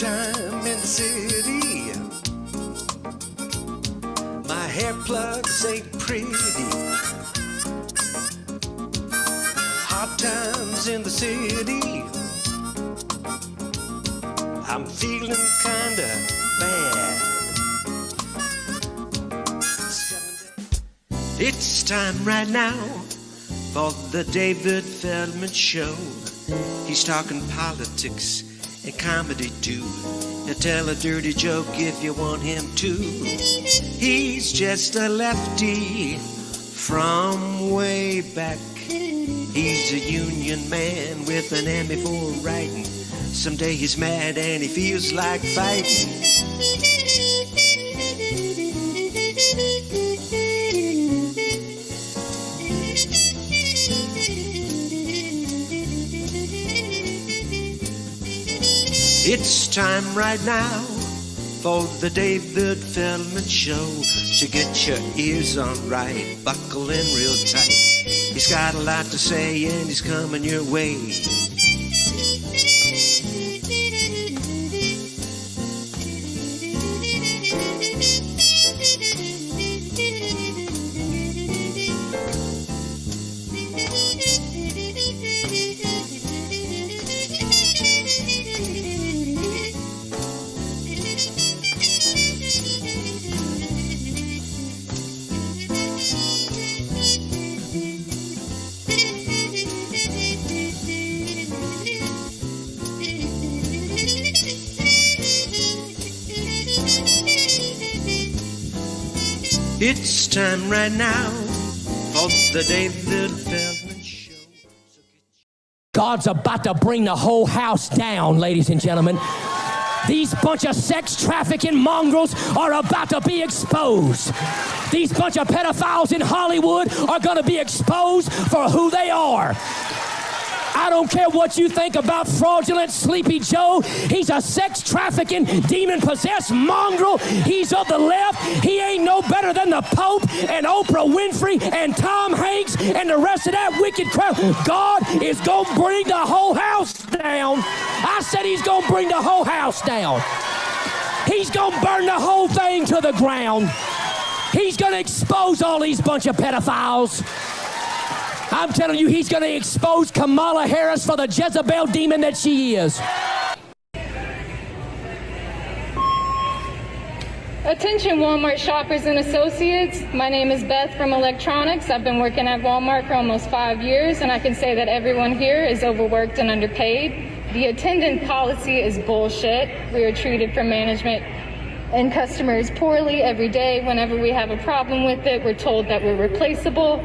time in the city. My hair plugs ain't pretty. Hard times in the city. I'm feeling kinda bad. It's time right now for the David Feldman Show. He's talking politics and comedy too. He'll tell a dirty joke if you want him to. He's just a lefty from way back. He's a union man with an Emmy for writing. Someday he's mad and he feels like fighting. It's time right now for the David Feldman Show. So get your ears on right, buckle in real tight. He's got a lot to say and he's coming your way. It's time right now for the David Feldman Show. God's about to bring the whole house down, ladies and gentlemen. These bunch of sex trafficking mongrels are about to be exposed. These bunch of pedophiles in Hollywood are going to be exposed for who they are. I don't care what you think about fraudulent Sleepy Joe. He's a sex trafficking, demon-possessed mongrel. He's of the left. He ain't no better than the Pope and Oprah Winfrey and Tom Hanks and the rest of that wicked crowd. God is going to bring the whole house down. I said he's going to bring the whole house down. He's going to burn the whole thing to the ground. He's going to expose all these bunch of pedophiles. I'm telling you, he's going to expose Kamala Harris for the Jezebel demon that she is. Attention Walmart shoppers and associates. My name is Beth from Electronics. I've been working at Walmart for almost 5 years, and I can say that everyone here is overworked and underpaid. The attendant policy is bullshit. We are treated from management and customers poorly every day. Whenever we have a problem with it, we're told that we're replaceable.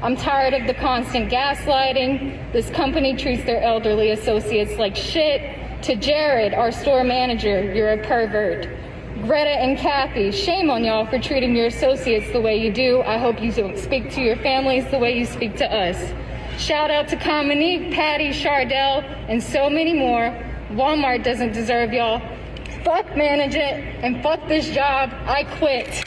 I'm tired of the constant gaslighting. This company treats their elderly associates like shit. To Jared, our store manager, you're a pervert. Greta and Kathy, shame on y'all for treating your associates the way you do. I hope you don't speak to your families the way you speak to us. Shout out to Cominique, Patty, Chardell, and so many more. Walmart doesn't deserve y'all. Fuck management and fuck this job. I quit.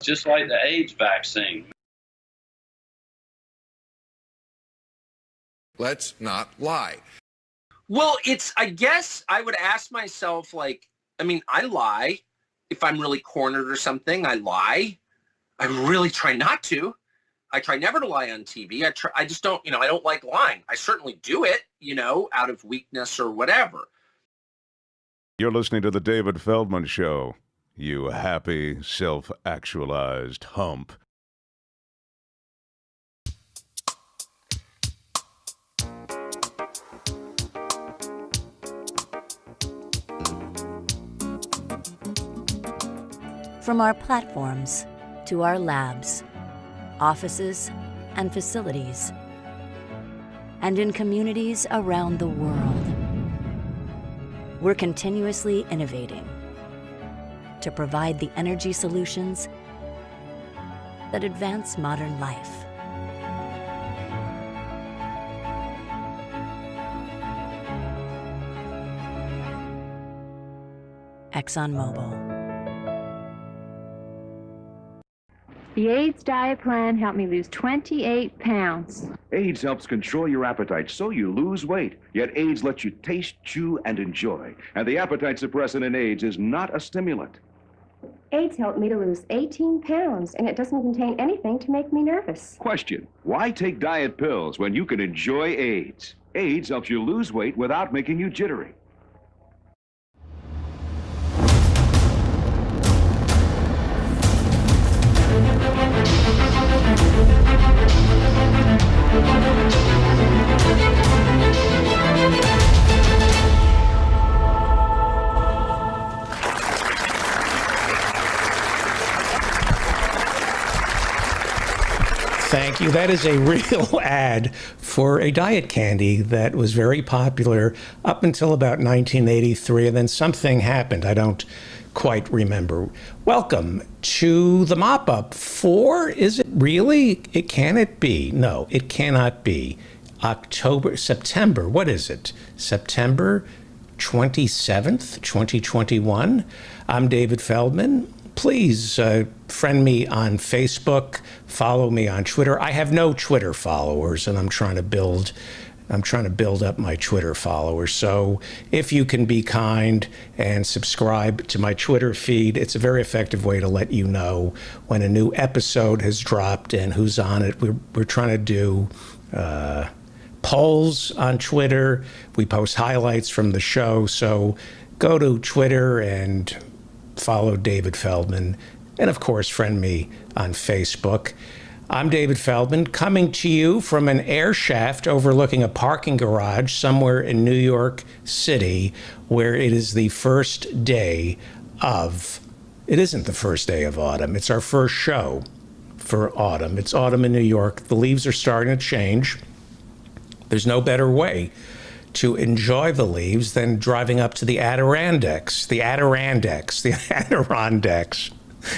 Just like the AIDS vaccine. Let's not lie. Well, I guess I would ask myself, like, I mean, I lie. If I'm really cornered or something, I lie. I really try not to. I try never to lie on TV. I just don't, I don't like lying. I certainly do it, out of weakness or whatever. You're listening to The David Feldman Show. You happy, self-actualized hump. From our platforms to our labs, offices, and facilities, and in communities around the world, we're continuously innovating to provide the energy solutions that advance modern life. ExxonMobil. The AIDS diet plan helped me lose 28 pounds. AIDS helps control your appetite so you lose weight. Yet AIDS lets you taste, chew, and enjoy. And the appetite suppressant in AIDS is not a stimulant. AIDS helped me to lose 18 pounds, and it doesn't contain anything to make me nervous. Question: why take diet pills when you can enjoy AIDS? AIDS helps you lose weight without making you jittery. Thank you. That is a real ad for a diet candy that was very popular up until about 1983, and then something happened. I don't quite remember. Welcome to the mop-up for, is it really? Can it be? No, it cannot be. September, what is it? September 27th, 2021. I'm David Feldman. Please friend me on Facebook, follow me on Twitter. I have no Twitter followers, and I'm trying to build up my Twitter followers. So if you can be kind and subscribe to my Twitter feed, it's a very effective way to let you know when a new episode has dropped and who's on it. We're trying to do polls on Twitter. We post highlights from the show. So go to Twitter and follow David Feldman, and of course, friend me on Facebook. I'm David Feldman, coming to you from an air shaft overlooking a parking garage somewhere in New York City, where it is the first day of, it isn't the first day of autumn, it's our first show for autumn. It's autumn in New York. The leaves are starting to change. There's no better way to enjoy the leaves than driving up to the Adirondacks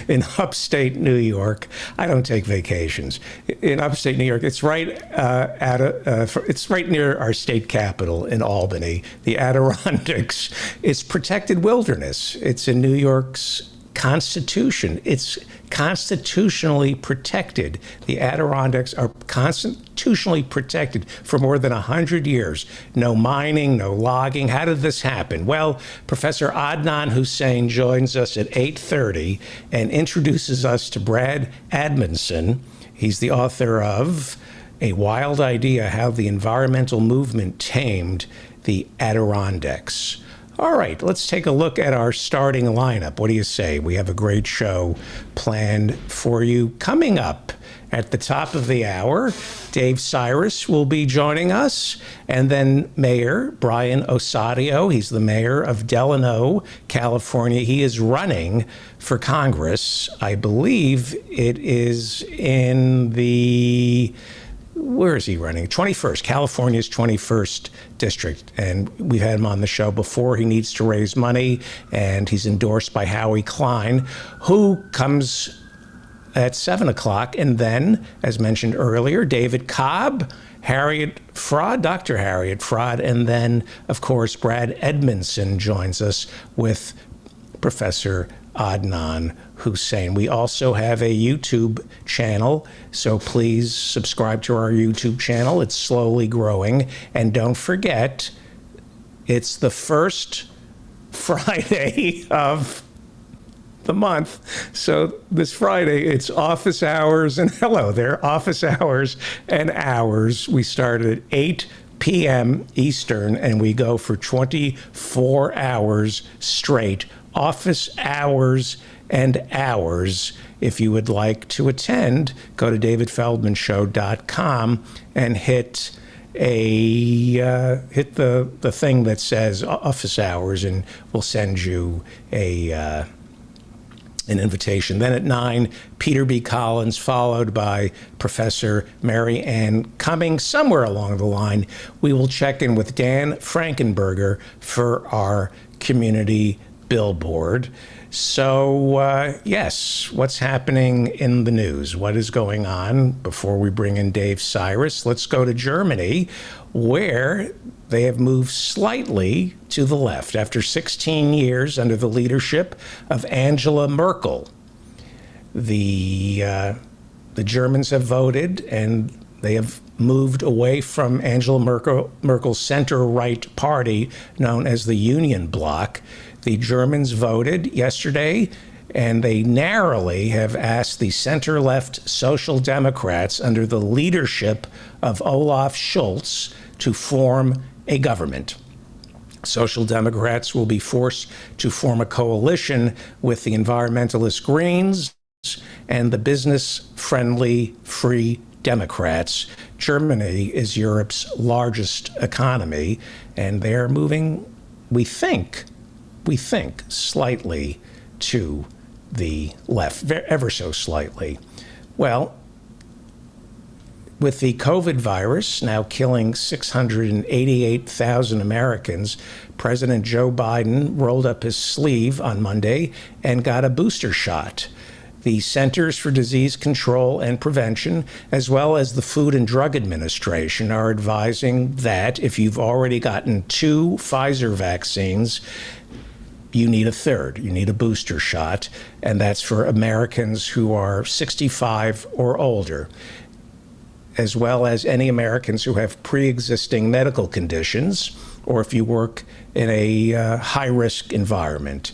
in upstate New York. I don't take vacations. In upstate New York, it's right it's right near our state capital in Albany. The Adirondacks, it's protected wilderness. It's in New York's Constitution. It's constitutionally protected. The Adirondacks are constitutionally protected for more than 100 years. No mining, no logging. How did this happen? Well, Professor Adnan Hussein joins us at 8:30 and introduces us to Brad Edmondson. He's the author of A Wild Idea: How the Environmental Movement Tamed the Adirondacks. All right, let's take a look at our starting lineup. What do you say? We have a great show planned for you. Coming up at the top of the hour, Dave Cyrus will be joining us, and then Mayor Brian Osadio. He's the mayor of Delano, California. He is running for Congress. I believe it is in the... where is he running? 21st, California's 21st district. And we've had him on the show before. He needs to raise money, and he's endorsed by Howie Klein, who comes at 7 o'clock. And then, as mentioned earlier, David Cobb, Harriet Fraud, Dr. Harriet Fraud, and then, of course, Brad Edmondson joins us with Professor Adnan Hussein. We also have a YouTube channel, so please subscribe to our YouTube channel. It's slowly growing. And don't forget, it's the first Friday of the month. So this Friday, it's office hours, and hello there, office hours and hours. We start at 8 p.m. Eastern, and we go for 24 hours straight. Office hours and hours. If you would like to attend, go to davidfeldmanshow.com and hit the thing that says office hours, and we'll send you a an invitation. Then at 9, Peter B. Collins, followed by Professor Mary Ann Cummings. Somewhere along the line, we will check in with Dan Frankenberger for our community billboard. So, yes, what's happening in the news? What is going on? Before we bring in Dave Cyrus, let's go to Germany, where they have moved slightly to the left after 16 years under the leadership of Angela Merkel. The Germans have voted, and they have moved away from Angela Merkel's center-right party known as the Union Bloc. The Germans voted yesterday, and they narrowly have asked the center-left Social Democrats under the leadership of Olaf Scholz to form a government. Social Democrats will be forced to form a coalition with the environmentalist Greens and the business-friendly Free Democrats. Germany is Europe's largest economy, and they're moving, we think, slightly to the left, ever so slightly. Well, with the COVID virus now killing 688,000 Americans, President Joe Biden rolled up his sleeve on Monday and got a booster shot. The Centers for Disease Control and Prevention, as well as the Food and Drug Administration, are advising that if you've already gotten 2 Pfizer vaccines, you need a third. You need a booster shot, and that's for Americans who are 65 or older, as well as any Americans who have pre-existing medical conditions, or if you work in a high-risk environment.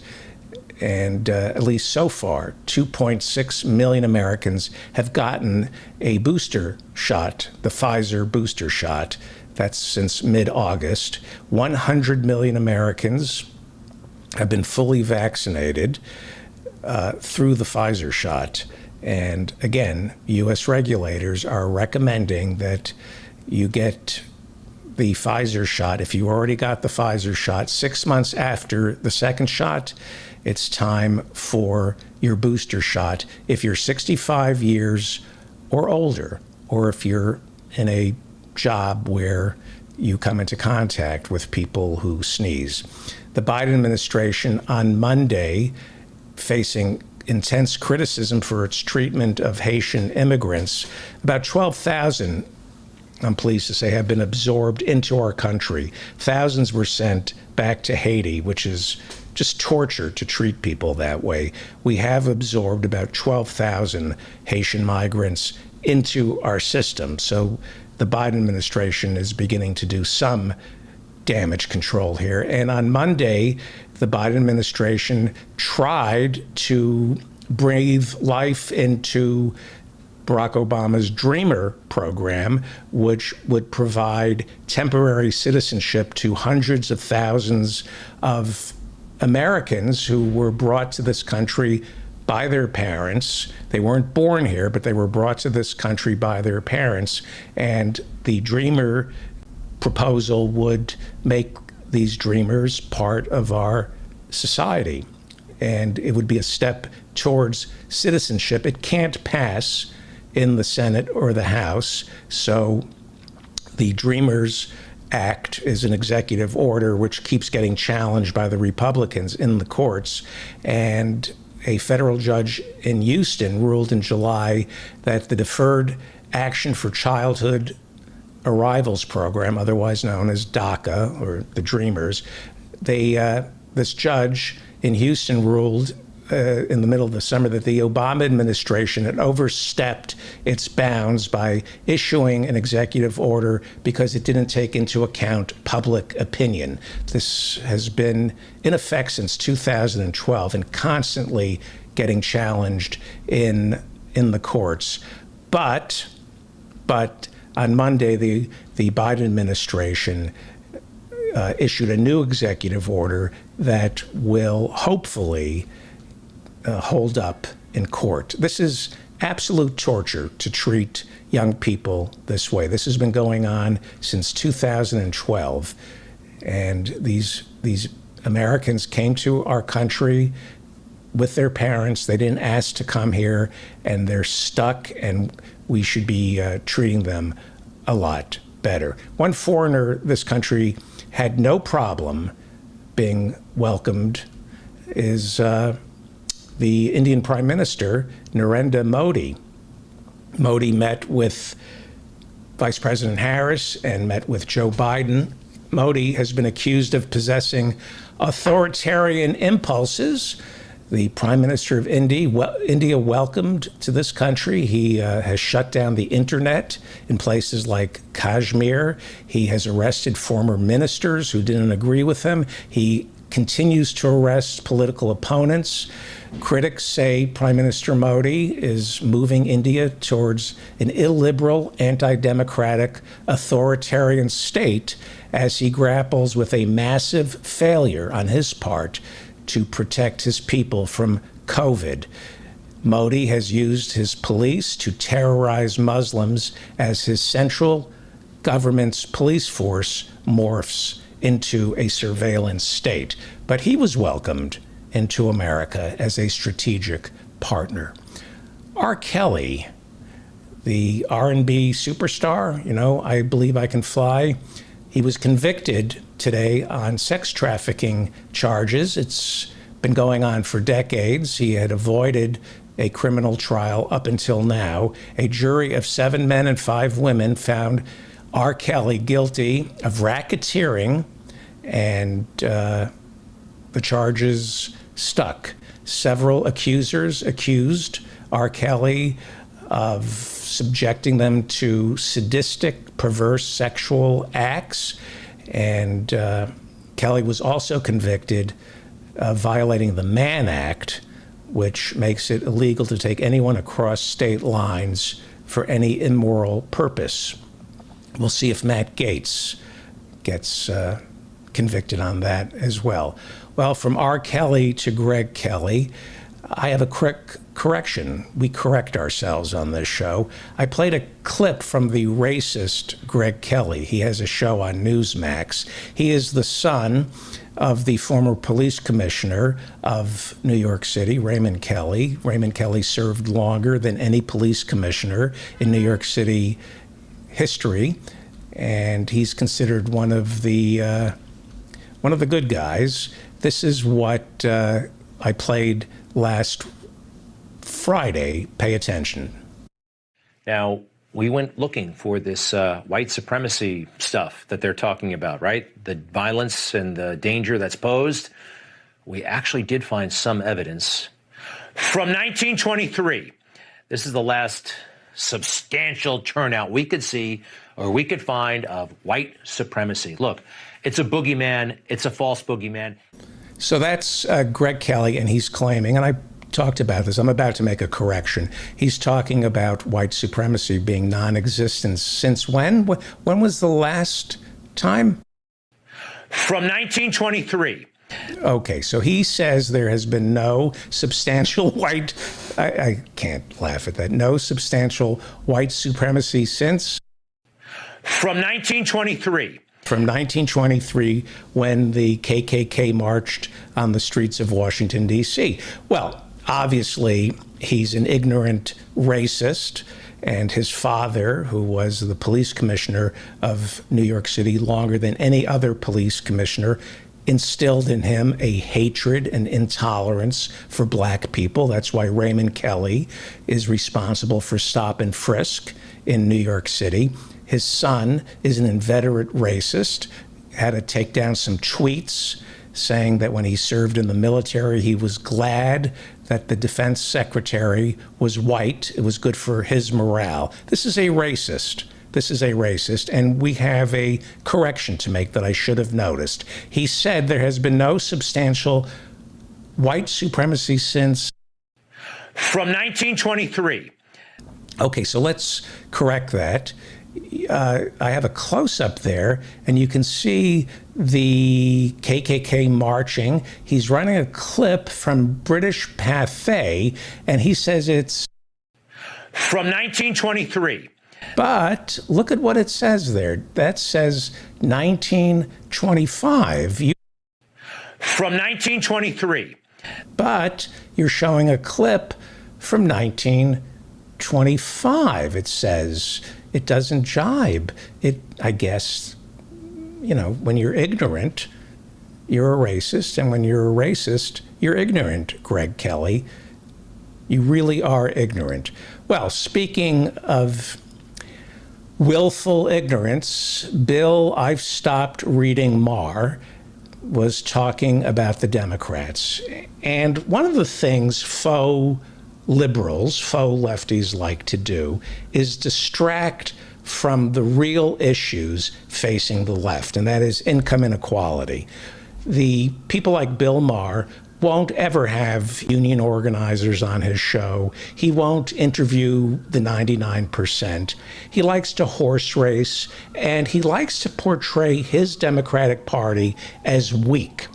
And at least so far, 2.6 million Americans have gotten a booster shot, the Pfizer booster shot. That's since mid-August. 100 million Americans have been fully vaccinated through the Pfizer shot. And again, U.S. regulators are recommending that you get the Pfizer shot. If you already got the Pfizer shot 6 months after the second shot, it's time for your booster shot. If you're 65 years or older, or if you're in a job where you come into contact with people who sneeze. The Biden administration on Monday, facing intense criticism for its treatment of Haitian immigrants, about 12,000, I'm pleased to say, have been absorbed into our country. Thousands were sent back to Haiti, which is just torture to treat people that way. We have absorbed about 12,000 Haitian migrants into our system. So the Biden administration is beginning to do some damage control here. And on Monday, the Biden administration tried to breathe life into Barack Obama's Dreamer program, which would provide temporary citizenship to hundreds of thousands of Americans who were brought to this country by their parents. They weren't born here, but they were brought to this country by their parents. And the Dreamer proposal would make these dreamers part of our society. And it would be a step towards citizenship. It can't pass in the Senate or the House. So the Dreamers Act is an executive order which keeps getting challenged by the Republicans in the courts. And a federal judge in Houston ruled in July that the Deferred Action for Childhood Arrivals program, otherwise known as DACA, or the Dreamers, this judge in Houston ruled in the middle of the summer that the Obama administration had overstepped its bounds by issuing an executive order because it didn't take into account public opinion. This has been in effect since 2012 and constantly getting challenged in the courts. But on Monday, the Biden administration issued a new executive order that will hopefully hold up in court. This is absolute torture to treat young people this way. This has been going on since 2012. And these Americans came to our country with their parents. They didn't ask to come here, and they're stuck, and we should be treating them a lot better. One foreigner this country had no problem being welcomed is the Indian Prime Minister, Narendra Modi. Modi met with Vice President Harris and met with Joe Biden. Modi has been accused of possessing authoritarian impulses. The Prime Minister of India welcomed to this country. He has shut down the internet in places like Kashmir. He has arrested former ministers who didn't agree with him. He continues to arrest political opponents. Critics say Prime Minister Modi is moving India towards an illiberal, anti-democratic, authoritarian state as he grapples with a massive failure on his part to protect his people from COVID. Modi has used his police to terrorize Muslims as his central government's police force morphs into a surveillance state. But he was welcomed into America as a strategic partner. R. Kelly, the R&B superstar, I Believe I Can Fly, he was convicted today on sex trafficking charges. It's been going on for decades. He had avoided a criminal trial up until now. A jury of 7 men and 5 women found R. Kelly guilty of racketeering, and the charges stuck. Several accusers accused R. Kelly of subjecting them to sadistic, perverse sexual acts, and Kelly was also convicted of violating the Mann Act, which makes it illegal to take anyone across state lines for any immoral purpose. We'll see if Matt Gaetz gets convicted on that as well. Well, from R. Kelly to Greg Kelly, I have a correction. We correct ourselves on this show. I played a clip from the racist Greg Kelly. He has a show on Newsmax. He is the son of the former police commissioner of New York City, Raymond Kelly. Raymond Kelly served longer than any police commissioner in New York City history, and he's considered one of the good guys. This is what I played last Friday. Pay attention. Now, we went looking for this white supremacy stuff that they're talking about, right? The violence and the danger that's posed. We actually did find some evidence from 1923. This is the last substantial turnout we could see or we could find of white supremacy. Look, it's a boogeyman. It's a false boogeyman. So that's Greg Kelly, and he's claiming, and I talked about this, I'm about to make a correction. He's talking about white supremacy being non-existent since when? When was the last time? From 1923. Okay, so he says there has been no substantial white, I can't laugh at that, no substantial white supremacy since? From 1923. From 1923, when the KKK marched on the streets of Washington, D.C. Well, obviously, he's an ignorant racist, and his father, who was the police commissioner of New York City longer than any other police commissioner, instilled in him a hatred and intolerance for black people. That's why Raymond Kelly is responsible for stop and frisk in New York City. His son is an inveterate racist, had to take down some tweets saying that when he served in the military, he was glad that the defense secretary was white. It was good for his morale. This is a racist. This is a racist, and we have a correction to make that I should have noticed. He said there has been no substantial white supremacy since... From 1923. Okay, so let's correct that. I have a close-up there, and you can see the KKK marching. He's running a clip from British Pathé, and he says it's... From 1923. But look at what it says there. That says 1925. From 1923. But you're showing a clip from 1925. It says it doesn't jibe. I guess, when you're ignorant, you're a racist. And when you're a racist, you're ignorant, Greg Kelly. You really are ignorant. Well, speaking of willful ignorance, Bill, I've stopped reading Maher, was talking about the Democrats. And one of the things faux liberals, faux lefties like to do is distract from the real issues facing the left, and that is income inequality. The people like Bill Maher won't ever have union organizers on his show. He won't interview the 99%. He likes to horse race, and he likes to portray his Democratic Party as weak.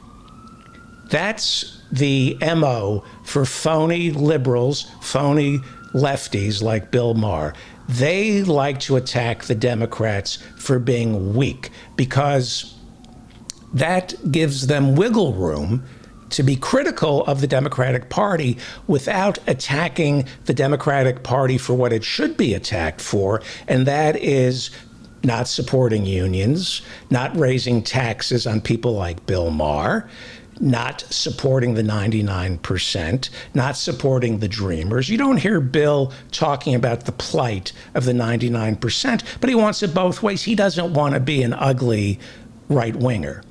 That's the MO for phony liberals, phony lefties like Bill Maher. They like to attack the Democrats for being weak because that gives them wiggle room to be critical of the Democratic Party without attacking the Democratic Party for what it should be attacked for, and that is not supporting unions, not raising taxes on people like Bill Maher, not supporting the 99%, not supporting the Dreamers. You don't hear Bill talking about the plight of the 99%, but he wants it both ways. He doesn't want to be an ugly right-winger.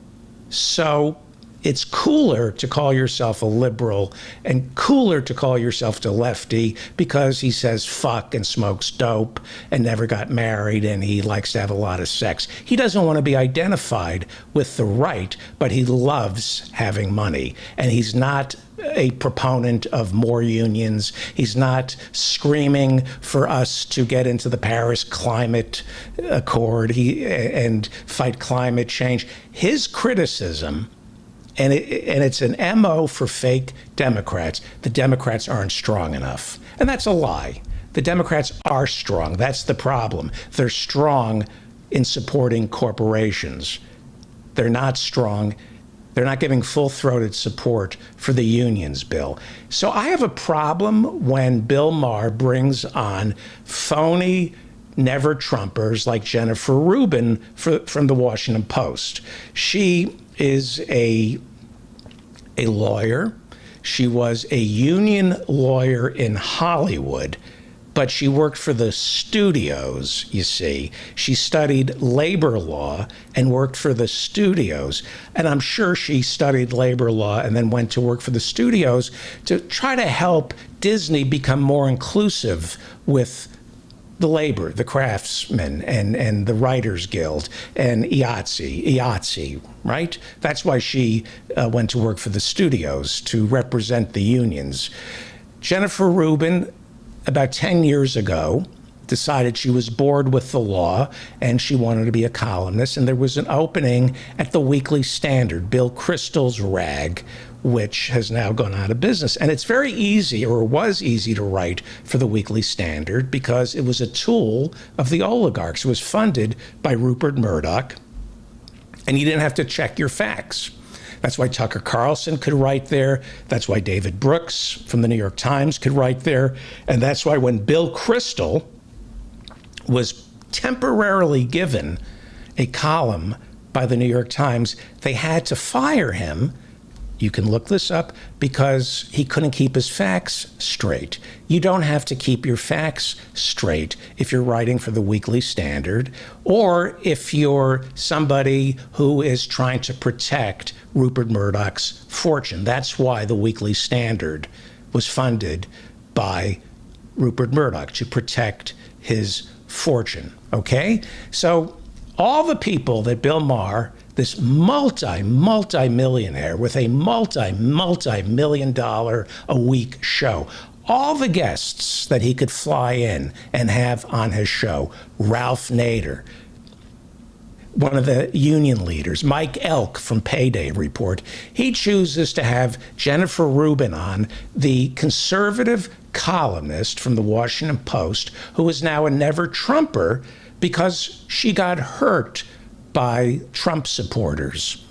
So it's cooler to call yourself a liberal and cooler to call yourself a lefty because he says fuck and smokes dope and never got married and he likes to have a lot of sex. He doesn't want to be identified with the right, but he loves having money. And he's not a proponent of more unions. He's not screaming for us to get into the Paris Climate Accord and fight climate change. His criticism, and it's an MO for fake Democrats. The Democrats aren't strong enough. And that's a lie. The Democrats are strong. That's the problem. They're strong in supporting corporations. They're not strong. They're not giving full-throated support for the unions, Bill. So I have a problem when Bill Maher brings on phony never-Trumpers like Jennifer Rubin from the Washington Post. She is a lawyer. She was a union lawyer in Hollywood, but she worked for the studios, you see. She studied labor law and worked for the studios. And I'm sure she studied labor law and then went to work for the studios to try to help Disney become more inclusive with the labor, the craftsmen, and the Writers Guild, and IATSE, right? That's why she went to work for the studios to represent the unions. Jennifer Rubin, about 10 years ago, decided she was bored with the law and she wanted to be a columnist. And there was an opening at the Weekly Standard, Bill Kristol's rag, which has now gone out of business. And it's very easy, or was easy, to write for the Weekly Standard because it was a tool of the oligarchs. It was funded by Rupert Murdoch, and you didn't have to check your facts. That's why Tucker Carlson could write there. That's why David Brooks from the New York Times could write there. And that's why when Bill Kristol was temporarily given a column by the New York Times, they had to fire him. You can look this up because he couldn't keep his facts straight. You don't have to keep your facts straight if you're writing for the Weekly Standard or if you're somebody who is trying to protect Rupert Murdoch's fortune. That's why the Weekly Standard was funded by Rupert Murdoch, to protect his fortune, okay? So all the people that Bill Maher, this multi-millionaire with a multi-million-dollar a week show, all the guests that he could fly in and have on his show, Ralph Nader, one of the union leaders, Mike Elk from Payday Report, he chooses to have Jennifer Rubin on, the conservative columnist from the Washington Post, who is now a never-Trumper because she got hurt by Trump supporters.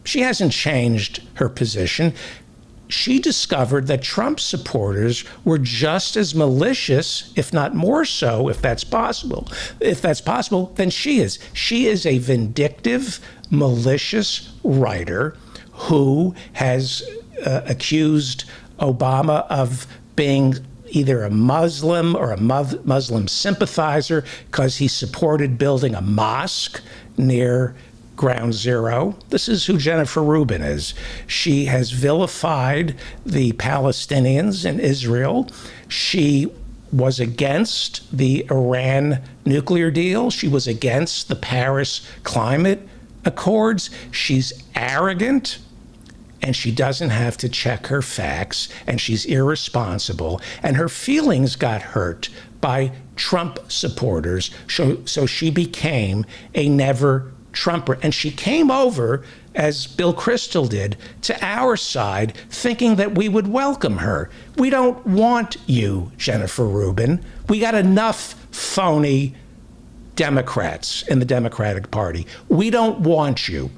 She hasn't changed her position. she discovered that Trump supporters were just as malicious, if not more so, if that's possible, than she is. She is a vindictive, malicious writer who has accused Obama of being either a Muslim or a Muslim sympathizer because he supported building a mosque near Ground Zero. This is who Jennifer Rubin is. She has vilified the Palestinians in Israel. She was against the Iran nuclear deal. She was against the Paris Climate Accords. She's arrogant, and she doesn't have to check her facts, and she's irresponsible, and her feelings got hurt by Trump supporters, so she became a never Trumper. And she came over, as Bill Kristol did, to our side, thinking that we would welcome her. We don't want you, Jennifer Rubin. We got enough phony Democrats in the Democratic Party. We don't want you.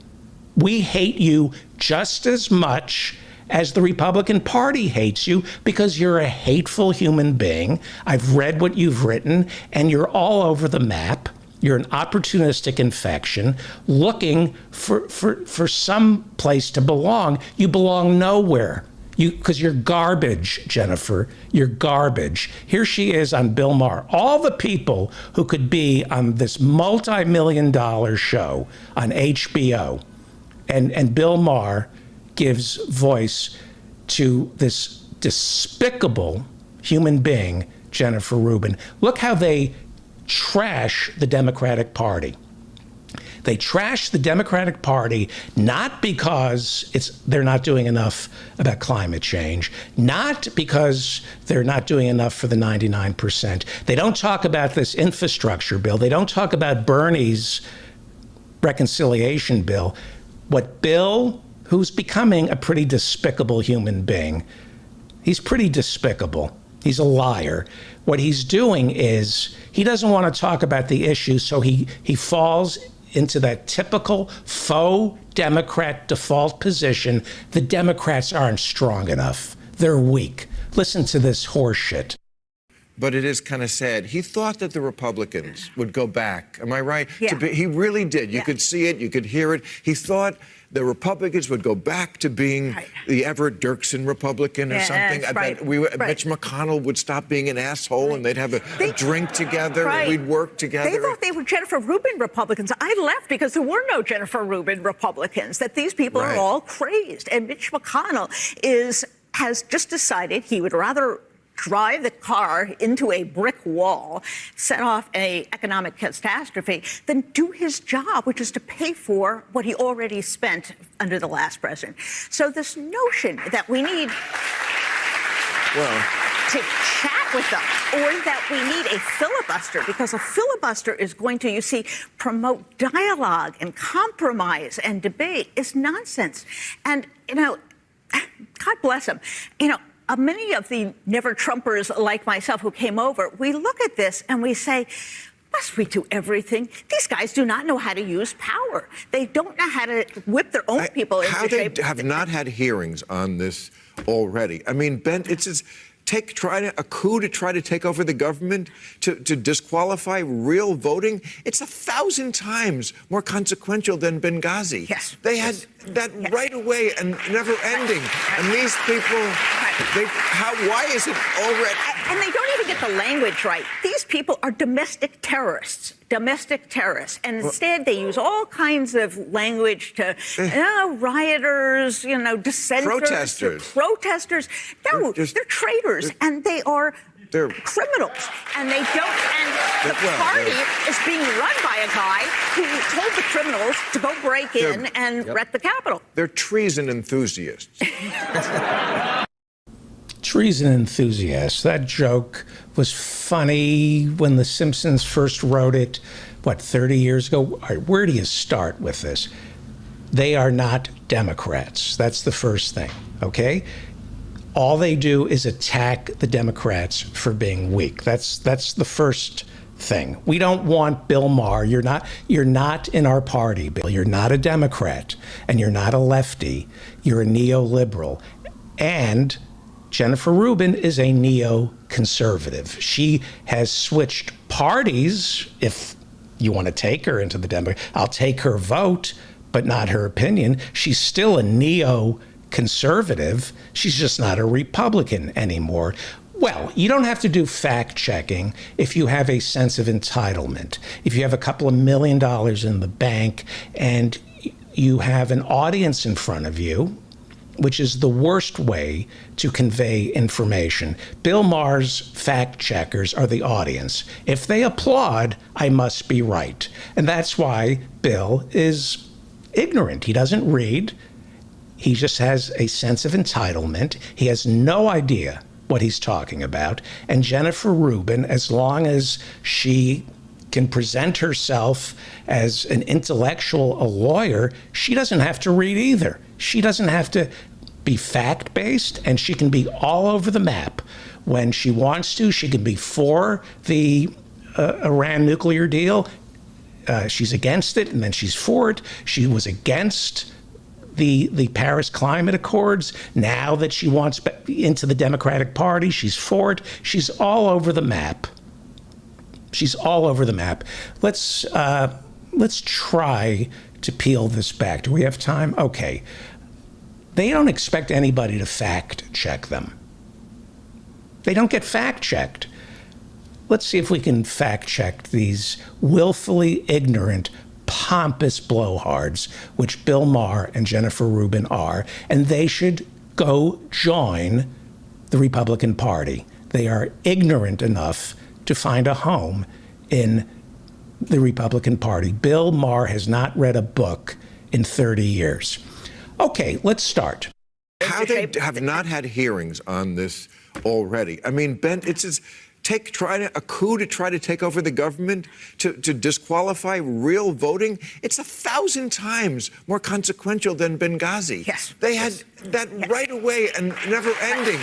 We hate you just as much as the Republican Party hates you, because you're a hateful human being. I've read what you've written, and you're all over the map. You're an opportunistic infection looking for some place to belong. You belong nowhere. Because you're garbage, Jennifer. You're garbage. Here she is on Bill Maher. All the people who could be on this multi-million-dollar show on HBO, and Bill Maher gives voice to this despicable human being, Jennifer Rubin. Look how they trash the Democratic Party. They trash the Democratic Party not because they're not doing enough about climate change, not because they're not doing enough for the 99%. They don't talk about this infrastructure bill. They don't talk about Bernie's reconciliation bill. What Bill, who's becoming a pretty despicable human being, he's pretty despicable. He's a liar. What he's doing is he doesn't want to talk about the issue, so he falls into that typical faux Democrat default position. The Democrats aren't strong enough. They're weak. Listen to this horseshit. But it is kind of sad. He thought that the Republicans would go back. Am I right? Yeah. He really did. You could see it. You could hear it. He thought the Republicans would go back to being the Everett Dirksen Republican or something. Right. Mitch McConnell would stop being an asshole, and they'd have a drink together, and we'd work together. They thought they were Jennifer Rubin Republicans. I left because there were no Jennifer Rubin Republicans, that these people are all crazed. And Mitch McConnell has just decided he would rather drive the car into a brick wall, set off an economic catastrophe, than do his job, which is to pay for what he already spent under the last president. So this notion that we need to chat with them, or that we need a filibuster, because a filibuster is going to, you see, promote dialogue and compromise and debate, is nonsense. And, God bless him. Many of the never-Trumpers like myself who came over, we look at this and we say, must we do everything? These guys do not know how to use power. They don't know how to whip their own people into shape. How they have not had hearings on this already. I mean, Ben, it's just a coup to try to take over the government, to disqualify real voting. It's 1,000 times more consequential than Benghazi. Yes. They had that right away and never ending. And these people, why is it already? And they don't even get the language right. These people are domestic terrorists. And instead they use all kinds of language to rioters, dissenters, protesters. No, they're traitors, and they're criminals, and they don't. And the party is being run by a guy who told the criminals to go break in and wreck the Capitol. They're treason enthusiasts. Treason enthusiasts. That joke was funny when The Simpsons first wrote it, 30 years ago? All right, where do you start with this? They are not Democrats. That's the first thing, okay? All they do is attack the Democrats for being weak. That's the first thing. We don't want Bill Maher. You're not in our party, Bill. You're not a Democrat, and you're not a lefty. You're a neoliberal. And Jennifer Rubin is a neoconservative. She has switched parties. If you want to take her into the Democrat, I'll take her vote, but not her opinion. She's still a neoconservative. She's just not a Republican anymore. Well, you don't have to do fact checking if you have a sense of entitlement. If you have a couple of $1 million in the bank and you have an audience in front of you, which is the worst way to convey information. Bill Maher's fact checkers are the audience. If they applaud, I must be right. And that's why Bill is ignorant. He doesn't read. He just has a sense of entitlement. He has no idea what he's talking about. And Jennifer Rubin, as long as she can present herself as an intellectual, a lawyer, she doesn't have to read either. She doesn't have to be fact-based, and she can be all over the map. When she wants to, she can be for the Iran nuclear deal. She's against it, and then she's for it. She was against the Paris Climate Accords. Now that she wants into the Democratic Party, she's for it. She's all over the map. She's all over the map. Let's try to peel this back. Do we have time? Okay. They don't expect anybody to fact check them. They don't get fact checked. Let's see if we can fact check these willfully ignorant, pompous blowhards, which Bill Maher and Jennifer Rubin are, and they should go join the Republican Party. They are ignorant enough to find a home in the Republican Party. Bill Maher has not read a book in 30 years. Okay, let's start. How they have not had hearings on this already. I mean, Ben, it's a coup to try to take over the government, to disqualify real voting. It's 1,000 times more consequential than Benghazi. Yes. They had that right away and never ending.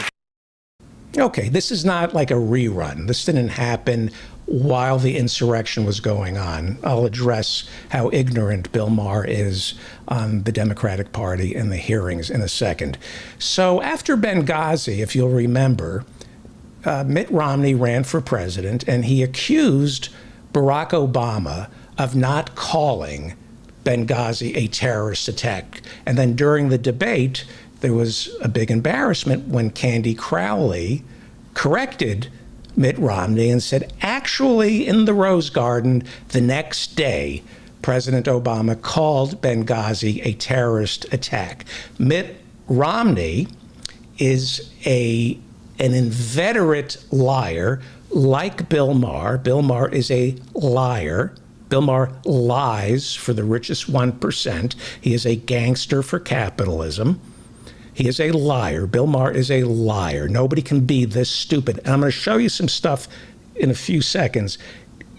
Okay, this is not like a rerun. This didn't happen while the insurrection was going on. I'll address how ignorant Bill Maher is on the Democratic Party and the hearings in a second. So after Benghazi, if you'll remember, Mitt Romney ran for president, and he accused Barack Obama of not calling Benghazi a terrorist attack. And then during the debate, there was a big embarrassment when Candy Crowley corrected Mitt Romney and said, actually, in the Rose Garden, the next day, President Obama called Benghazi a terrorist attack. Mitt Romney is an inveterate liar, like Bill Maher. Bill Maher is a liar. Bill Maher lies for the richest 1%. He is a gangster for capitalism. He is a liar. Bill Maher is a liar. Nobody can be this stupid. And I'm going to show you some stuff in a few seconds.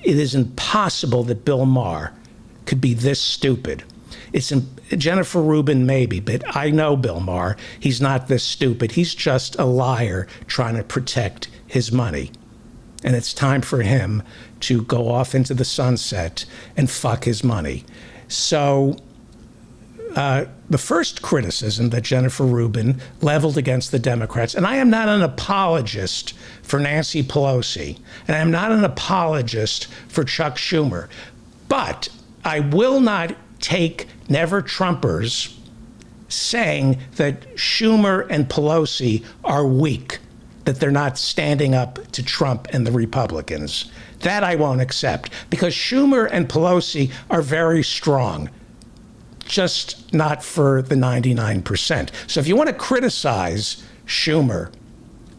It is impossible that Bill Maher could be this stupid. Jennifer Rubin maybe, but I know Bill Maher. He's not this stupid. He's just a liar trying to protect his money. And it's time for him to go off into the sunset and fuck his money. So the first criticism that Jennifer Rubin leveled against the Democrats, and I am not an apologist for Nancy Pelosi, and I'm not an apologist for Chuck Schumer, but I will not take Never Trumpers saying that Schumer and Pelosi are weak, that they're not standing up to Trump and the Republicans. That I won't accept, because Schumer and Pelosi are very strong, just not for the 99%. So if you want to criticize Schumer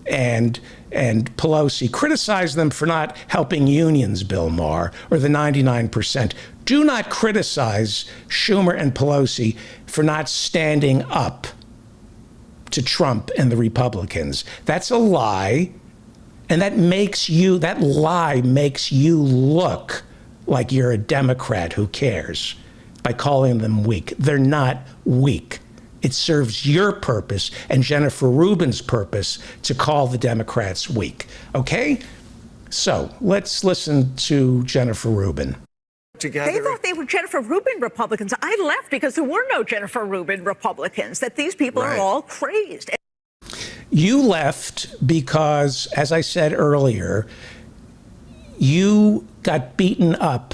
and Pelosi, criticize them for not helping unions, Bill Maher, or the 99%. Do not criticize Schumer and Pelosi for not standing up to Trump and the Republicans. That's a lie, and that lie makes you look like you're a Democrat who cares by calling them weak. They're not weak. It serves your purpose and Jennifer Rubin's purpose to call the Democrats weak. Okay? So let's listen to Jennifer Rubin. Together. They thought they were Jennifer Rubin Republicans. I left because there were no Jennifer Rubin Republicans, that these people are all crazed. You left because, as I said earlier, you got beaten up,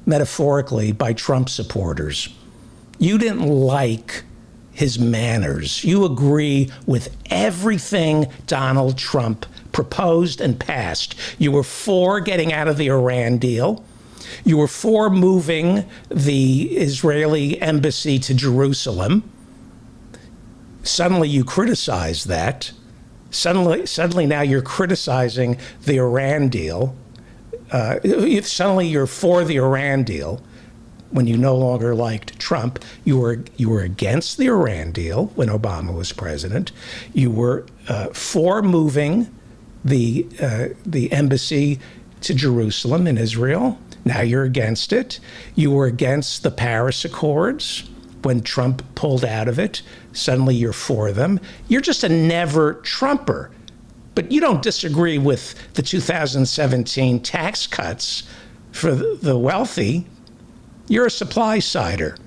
metaphorically, by Trump supporters. You didn't like his manners. You agree with everything Donald Trump proposed and passed. You were for getting out of the Iran deal. You were for moving the Israeli embassy to Jerusalem. Suddenly you criticize that. Suddenly now you're criticizing the Iran deal. Suddenly you're for the Iran deal when you no longer liked Trump. You were against the Iran deal when Obama was president. You were for moving the embassy to Jerusalem in Israel. Now you're against it. You were against the Paris Accords when Trump pulled out of it. Suddenly you're for them. You're just a never Trumper. But you don't disagree with the 2017 tax cuts for the wealthy. You're a supply sider.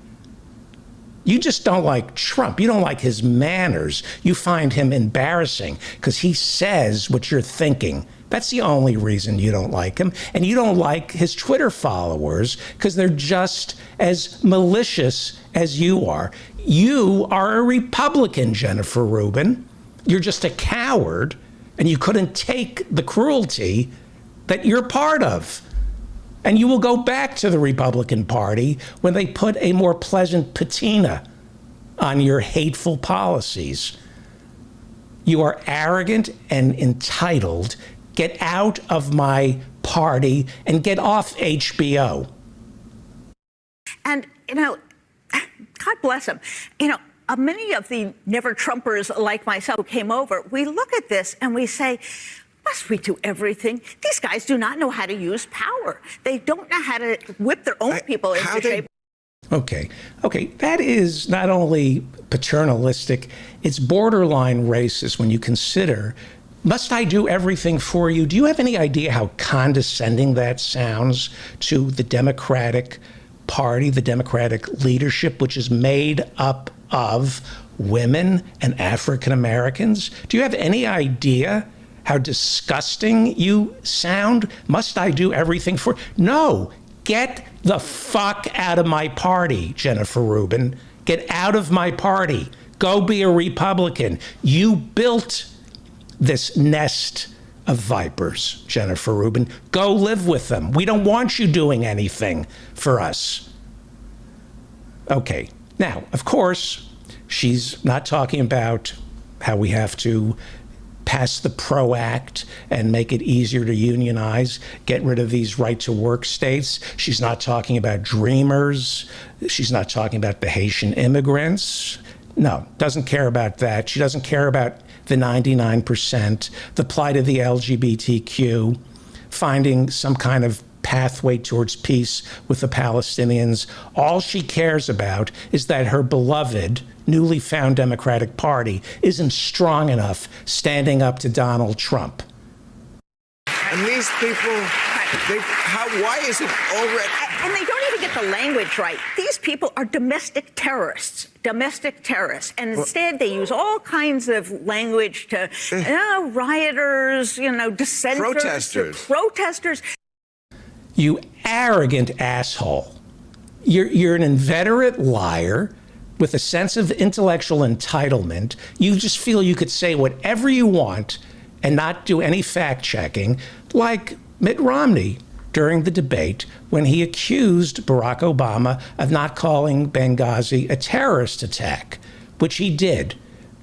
You just don't like Trump. You don't like his manners. You find him embarrassing because he says what you're thinking. That's the only reason you don't like him. And you don't like his Twitter followers because they're just as malicious as you are. You are a Republican, Jennifer Rubin. You're just a coward, and you couldn't take the cruelty that you're part of. And you will go back to the Republican Party when they put a more pleasant patina on your hateful policies. You are arrogant and entitled. Get out of my party and get off HBO. And, God bless him. Many of the never-Trumpers like myself who came over, we look at this and we say, must we do everything? These guys do not know how to use power. They don't know how to whip their own people into shape. Okay. That is not only paternalistic, it's borderline racist when you consider, must I do everything for you? Do you have any idea how condescending that sounds to the Democratic Party, the Democratic leadership, which is made up of women and African Americans? Do you have any idea how disgusting you sound? Must I do everything for? No, get the fuck out of my party, Jennifer Rubin. Get out of my party. Go be a Republican. You built this nest of vipers, Jennifer Rubin. Go live with them. We don't want you doing anything for us. Okay. Now, of course, she's not talking about how we have to pass the PRO Act and make it easier to unionize, get rid of these right-to-work states. She's not talking about Dreamers. She's not talking about the Haitian immigrants. No, doesn't care about that. She doesn't care about the 99%, the plight of the LGBTQ, finding some kind of pathway towards peace with the Palestinians. All she cares about is that her beloved, newly found Democratic Party isn't strong enough standing up to Donald Trump. And these people, why is it already? And they don't even get the language right. These people are domestic terrorists. And instead they use all kinds of language to rioters, dissenters, protesters. You arrogant asshole. You're an inveterate liar with a sense of intellectual entitlement. You just feel you could say whatever you want and not do any fact-checking, like Mitt Romney during the debate when he accused Barack Obama of not calling Benghazi a terrorist attack, which he did.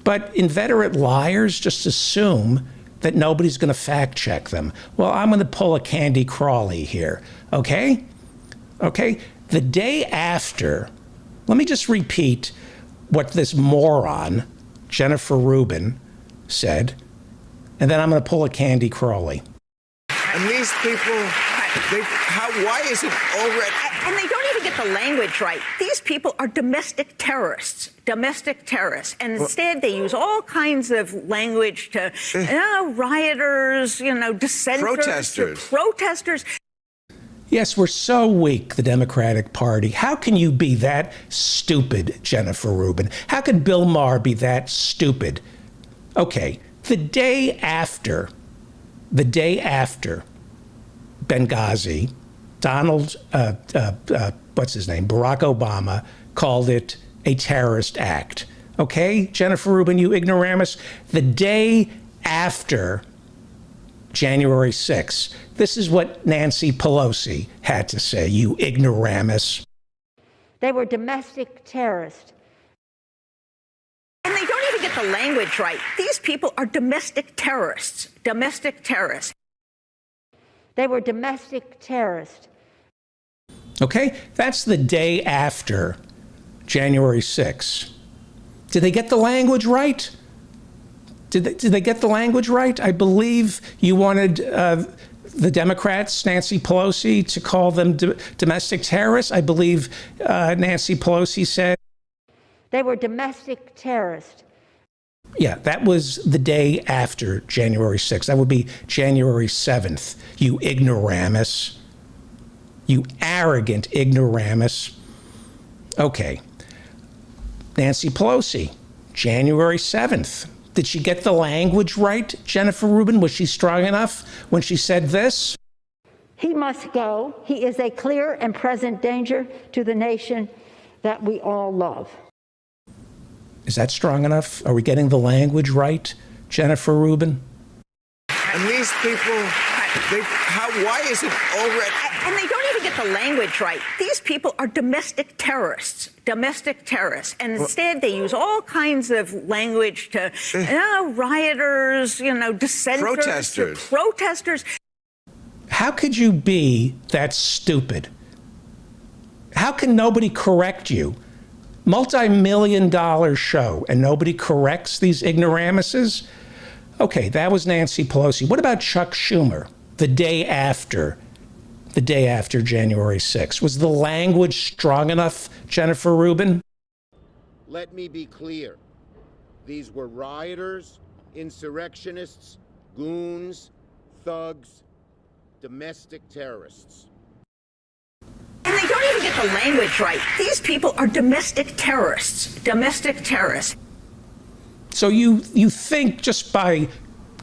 But inveterate liars just assume that nobody's going to fact-check them. Well, I'm going to pull a Candy Crawley here, okay? The day after, let me just repeat what this moron, Jennifer Rubin, said, and then I'm going to pull a Candy Crawley. And these people, why is it already? And they don't even get the language right. These people are domestic terrorists. And instead they use all kinds of language to rioters, dissenters, protesters. Yes, we're so weak, the Democratic Party. How can you be that stupid, Jennifer Rubin? How could Bill Maher be that stupid? Okay, the day after Benghazi, Barack Obama called it a terrorist act. Okay, Jennifer Rubin, you ignoramus. The day after January 6th, this is what Nancy Pelosi had to say, you ignoramus. They were domestic terrorists. And they don't even get the language right. These people are domestic terrorists. Domestic terrorists. They were domestic terrorists. Okay, that's the day after January 6th. Did they get the language right? Did they get the language right? I believe you wanted the Democrats, Nancy Pelosi, to call them domestic terrorists. I believe Nancy Pelosi said they were domestic terrorists. Yeah, that was the day after January 6th. That would be January 7th. You ignoramus. You arrogant ignoramus. Okay. Nancy Pelosi, January 7th. Did she get the language right, Jennifer Rubin? Was she strong enough when she said this? He must go. He is a clear and present danger to the nation that we all love. Is that strong enough? Are we getting the language right, Jennifer Rubin? And these people, why is it already? And they don't even get the language right. These people are domestic terrorists. Domestic terrorists. And instead, they use all kinds of language to, rioters, dissenters. Protesters. How could you be that stupid? How can nobody correct you? Multi-million-dollar show, and nobody corrects these ignoramuses? Okay, that was Nancy Pelosi. What about Chuck Schumer, the day after January 6th? Was the language strong enough, Jennifer Rubin? Let me be clear. These were rioters, insurrectionists, goons, thugs, domestic terrorists. And they don't even get the language right. These people are domestic terrorists. Domestic terrorists. So you think just by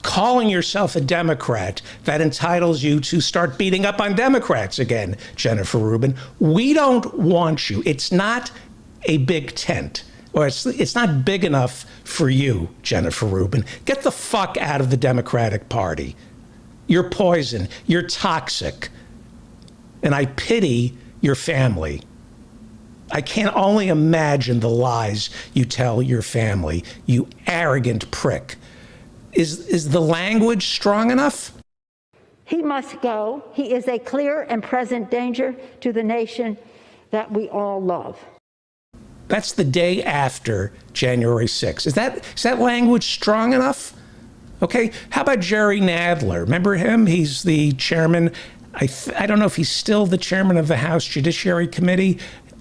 calling yourself a Democrat, that entitles you to start beating up on Democrats again, Jennifer Rubin. We don't want you. It's not a big tent, or it's not big enough for you, Jennifer Rubin. Get the fuck out of the Democratic Party. You're poison. You're toxic. And I pity your family. I can only imagine the lies you tell your family, you arrogant prick. Is the language strong enough? He must go. He is a clear and present danger to the nation that we all love. That's the day after January 6th. Is that language strong enough? Okay, how about Jerry Nadler? Remember him? He's the chairman. I don't know if he's still the chairman of the House Judiciary Committee.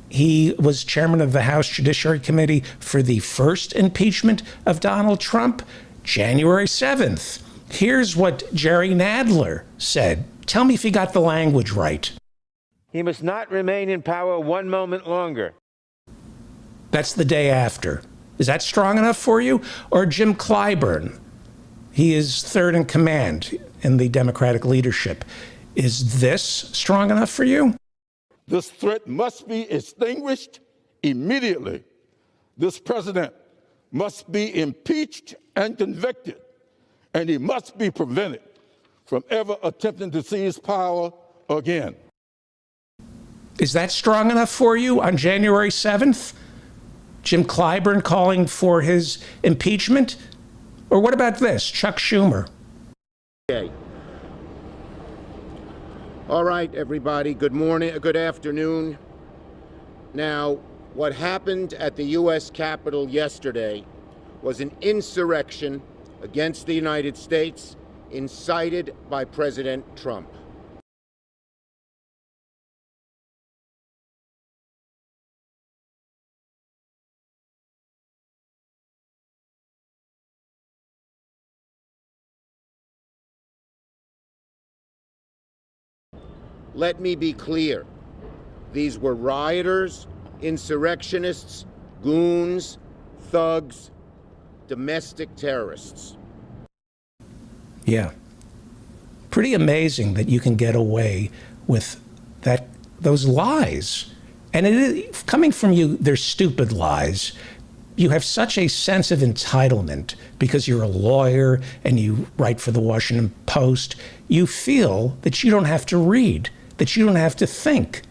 He was chairman of the House Judiciary Committee for the first impeachment of Donald Trump, January 7th. Here's what Jerry Nadler said. Tell me if he got the language right. He must not remain in power one moment longer. That's the day after. Is that strong enough for you? Or Jim Clyburn? He is third in command in the Democratic leadership. Is this strong enough for you? This threat must be extinguished immediately. This president must be impeached and convicted, and he must be prevented from ever attempting to seize power again. Is that strong enough for you on January 7th? Jim Clyburn calling for his impeachment? Or what about this, Chuck Schumer? Okay. All right, everybody, good morning, good afternoon. Now, what happened at the U.S. Capitol yesterday was an insurrection against the United States incited by President Trump. Let me be clear. These were rioters, insurrectionists, goons, thugs, domestic terrorists. Yeah. Pretty amazing that you can get away with those lies. And it is, coming from you, they're stupid lies. You have such a sense of entitlement because you're a lawyer and you write for the Washington Post. You feel that you don't have to read, that you don't have to think,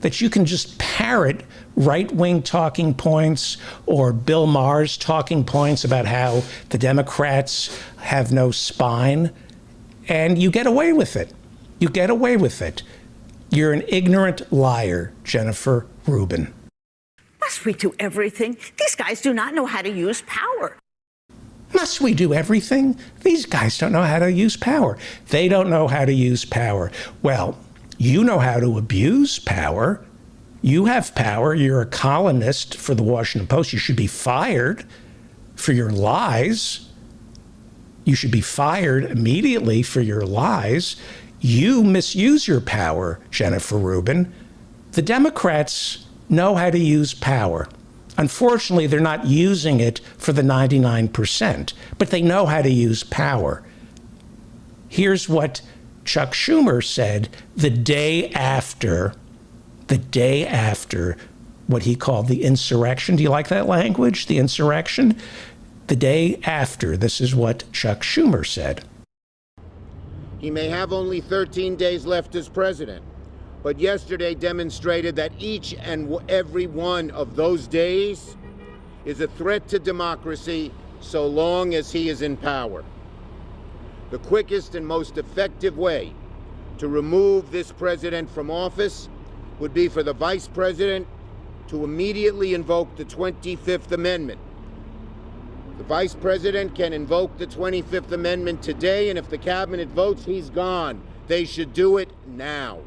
that you can just parrot right-wing talking points or Bill Maher's talking points about how the Democrats have no spine, and you get away with it. You get away with it. You're an ignorant liar, Jennifer Rubin. Must we do everything? These guys do not know how to use power. Must we do everything? These guys don't know how to use power. They don't know how to use power. Well, you know how to abuse power. You have power. You're a columnist for the Washington Post. You should be fired for your lies. You should be fired immediately for your lies. You misuse your power, Jennifer Rubin. The Democrats know how to use power. Unfortunately, they're not using it for the 99%, but they know how to use power. Here's what Chuck Schumer said the day after what he called the insurrection. Do you like that language, the insurrection? The day after, this is what Chuck Schumer said. He may have only 13 days left as president, but yesterday demonstrated that each and every one of those days is a threat to democracy so long as he is in power. The quickest and most effective way to remove this president from office would be for the vice president to immediately invoke the 25th Amendment. The vice president can invoke the 25th Amendment today, and if the cabinet votes, he's gone. They should do it now.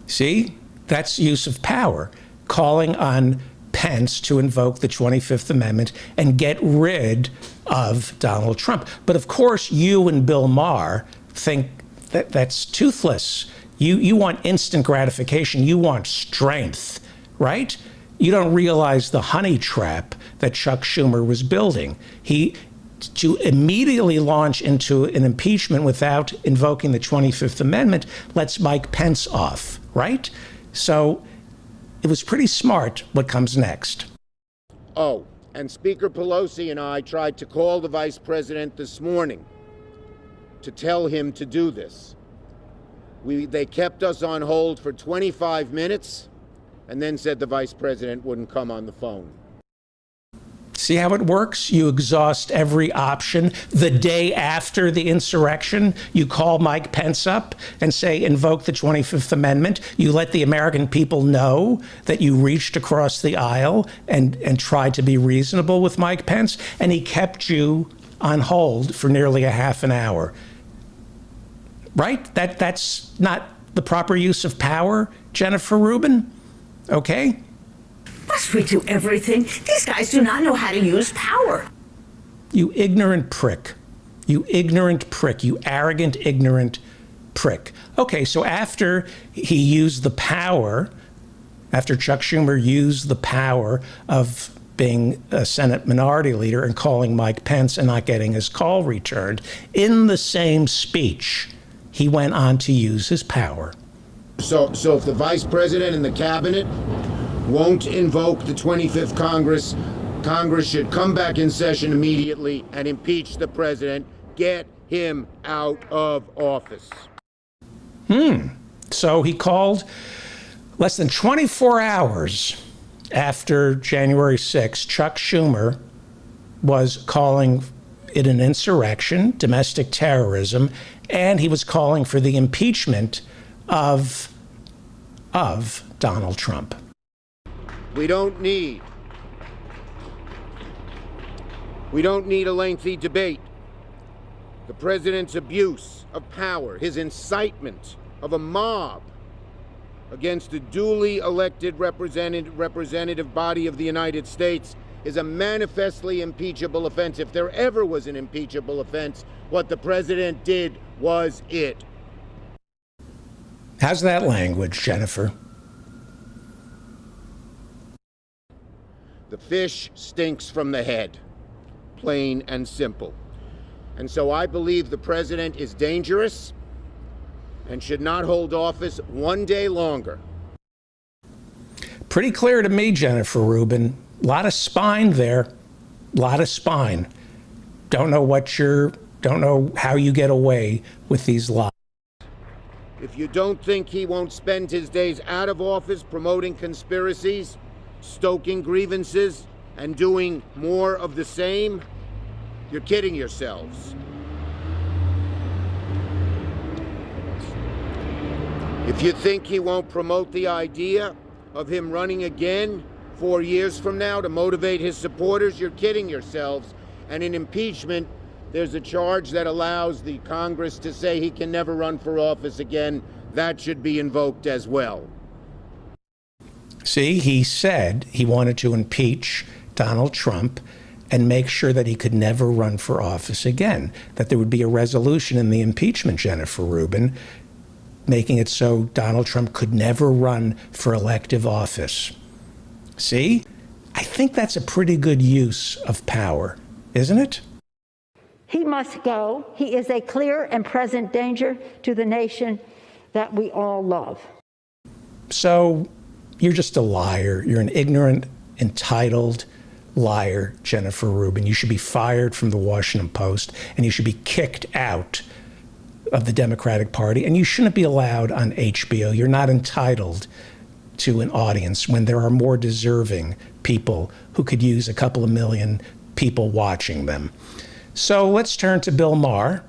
See, that's use of power, calling on Pence to invoke the 25th Amendment and get rid of Donald Trump. But of course, you and Bill Maher think that that's toothless. You want instant gratification. You want strength, right? You don't realize the honey trap that Chuck Schumer was building. To immediately launch into an impeachment without invoking the 25th Amendment lets Mike Pence off, right? So it was pretty smart what comes next. Oh, and Speaker Pelosi and I tried to call the vice president this morning to tell him to do this. They kept us on hold for 25 minutes and then said the vice president wouldn't come on the phone. See how it works? You exhaust every option. The day after the insurrection, you call Mike Pence up and say, invoke the 25th Amendment. You let the American people know that you reached across the aisle and tried to be reasonable with Mike Pence, and he kept you on hold for nearly a half an hour. Right? That's not the proper use of power, Jennifer Rubin? Okay? Must we do everything? These guys do not know how to use power. You ignorant prick. You ignorant prick. You arrogant, ignorant prick. Okay, so after he used the power, after Chuck Schumer used the power of being a Senate minority leader and calling Mike Pence and not getting his call returned, in the same speech, he went on to use his power. So if the vice president and the cabinet won't invoke the 25th Congress, Congress should come back in session immediately and impeach the president. Get him out of office. So he called less than 24 hours after January 6th. Chuck Schumer was calling it an insurrection, domestic terrorism, and he was calling for the impeachment of Donald Trump. We don't need a lengthy debate. The president's abuse of power, his incitement of a mob against the duly elected representative body of the United States is a manifestly impeachable offense. If there ever was an impeachable offense, what the president did was it. How's that language, Jennifer? The fish stinks from the head, plain and simple. And so I believe the president is dangerous and should not hold office one day longer. Pretty clear to me, Jennifer Rubin. A lot of spine there. A lot of spine. Don't know how you get away with these lies. If you don't think he won't spend his days out of office promoting conspiracies, stoking grievances, and doing more of the same, you're kidding yourselves. If you think he won't promote the idea of him running again 4 years from now to motivate his supporters, you're kidding yourselves. And in impeachment, there's a charge that allows the Congress to say he can never run for office again. That should be invoked as well. See, he said he wanted to impeach Donald Trump and make sure that he could never run for office again, that there would be a resolution in the impeachment, Jennifer Rubin, making it so Donald Trump could never run for elective office. See, I think that's a pretty good use of power, isn't it? He must go. He is a clear and present danger to the nation that we all love. So you're just a liar. You're an ignorant, entitled liar, Jennifer Rubin. You should be fired from the Washington Post, and you should be kicked out of the Democratic Party, and you shouldn't be allowed on HBO. You're not entitled to an audience when there are more deserving people who could use a couple of million people watching them. So let's turn to Bill Maher,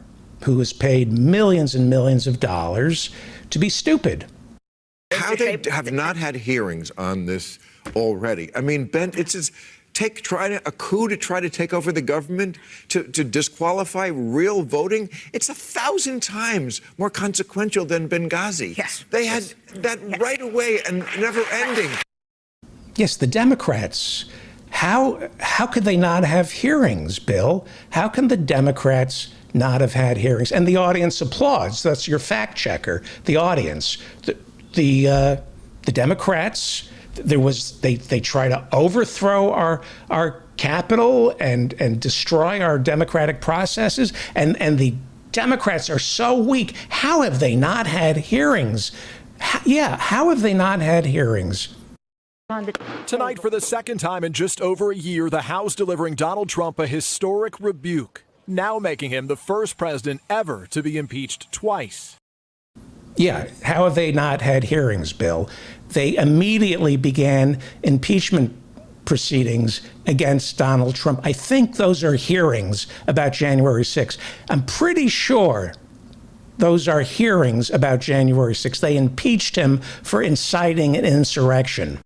who has paid millions and millions of dollars to be stupid. How they have not had hearings on this already. I mean, Ben, it's just a coup to try to take over the government, to disqualify real voting. It's 1,000 times more consequential than Benghazi. Yes. They had that right away and never ending. Yes, the Democrats. How could they not have hearings, Bill? How can the Democrats not have had hearings? And the audience applauds. That's your fact checker, the audience. The Democrats, they try to overthrow our Capitol and destroy our democratic processes, and the Democrats are so weak. How have they not had hearings? How have they not had hearings? Tonight, for the second time in just over a year, the House delivering Donald Trump a historic rebuke, now making him the first president ever to be impeached twice. Yeah, how have they not had hearings, Bill? They immediately began impeachment proceedings against Donald Trump. I think those are hearings about January 6th. I'm pretty sure those are hearings about January 6th. They impeached him for inciting an insurrection.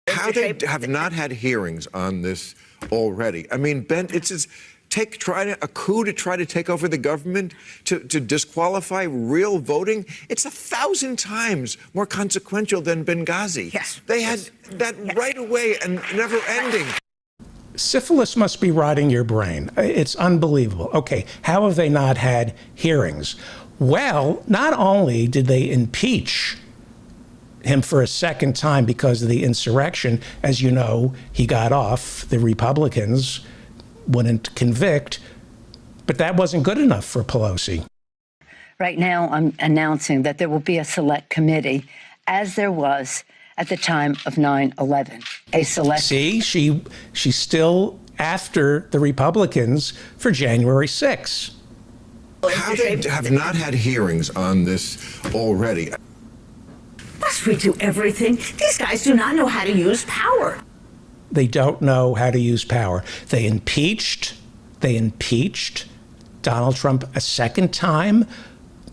How they have not had hearings on this already. I mean, Ben, it's just a coup to try to take over the government, to disqualify real voting. It's 1,000 times more consequential than Benghazi. Yes. They had that right away and never ending. Syphilis must be rotting your brain. It's unbelievable. Okay, how have they not had hearings? Well, not only did they impeach him for a second time because of the insurrection, as you know, he got off. The Republicans wouldn't convict, but that wasn't good enough for Pelosi. Right now, I'm announcing that there will be a select committee, as there was at the time of 9/11. A select. See, she's still after the Republicans for January 6th. How they have not had hearings on this already. Must we do everything? These guys do not know how to use power. They don't know how to use power. They impeached Donald Trump a second time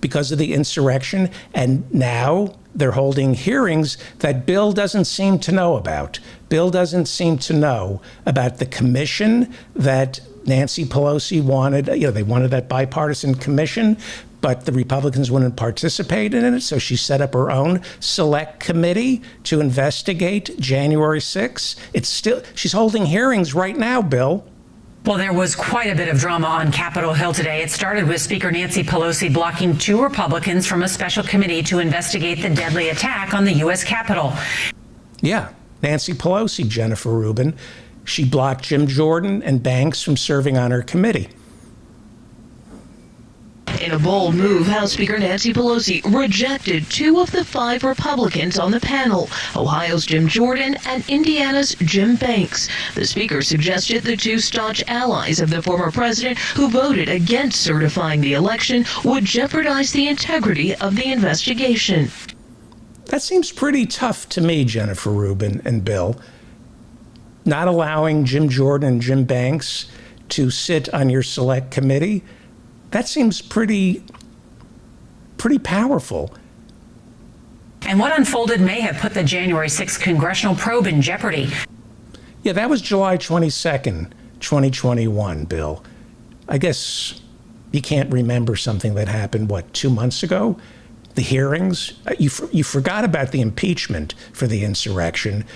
because of the insurrection, and now they're holding hearings that Bill doesn't seem to know about. Bill doesn't seem to know about the commission that Nancy Pelosi wanted. They wanted that bipartisan commission, but the Republicans wouldn't participate in it, so she set up her own select committee to investigate January 6th. She's holding hearings right now, Bill. Well, there was quite a bit of drama on Capitol Hill today. It started with Speaker Nancy Pelosi blocking 2 Republicans from a special committee to investigate the deadly attack on the U.S. Capitol. Yeah, Nancy Pelosi, Jennifer Rubin. She blocked Jim Jordan and Banks from serving on her committee. In a bold move, House Speaker Nancy Pelosi rejected 2 of the 5 Republicans on the panel, Ohio's Jim Jordan and Indiana's Jim Banks. The Speaker suggested the 2 staunch allies of the former president who voted against certifying the election would jeopardize the integrity of the investigation. That seems pretty tough to me, Jennifer Rubin and Bill. Not allowing Jim Jordan and Jim Banks to sit on your select committee, that seems pretty powerful. And what unfolded may have put the January 6th congressional probe in jeopardy. Yeah, that was July 22nd, 2021, Bill. I guess you can't remember something that happened, 2 months ago? The hearings? You forgot about the impeachment for the insurrection,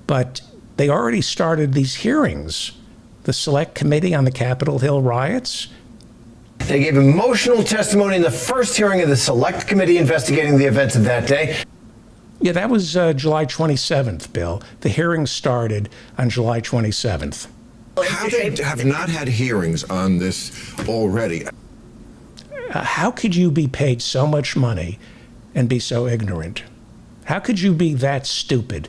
but they already started these hearings. The Select Committee on the Capitol Hill riots. They gave emotional testimony in the first hearing of the Select Committee investigating the events of that day. Yeah, that was July 27th, Bill. The hearings started on July 27th. How they have not had hearings on this already? How could you be paid so much money and be so ignorant? How could you be that stupid?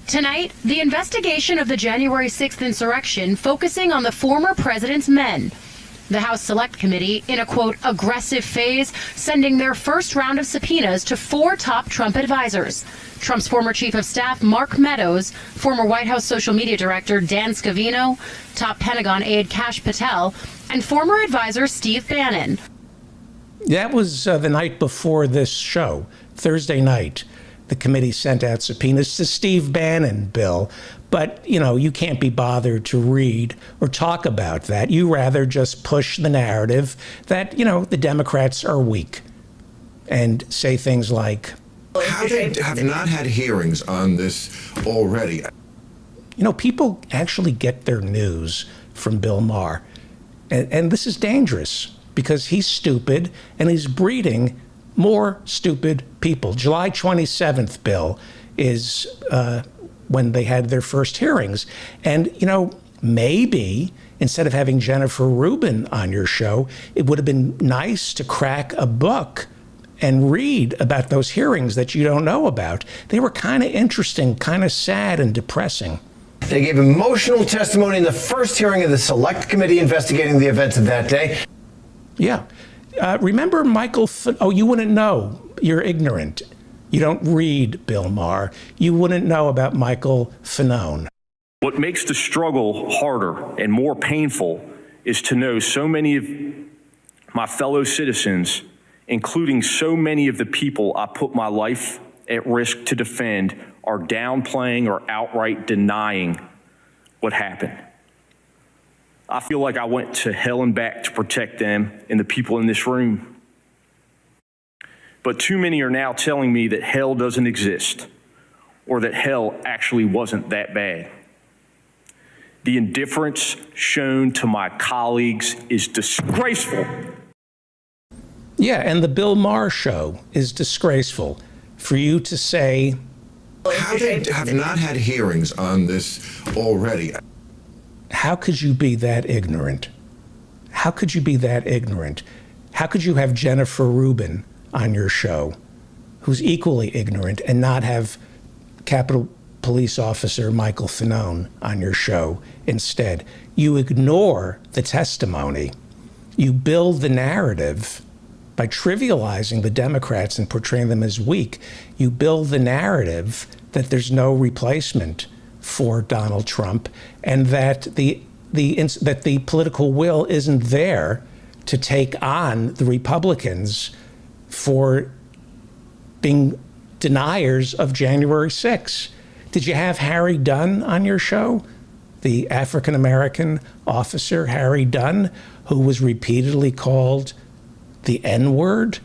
Tonight, the investigation of the January 6th insurrection focusing on the former president's men. The House Select Committee in a, quote, aggressive phase, sending their first round of subpoenas to 4 top Trump advisors. Trump's former chief of staff, Mark Meadows, former White House social media director, Dan Scavino, top Pentagon aide, Kash Patel, and former advisor, Steve Bannon. That was the night before this show, Thursday night. The committee sent out subpoenas to Steve Bannon, Bill. But, you can't be bothered to read or talk about that. You rather just push the narrative that, the Democrats are weak and say things like, how they have not had hearings on this already? People actually get their news from Bill Maher. And this is dangerous because he's stupid and he's breeding more stupid people. July 27th, Bill, is when they had their first hearings. And, maybe instead of having Jennifer Rubin on your show, it would have been nice to crack a book and read about those hearings that you don't know about. They were kind of interesting, kind of sad and depressing. They gave emotional testimony in the first hearing of the Select Committee investigating the events of that day. Yeah. Remember Michael, you wouldn't know. You're ignorant. You don't read Bill Maher. You wouldn't know about Michael Fanone. What makes the struggle harder and more painful is to know so many of my fellow citizens, including so many of the people I put my life at risk to defend, are downplaying or outright denying what happened. I feel like I went to hell and back to protect them and the people in this room. But too many are now telling me that hell doesn't exist or that hell actually wasn't that bad. The indifference shown to my colleagues is disgraceful. Yeah, and the Bill Maher show is disgraceful. For you to say, how they have not had hearings on this already? How could you be that ignorant? How could you be that ignorant? How could you have Jennifer Rubin on your show, who's equally ignorant, and not have Capitol Police Officer Michael Fanone on your show instead? You ignore the testimony. You build the narrative by trivializing the Democrats and portraying them as weak. You build the narrative that there's no replacement for Donald Trump, and that the political will isn't there to take on the Republicans for being deniers of January 6th. Did you have Harry Dunn on your show? The African-American officer, Harry Dunn, who was repeatedly called the N-word?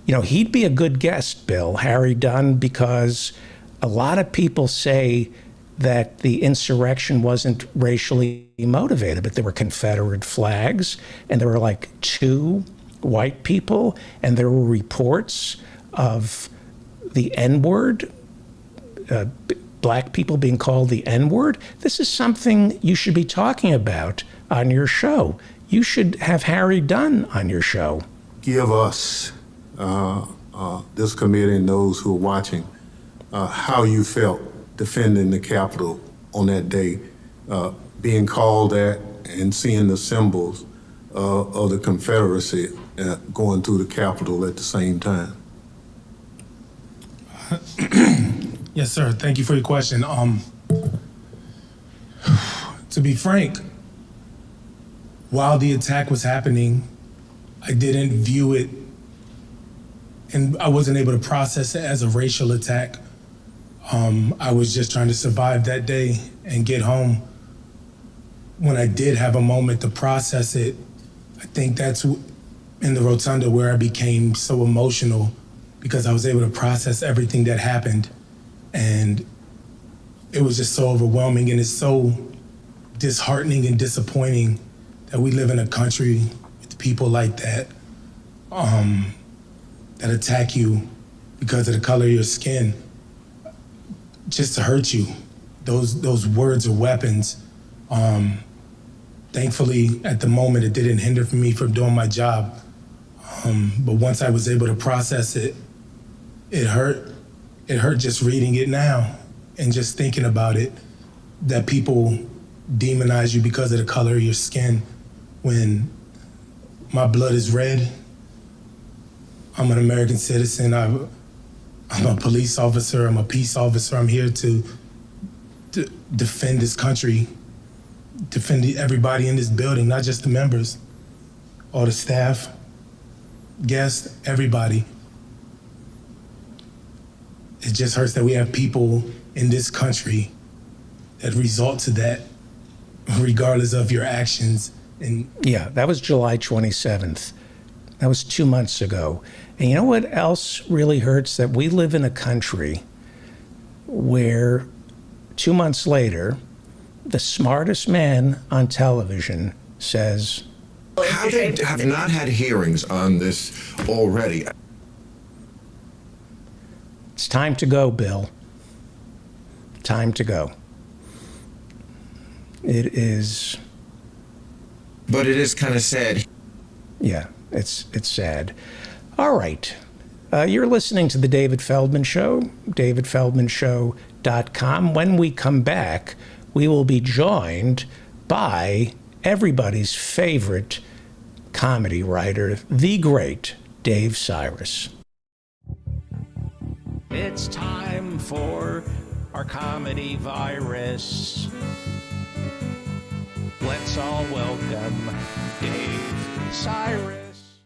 He'd be a good guest, Bill, Harry Dunn, because a lot of people say that the insurrection wasn't racially motivated, but there were Confederate flags, and there were like 2 white people, and there were reports of the N-word black people being called the N-word. This is something you should be talking about on your show. You should have Harry Dunn on your show. Give us, this committee and those who are watching, how you felt defending the Capitol on that day, being called that and seeing the symbols of the Confederacy going through the Capitol at the same time. Yes, sir. Thank you for your question. To be frank, while the attack was happening, I didn't view it, and I wasn't able to process it as a racial attack. I was just trying to survive that day and get home. When I did have a moment to process it, I think that's in the rotunda where I became so emotional, because I was able to process everything that happened. And it was just so overwhelming, and it's so disheartening and disappointing that we live in a country with people like that, that attack you because of the color of your skin, just to hurt you. Those words are weapons. Thankfully, at the moment, it didn't hinder me from doing my job. But once I was able to process it, it hurt. It hurt just reading it now and just thinking about it, that people demonize you because of the color of your skin, when my blood is red. I'm an American citizen. I'm a police officer. I'm a peace officer. I'm here to defend this country, defend everybody in this building, not just the members, all the staff, guests, everybody. It just hurts that we have people in this country that result to that, regardless of your actions. And yeah, that was July 27th. That was 2 months ago. And you know what else really hurts? That we live in a country where 2 months later, the smartest man on television says, How they have not had hearings on this already? It's time to go, Bill. Time to go. It is. But it is kind of sad. Yeah, it's sad. All right. You're listening to The David Feldman Show, davidfeldmanshow.com. When we come back, we will be joined by everybody's favorite comedy writer, the great Dave Cyrus. It's time for our comedy virus. Let's all welcome Dave Cyrus.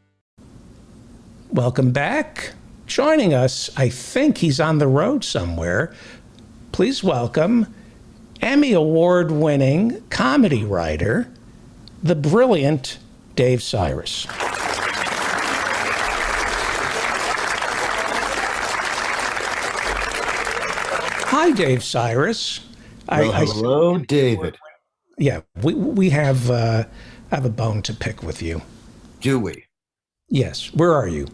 Welcome back. Joining us, I think he's on the road somewhere. Please welcome Emmy Award-winning comedy writer, the brilliant Dave Cyrus. Hi, Dave Cyrus. Hello, David. Yeah, we have a bone to pick with you. Do we? Yes. Where are you?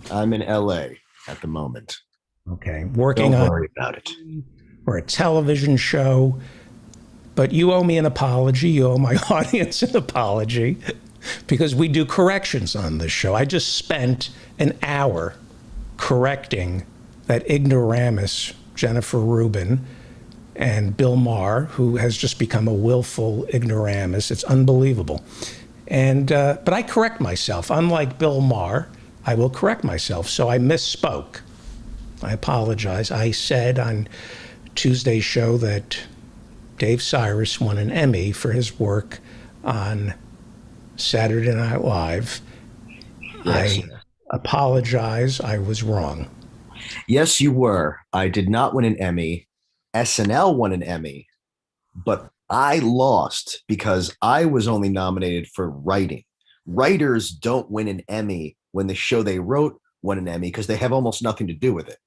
I'm in L.A. at the moment. Okay. Working on. Don't worry about it. Or a television show. But you owe me an apology. You owe my audience an apology, because we do corrections on this show. I just spent an hour correcting that ignoramus Jennifer Rubin and Bill Maher, who has just become a willful ignoramus. It's unbelievable. And but I correct myself. Unlike Bill Maher, I will correct myself. So I misspoke. I apologize. I said on Tuesday's show that Dave Cyrus won an Emmy for his work on Saturday Night Live. Yes. I apologize. I was wrong. Yes, you were. I did not win an Emmy. SNL won an Emmy, but I lost because I was only nominated for writing. Writers don't win an Emmy when the show they wrote won an Emmy because they have almost nothing to do with it.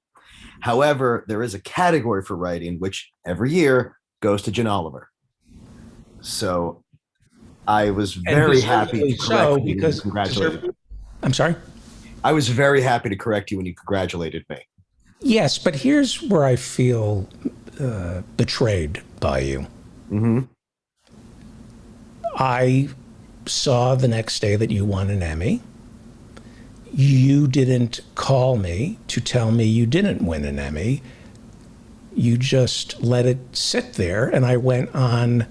However, there is a category for writing, which every year goes to Jen Oliver. So I was very happy to correct you and congratulate you. I'm sorry? I was very happy to correct you when you congratulated me. Yes, but here's where I feel betrayed by you. Mm-hmm. I saw the next day that you won an Emmy. You didn't call me to tell me you didn't win an Emmy. You just let it sit there, and I went on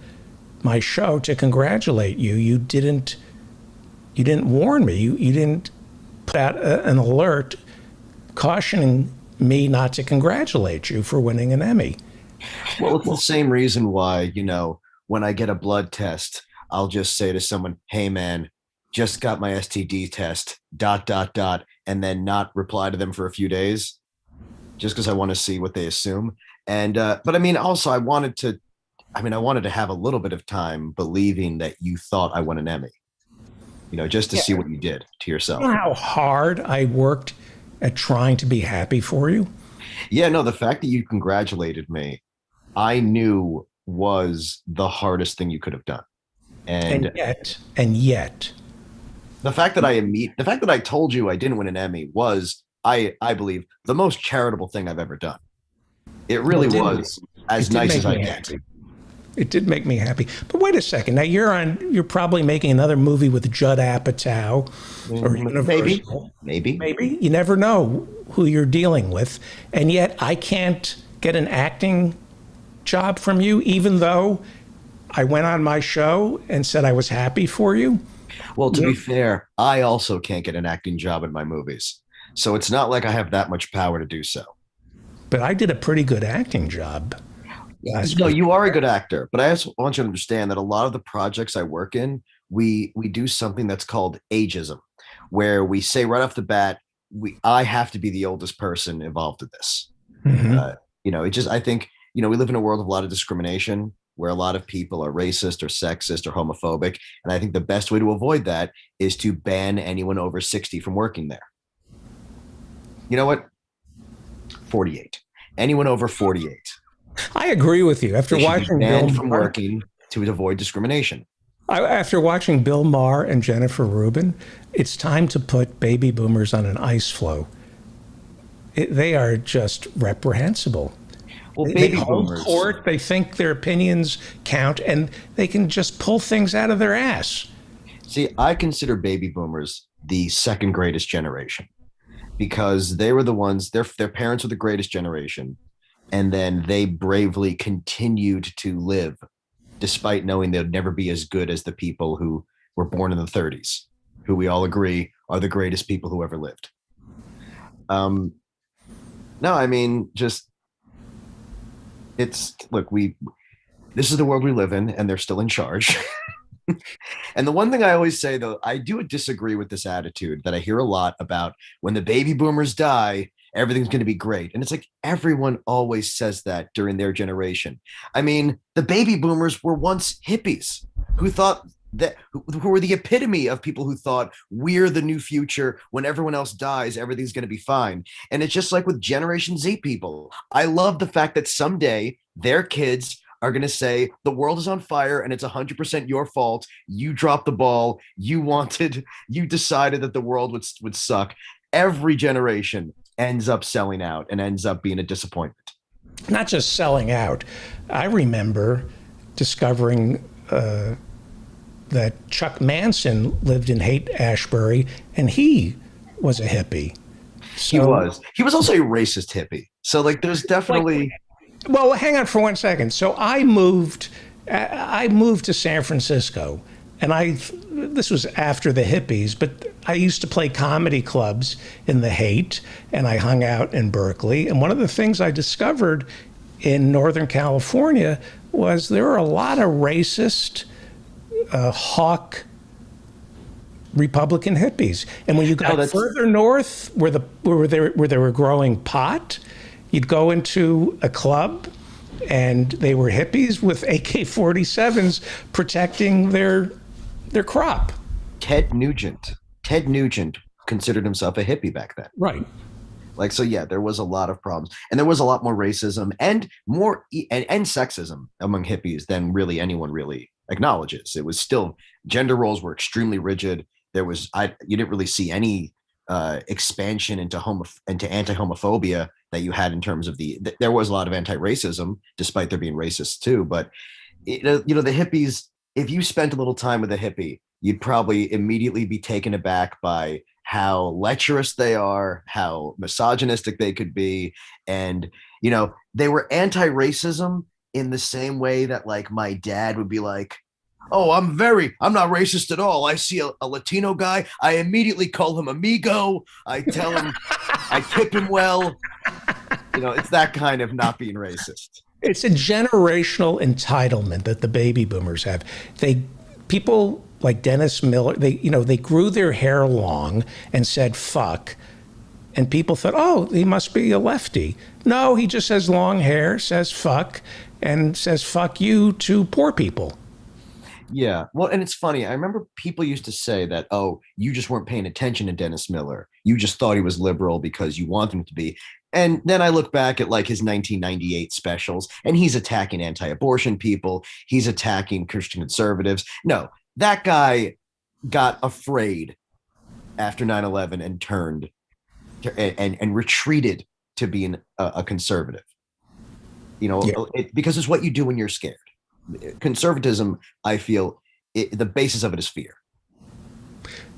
my show to congratulate you. You didn't warn me. You didn't put out an alert cautioning me not to congratulate you for winning an Emmy. Well, it's the same reason why, when I get a blood test, I'll just say to someone, hey man, just got my STD test, ... and then not reply to them for a few days just because I want to see what they assume. And, but I mean, also I wanted to have a little bit of time believing that you thought I won an Emmy, just to see what you did to yourself. You know how hard I worked at trying to be happy for you? Yeah, no, the fact that you congratulated me, I knew was the hardest thing you could have done. And yet, the fact that I told you I didn't win an Emmy was, I believe, the most charitable thing I've ever done. It really was as nice as I get. It did make me happy. But wait a second. Now you're probably making another movie with Judd Apatow or Universal. Maybe. You never know who you're dealing with. And yet I can't get an acting job from you, even though I went on my show and said I was happy for you. Well, to be fair, I also can't get an acting job in my movies. So it's not like I have that much power to do so. But I did a pretty good acting job. No, you are a good actor, but I also want you to understand that a lot of the projects I work in, we do something that's called ageism, where we say right off the bat, I have to be the oldest person involved in this. Mm-hmm. I think, we live in a world of a lot of discrimination where a lot of people are racist or sexist or homophobic. And I think the best way to avoid that is to ban anyone over 60 from working there. You know what? 48. Anyone over 48. I agree with you. After watching banned from working to avoid discrimination. After watching Bill Maher and Jennifer Rubin, it's time to put baby boomers on an ice floe. They are just reprehensible. Well, they baby hold boomers. Court, they think their opinions count, and they can just pull things out of their ass. See, I consider baby boomers the second greatest generation because they were the ones, their parents were the greatest generation. And then they bravely continued to live despite knowing they'd never be as good as the people who were born in the 30s, who we all agree are the greatest people who ever lived. No, I mean, this is the world we live in, and they're still in charge. And the one thing I always say, though, I do disagree with this attitude that I hear a lot about when the baby boomers die, everything's going to be great. And it's like everyone always says that during their generation. I mean, the baby boomers were once hippies who were the epitome of people who thought we're the new future. When everyone else dies, everything's going to be fine. And it's just like with Generation Z people. I love the fact that someday their kids are going to say the world is on fire and it's 100% your fault. You dropped the ball. You decided that the world would suck. Every generation ends up selling out and ends up being a disappointment. Not just selling out. I remember discovering that Chuck Manson lived in Haight-Ashbury, and he was a hippie. So, He was also a racist hippie. So, there's definitely... Well, hang on for 1 second. So I moved to San Francisco, and this was after the hippies, but I used to play comedy clubs in the Haight, and I hung out in Berkeley. And one of the things I discovered in Northern California was there were a lot of racist, hawk Republican hippies. And when you got further north, where they were growing pot, you'd go into a club and they were hippies with AK-47s protecting their crop. Ted Nugent considered himself a hippie back then. Right. There was a lot of problems, and there was a lot more racism and more and sexism among hippies than really anyone really acknowledges. It was still, gender roles were extremely rigid. You didn't really see any expansion into anti-homophobia that you had in terms of there was a lot of anti-racism, despite there being racists too. But the hippies, if you spent a little time with a hippie, you'd probably immediately be taken aback by how lecherous they are, how misogynistic they could be. And, they were anti-racism in the same way that like my dad would be like, oh, I'm not racist at all. I see a Latino guy, I immediately call him amigo. I tell him, I tip him well. It's that kind of not being racist. It's a generational entitlement that the baby boomers have. People like Dennis Miller, they grew their hair long and said fuck, and people thought, oh, he must be a lefty. No, he just has long hair, says fuck, and says fuck you to poor people. Yeah, well, and it's funny. I remember people used to say that, oh, you just weren't paying attention to Dennis Miller. You just thought he was liberal because you want him to be. And then I look back at like his 1998 specials, and he's attacking anti-abortion people. He's attacking Christian conservatives. No, that guy got afraid after 9/11 and turned and retreated to being a conservative. Because it's what you do when you're scared. Conservatism, I feel, the basis of it is fear.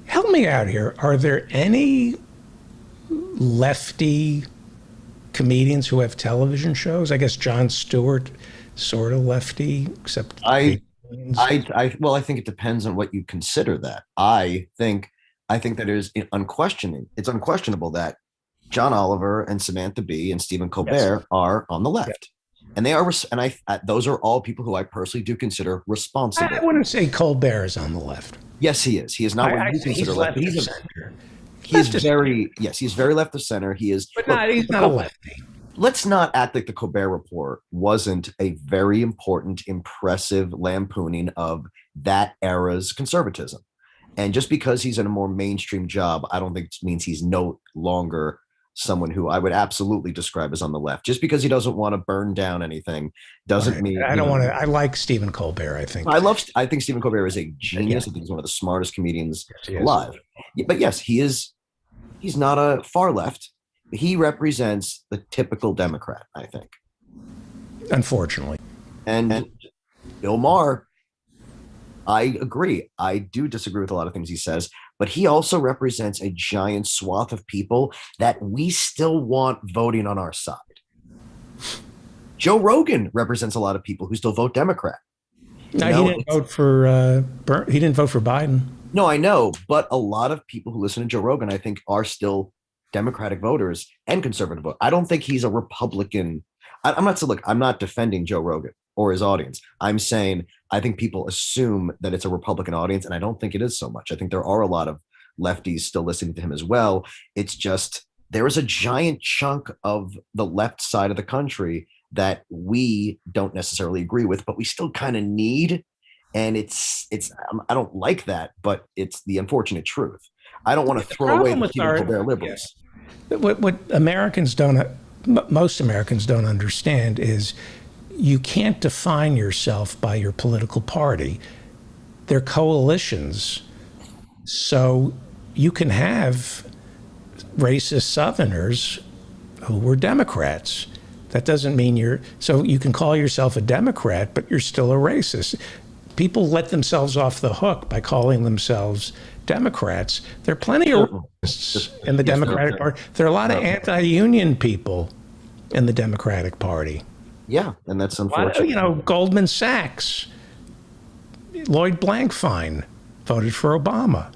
Help me out here. Are there any lefty comedians who have television shows? I guess Jon Stewart, sort of lefty, except I think it depends on what you consider that. I think that it's unquestionable that John Oliver and Samantha Bee and Stephen Colbert are on the left. Yes. And they are, and those are all people who I personally do consider responsible. I wouldn't say Colbert is on the left. Yes, he is. He is not what you consider left. He's very left of center. He is, but he's not a lefty. Let's not act like the Colbert Report wasn't a very important, impressive lampooning of that era's conservatism. And just because he's in a more mainstream job, I don't think it means he's no longer someone who I would absolutely describe as on the left. Just because he doesn't want to burn down anything doesn't mean I don't want to. I like Stephen Colbert. I think Stephen Colbert is a genius. I think he's one of the smartest comedians alive. But yes, he's not a far left. He represents the typical Democrat, I think. Unfortunately. And Bill Maher, I agree. I do disagree with a lot of things he says, but he also represents a giant swath of people that we still want voting on our side. Joe Rogan represents a lot of people who still vote Democrat. He didn't vote for Biden. No, I know, but a lot of people who listen to Joe Rogan, I think, are still Democratic voters and conservative voters. I don't think he's a Republican. I'm not defending Joe Rogan or his audience. I'm saying I think people assume that it's a Republican audience, and I don't think it is so much. I think there are a lot of lefties still listening to him as well. It's just there is a giant chunk of the left side of the country that we don't necessarily agree with, but we still kind of need. And I don't like that, but it's the unfortunate truth. I don't want to throw away the people who are liberals. Yeah. What Americans most Americans don't understand is you can't define yourself by your political party. They're coalitions. So you can have racist Southerners who were Democrats. That doesn't mean so you can call yourself a Democrat, but you're still a racist. People let themselves off the hook by calling themselves Democrats. There are plenty of racists in the Democratic Party. There are a lot of anti-union people in the Democratic Party. Yeah, and that's unfortunate. Goldman Sachs, Lloyd Blankfein voted for Obama.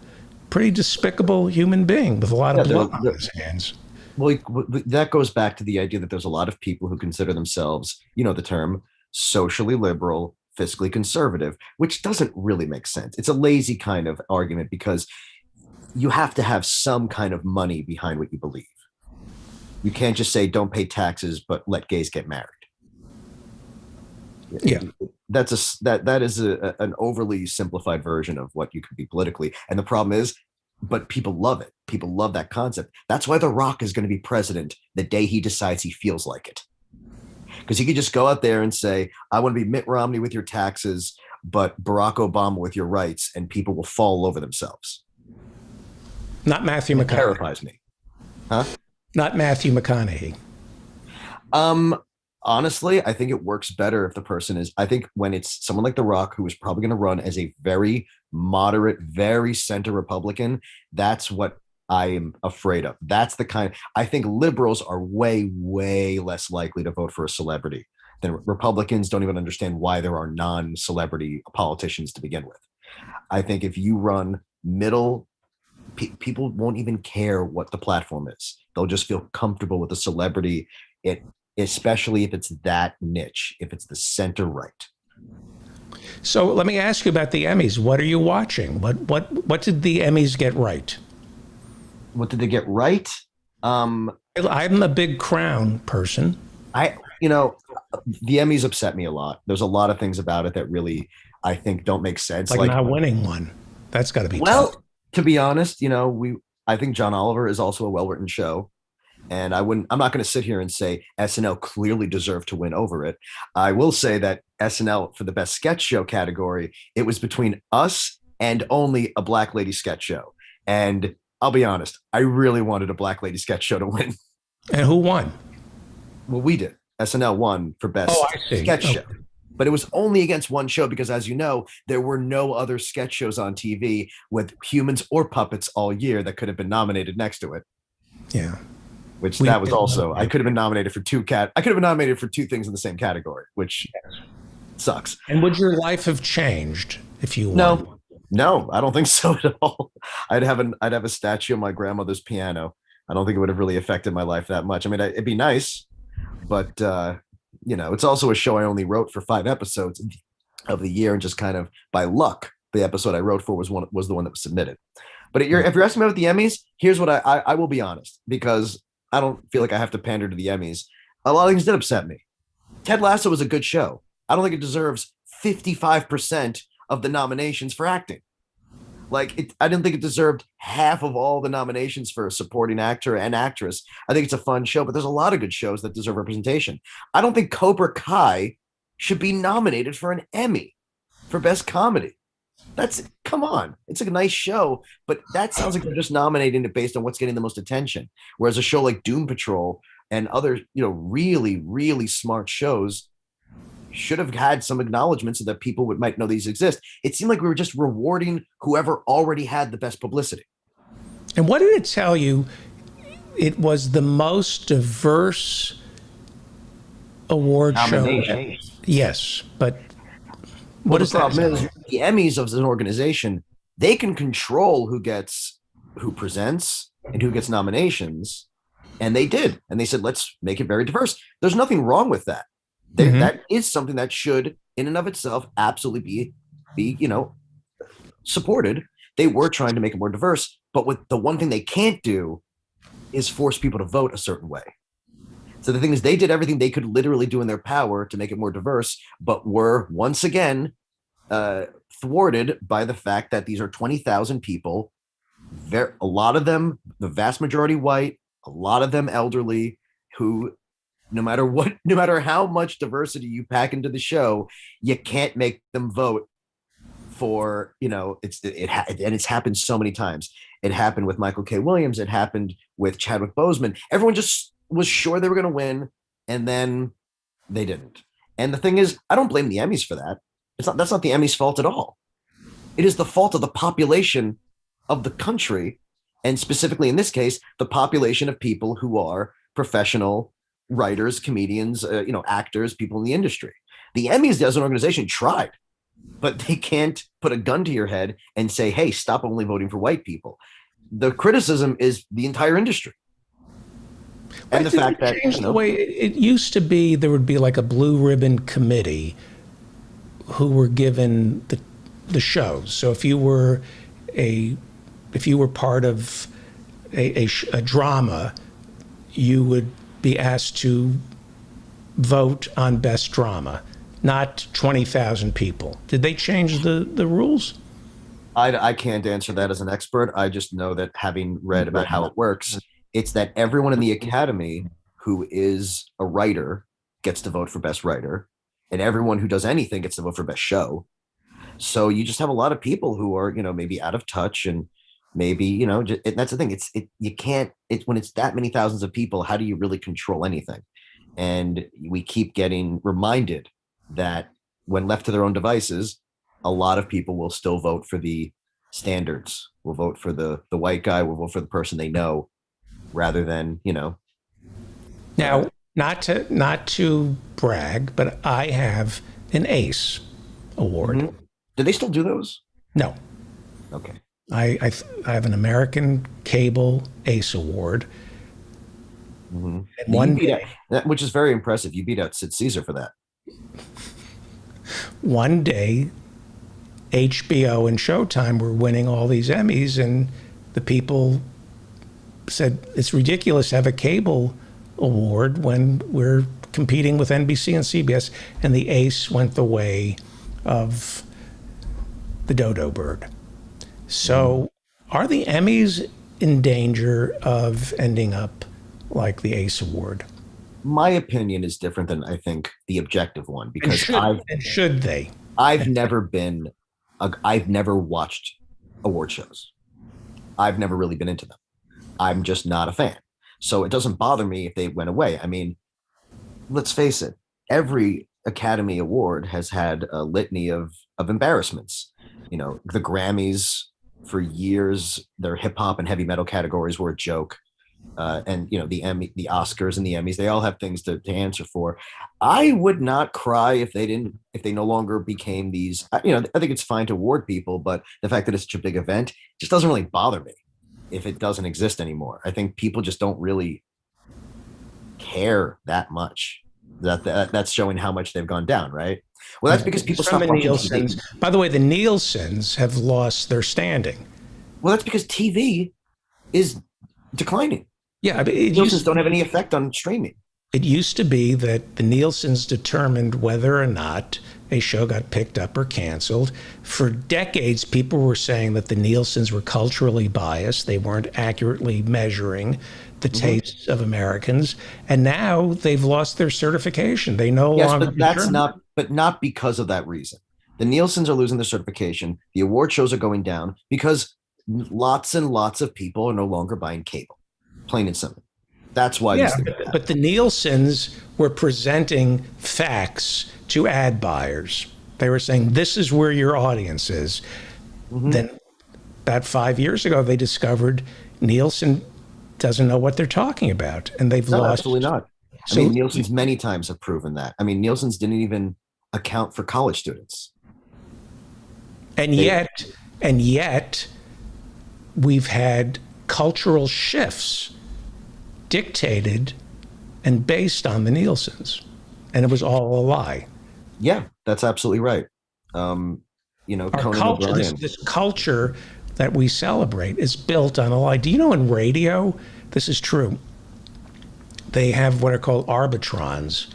Pretty despicable human being with a lot of blood on his hands. Well, that goes back to the idea that there's a lot of people who consider themselves, the term socially liberal, fiscally conservative, which doesn't really make sense. It's a lazy kind of argument because you have to have some kind of money behind what you believe. You can't just say don't pay taxes but let gays get married. Yeah, that is an overly simplified version of what you could be politically. And the problem is, but people love it. People love that concept. That's why The Rock is going to be president the day he decides he feels like it. Because he could just go out there and say, I want to be Mitt Romney with your taxes, but Barack Obama with your rights, and people will fall over themselves. Not Matthew McConaughey. Terrifies me. Huh? Not Matthew McConaughey. Honestly, I think it works better if the person is, I think when it's someone like The Rock, who is probably going to run as a very moderate, very center Republican, that's what I am afraid of. That's the kind, I think liberals are way, way less likely to vote for a celebrity than Republicans. Don't even understand why there are non-celebrity politicians to begin with. I think if you run middle, people won't even care what the platform is. They'll just feel comfortable with the celebrity. Especially if it's that niche, if it's the center right. So let me ask you about the Emmys. What are you watching? What did the Emmys get right? What did they get right? I'm a big Crown person. The Emmys upset me a lot. There's a lot of things about it that really, I think, don't make sense. Like not winning one. That's got to be tough. To be honest, I think John Oliver is also a well-written show. And I'm not going to sit here and say SNL clearly deserved to win over it. I will say that SNL for the best sketch show category, it was between us and only a Black Lady sketch show. And I'll be honest, I really wanted a Black Lady sketch show to win. And who won? Well, we did. SNL won for best sketch show. But it was only against one show because, as you know, there were no other sketch shows on TV with humans or puppets all year that could have been nominated next to it. Yeah. Which that was also, I could have been nominated for two things in the same category, which sucks. And would your life have changed if you won? No, I don't think so at all. I'd have a statue of my grandmother's piano. I don't think it would have really affected my life that much. I mean, it'd be nice, but it's also a show I only wrote for 5 episodes of the year, and just kind of by luck, the episode I wrote for was the one that was submitted. But if you're asking me about the Emmys, here's what I will be honest, because I don't feel like I have to pander to the Emmys. A lot of things did upset me. Ted Lasso was a good show. I don't think it deserves 55% of the nominations for acting. I didn't think it deserved half of all the nominations for a supporting actor and actress. I think it's a fun show, but there's a lot of good shows that deserve representation. I don't think Cobra Kai should be nominated for an Emmy for best comedy. Come on. It's a nice show, but that sounds like they're just nominating it based on what's getting the most attention. Whereas a show like Doom Patrol and other, really, really smart shows should have had some acknowledgement so that people might know these exist. It seemed like we were just rewarding whoever already had the best publicity. And what did it tell you? It was the most diverse award show. Yes, but what is the problem? Is the Emmys of an organization, they can control who presents and who gets nominations, and they did. And they said, let's make it very diverse. There's nothing wrong with that. That is something that should, in and of itself, absolutely be supported. They were trying to make it more diverse, but with the one thing they can't do is force people to vote a certain way. So the thing is, they did everything they could literally do in their power to make it more diverse, but were once again thwarted by the fact that these are 20,000 people, a lot of them, the vast majority white, a lot of them elderly, who no matter how much diversity you pack into the show, you can't make them vote for, it's happened so many times. It happened with Michael K. Williams. It happened with Chadwick Boseman. Everyone just was sure they were going to win, and then they didn't. And the thing is, I don't blame the Emmys for that. That's not the Emmys' fault at all. It is the fault of the population of the country, and specifically in this case, the population of people who are professional writers, comedians, actors, people in the industry. The Emmys as an organization tried, but they can't put a gun to your head and say, hey, stop only voting for white people. The criticism is the entire industry. And the fact that the way it used to be, there would be like a blue ribbon committee who were given the shows. So if you were part of a drama, you would be asked to vote on best drama, not 20,000 people. Did they change the rules? I can't answer that as an expert. I just know that, having read about how it works, it's that everyone in the Academy who is a writer gets to vote for best writer, and everyone who does anything gets to vote for best show. So you just have a lot of people who are, maybe out of touch, and maybe, that's the thing. You can't, when it's that many thousands of people, how do you really control anything? And we keep getting reminded that when left to their own devices, a lot of people will still vote for the standards, will vote for the white guy, will vote for the person they know, rather than, Now, not to brag, but I have an ACE award. Mm-hmm. Do they still do those? No. Okay. I have an American Cable ACE award. Mm-hmm. And one day, which is very impressive. You beat out Sid Caesar for that. One day, HBO and Showtime were winning all these Emmys, and the people said it's ridiculous to have a cable award when we're competing with NBC and CBS, and the ACE went the way of the dodo bird. So are the Emmys in danger of ending up like the ACE award? My opinion is different than I think the objective one, because should they? I've never watched award shows. I've never really been into them. I'm just not a fan. So it doesn't bother me if they went away. I mean, let's face it, every Academy Award has had a litany of embarrassments. The Grammys for years, their hip hop and heavy metal categories were a joke. And the Oscars and the Emmys, they all have things to answer for. I would not cry if they no longer became these. I think it's fine to award people, but the fact that it's such a big event just doesn't really bother me if it doesn't exist anymore. I think people just don't really care that much. That's showing how much they've gone down, right? Well, that's because people stop watching TV. By the way, the Nielsen's have lost their standing. Well, that's because TV is declining. Yeah, but Nielsen's don't have any effect on streaming. It used to be that the Nielsen's determined whether or not a show got picked up or canceled. For decades, people were saying that the Nielsen's were culturally biased. They weren't accurately measuring the tastes of Americans. And now they've lost their certification. They no longer. But not because of that reason. The Nielsen's are losing their certification. The award shows are going down because lots and lots of people are no longer buying cable. Plain and simple. That's why. Yeah, but the Nielsen's were presenting facts to ad buyers. They were saying, this is where your audience is. Mm-hmm. Then about 5 years ago, they discovered Nielsen doesn't know what they're talking about. And they've lost. Absolutely not. I mean, Nielsen's many times have proven that. I mean, Nielsen's didn't even account for college students. And yet, we've had cultural shifts dictated and based on the Nielsen's, and it was all a lie. Yeah, that's absolutely right. Our culture, this culture that we celebrate is built on a lie. Do you know in radio, this is true, they have what are called arbitrons,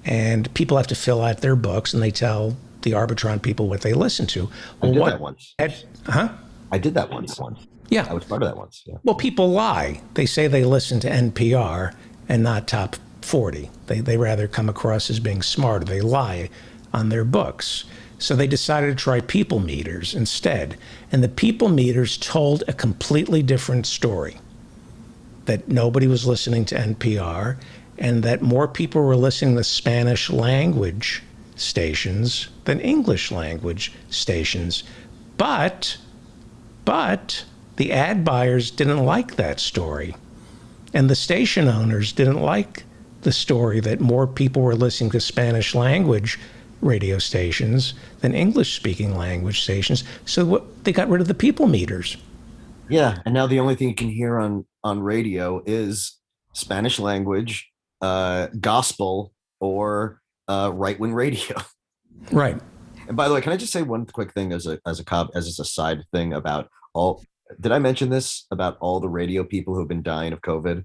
and people have to fill out their books, and they tell the arbitron people what they listen to. I did that once. I did that once. Yeah. I was part of that once. Yeah. Well, people lie. They say they listen to NPR and not Top 40. They rather come across as being smarter. They lie on their books. So they decided to try people meters instead. And the people meters told a completely different story, that nobody was listening to NPR and that more people were listening to Spanish language stations than English language stations. But the ad buyers didn't like that story. And the station owners didn't like the story that more people were listening to Spanish language radio stations than English speaking language stations. So they got rid of the people meters. Yeah. And now the only thing you can hear on radio is Spanish language, gospel, or right-wing radio. Right. And by the way, can I just say one quick thing as a side thing about all? Did I mention this about all the radio people who've been dying of COVID?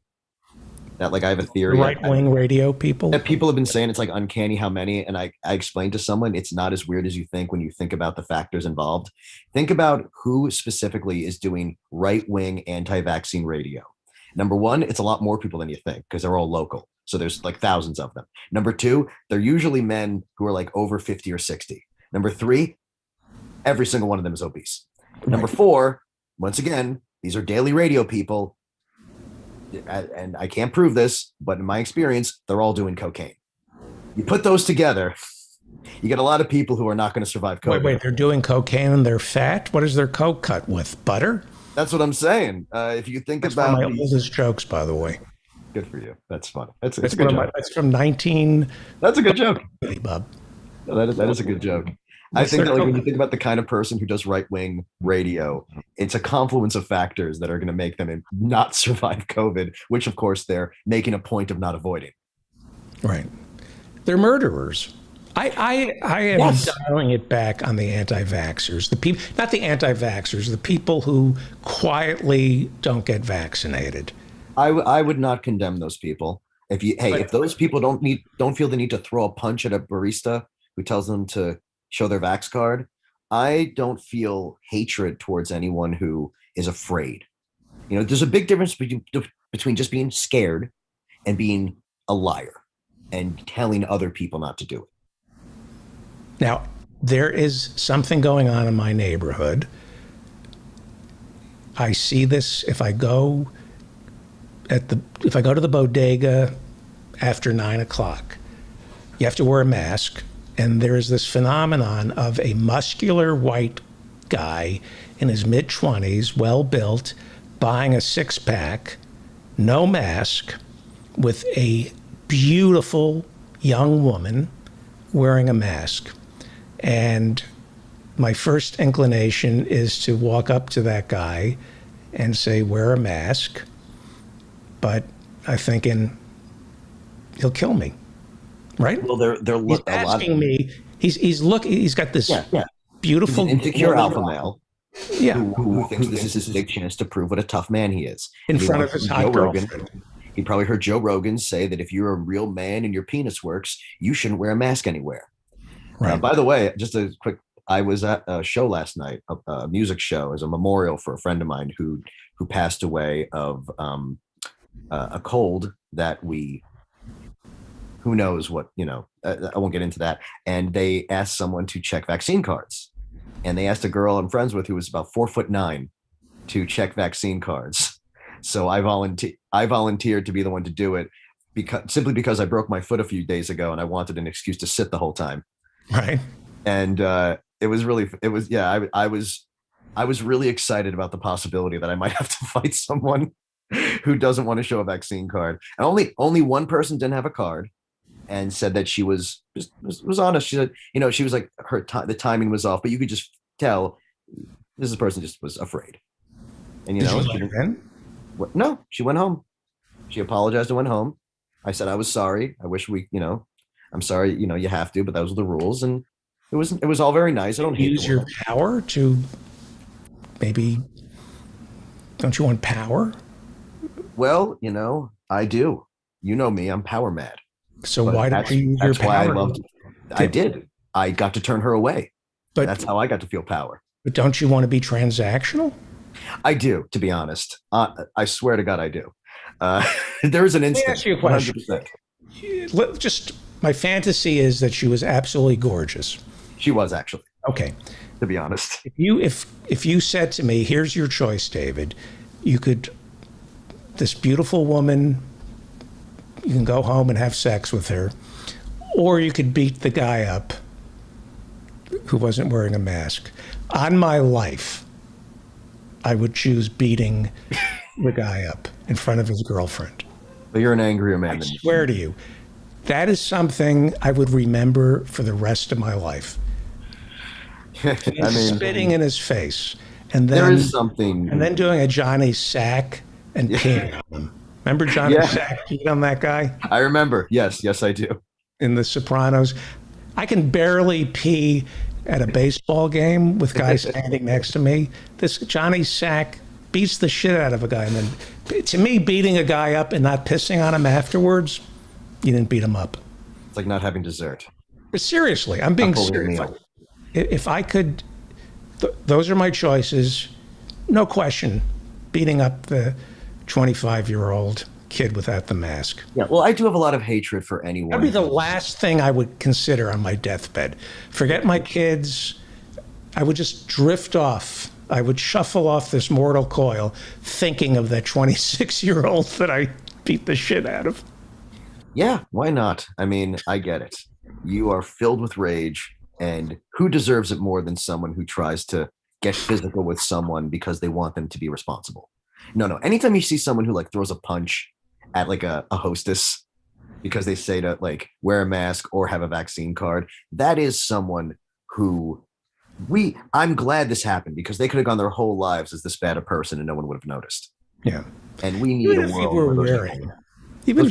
That I have a theory. Right-wing radio people? That people have been saying it's uncanny how many. And I explained to someone, it's not as weird as you think when you think about the factors involved. Think about who specifically is doing right-wing anti-vaccine radio. Number one, it's a lot more people than you think because they're all local. So there's thousands of them. Number two, they're usually men who are over 50 or 60. Number three, every single one of them is obese. Right. Number four, once again, these are daily radio people. and I can't prove this, but in my experience, they're all doing cocaine. You put those together, you get a lot of people who are not going to survive COVID. Wait, they're doing cocaine and they're fat? What is their coke cut with? Butter? That's what I'm saying. If you think That's about one of my oldest jokes, by the way. Good for you. That's funny. That's a That's good joke. That's from 19. That's a good joke. Bob. No, that is a good joke. I think that when you think about the kind of person who does right-wing radio, it's a confluence of factors that are going to make them not survive COVID, which of course they're making a point of not avoiding. Right. They're murderers. I am dialing it back on the anti-vaxxers. The people, not the anti-vaxxers, the people who quietly don't get vaccinated. I would not condemn those people. If those people don't feel the need to throw a punch at a barista who tells them to show their vax card, I don't feel hatred towards anyone who is afraid. There's a big difference between just being scared and being a liar and telling other people not to do it. Now, there is something going on in my neighborhood. I see this if I go to the bodega after 9 o'clock. You have to wear a mask, and there is this phenomenon of a muscular white guy in his mid-20s, well-built, buying a six-pack, no mask, with a beautiful young woman wearing a mask. And my first inclination is to walk up to that guy and say, wear a mask. But I'm thinking, he'll kill me, right? Well, they're he's asking me. He's got this beautiful, he's an insecure alpha male. Yeah, who thinks this is his big chance to prove what a tough man he is. In front of his hot girlfriend. He probably heard Joe Rogan say that if you're a real man and your penis works, you shouldn't wear a mask anywhere. Right. By the way, just a quick, I was at a show last night, a music show, as a memorial for a friend of mine who passed away of a cold that who knows what, I won't get into that. And they asked someone to check vaccine cards. And they asked a girl I'm friends with who was about 4'9" to check vaccine cards. So I volunteered to be the one to do it simply because I broke my foot a few days ago and I wanted an excuse to sit the whole time. Right. And I was really excited about the possibility that I might have to fight someone who doesn't want to show a vaccine card. And only one person didn't have a card and said that she was honest. She said, she was like, the timing was off, but you could just tell this person just was afraid. And, Did you let her in? No, she went home. She apologized and went home. I said, I was sorry. I wish I'm sorry, you have to, but those were the rules. And it was all very nice. I don't hate use your power to maybe, don't you want power? Well, I do. You know me, I'm power mad. So why don't you use your power? That's why I loved it. I did. I got to turn her away. But that's how I got to feel power. But don't you want to be transactional? I do, to be honest. I swear to God, I do. There is an instinct. Let me ask you a question. 100%. My fantasy is that she was absolutely gorgeous. She was actually. Okay. To be honest. If you said to me, here's your choice, David, this beautiful woman, you can go home and have sex with her, or you could beat the guy up who wasn't wearing a mask. On my life, I would choose beating the guy up in front of his girlfriend. But you're an angrier man I than me. swear to you. That is something I would remember for the rest of my life. Spitting in his face. And then, there is something. And then doing a Johnny Sack and peeing on him. Remember Johnny Sack peed on that guy? I remember. Yes, I do. In The Sopranos. I can barely pee at a baseball game with guys standing next to me. This Johnny Sack beats the shit out of a guy. And then, to me, beating a guy up and not pissing on him afterwards, you didn't beat him up. It's like not having dessert. But seriously, I'm being serious. If I could, those are my choices. No question. Beating up the 25-year-old kid without the mask. Yeah, well, I do have a lot of hatred for anyone. That'd be the last thing I would consider on my deathbed. Forget my kids. I would just drift off I would shuffle off this mortal coil thinking of that 26-year-old that I beat the shit out of. Yeah, why not? I mean, I get it. You are filled with rage, and who deserves it more than someone who tries to get physical with someone because they want them to be responsible? No. Anytime you see someone who like throws a punch at like a hostess because they say to like wear a mask or have a vaccine card, that is someone who I'm glad this happened, because they could have gone their whole lives as this bad a person and no one would have noticed. Yeah. And we need a world where those people. Even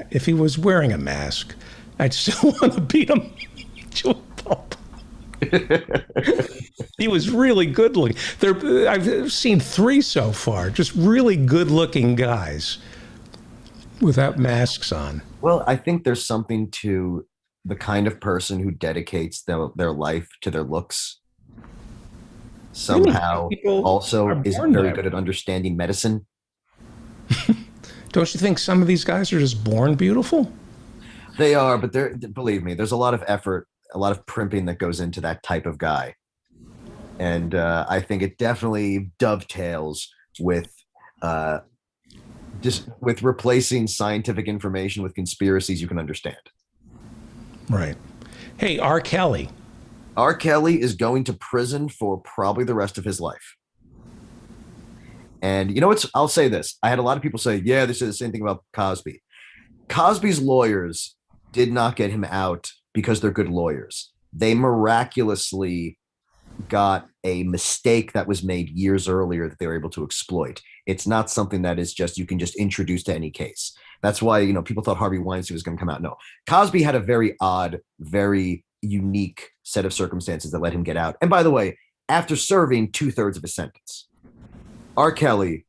if he was wearing a mask, I'd still want to beat him to a pulp. He was really good looking. I've seen 3 so far, just really good looking guys without masks on. Well, I think there's something to the kind of person who dedicates their life to their looks. Somehow also isn't very good at understanding medicine. Don't you think some of these guys are just born beautiful? They are, but believe me, there's a lot of effort, a lot of primping that goes into that type of guy. And I think it definitely dovetails with with replacing scientific information with conspiracies you can understand. Right. Hey, R. Kelly. R. Kelly is going to prison for probably the rest of his life. And you know what? I'll say this. I had a lot of people say, yeah, this is the same thing about Cosby. Cosby's lawyers did not get him out because they're good lawyers. They miraculously got a mistake that was made years earlier that they were able to exploit. It's not something that is just, you can just introduce to any case. That's why, people thought Harvey Weinstein was going to come out. No, Cosby had a very odd, very unique set of circumstances that let him get out. And by the way, after serving 2/3 of his sentence, R. Kelly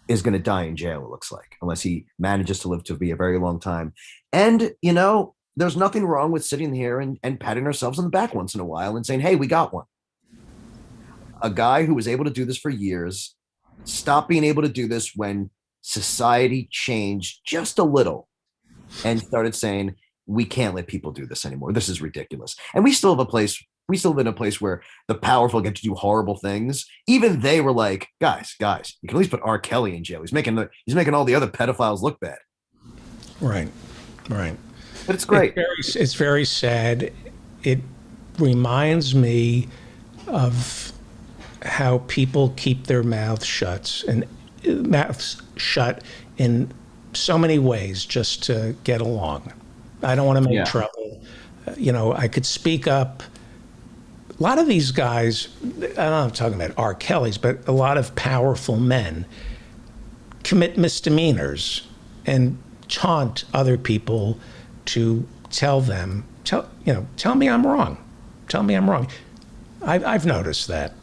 is going to die in jail, it looks like, unless he manages to live to be a very long time. And, there's nothing wrong with sitting here and patting ourselves on the back once in a while and saying, hey, we got one. A guy who was able to do this for years stopped being able to do this when society changed just a little and started saying, we can't let people do this anymore. This is ridiculous. And we still live in a place where the powerful get to do horrible things. Even they were like, guys, you can at least put R. Kelly in jail. He's making all the other pedophiles look bad. Right. But it's great. It's very sad. It reminds me of how people keep their mouths shut in so many ways just to get along. I don't want to make trouble. I could speak up. A lot of these guys, I'm talking about R. Kelly's, but a lot of powerful men commit misdemeanors and taunt other people to tell me I'm wrong. Tell me I'm wrong. I've noticed that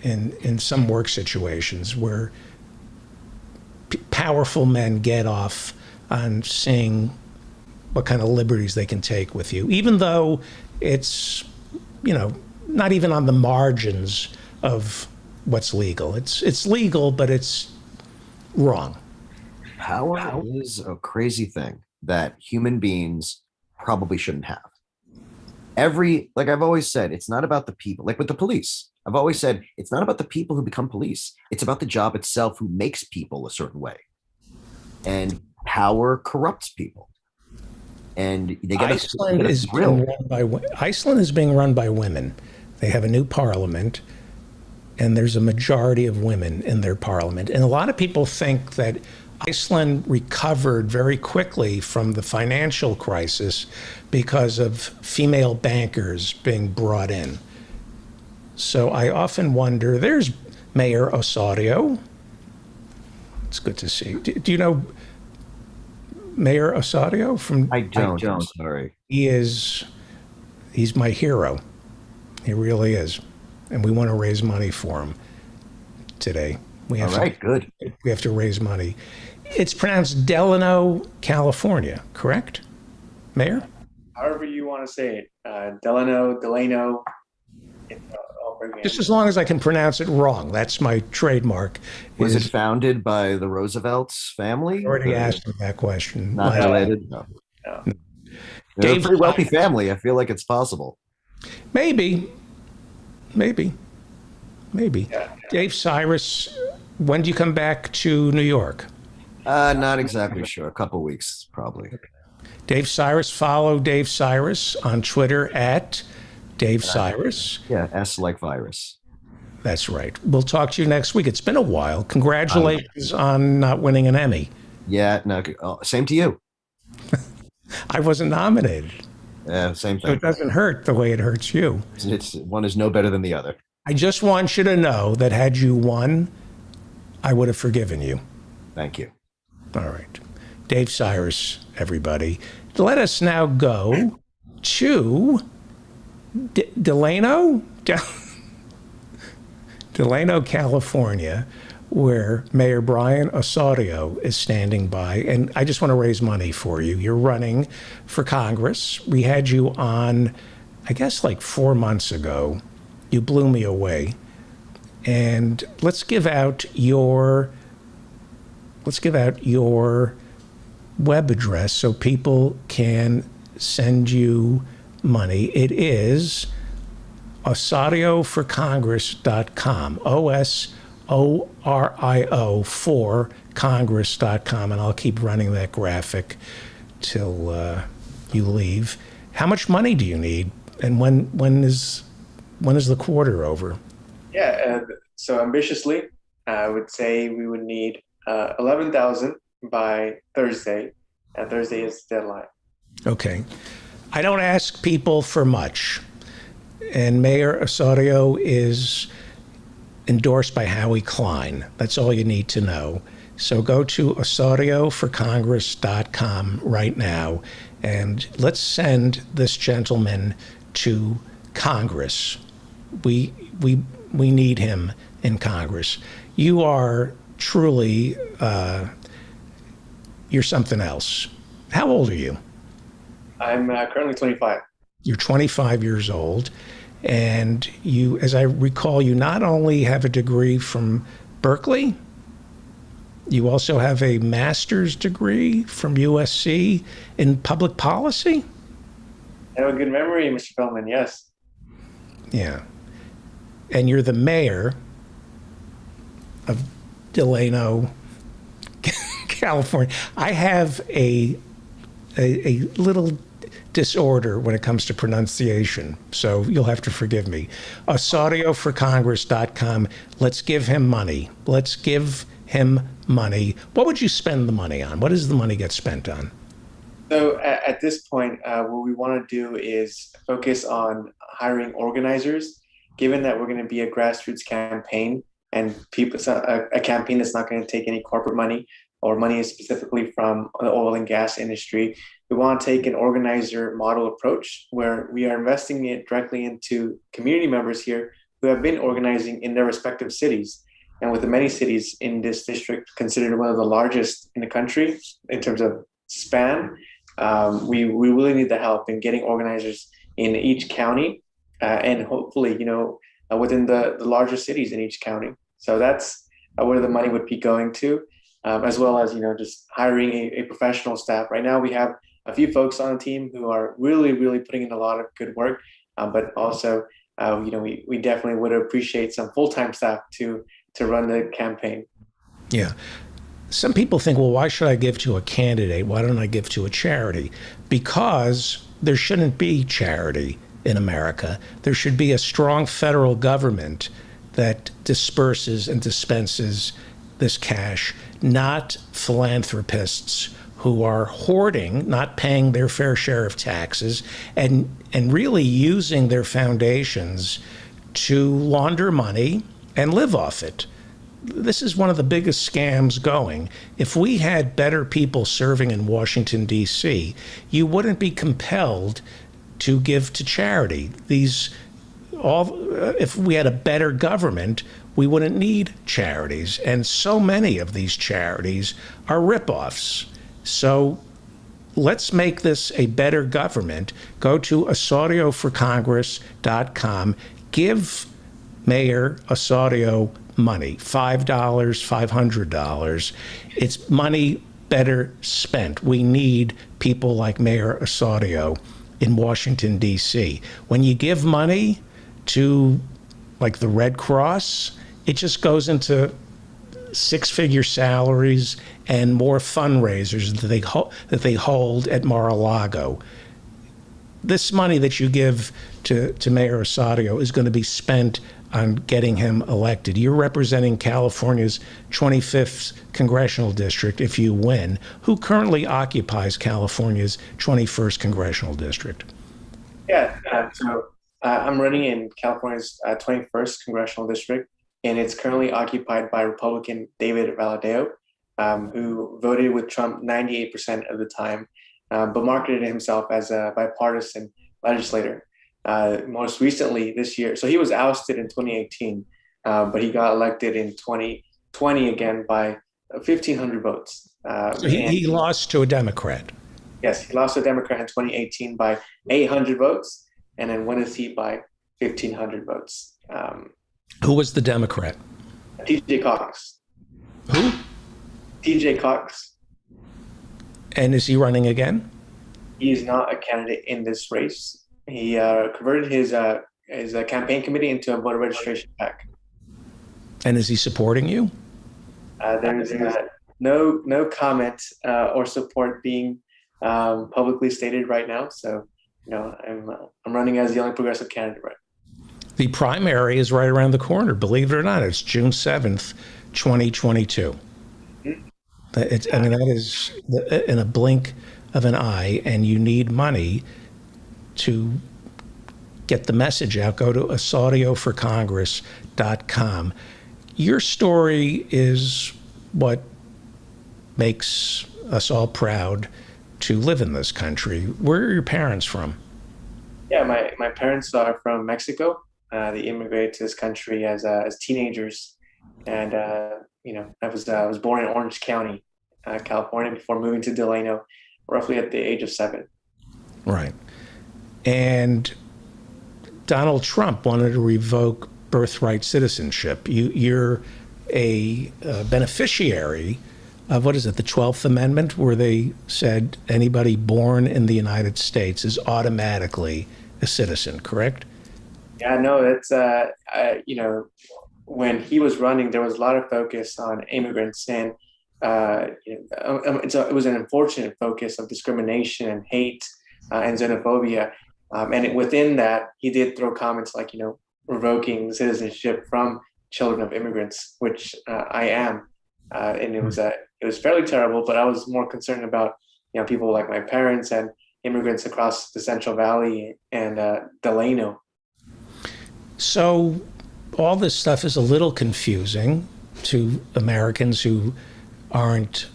in some work situations where powerful men get off on seeing what kind of liberties they can take with you, even though it's, not even on the margins of what's legal. It's legal, but it's wrong. Power is a crazy thing that human beings probably shouldn't have. Like I've always said, it's not about the people. Like with the police, I've always said, it's not about the people who become police. It's about the job itself who makes people a certain way. And power corrupts people. And they get Iceland is being run by women. They have a new parliament, and there's a majority of women in their parliament. And a lot of people think that Iceland recovered very quickly from the financial crisis because of female bankers being brought in. So I often wonder, there's Mayor Osorio. It's good to see. Do you know Mayor Osorio from? I don't. Sorry. He's my hero. He really is. And we want to raise money for him today. Good. We have to raise money. It's pronounced Delano, California, correct, Mayor? However you want to say it. Delano. Just as long as I can pronounce it wrong. That's my trademark. Was it founded by the Roosevelt's family? I already asked him that question. Not related? No. They're a pretty wealthy family. I feel like it's possible. Maybe. maybe. Dave Cyrus, when do you come back to New York? Not exactly sure. A couple weeks, probably. Dave Cyrus, follow Dave Cyrus on Twitter at Dave Cyrus. Yeah, S like virus. That's right. We'll talk to you next week. It's been a while. Congratulations on not winning an Emmy. Yeah, no, same to you. I wasn't nominated. Yeah, same So thing. it doesn't hurt the way it hurts you. It's one is no better than the other. I just want you to know that had you won, I would have forgiven you. Thank you. All right. Dave Cyrus, everybody. Let us now go to Delano, California, where Mayor Brian Osorio is standing by. And I just want to raise money for you. You're running for Congress. We had you on, I guess, like 4 months ago. You blew me away. And let's give out your web address so people can send you money. It is OsorioForCongress.com, OSORIO for Congress.com, and I'll keep running that graphic till you leave. How much money do you need, and when is the quarter over? Yeah, so ambitiously, I would say we would need 11,000 by Thursday, and Thursday is the deadline. Okay. I don't ask people for much, and Mayor Osorio is endorsed by Howie Klein. That's all you need to know. So go to OsorioForCongress.com right now, and let's send this gentleman to Congress. We need him in Congress. You are truly, you're something else. How old are you? I'm currently 25. You're 25 years old, and you, as I recall, you not only have a degree from Berkeley, you also have a master's degree from USC in public policy? I have a good memory, Mr. Feldman, yes. Yeah. And you're the mayor of Delano, California. I have a little disorder when it comes to pronunciation, so you'll have to forgive me. OsorioForCongress.com. Let's give him money. Let's give him money. What would you spend the money on? What does the money get spent on? So at this point, what we want to do is focus on hiring organizers, given that we're going to be a grassroots campaign and a campaign that's not going to take any corporate money or money specifically from the oil and gas industry. We want to take an organizer model approach where we are investing it directly into community members here who have been organizing in their respective cities. And with the many cities in this district considered one of the largest in the country in terms of span, we really need the help in getting organizers in each county and hopefully, within the larger cities in each county. So that's where the money would be going to, as well as, just hiring a professional staff. Right now, we have a few folks on the team who are really, really putting in a lot of good work, but also, we definitely would appreciate some full-time staff to run the campaign. Yeah. Some people think, well, why should I give to a candidate? Why don't I give to a charity? Because there shouldn't be charity in America. There should be a strong federal government that disperses and dispenses this cash, not philanthropists who are hoarding, not paying their fair share of taxes, and really using their foundations to launder money and live off it. This is one of the biggest scams going. If we had better people serving in Washington, D.C., you wouldn't be compelled to give to charity. If we had a better government, we wouldn't need charities. And so many of these charities are ripoffs. So let's make this a better government. Go to OsorioForCongress.com. Give Mayor Osorio money, $5, $500. It's money better spent. We need people like Mayor Osorio in Washington, D.C. When you give money to like the Red Cross, it just goes into six-figure salaries and more fundraisers that they hold at Mar-a-Lago. This money that you give to Mayor Osadio is going to be spent on getting him elected. You're representing California's 25th congressional district if you win. Who currently occupies California's 21st congressional district? Yeah, I'm running in California's 21st congressional district, and it's currently occupied by Republican David Valadao, who voted with Trump 98% of the time, but marketed himself as a bipartisan legislator. Most recently this year, so he was ousted in 2018, but he got elected in 2020 again by 1,500 votes. So he lost to a Democrat. Yes, he lost to a Democrat in 2018 by 800 votes, and then won a seat by 1,500 votes. Who was the Democrat? TJ Cox. Who? TJ Cox. And is he running again? He is not a candidate in this race. He converted his campaign committee into a voter registration PAC. And is he supporting you? There's no comment or support being publicly stated right now. So, I'm running as the only progressive candidate. Right. The primary is right around the corner. Believe it or not, it's June 7th, 2022. That is in a blink of an eye, and you need money to get the message out. Go to AsadioForCongress.com. Your story is what makes us all proud to live in this country. Where are your parents from? Yeah, my parents are from Mexico. They immigrated to this country as teenagers, and I was born in Orange County, California, before moving to Delano, roughly at the age of 7. Right. And Donald Trump wanted to revoke birthright citizenship. You're a beneficiary of, what is it, the 12th Amendment, where they said anybody born in the United States is automatically a citizen, correct? Yeah, no, it's, when he was running, there was a lot of focus on immigrants, and it was an unfortunate focus of discrimination and hate and xenophobia. And within that, he did throw comments like, revoking citizenship from children of immigrants, which I am. And it was fairly terrible, but I was more concerned about, people like my parents and immigrants across the Central Valley and Delano. So all this stuff is a little confusing to Americans who aren't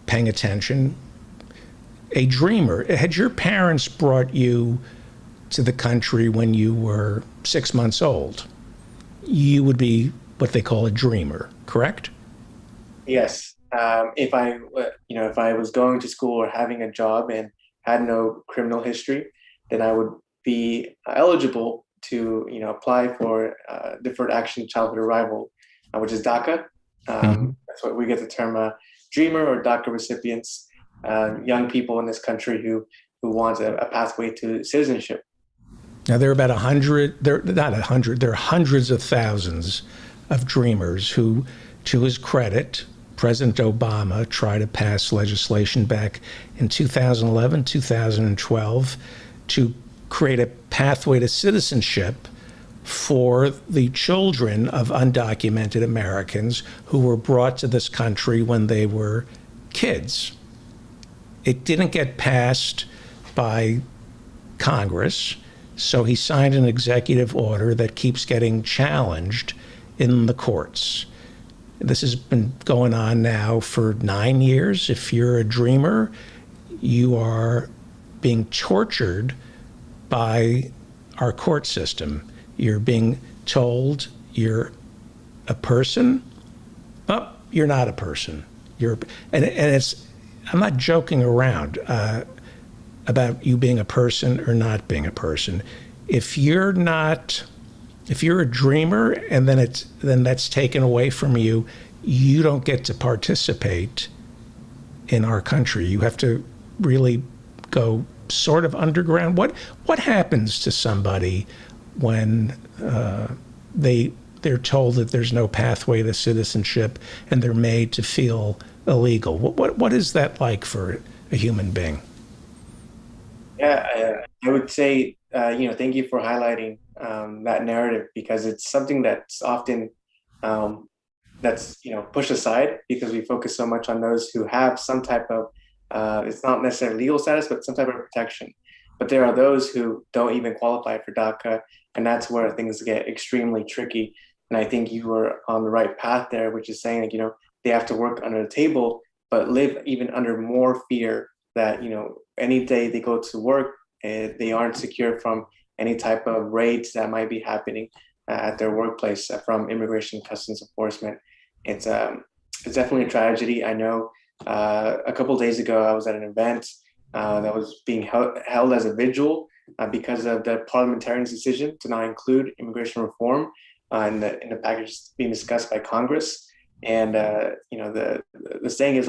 paying attention. A dreamer. Had your parents brought you to the country when you were 6 months old, you would be what they call a dreamer, correct? Yes. If I was going to school or having a job and had no criminal history, then I would be eligible to, apply for Deferred Action Childhood Arrival, which is DACA. That's what we get the term dreamer or DACA recipients. Young people in this country who want a pathway to citizenship. Now, there are about 100, there are hundreds of thousands of dreamers who, to his credit, President Obama tried to pass legislation back in 2011, 2012 to create a pathway to citizenship for the children of undocumented Americans who were brought to this country when they were kids. It didn't get passed by Congress, so he signed an executive order that keeps getting challenged in the courts. This has been going on now for 9 years. If you're a dreamer, you are being tortured by our court system. You're being told you're a person. Oh, you're not a person. I'm not joking around about you being a person or not being a person. If you're a dreamer and then that's taken away from you, you don't get to participate in our country. You have to really go sort of underground. What happens to somebody when they're told that there's no pathway to citizenship, and they're made to feel illegal. What is that like for a human being? Yeah, I would say, thank you for highlighting that narrative, because it's something that's often pushed aside because we focus so much on those who have some type of it's not necessarily legal status, but some type of protection. But there are those who don't even qualify for DACA, and that's where things get extremely tricky. And I think you were on the right path there, which is saying, they have to work under the table, but live even under more fear that, any day they go to work, they aren't secure from any type of raids that might be happening at their workplace from immigration customs enforcement. It's definitely a tragedy. I know a couple of days ago, I was at an event that was being held as a vigil because of the parliamentarians' decision to not include immigration reform in the package being discussed by Congress. And the saying is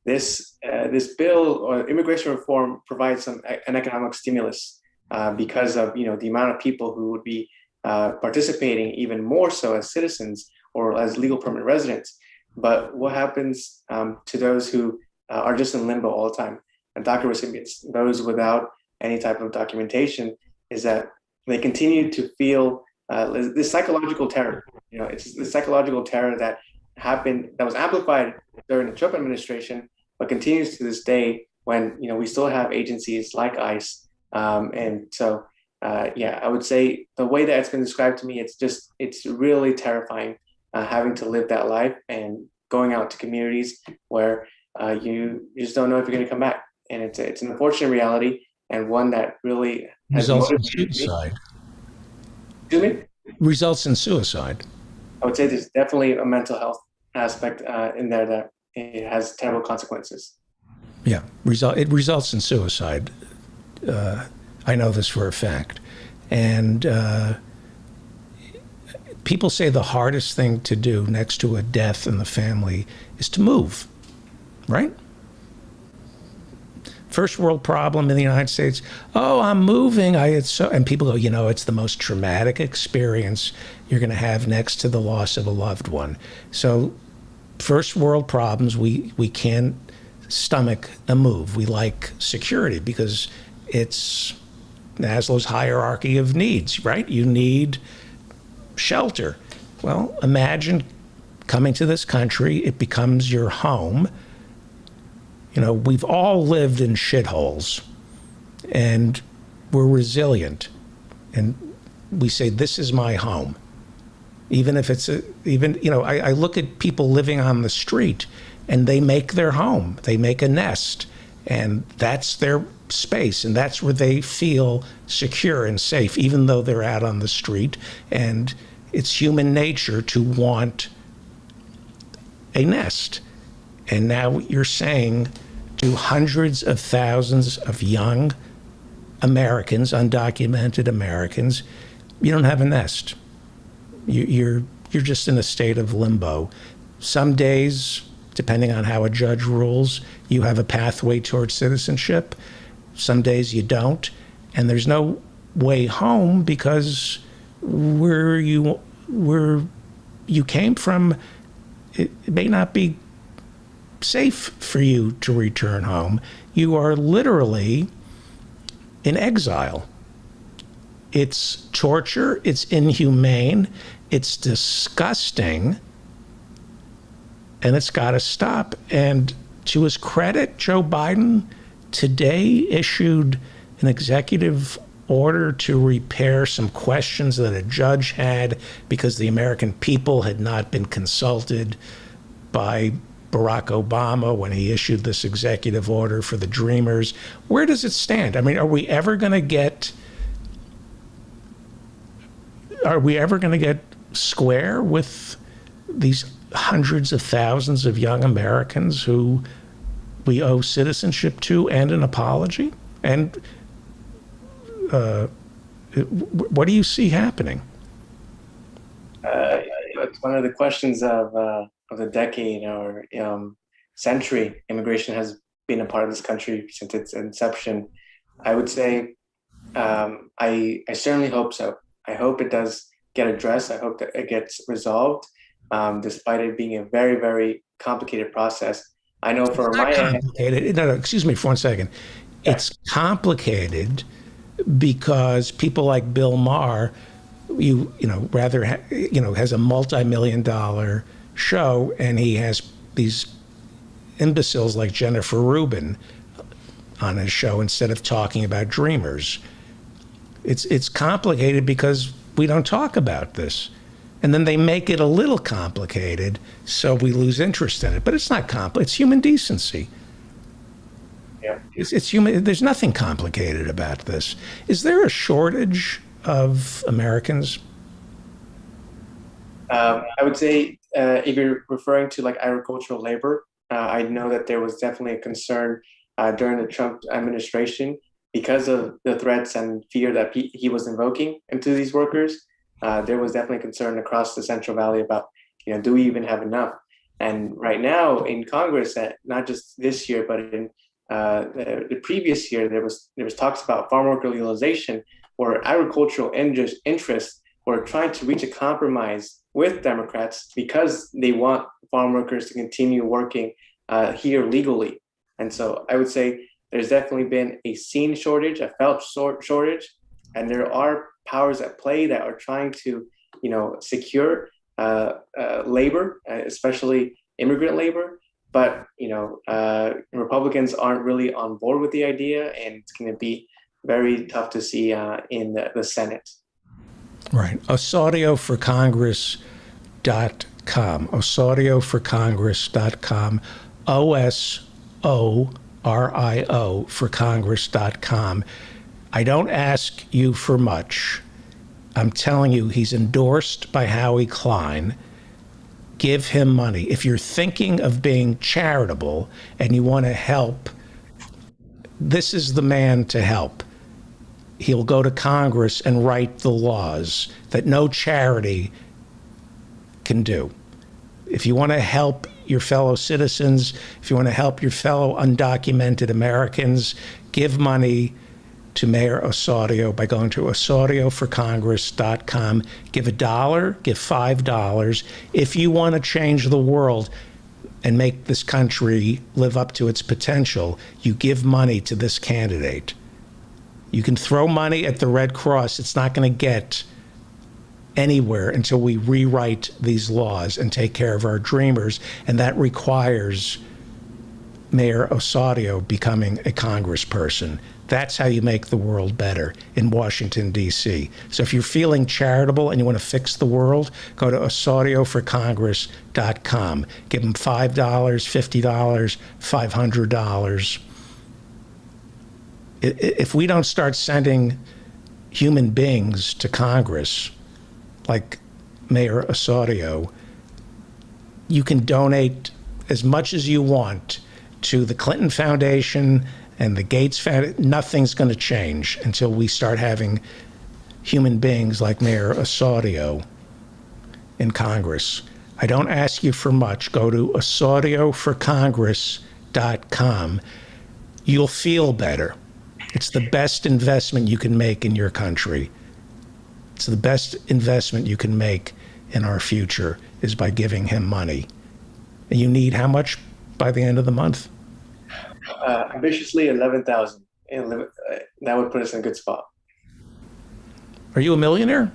this bill or immigration reform provides an economic stimulus because of the amount of people who would be participating even more so as citizens or as legal permanent residents. But what happens to those who are just in limbo all the time? And DACA recipients, those without any type of documentation, is that they continue to feel this psychological terror. It's the psychological terror that was amplified during the Trump administration, but continues to this day when we still have agencies like ICE. And so, I would say the way that it's been described to me, it's really terrifying having to live that life and going out to communities where you just don't know if you're going to come back. And it's an unfortunate reality, and one that really has Results in motivated me. suicide. Excuse me? Results in suicide. I would say there's definitely a mental health aspect in there that it has terrible consequences. Yeah, it results in suicide. I know this for a fact. And people say the hardest thing to do next to a death in the family is to move, right? First world problem in the United States. Oh, I'm moving. And people go, it's the most traumatic experience you're going to have next to the loss of a loved one. So first world problems, we can't stomach a move. We like security because it's Maslow's hierarchy of needs, right? You need shelter. Well, imagine coming to this country, it becomes your home. We've all lived in shitholes, and we're resilient, and we say, this is my home. Even if it's I look at people living on the street, and they make their home, they make a nest, and that's their space, and that's where they feel secure and safe, even though they're out on the street. And it's human nature to want a nest. And now you're saying to hundreds of thousands of young Americans, undocumented Americans, you don't have a nest. You're just in a state of limbo. Some days, depending on how a judge rules, you have a pathway towards citizenship. Some days you don't, and there's no way home because where you came from, it may not be safe for you to return home. You are literally in exile. It's torture, it's inhumane, it's disgusting, and it's got to stop. And to his credit, Joe Biden today issued an executive order to repair some questions that a judge had because the American people had not been consulted by Barack Obama when he issued this executive order for the Dreamers. Where does it stand? I mean, are we ever going to get square with these hundreds of thousands of young Americans who we owe citizenship to and an apology? And what do you see happening? It's one of the questions of the decade or century. Immigration has been a part of this country since its inception. I would say I certainly hope so. I hope it does get addressed. I hope that it gets resolved, despite it being a very, very complicated process. I know for my end. No, excuse me for 1 second. It's complicated because people like Bill Maher, has a multi-million-dollar show, and he has these imbeciles like Jennifer Rubin on his show instead of talking about Dreamers. It's complicated because we don't talk about this. And then they make it a little complicated, so we lose interest in it. But it's not complicated. It's human decency. Yeah. It's human. There's nothing complicated about this. Is there a shortage of Americans? I would say if you're referring to like agricultural labor, I know that there was definitely a concern during the Trump administration because of the threats and fear that he was invoking into these workers. There was definitely concern across the Central Valley about, do we even have enough? And right now in Congress, not just this year, but in the previous year, there was talks about farm worker legalization, where agricultural interests were trying to reach a compromise with Democrats because they want farm workers to continue working here legally. And so I would say there's definitely been a seen shortage, a felt shortage, and there are powers at play that are trying to, secure labor, especially immigrant labor. But, Republicans aren't really on board with the idea, and it's going to be very tough to see in the Senate. Right. OsarioForCongress.com. OsarioForCongress.com. OSORIO for Congress.com. I don't ask you for much. I'm telling you, he's endorsed by Howie Klein. Give him money. If you're thinking of being charitable and you want to help, this is the man to help. He'll go to Congress and write the laws that no charity can do. If you want to help your fellow citizens, if you want to help your fellow undocumented Americans, give money to Mayor Osorio by going to OsarioForCongress.com. Give $1, give $5. If you want to change the world and make this country live up to its potential, you give money to this candidate. You can throw money at the Red Cross. It's not going to get anywhere until we rewrite these laws and take care of our dreamers. And that requires Mayor Osorio becoming a congressperson. That's how you make the world better in Washington, D.C. So if you're feeling charitable and you want to fix the world, go to OsarioForCongress.com. Give them $5, $50, $500. If we don't start sending human beings to Congress, like Mayor Osorio, you can donate as much as you want to the Clinton Foundation and the Gates Foundation. Nothing's going to change until we start having human beings like Mayor Osorio in Congress. I don't ask you for much. Go to OsarioForCongress.com. You'll feel better. It's the best investment you can make in your country. It's the best investment you can make in our future is by giving him money. And you need how much by the end of the month? Ambitiously 11,000. That would put us in a good spot. Are you a millionaire?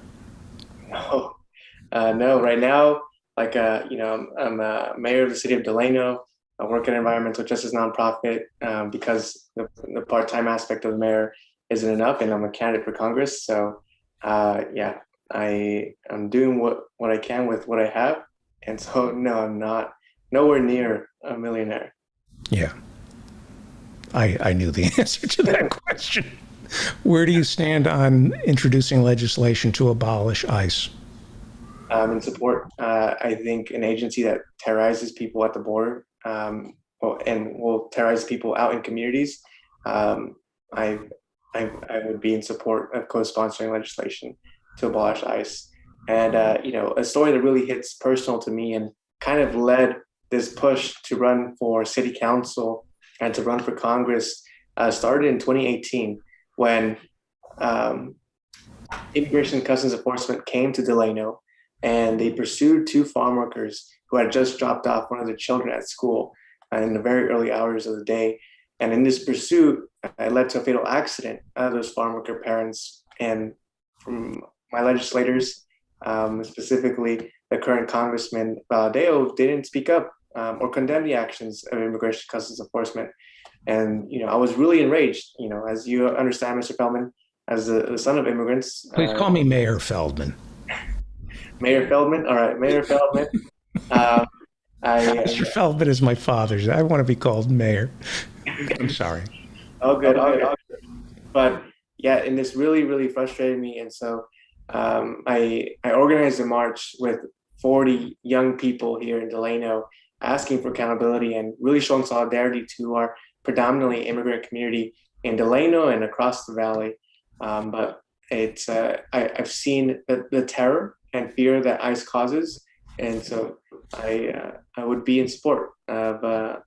No, no. Right now, I'm a mayor of the city of Delano. I work in an environmental justice nonprofit because the part-time aspect of the mayor isn't enough, and I'm a candidate for Congress. So, I'm doing what I can with what I have, and so no, I'm not nowhere near a millionaire. Yeah, I knew the answer to that question. Where do you stand on introducing legislation to abolish ICE? In support. I think an agency that terrorizes people at the border and will terrorize people out in communities, I would be in support of co-sponsoring legislation to abolish ICE. And, a story that really hits personal to me and kind of led this push to run for city council and to run for Congress started in 2018 when Immigration and Customs Enforcement came to Delano and they pursued 2 farm workers who had just dropped off one of their children at school in the very early hours of the day. And in this pursuit, it led to a fatal accident of those farm worker parents. And from my legislators, specifically the current Congressman Valadeo, didn't speak up or condemn the actions of Immigration and Customs Enforcement. And, I was really enraged, as you understand, Mr. Feldman, as the son of immigrants. Please call me Mayor Feldman. Mayor Feldman? All right, Mayor Feldman. Mr. Feldman is my father's. I want to be called Mayor. I'm sorry. All good. But yeah, and this really, really frustrated me. And so I organized a march with 40 young people here in Delano asking for accountability and really showing solidarity to our predominantly immigrant community in Delano and across the valley. But it's I've seen the terror and fear that ICE causes. And so I would be in support of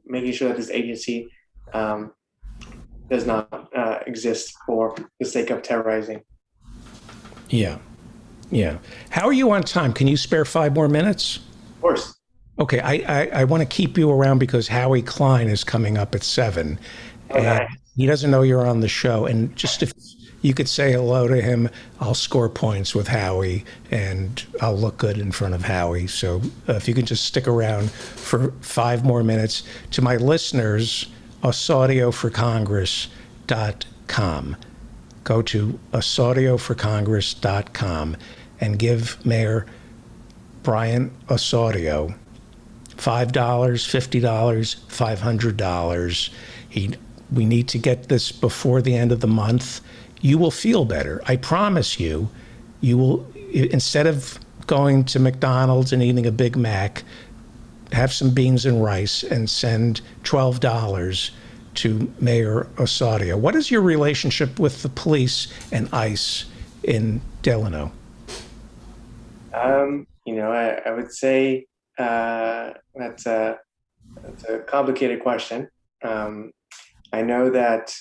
making sure that this agency does not exist for the sake of terrorizing. Yeah. How are you on time? Can you spare 5 more minutes? Of course. Okay, I want to keep you around because Howie Klein is coming up at 7. Okay. And he doesn't know you're on the show. And just if you could say hello to him, I'll score points with Howie and I'll look good in front of Howie. So if you can just stick around for 5 more minutes. To my listeners, AusardioForCongress.com. Go to AusardioForCongress.com and give Mayor Brian Osorio $5, $50, $500. We need to get this before the end of the month. You will feel better. I promise you, you will, instead of going to McDonald's and eating a Big Mac, have some beans and rice and send $12 to Mayor Osorio. What is your relationship with the police and ICE in Delano? I would say that's a complicated question. I know that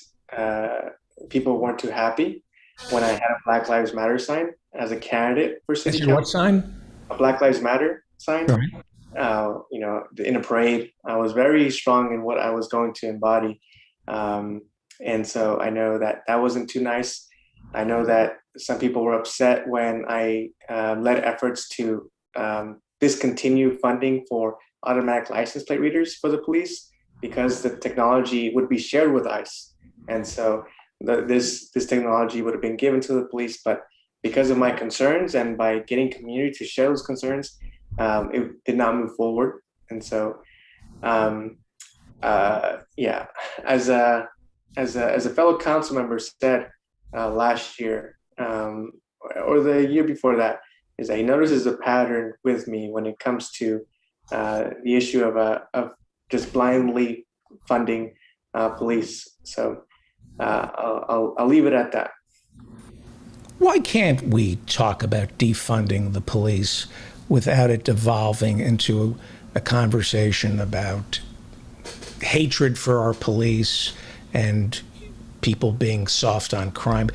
people weren't too happy when I had a Black Lives Matter sign as a candidate for city council. What sign? A Black Lives Matter sign. Right. In a parade, I was very strong in what I was going to embody. And so I know that wasn't too nice. I know that some people were upset when I led efforts to discontinue funding for automatic license plate readers for the police because the technology would be shared with ICE. And so this technology would have been given to the police, but because of my concerns and by getting community to share those concerns, it did not move forward. And so, as a fellow council member said last year, or the year before that, is that he notices a pattern with me when it comes to the issue of just blindly funding police. So I'll leave it at that. Why can't we talk about defunding the police without it devolving into a conversation about hatred for our police and people being soft on crime?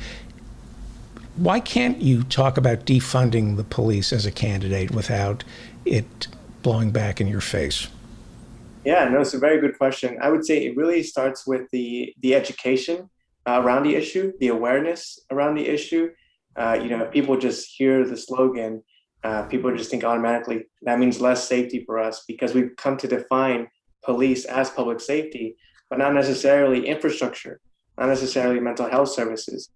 Why can't you talk about defunding the police as a candidate without it blowing back in your face? Yeah, no, it's a very good question. I would say it really starts with the education around the issue, the awareness around the issue. If people just hear the slogan, people just think automatically that means less safety for us because we've come to define police as public safety, but not necessarily infrastructure, not necessarily mental health services,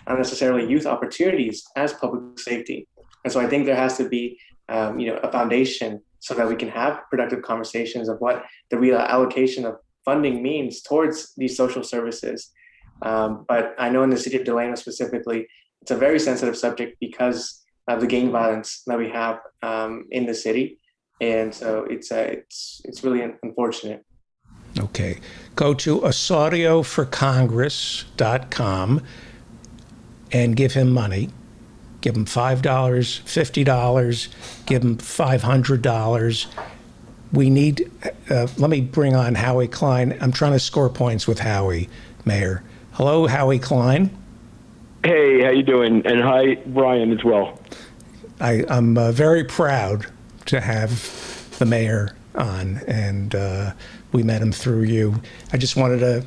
not necessarily youth opportunities as public safety. And so I think there has to be, a foundation so that we can have productive conversations of what the real allocation of funding means towards these social services. But I know in the city of Delano specifically, it's a very sensitive subject because of the gang violence that we have in the city. And so it's really unfortunate. Okay. Go to AusardioForCongress.com and give him money. Give him $5, $50, give him $500. We need, let me bring on Howie Klein. I'm trying to score points with Howie, Mayor. Hello, Howie Klein. Hey, how you doing? And hi, Brian, as well. I'm very proud to have the mayor on, and we met him through you. I just wanted to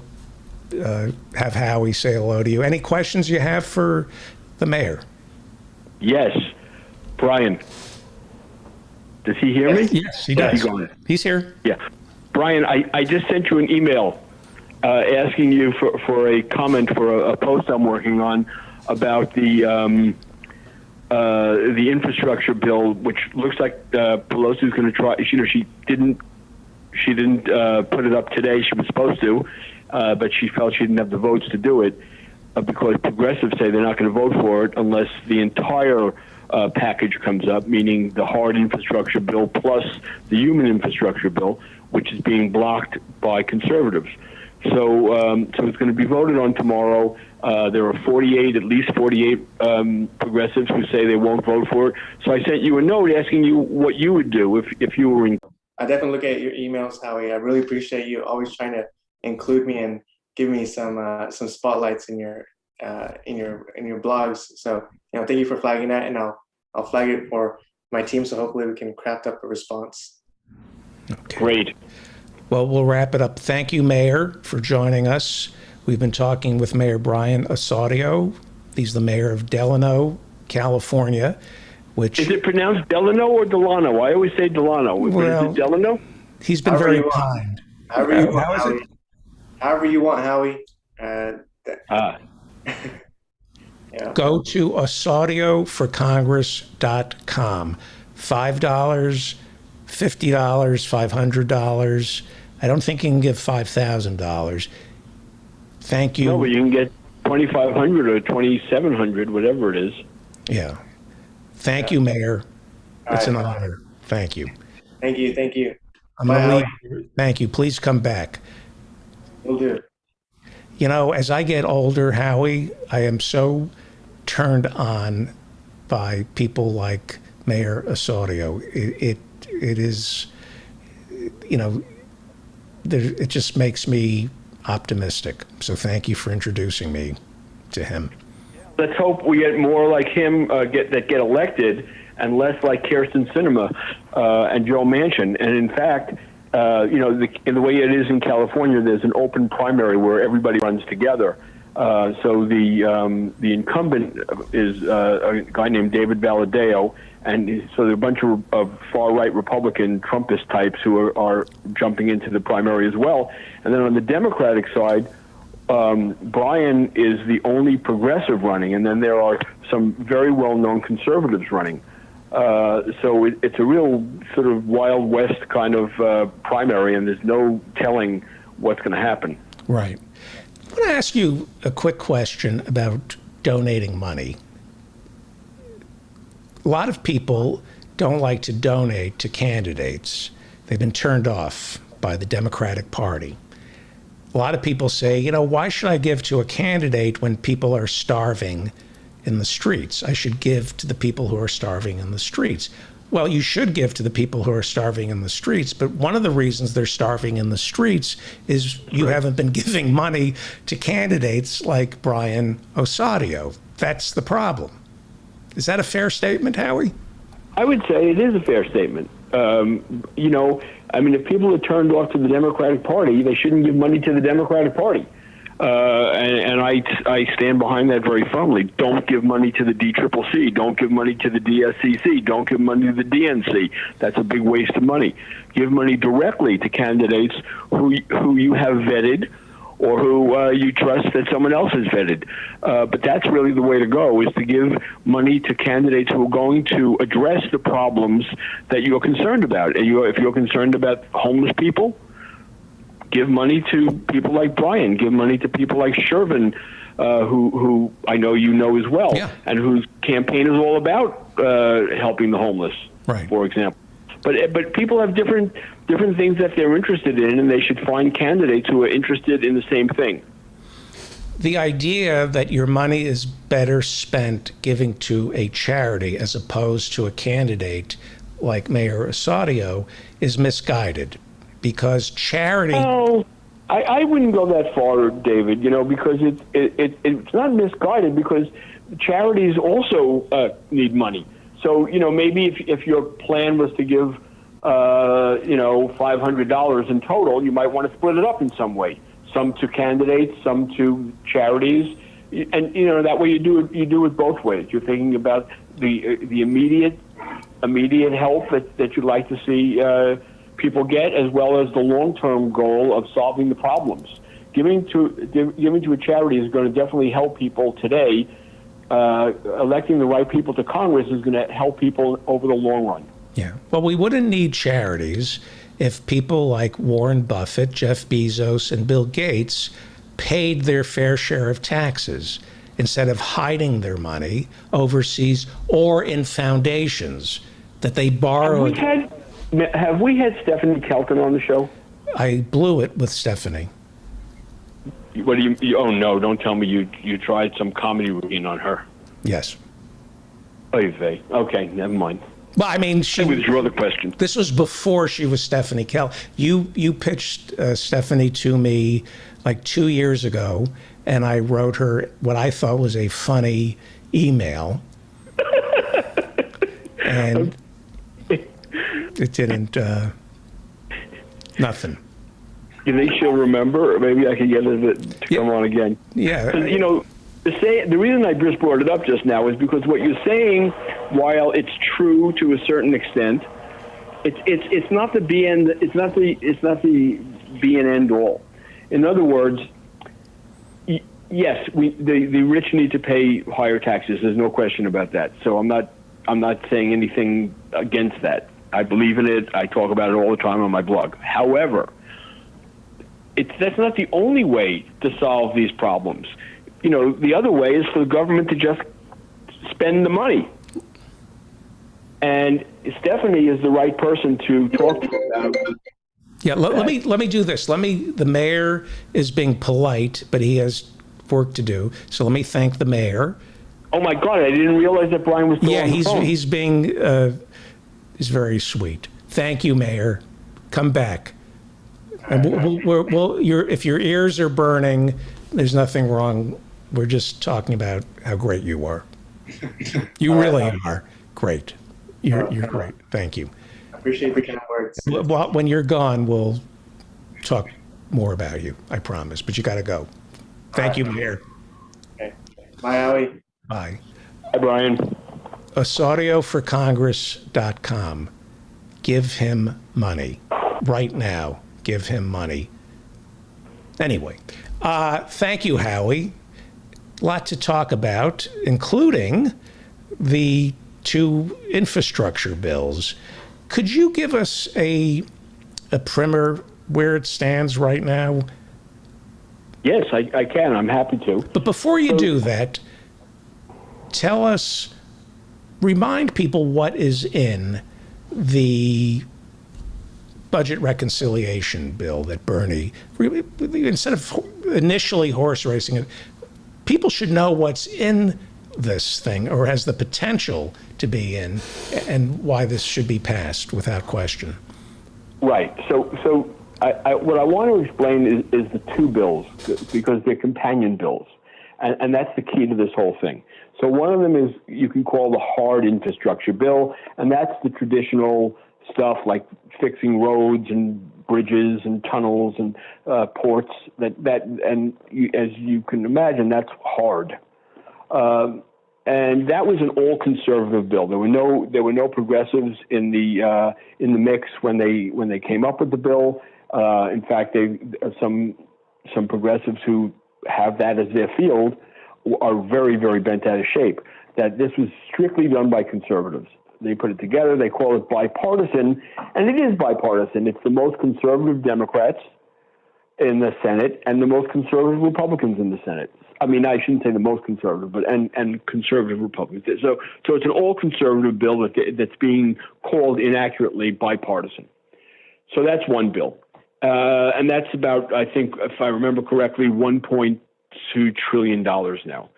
have Howie say hello to you. Any questions you have for the mayor? Yes. Brian, does he hear me? Yes, he does. He's here. Yeah. Brian, I just sent you an email asking you for a comment for a post I'm working on about the infrastructure bill, which looks like Pelosi's going to try. She didn't put it up today. She was supposed to, but she felt she didn't have the votes to do it because progressives say they're not going to vote for it unless the entire package comes up, meaning the hard infrastructure bill plus the human infrastructure bill, which is being blocked by conservatives. So it's going to be voted on tomorrow. There are at least 48 progressives who say they won't vote for it. So I sent you a note asking you what you would do if you were in. I definitely look at your emails, Howie. I really appreciate you always trying to include me and give me some spotlights in your blogs. So thank you for flagging that, and I'll flag it for my team. So hopefully we can craft up a response. Okay. Great. Well, we'll wrap it up. Thank you, Mayor, for joining us. We've been talking with Mayor Brian Osorio. He's the mayor of Delano, California. Which is it pronounced Delano or Delano? I always say Delano. Well, is it Delano? He's been very kind. However you want, Howie. Go to OsorioForCongress.com. $5, $50, $500. I don't think you can give $5,000. Thank you. No, but you can get $2,500 or $2,700, whatever it is. Yeah. Thank you, Mayor. It's an honor. Thank you. Thank you. Thank you. I'm gonna leave. Thank you. Please come back. Will do. As I get older, Howie, I am so turned on by people like Mayor Osorio. It is, it just makes me optimistic. So thank you for introducing me to him. Let's hope we get more like him get elected, and less like Kyrsten Sinema and Joe Manchin. And in fact, in the way it is in California, there's an open primary where everybody runs together. So the incumbent is a guy named David Valadao, and so there are a bunch of far-right Republican Trumpist types who are jumping into the primary as well. And then on the Democratic side, Brian is the only progressive running, and then there are some very well-known conservatives running. So it's a real sort of Wild West kind of primary, and there's no telling what's going to happen. Right. I want to ask you a quick question about donating money. A lot of people don't like to donate to candidates. They've been turned off by the Democratic Party. A lot of people say, why should I give to a candidate when people are starving in the streets? I should give to the people who are starving in the streets. Well, you should give to the people who are starving in the streets, but one of the reasons they're starving in the streets is you haven't been giving money to candidates like Brian Osorio. That's the problem. Is that a fair statement, Howie? I would say it is a fair statement. If people are turned off to the Democratic Party, they shouldn't give money to the Democratic Party. And I stand behind that very firmly. Don't give money to the DCCC. Don't give money to the DSCC. Don't give money to the DNC. That's a big waste of money. Give money directly to candidates who you have vetted or who you trust that someone else has vetted. But that's really the way to go, is to give money to candidates who are going to address the problems that you're concerned about. And if you're concerned about homeless people, give money to people like Brian. Give money to people like Shervin, who I know you know as well, and whose campaign is all about helping the homeless, for example. But people have different things that they're interested in, and they should find candidates who are interested in the same thing. The idea that your money is better spent giving to a charity as opposed to a candidate like Mayor Osorio is misguided, because charity I wouldn't go that far, David, because it's not misguided, because charities also need money. So, maybe if your plan was to give, $500 in total, you might want to split it up in some way. Some to candidates, some to charities. And, that way you do it both ways. You're thinking about the immediate help that you'd like to see people get, as well as the long-term goal of solving the problems. Giving to a charity is going to definitely help people today. Electing the right people to Congress is going to help people over the long run. Yeah. Well, we wouldn't need charities if people like Warren Buffett, Jeff Bezos, and Bill Gates paid their fair share of taxes instead of hiding their money overseas or in foundations that they borrowed. Have we had Stephanie Kelton on the show? I blew it with Stephanie. What do you? Oh no! Don't tell me you tried some comedy routine on her. Yes. Oy vey. Okay, never mind. Well, I mean, That was your other question. This was before she was Stephanie Kell. You pitched Stephanie to me like 2 years ago, and I wrote her what I thought was a funny email, and it didn't. Nothing. You think she'll remember? Or maybe I can get her to come on again. Yeah. 'Cause, the reason I just brought it up just now is because what you're saying, while it's true to a certain extent, it's not the be and it's not the be and end all. In other words, yes, the rich need to pay higher taxes. There's no question about that. So I'm not saying anything against that. I believe in it. I talk about it all the time on my blog. However, that's not the only way to solve these problems. The other way is for the government to just spend the money. And Stephanie is the right person to talk to about. Yeah, let me do this. The mayor is being polite, but he has work to do. So let me thank the mayor. Oh my God, I didn't realize that Brian was still on the phone. he's being he's very sweet. Thank you, Mayor. Come back. And if your ears are burning, there's nothing wrong. We're just talking about how great you are. You really are great. You're great. Thank you. I appreciate the kind words. Well, when you're gone, we'll talk more about you. I promise. But you got to go. Thank you, Mayor. Okay. Bye, Howie. Bye. Hi, Brian. AusardioForCongress.com. Give him money. Right now, give him money. Anyway, thank you, Howie. A lot to talk about, including the 2 infrastructure bills. Could you give us a primer where it stands right now? Yes, I can. I'm happy to. But before you do that, remind people what is in the budget reconciliation bill that Bernie, instead of initially horse racing it, people should know what's in this thing, or has the potential to be in, and why this should be passed without question. Right. So what I want to explain is the 2 bills, because they're companion bills, and that's the key to this whole thing. So one of them is you can call the hard infrastructure bill, and that's the traditional stuff like fixing roads and bridges and tunnels and ports. As you can imagine, that's hard. And that was an all conservative bill. There were no progressives in the mix when they came up with the bill. In fact, some progressives who have that as their field are very, very bent out of shape. That this was strictly done by conservatives. They put it together. They call it bipartisan, and it is bipartisan. It's the most conservative Democrats in the Senate and the most conservative Republicans in the Senate. I mean, I shouldn't say the most conservative, but and conservative Republicans. So it's an all conservative bill that's being called inaccurately bipartisan. So that's one bill, and that's about, I think, if I remember correctly, $1.2 trillion now.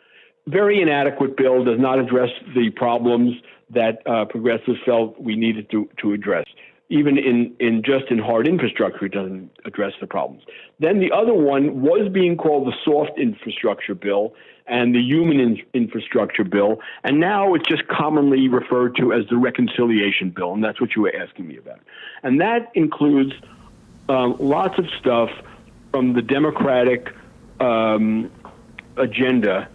Very inadequate bill, does not address the problems that progressives felt we needed to address. even in hard infrastructure, it doesn't address the problems. Then the other one was being called the soft infrastructure bill and the human infrastructure bill, and now it's just commonly referred to as the reconciliation bill, and that's what you were asking me about. And that includes lots of stuff from the Democratic agenda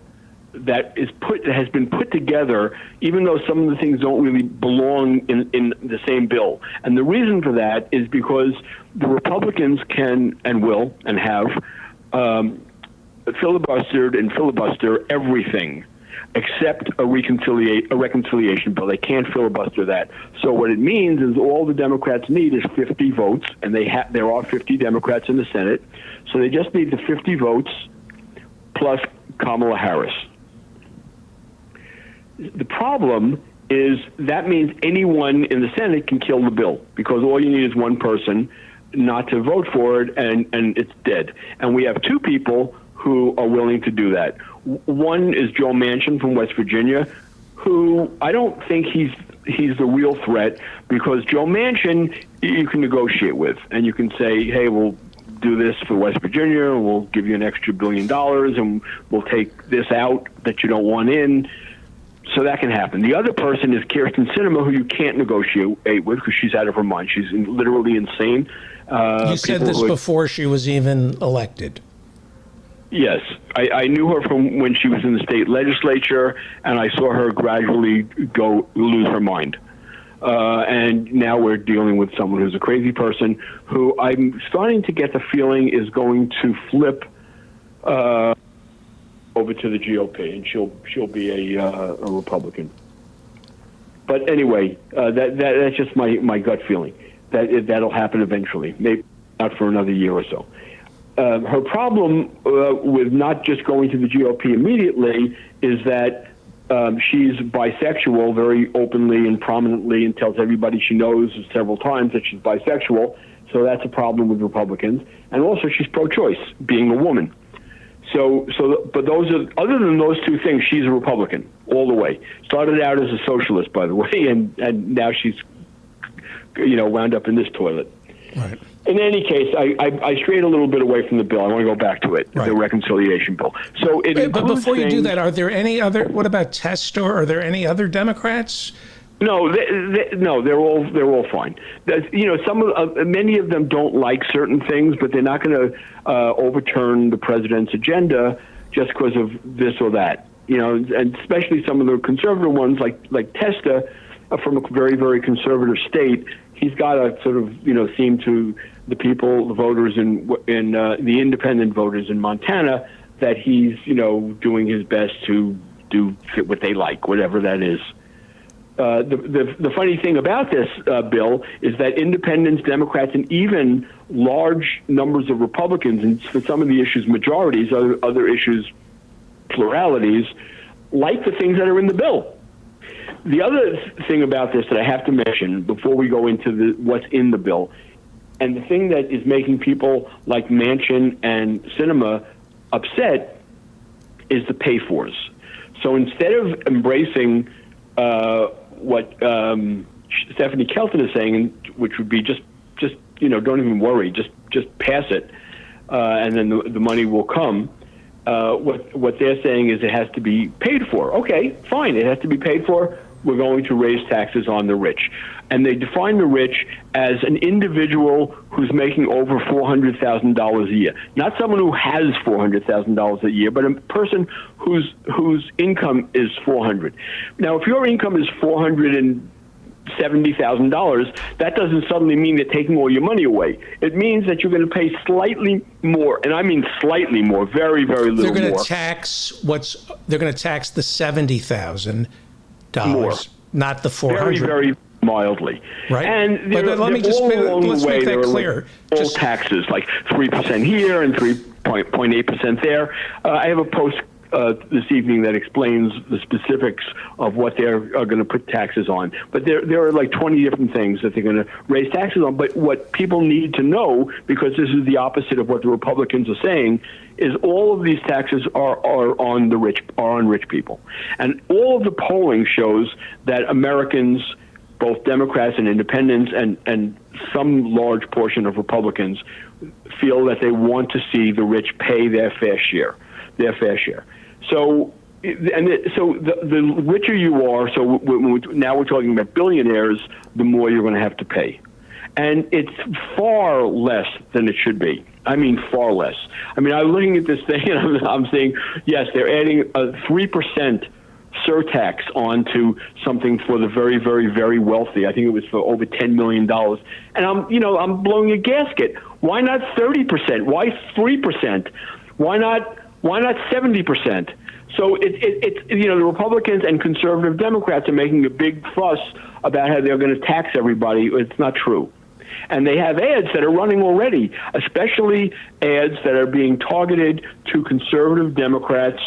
that has been put together, even though some of the things don't really belong in the same bill. And the reason for that is because the Republicans can and will and have filibustered and filibuster everything except a reconciliation bill. They can't filibuster that. So what it means is all the Democrats need is 50 votes, and there are 50 Democrats in the Senate. So they just need the 50 votes plus Kamala Harris. The problem is that means anyone in the Senate can kill the bill, because all you need is one person not to vote for it, and it's dead. And we have two people who are willing to do that. One is Joe Manchin from West Virginia, who I don't think he's the real threat, because Joe Manchin you can negotiate with, and you can say, hey, we'll do this for West Virginia, we'll give you an extra $1 billion, and we'll take this out that you don't want in. So that can happen. The other person is Kyrsten Sinema, who you can't negotiate with because she's out of her mind. She's literally insane. You said this before she was even elected. Yes. I knew her from when she was in the state legislature, and I saw her gradually lose her mind. And now we're dealing with someone who's a crazy person who I'm starting to get the feeling is going to flip over to the GOP, and she'll be a Republican. But anyway, that's just my gut feeling that'll happen eventually, maybe not for another year or so. Her problem with not just going to the GOP immediately is that she's bisexual very openly and prominently, and tells everybody she knows several times that she's bisexual. So that's a problem with Republicans. And also she's pro-choice, being a woman. But other than those two things, she's a Republican all the way. Started out as a socialist, by the way, and now she's, wound up in this toilet. Right. In any case, I strayed a little bit away from the bill. I want to go back to it, the reconciliation bill. So but before you do that, are there any other? What about Tester? Are there any other Democrats? No, they're all fine. Many of them don't like certain things, but they're not going to overturn the president's agenda just because of this or that. And especially some of the conservative ones, like Testa, from a very, very conservative state. He's got to sort of seem to the people, the voters in the independent voters in Montana, that he's doing his best to do what they like, whatever that is. The funny thing about this bill is that independents, Democrats, and even large numbers of Republicans, and for some of the issues majorities, other issues pluralities, like the things that are in the bill. The other thing about this that I have to mention before we go into what's in the bill, and the thing that is making people like Manchin and Sinema upset, is the pay-fors. So instead of embracing what Stephanie Kelton is saying, which would be just don't even worry, just pass it, and then the money will come. What they're saying is it has to be paid for. Okay, fine, it has to be paid for. We're going to raise taxes on the rich. And they define the rich as an individual who's making over $400,000 a year. Not someone who has $400,000 a year, but a person whose income is $400,000. Now, if your income is $470,000, that doesn't suddenly mean they're taking all your money away. It means that you're going to pay slightly more, and I mean slightly more, very, very little more. They're going to tax the $70,000. More. Not the 400. Very, very mildly. Right. And but let me just let's make that clear. All taxes, like 3% here and 3.8% there. I have a post this evening that explains the specifics of what they're going to put taxes on. But there are like 20 different things that they're going to raise taxes on. But what people need to know, because this is the opposite of what the Republicans are saying, is all of these taxes are on rich people. And all of the polling shows that Americans both Democrats and independents and some large portion of Republicans feel that they want to see the rich pay their fair share. So, the richer you are, so now we're talking about billionaires, the more you're going to have to pay. And it's far less than it should be. I mean, far less. I mean, I'm looking at this thing and I'm saying, yes, they're adding a 3% surtax onto something for the very, very, very wealthy. I think it was for over $10 million. And I'm blowing a gasket. Why not 30%? Why 3%? Why not 70%? So it's the Republicans and conservative Democrats are making a big fuss about how they're going to tax everybody. It's not true. And they have ads that are running already, especially ads that are being targeted to conservative Democrats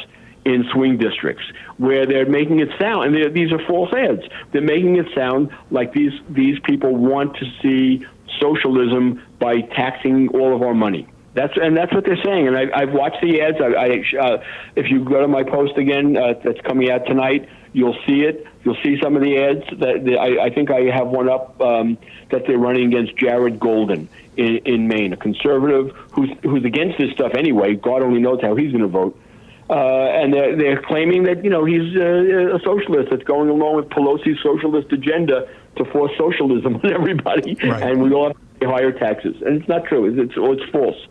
in swing districts, where they're making it sound, and these are false ads. They're making it sound like these people want to see socialism by taxing all of our money. That's what they're saying. And I've watched the ads. If you go to my post again, that's coming out tonight, you'll see it. You'll see some of the ads. I think I have one up that they're running against Jared Golden in Maine, a conservative who's against this stuff anyway. God only knows how he's going to vote. And they're claiming that he's a socialist that's going along with Pelosi's socialist agenda to force socialism on everybody, right. And we all have to pay higher taxes. And it's not true. It's false.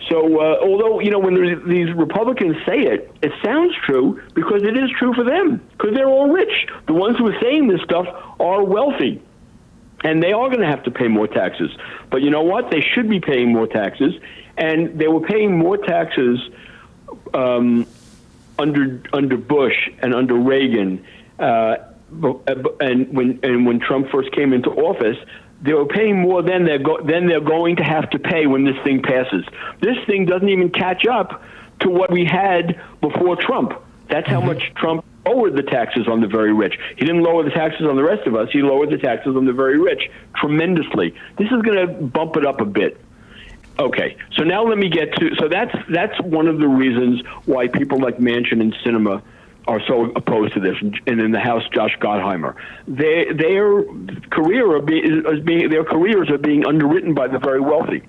So although when these Republicans say it, it sounds true because it is true for them because they're all rich. The ones who are saying this stuff are wealthy, and they are going to have to pay more taxes. But you know what? They should be paying more taxes, and they were paying more taxes under Bush and under Reagan, and when Trump first came into office, they were paying more than they're going to have to pay when this thing passes. This thing doesn't even catch up to what we had before Trump. That's how much Trump lowered the taxes on the very rich. He didn't lower the taxes on the rest of us. He lowered the taxes on the very rich tremendously. This is going to bump it up a bit. Okay, so now let me get to, so that's one of the reasons why people like Manchin and Sinema are so opposed to this, and in the House, Josh Gottheimer. Their careers are being underwritten by the very wealthy.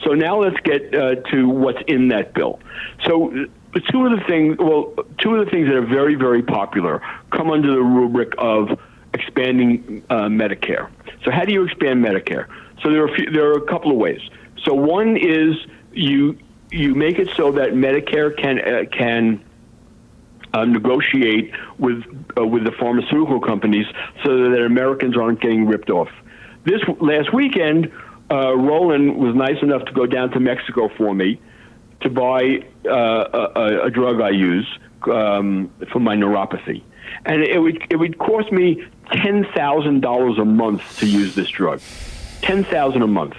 So now let's get to what's in that bill. So two of the things that are very, very popular come under the rubric of expanding Medicare. So how do you expand Medicare? So there are a couple of ways. So one is you make it so that Medicare can negotiate with the pharmaceutical companies so that Americans aren't getting ripped off. This last weekend, Roland was nice enough to go down to Mexico for me to buy a drug I use for my neuropathy, and it would cost me $10,000 a month to use this drug, $10,000 a month.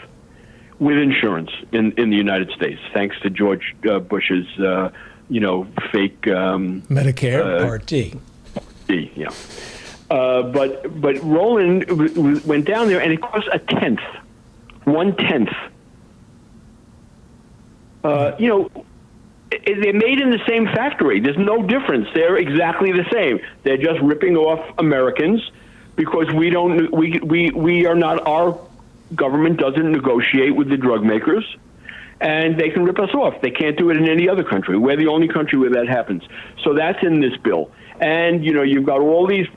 With insurance in the United States, thanks to George Bush's, fake Medicare Part D. Yeah, but Roland went down there, and it cost a tenth, 1/10. They're made in the same factory. There's no difference. They're exactly the same. They're just ripping off Americans because we are not our. Government doesn't negotiate with the drug makers, and they can rip us off. They can't do it in any other country. We're the only country where that happens. So that's in this bill. And you've got all these.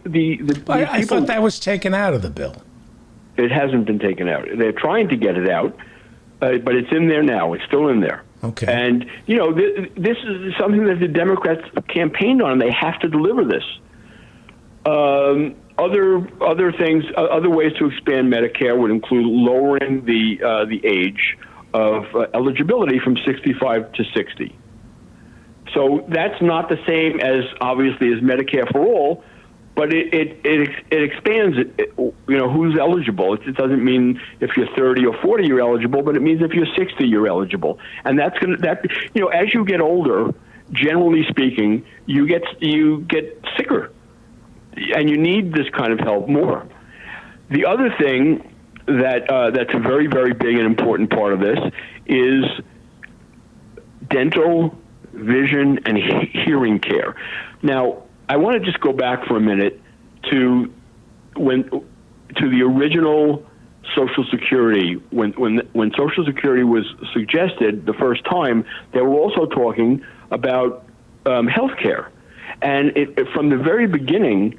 I thought that was taken out of the bill. It hasn't been taken out. They're trying to get it out, but it's in there now. It's still in there. Okay. And this is something that the Democrats campaigned on, and they have to deliver this. Other things, other ways to expand Medicare would include lowering the age of eligibility from 65 to 60. So that's not the same as obviously as Medicare for all, but it expands it. Who's eligible. It doesn't mean if you're 30 or 40 you're eligible, but it means if you're 60 you're eligible. And as you get older, generally speaking, you get sicker. And you need this kind of help more. The other thing that's a very, very big and important part of this is dental, vision, and hearing care. Now, I want to just go back for a minute to when to the original Social Security. When Social Security was suggested the first time, they were also talking about health care. And from the very beginning,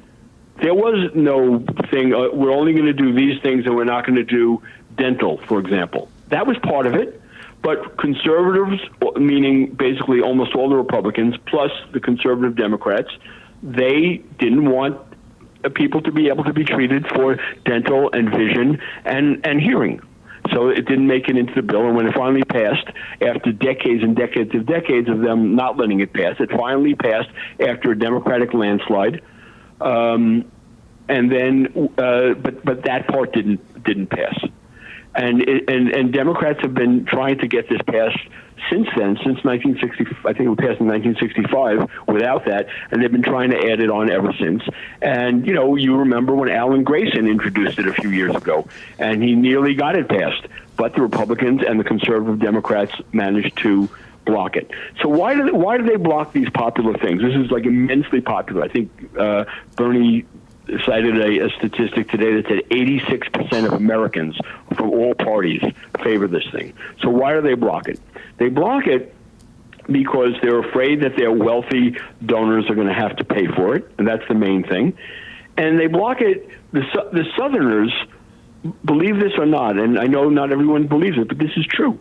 there was no thing, we're only going to do these things and we're not going to do dental, for example. That was part of it. But conservatives, meaning basically almost all the Republicans, plus the conservative Democrats, they didn't want people to be able to be treated for dental and vision and hearing. So it didn't make it into the bill. And when it finally passed, after decades and decades of them not letting it pass, it finally passed after a Democratic landslide. And then, but that part didn't pass. And Democrats have been trying to get this passed since then, since 1960. I think it was passed in 1965 without that, and they've been trying to add it on ever since. And, you remember when Alan Grayson introduced it a few years ago, and he nearly got it passed, but the Republicans and the conservative Democrats managed to block it. So why do they block these popular things? This is like immensely popular. I think Bernie cited a statistic today that said 86% of Americans from all parties favor this thing. So why do they block it? They block it because they're afraid that their wealthy donors are going to have to pay for it, and that's the main thing. And they block it. The Southerners, believe this or not, and I know not everyone believes it, but this is true.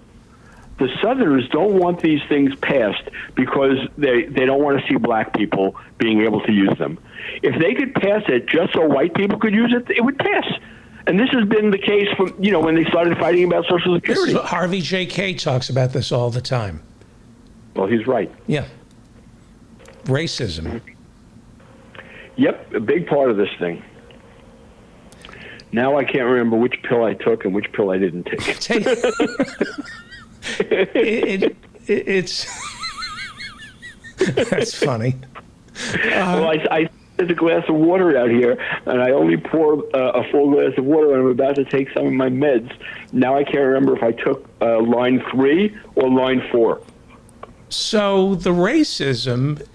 The Southerners don't want these things passed because they don't want to see black people being able to use them. If they could pass it just so white people could use it, it would pass. And this has been the case from, when they started fighting about Social Security. Harvey J. Kaye talks about this all the time. Well, he's right. Yeah. Racism. Yep, a big part of this thing. Now I can't remember which pill I took and which pill I didn't take. It's that's funny. Well, I there's a glass of water out here, and I only pour a full glass of water when I'm about to take some of my meds. Now I can't remember if I took line 3 or line 4. So the racism,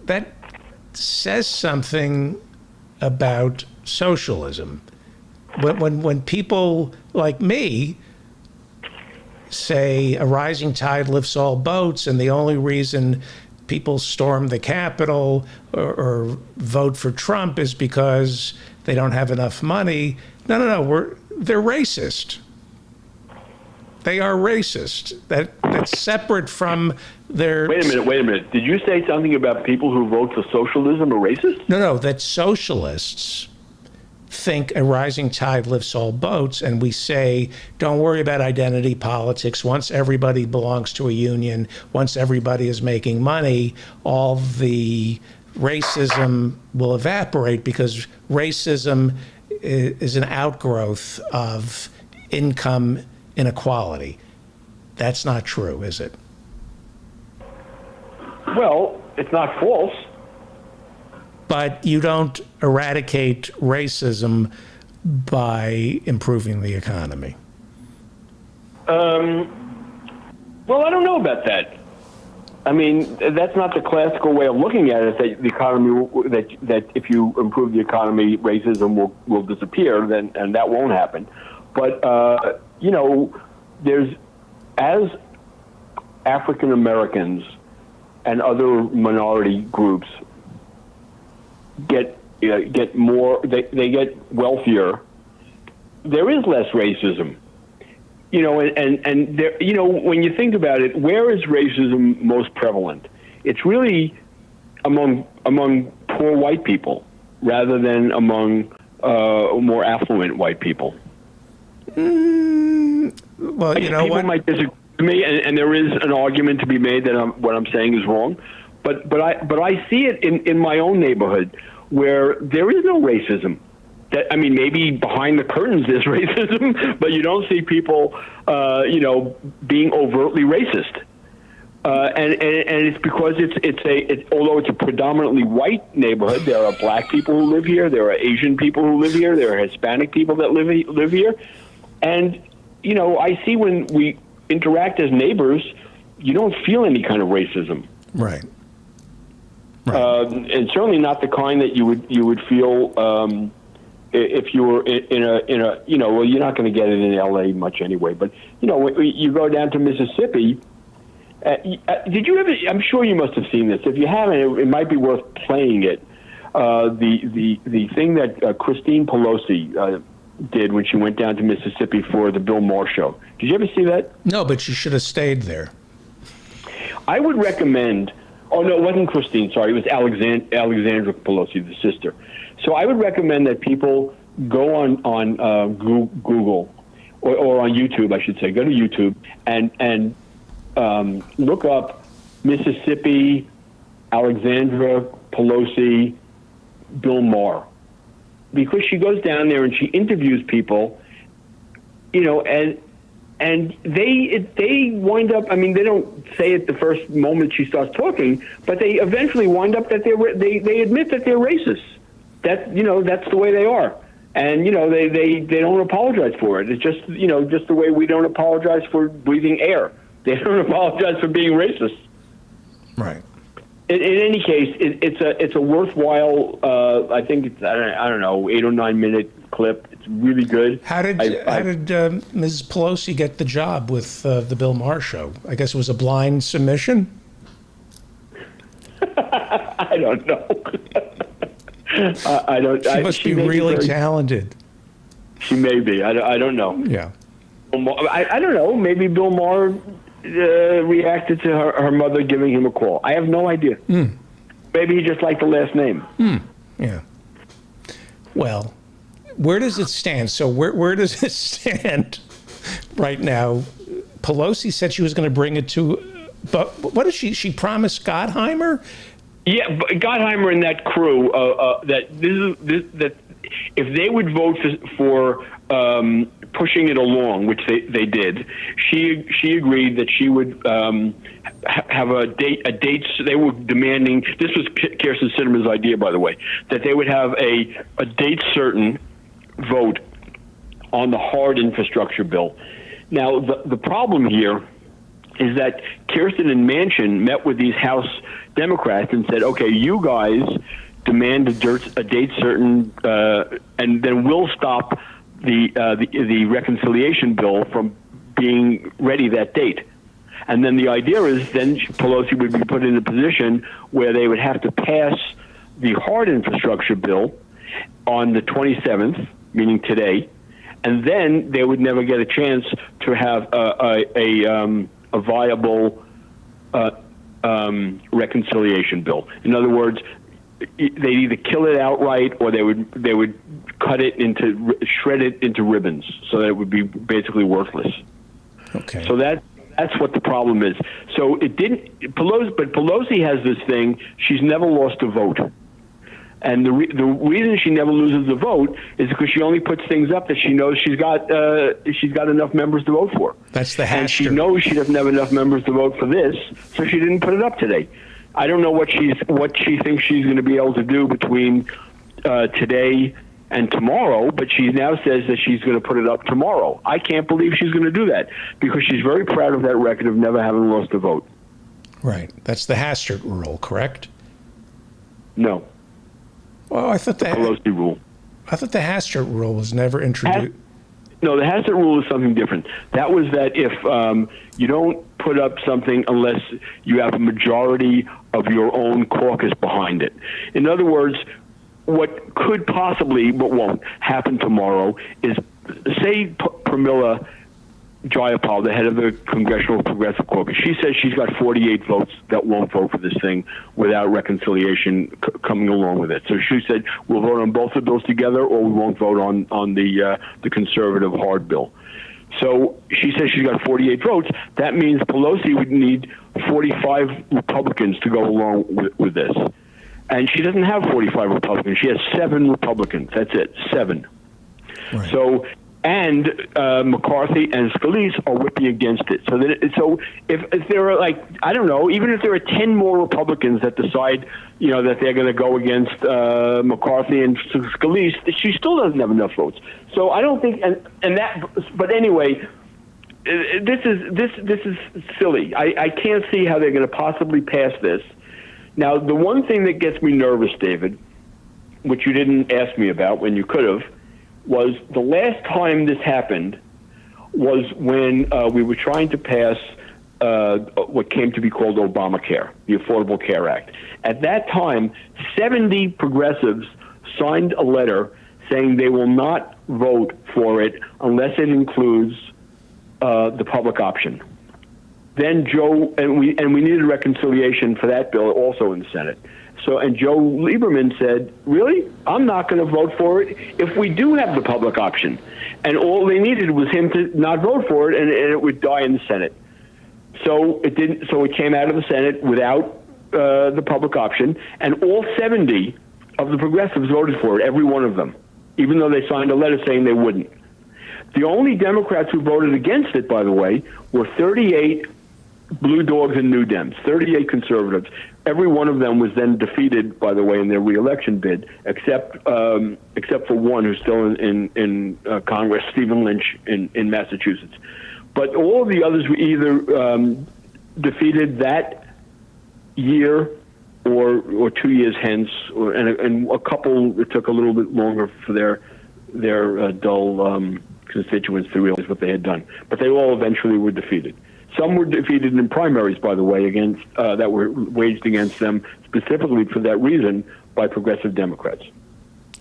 that says something about socialism. When people like me say a rising tide lifts all boats, and the only reason people storm the Capitol or vote for Trump is because they don't have enough money. No, they're racist. They are racist. That's separate from their... Wait a minute. Did you say something about people who vote for socialism are racist? No, that socialists think a rising tide lifts all boats, and we say, don't worry about identity politics. Once everybody belongs to a union, once everybody is making money, all the racism will evaporate because racism is an outgrowth of income inequality. That's not true, is it? Well, it's not false. But you don't eradicate racism by improving the economy. Well, I don't know about that. I mean, that's not the classical way of looking at it, that the economy, that if you improve the economy, racism will disappear, and that won't happen. But, there's, as African Americans and other minority groups get more, they get wealthier, there is less racism. And there, when you think about it, where is racism most prevalent? It's really among poor white people rather than among more affluent white people. Well, people might disagree with me, and there is an argument to be made that what I'm saying is wrong. But I see it in my own neighborhood where there is no racism. Maybe behind the curtains there's racism, but you don't see people, being overtly racist. And it's because although it's a predominantly white neighborhood, there are black people who live here, there are Asian people who live here, there are Hispanic people that live here, and I see when we interact as neighbors, you don't feel any kind of racism. Right. And certainly not the kind that you would feel if you were in a well, you're not going to get it in L.A. much anyway. But when you go down to Mississippi. Did you ever? I'm sure you must have seen this. If you haven't, it might be worth playing it. The thing that Christine Pelosi did when she went down to Mississippi for the Bill Maher show. Did you ever see that? No, but she should have stayed there. I would recommend. Oh no, it wasn't Christine. Sorry, it was Alexandra Pelosi, the sister. So I would recommend that people go on Google or on YouTube, I should say. Go to YouTube and look up Mississippi, Alexandra Pelosi, Bill Maher, because she goes down there and she interviews people, and they wind up. I mean, they don't say it the first moment she starts talking, but they eventually wind up that they admit that they're racist. That's the way they are, and they don't apologize for it. It's just just the way we don't apologize for breathing air. They don't apologize for being racist. Right. In any case, it's a worthwhile. I think it's I don't know 8 or 9 minute clip. It's really good. How did Ms. Pelosi get the job with the Bill Maher show? I guess it was a blind submission. I don't know. I don't. She must be really talented. She may be. I don't know. Yeah. I don't know. Maybe Bill Maher reacted to her mother giving him a call. I have no idea. Maybe he just liked the last name. Yeah. Well, where does it stand? So where does it stand right now? Pelosi said she was going to bring it to, but what did she promised Gottheimer? Yeah, Gottheimer and that crew that if they would vote for pushing it along, which they did, she agreed that she would have a date. They were demanding. This was Kyrsten Sinema's idea, by the way, that they would have a date certain vote on the hard infrastructure bill. Now, the problem here is that Kyrsten and Manchin met with these House Democrats and said, okay, you guys demand a date certain, and then we'll stop the reconciliation bill from being ready that date. And then the idea is then Pelosi would be put in a position where they would have to pass the hard infrastructure bill on the 27th, meaning today, and then they would never get a chance to have a viable reconciliation bill. In other words, they'd either kill it outright or they would shred it into ribbons so that it would be basically worthless. Okay. So that's what the problem is. So it didn't Pelosi has this thing. She's never lost a vote. And the reason she never loses the vote is because she only puts things up that she knows she's got enough members to vote for. That's the Hastert. And she knows she doesn't have enough members to vote for this, so she didn't put it up today. I don't know what she thinks she's going to be able to do between today and tomorrow, but she now says that she's going to put it up tomorrow. I can't believe she's going to do that because she's very proud of that record of never having lost a vote. Right. That's the Hastert rule, correct? No. Well, I thought the Pelosi rule. I thought the Hastert rule was never introduced. No, the Hastert rule is something different. That was that if you don't put up something unless you have a majority of your own caucus behind it. In other words, what could possibly, but won't, happen tomorrow is, say Pramila Jayapal, the head of the Congressional Progressive Caucus, she says she's got 48 votes that won't vote for this thing without reconciliation coming along with it. So she said, we'll vote on both the bills together or we won't vote on the conservative hard bill. So she says she's got 48 votes. That means Pelosi would need 45 Republicans to go along with this. And she doesn't have 45 Republicans. She has 7 Republicans. That's it, 7. Right. So, and McCarthy and Scalise are whipping against it. So if there are I don't know, even if there are 10 more Republicans that decide, that they're going to go against McCarthy and Scalise, she still doesn't have enough votes. So I don't think, but anyway, this is silly. I can't see how they're going to possibly pass this. Now, the one thing that gets me nervous, David, which you didn't ask me about when you could have, was the last time this happened was when we were trying to pass what came to be called Obamacare, the Affordable Care Act. At that time, 70 progressives signed a letter saying they will not vote for it unless it includes the public option. Then Joe, and we needed reconciliation for that bill also in the Senate. So, and Joe Lieberman said, really? I'm not going to vote for it if we do have the public option. And all they needed was him to not vote for it, and it would die in the Senate. So it didn't. So it came out of the Senate without the public option, and all 70 of the progressives voted for it, every one of them, even though they signed a letter saying they wouldn't. The only Democrats who voted against it, by the way, were 38 Blue Dogs and New Dems, 38 conservatives. Every one of them was then defeated, by the way, in their reelection bid, except for one who's still in Congress, Stephen Lynch in Massachusetts. But all of the others were either defeated that year or 2 years hence, and a couple, it took a little bit longer for their dull constituents to realize what they had done. But they all eventually were defeated. Some were defeated in primaries, by the way, against that were waged against them specifically for that reason by progressive Democrats.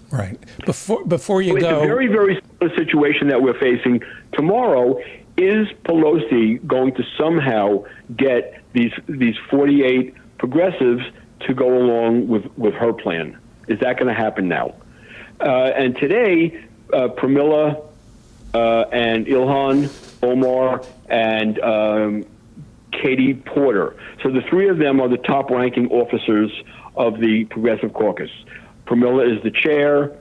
Right. Before you so go, it's a very, very similar situation that we're facing tomorrow. Is Pelosi going to somehow get these 48 progressives to go along with her plan? Is that going to happen now? And today, Pramila and Ilhan Omar and Katie Porter. So the three of them are the top-ranking officers of the Progressive Caucus. Pramila is the chair,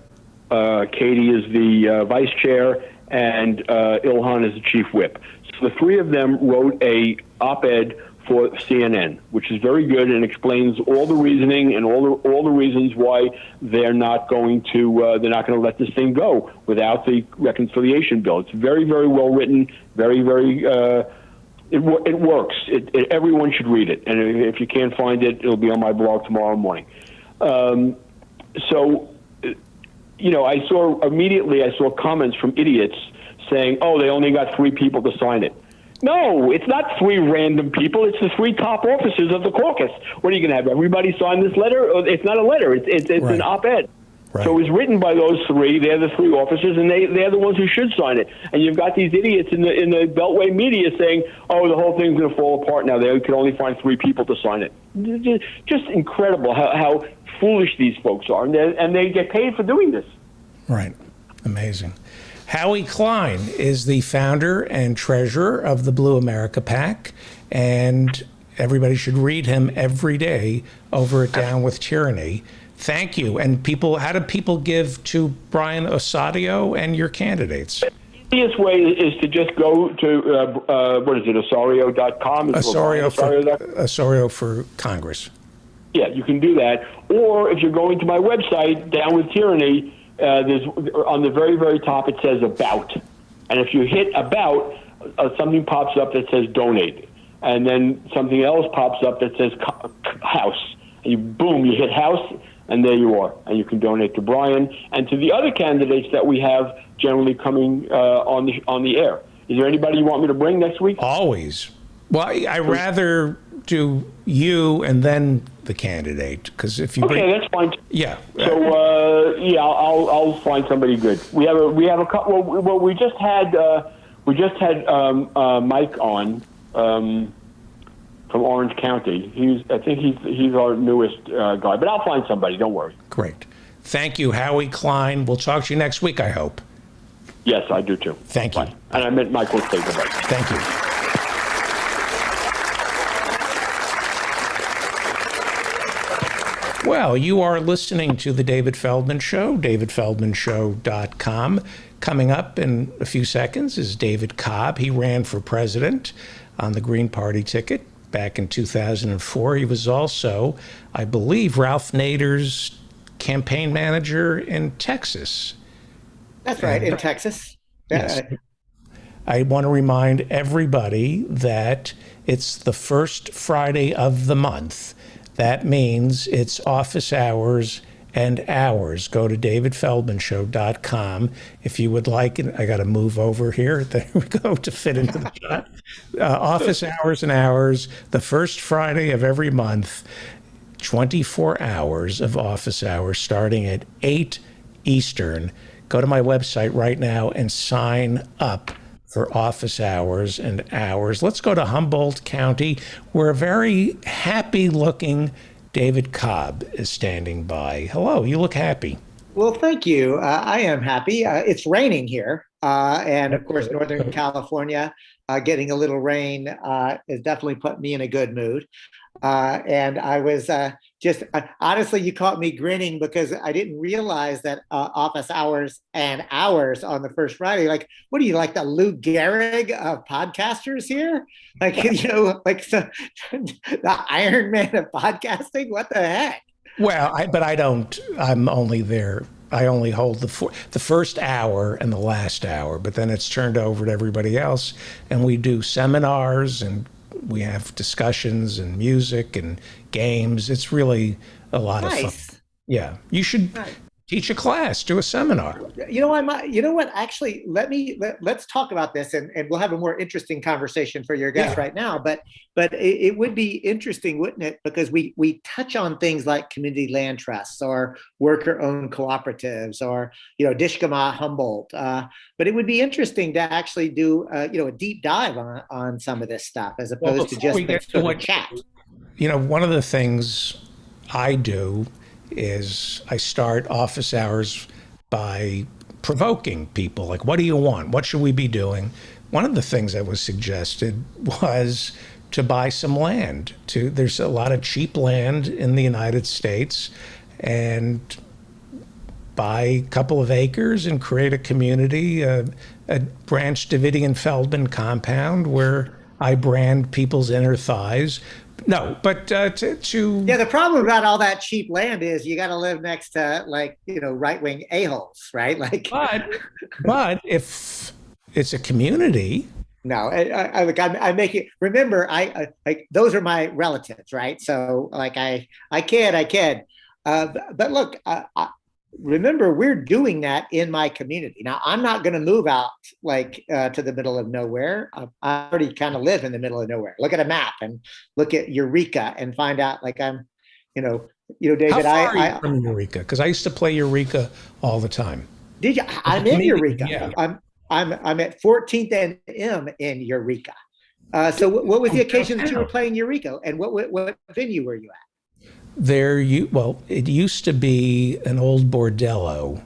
Katie is the vice chair, and Ilhan is the chief whip. So the three of them wrote a op-ed for CNN, which is very good and explains all the reasoning and all the reasons why they're not going to let this thing go without the reconciliation bill. It's very, very well written, very, very. It works. Everyone should read it, and if you can't find it, it'll be on my blog tomorrow morning. So, I saw comments from idiots saying, "Oh, they only got 3 people to sign it." No, it's not 3 random people. It's the 3 top officers of the caucus. What are you going to have? Everybody sign this letter? It's not a letter. It's right. An op-ed. Right. So it was written by those 3. They're the 3 officers, and they're the ones who should sign it. And you've got these idiots in the Beltway media saying, "Oh, the whole thing's going to fall apart now. They can only find 3 people to sign it." Just incredible how foolish these folks are, and they get paid for doing this. Right. Amazing. Howie Klein is the founder and treasurer of the Blue America PAC, and everybody should read him every day over at Down with Tyranny. Thank you. And how do people give to Brian Osadio and your candidates? The easiest way is to just go to, Osario.com? Osario for Congress. Yeah, you can do that. Or if you're going to my website, Down with Tyranny, there's on the very, very top, it says About. And if you hit About, something pops up that says Donate. And then something else pops up that says House. And you hit House, and there you are. And you can donate to Brian and to the other candidates that we have generally coming on the air. Is there anybody you want me to bring next week? Always. Well, I'd rather do you and then the candidate, because if you that's fine. Yeah. So I'll find somebody good. We have a couple. Well, we just had Mike on from Orange County. I think he's our newest guy, but I'll find somebody. Don't worry. Great. Thank you, Howie Klein. We'll talk to you next week, I hope. Yes, I do too. Thank you. And I meant Michael Staple. Thank you. Well, you are listening to The David Feldman Show, davidfeldmanshow.com. Coming up in a few seconds is David Cobb. He ran for president on the Green Party ticket back in 2004. He was also, I believe, Ralph Nader's campaign manager in Texas. That's right, in Texas. Yes. I want to remind everybody that it's the first Friday of the month. That means it's office hours and hours. Go to davidfeldmanshow.com if you would like. And I got to move over here. There we go to fit into the shot. Office hours and hours, the first Friday of every month, 24 hours of office hours starting at 8 Eastern. Go to my website right now and sign up for office hours and hours. Let's go to Humboldt County, where a very happy-looking David Cobb is standing by. Hello, you look happy. Well, thank you. I am happy. It's raining here. And of course, Northern California, getting a little rain has definitely put me in a good mood. And I was honestly, you caught me grinning because I didn't realize that office hours and hours on the first Friday. Like, what are you, like the Lou Gehrig of podcasters here? Like, the Iron Man of podcasting? What the heck? Well, I'm only there. I only hold the first hour and the last hour, but then it's turned over to everybody else. And we do seminars and we have discussions and music and games. It's really a lot of fun. Yeah. You should teach a class, do a seminar. You know what? Actually, let's talk about this, and we'll have a more interesting conversation for your guests right now. But it would be interesting, wouldn't it? Because we touch on things like community land trusts or worker-owned cooperatives or Dishkama Humboldt. But it would be interesting to actually do a deep dive on some of this stuff as opposed to just a chat. One of the things I do is I start office hours by provoking people. Like, what do you want? What should we be doing? One of the things that was suggested was to buy some land. There's a lot of cheap land in the United States, and buy a couple of acres and create a community, a Branch Davidian Feldman compound where I brand people's inner thighs. No, but the problem about all that cheap land is you got to live next to right-wing a-holes, right? Like, but if it's a community. No, I make it. Remember, I those are my relatives, right? So I kid. But look, remember, we're doing that in my community. Now, I'm not going to move out to the middle of nowhere. I already kind of live in the middle of nowhere. Look at a map and look at Eureka and find out I'm, David. How far are you from Eureka? Because I used to play Eureka all the time. Did you? I'm in Eureka. Yeah. I'm at 14th and M in Eureka. So what was the occasion that you were playing Eureka, and what venue were you at? It used to be an old bordello.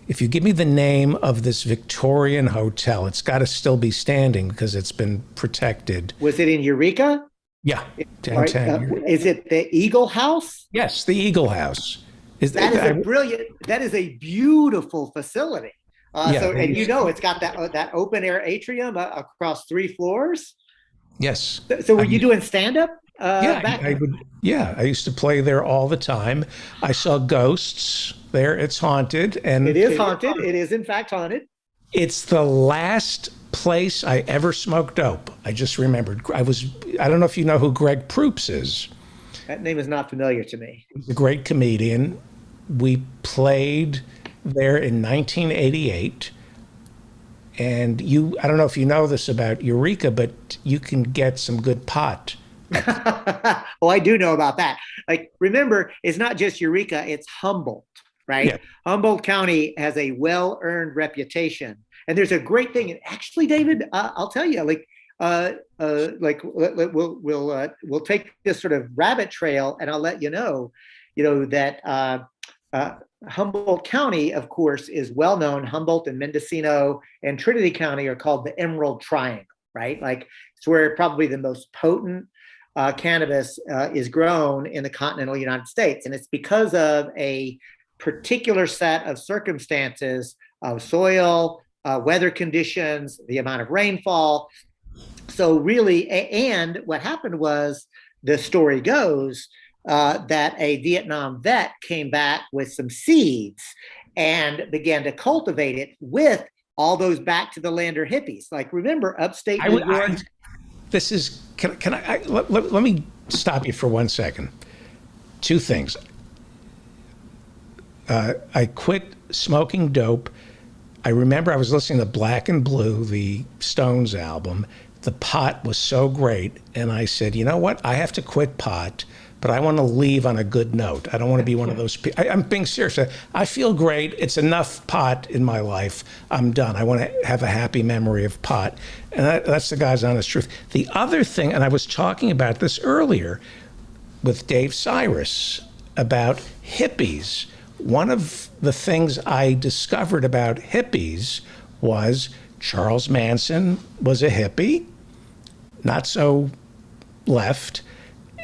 If you give me the name of this Victorian hotel, it's got to still be standing because it's been protected. Was it in Eureka? Yeah, downtown. Is it the Eagle House? Yes, the Eagle House. That is a beautiful facility. It's got that open air atrium across 3 floors. Yes. So were you doing stand up? I used to play there all the time. I saw ghosts there. It's haunted, and it is haunted. It is in fact haunted. It's the last place I ever smoked dope. I just remembered. I don't know if you know who Greg Proops is. That name is not familiar to me. He's a great comedian. We played there in 1988. And I don't know if you know this about Eureka, but you can get some good pot. Oh, I do know about that. Remember, it's not just Eureka, it's Humboldt, right? Yeah. Humboldt County has a well-earned reputation. And there's a great thing. And actually, David, I'll tell you, we'll take this sort of rabbit trail, and I'll let you know that Humboldt County, of course, is well known. Humboldt and Mendocino and Trinity County are called the Emerald Triangle, right? It's where probably the most potent cannabis is grown in the continental United States. And it's because of a particular set of circumstances of soil, weather conditions, the amount of rainfall. So really, and what happened was, the story goes, that a Vietnam vet came back with some seeds and began to cultivate it with all those back to the lander hippies. Remember, upstate New York. Let me stop you for 1 second. 2 things. I quit smoking dope. I remember I was listening to Black and Blue, the Stones album. The pot was so great. And I said, you know what? I have to quit pot, but I want to leave on a good note. I don't want to be one of those people. I'm being serious. I feel great. It's enough pot in my life. I'm done. I want to have a happy memory of pot. And that's the guy's honest truth. The other thing, and I was talking about this earlier with Dave Cyrus about hippies. One of the things I discovered about hippies was Charles Manson was a hippie, not so left.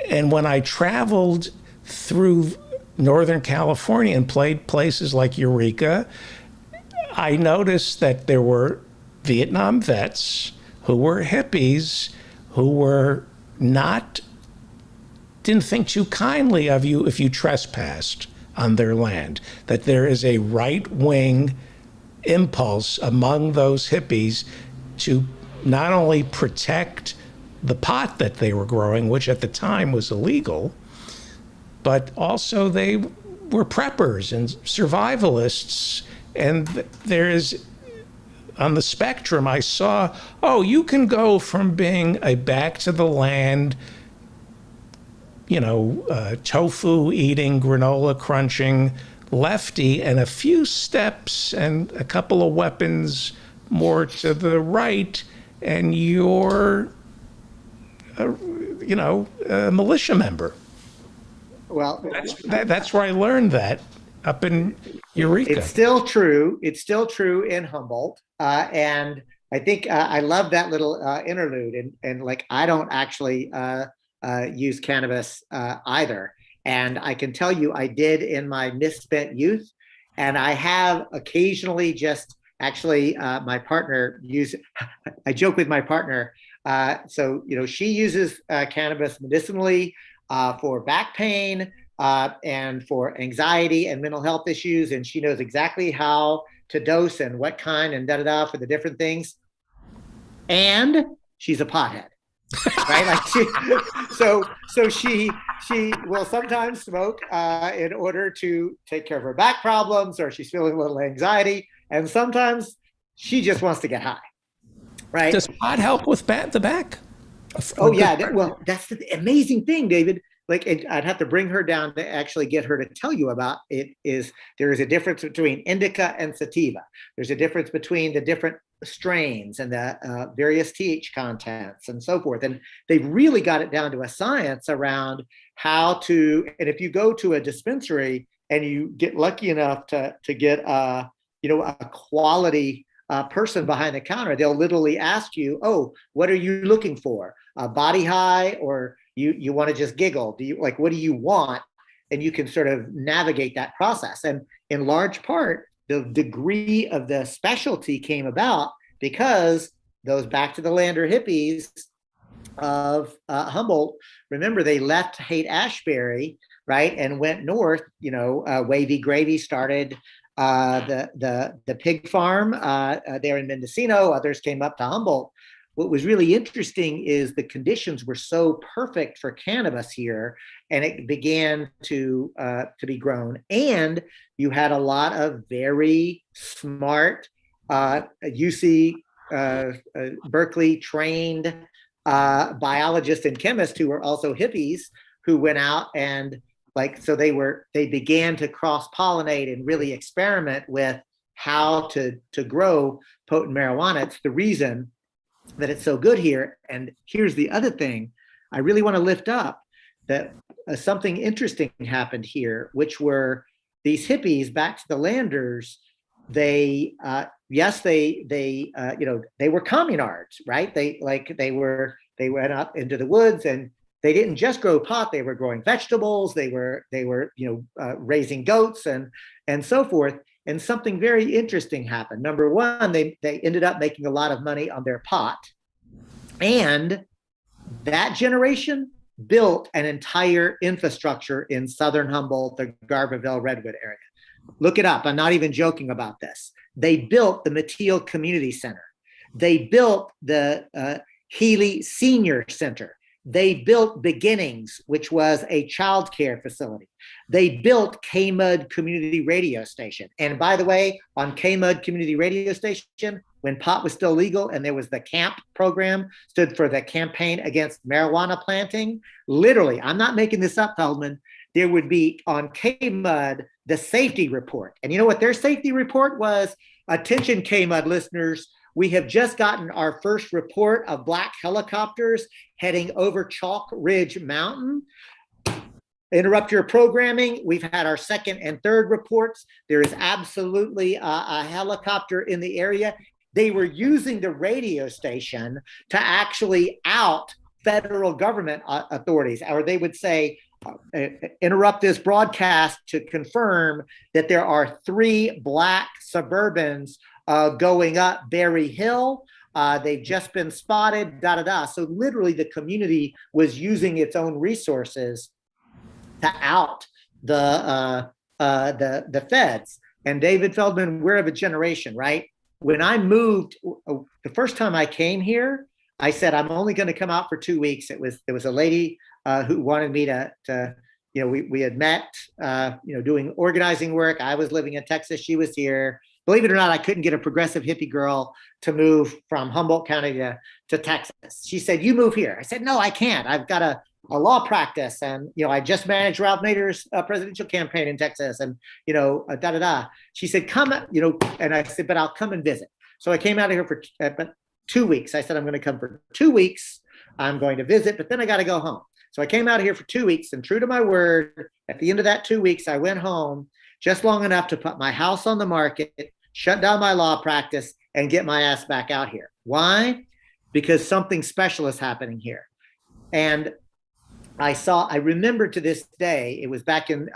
And when I traveled through Northern California and played places like Eureka, I noticed that there were Vietnam vets who were hippies, who were didn't think too kindly of you if you trespassed on their land, that there is a right-wing impulse among those hippies to not only protect the pot that they were growing, which at the time was illegal, but also they were preppers and survivalists. And there is, on the spectrum, I saw, you can go from being a back to the land, tofu eating, granola crunching lefty, and a few steps and a couple of weapons more to the right, and you're, a militia member. Well, that's where I learned that, up in Eureka. It's still true. It's still true in Humboldt. And I think I love that little interlude. And like, I don't actually use cannabis either. And I can tell you I did in my misspent youth. And I have occasionally just actually my partner I joke with my partner. So, she uses cannabis medicinally for back pain and for anxiety and mental health issues. And she knows exactly how to dose and what kind and da-da-da for the different things. And she's a pothead. Right? Like so she will sometimes smoke in order to take care of her back problems, or she's feeling a little anxiety, and sometimes she just wants to get high. Right? Does pot help with the back? Oh yeah, well, that's the amazing thing, David. Like, I'd have to bring her down to actually get her to tell you about it. There is a difference between indica and sativa. There's a difference between the different strains and the various TH contents and so forth. And they've really got it down to a science around how to. And if you go to a dispensary and you get lucky enough to get a quality person behind the counter, they'll literally ask you, "Oh, what are you looking for? A body high, or you want to just giggle? What do you want?" And you can sort of navigate that process. And in large part, the degree of the specialty came about because those back to the lander hippies of Humboldt, remember, they left Haight-Ashbury, right, and went north. Wavy Gravy started the pig farm there in Mendocino. Others came up to Humboldt. What was really interesting is the conditions were so perfect for cannabis here, and it began to be grown. And you had a lot of very smart UC Berkeley trained biologists and chemists who were also hippies, who went out and they began to cross-pollinate and really experiment with how to grow potent marijuana. It's the reason that it's so good here. And here's the other thing I really want to lift up, that something interesting happened here, which were these hippies back to the landers. They were communards, right? They went up into the woods, and they didn't just grow pot. They were growing vegetables. They were raising goats and so forth. And something very interesting happened. Number one, they ended up making a lot of money on their pot. And that generation built an entire infrastructure in southern Humboldt, the Garberville Redwood area. Look it up. I'm not even joking about this. They built the Mateel Community Center. They built the Healy Senior Center. They built Beginnings, which was a child care facility. They built KMUD Community Radio Station. And by the way, on KMUD Community Radio Station, when pot was still legal and there was the CAMP program, stood for the Campaign Against Marijuana Planting. Literally, I'm not making this up, Feldman, there would be on KMUD the safety report. And you know what their safety report was? Attention, KMUD listeners, we have just gotten our first report of black helicopters heading over Chalk Ridge Mountain. Interrupt your programming. We've had our second and third reports. There is absolutely a helicopter in the area. They were using the radio station to actually out federal government authorities, or they would say, interrupt this broadcast to confirm that there are 3 black Suburbans going up Berry Hill. They've just been spotted, So literally the community was using its own resources to out the feds. And David Feldman, we're of a generation, right? When I moved, the first time I came here, I said, I'm only going to come out for 2 weeks. There was a lady who wanted me to we had met, doing organizing work. I was living in Texas. She was here. Believe it or not, I couldn't get a progressive hippie girl to move from Humboldt County to Texas. She said, you move here. I said, no, I can't. I've got a law practice. And, I just managed Ralph Nader's presidential campaign in Texas and, She said, come, and I said, but I'll come and visit. So I came out of here for 2 weeks. I said, I'm going to come for 2 weeks. I'm going to visit, but then I got to go home. So I came out of here for 2 weeks, and true to my word, at the end of that 2 weeks, I went home just long enough to put my house on the market, shut down my law practice, and get my ass back out here. Why? Because something special is happening here. And I remember to this day, it was back in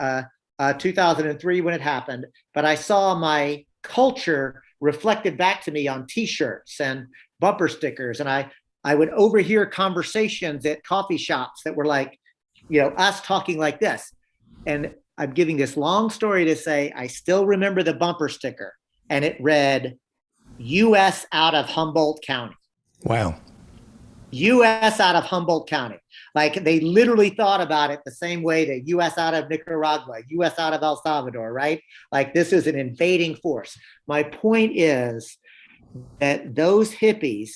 2003 when it happened, but I saw my culture reflected back to me on t-shirts and bumper stickers. And I would overhear conversations at coffee shops that were like, us talking like this. And I'm giving this long story to say, I still remember the bumper sticker, and it read, U.S. out of Humboldt County. Wow. U.S. out of Humboldt County. Like they literally thought about it the same way that U.S. out of Nicaragua, U.S. out of El Salvador, right? Like this is an invading force. My point is that those hippies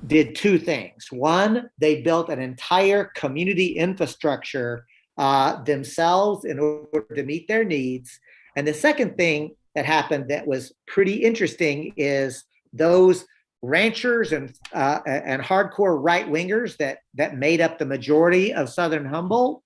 did 2 things. One, they built an entire community infrastructure themselves in order to meet their needs. And the second thing that happened that was pretty interesting is those ranchers and hardcore right-wingers that made up the majority of Southern Humboldt,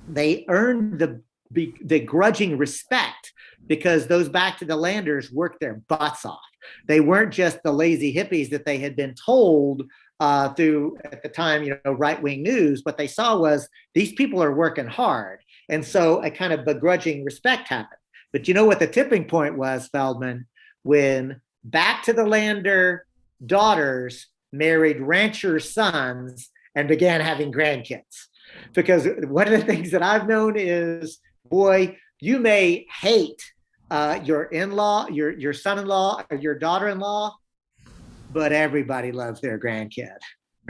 they earned the grudging respect because those back to the landers worked their butts off. They weren't just the lazy hippies that they had been told through, at the time, right-wing news. What they saw was these people are working hard. And so a kind of begrudging respect happened. But you know what the tipping point was, Feldman? When back to the lander daughters married rancher sons and began having grandkids. Because one of the things that I've known is, boy, you may hate your in-law, your son-in-law, or your daughter-in-law, but everybody loves their grandkid,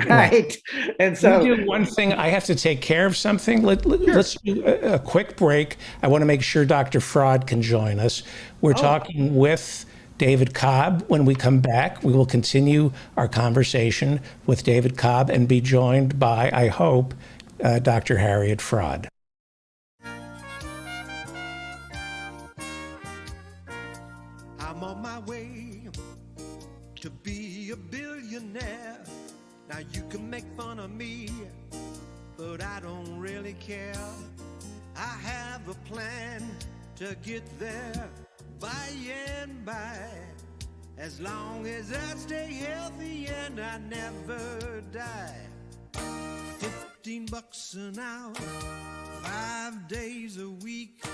right? And so, Can we do one thing. I have to take care of something. Let's do a quick break. I want to make sure Dr. Fraud can join us. We're talking with David Cobb. When we come back, we will continue our conversation with David Cobb and be joined by, I hope, Dr. Harriet Fraud. I'm on my way to be a billionaire. Now you can make fun of me, but I don't really care. I have a plan to get there by and by, as long as I stay healthy and I never die. $15 an hour, 5 days a week,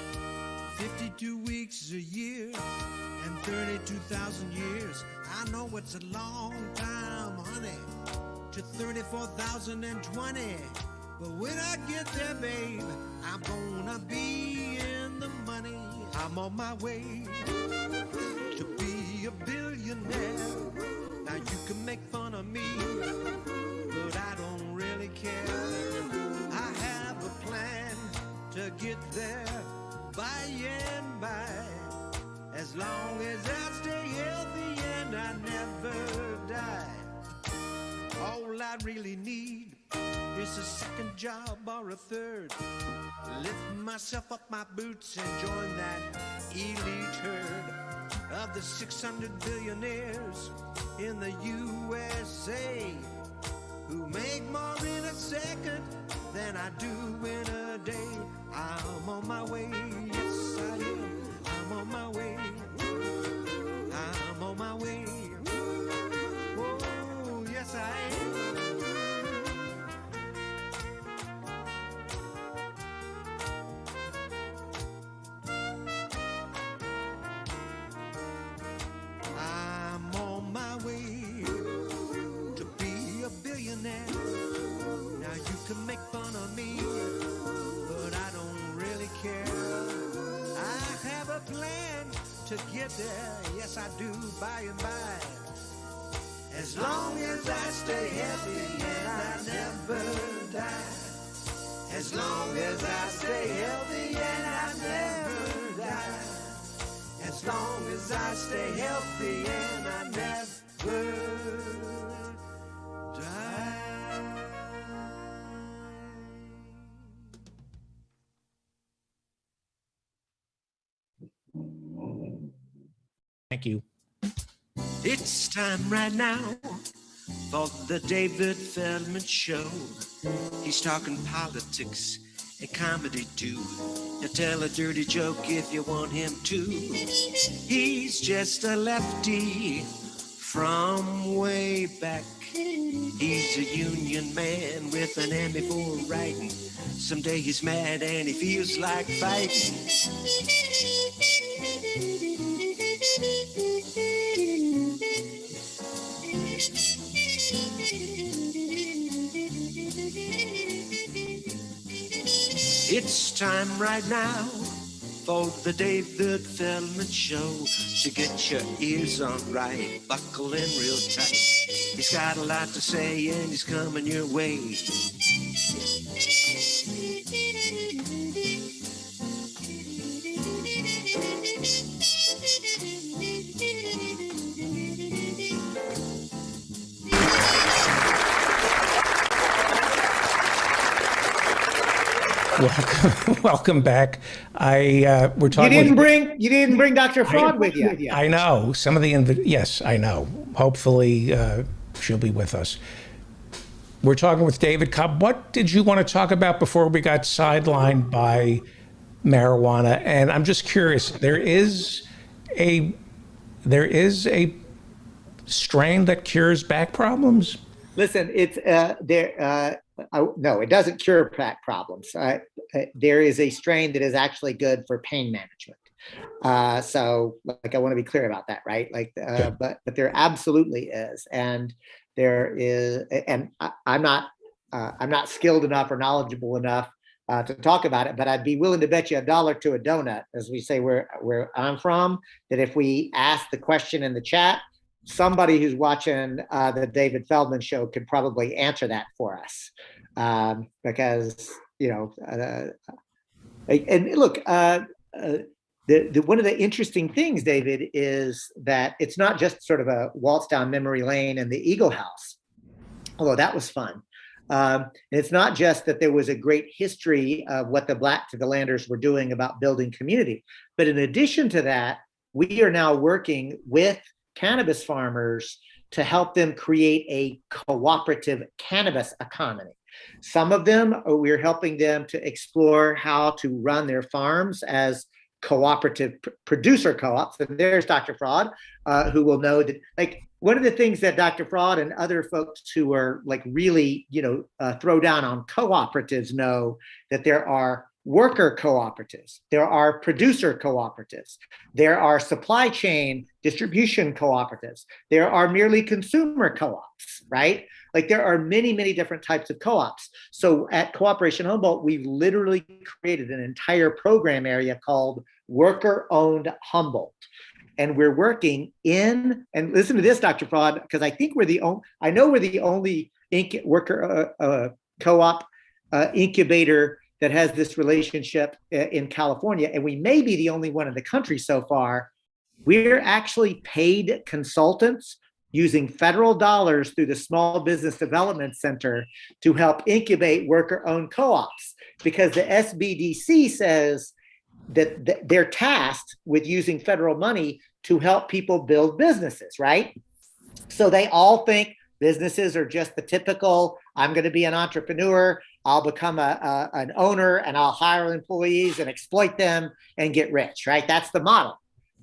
52 weeks a year, and 32,000 years. I know it's a long time, honey, to 34,020. But when I get there, babe, I'm gonna be in the money. I'm on my way to be a billionaire. Now you can make fun of me, but I don't really care. get there by and by. As long as I stay healthy and I never die. All I really need is a second job or a third. Lift myself up my boots and join that elite herd of the 600 billionaires in the USA who make more in a second than I do in a day. I'm on my way, yes I am. I'm on my way. I'm on my way. Oh, yes I am. I'm on my way to be a billionaire. Now you can make fun of me, but I don't really care. I have a plan to get there, yes I do, by and by. As long as I stay healthy and I never die. As long as I stay healthy and I never die. As long as I stay healthy and I never die. Thank you. It's time right now for the David Feldman Show. He's talking politics and comedy too. He'll tell a dirty joke if you want him to. He's just a lefty from way back. He's a union man with an Emmy for writing. Someday he's mad and he feels like fighting. It's time right now for the David Feldman Show. To get your ears on right, buckle in real tight. He's got a lot to say and he's coming your way. Welcome back. We're talking. You didn't bring Dr. Fraud with you. I know some of the. Yes, I know. Hopefully, she'll be with us. We're talking with David Cobb. What did you want to talk about before we got sidelined by marijuana? And I'm just curious. There is a strain that cures back problems. Listen, it's no, it doesn't cure back problems. There is a strain that is actually good for pain management. So, like, I want to be clear about that, right? Like, but there absolutely is, and there is, and I'm not skilled enough or knowledgeable enough to talk about it, but I'd be willing to bet you $1 to a donut, as we say where I'm from, that if we ask the question in the chat, somebody who's watching the David Feldman Show could probably answer that for us, because and look, one of the interesting things, David, is that it's not just sort of a waltz down memory lane in the Eagle House, although that was fun. And it's not just that there was a great history of what the Black to the Landers were doing about building community, but in addition to that, we are now working with cannabis farmers to help them create a cooperative cannabis economy. Some of them, we're helping them to explore how to run their farms as cooperative producer co-ops. And there's Dr. Fraud, who will know that, like, one of the things that Dr. Fraud and other folks who are like really, throw down on cooperatives know that there are worker cooperatives, there are producer cooperatives, there are supply chain distribution cooperatives, there are merely consumer co-ops, right? Like, there are many, many different types of co-ops. So at Cooperation Humboldt, we've literally created an entire program area called Worker-Owned Humboldt. And we're working in, and listen to this, Dr. Fraud, because I think we're the only co-op incubator that has this relationship in California, and we may be the only one in the country so far. We're actually paid consultants using federal dollars through the Small Business Development Center to help incubate worker-owned co-ops, because the SBDC says that they're tasked with using federal money to help people build businesses, right? So they all think businesses are just the typical, I'm going to be an entrepreneur, I'll become an owner, and I'll hire employees and exploit them and get rich, right? That's the model.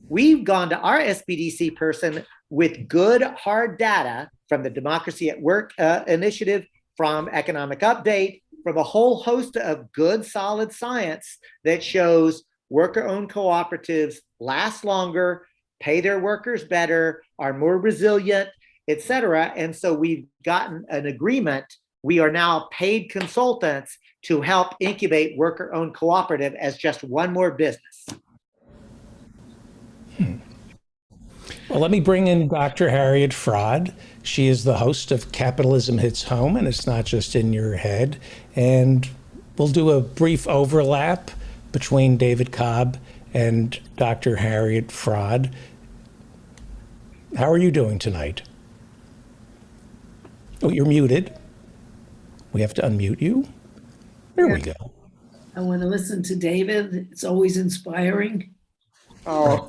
We've gone to our SBDC person with good, hard data from the Democracy at Work initiative, from Economic Update, from a whole host of good, solid science that shows worker-owned cooperatives last longer, pay their workers better, are more resilient, et cetera. And so we've gotten an agreement. We are now paid consultants to help incubate worker-owned cooperative as just one more business. Well, let me bring in Dr. Harriet Fraad. She is the host of Capitalism Hits Home, and it's not just in your head. And we'll do a brief overlap between David Cobb and Dr. Harriet Fraad. How are you doing tonight? Oh, you're muted. We have to unmute you. There we go. I want to listen to David. It's always inspiring. Oh,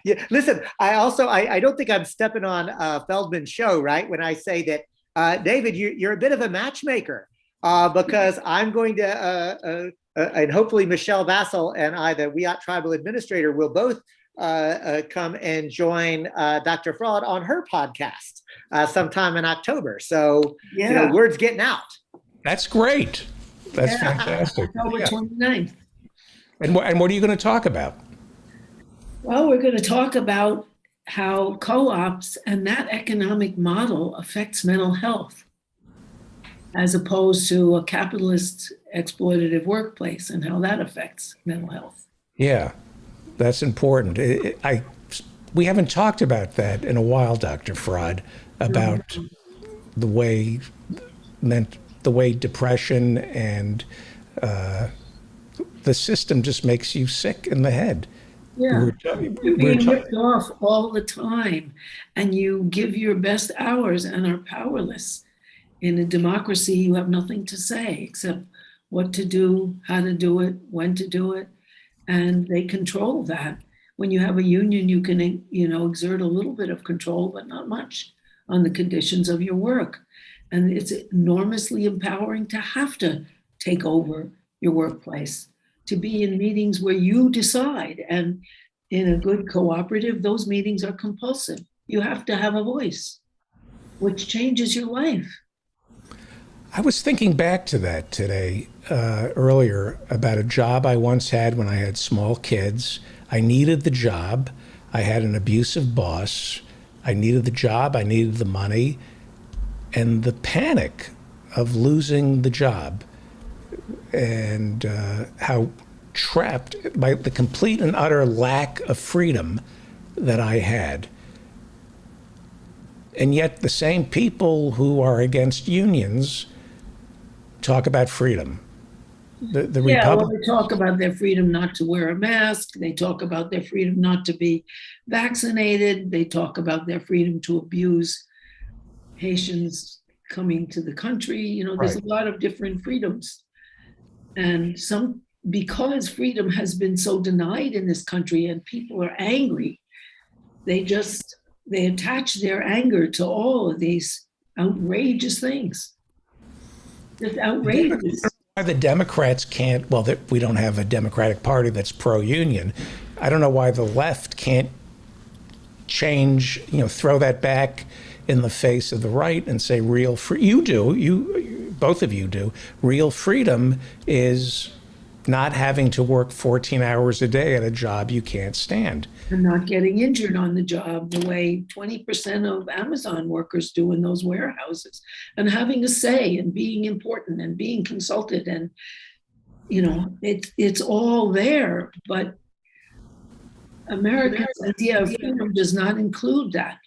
yeah. Listen, I don't think I'm stepping on Feldman's show, right? When I say that, David, you're a bit of a matchmaker, because I'm going to, and hopefully Michelle Vassal and I, the WIOT Tribal Administrator, will both come and join Dr. Fraad on her podcast sometime in October. So, yeah, word's getting out. That's great. That's fantastic. October 29th. And what are you going to talk about? Well, we're going to talk about how co-ops and that economic model affects mental health, as opposed to a capitalist exploitative workplace, and how that affects mental health. Yeah, that's important. We haven't talked about that in a while, Dr. Fraad, about the way depression and the system just makes you sick in the head. Yeah, you're being ripped off all the time, and you give your best hours and are powerless. In a democracy, you have nothing to say except what to do, how to do it, when to do it, and they control that. When you have a union, you can, exert a little bit of control, but not much on the conditions of your work. And it's enormously empowering to have to take over your workplace, to be in meetings where you decide. And in a good cooperative, those meetings are compulsive. You have to have a voice, which changes your life. I was thinking back to that today, earlier, about a job I once had when I had small kids. I needed the job. I had an abusive boss. I needed the job. I needed the money. And the panic of losing the job, and how trapped by the complete and utter lack of freedom that I had. And yet the same people who are against unions talk about freedom. The Well, they talk about their freedom not to wear a mask. They talk about their freedom not to be vaccinated. They talk about their freedom to abuse Haitians coming to the country. There's a lot of different freedoms. And because freedom has been so denied in this country and people are angry, they attach their anger to all of these outrageous things. Just outrageous. Why the Democrats can't, we don't have a Democratic Party that's pro-union. I don't know why the left can't change, throw that back in the face of the right and say both of you do. Real freedom is not having to work 14 hours a day at a job you can't stand. And not getting injured on the job the way 20% of Amazon workers do in those warehouses, and having a say and being important and being consulted. And, it's all there, but America's idea of freedom does not include that.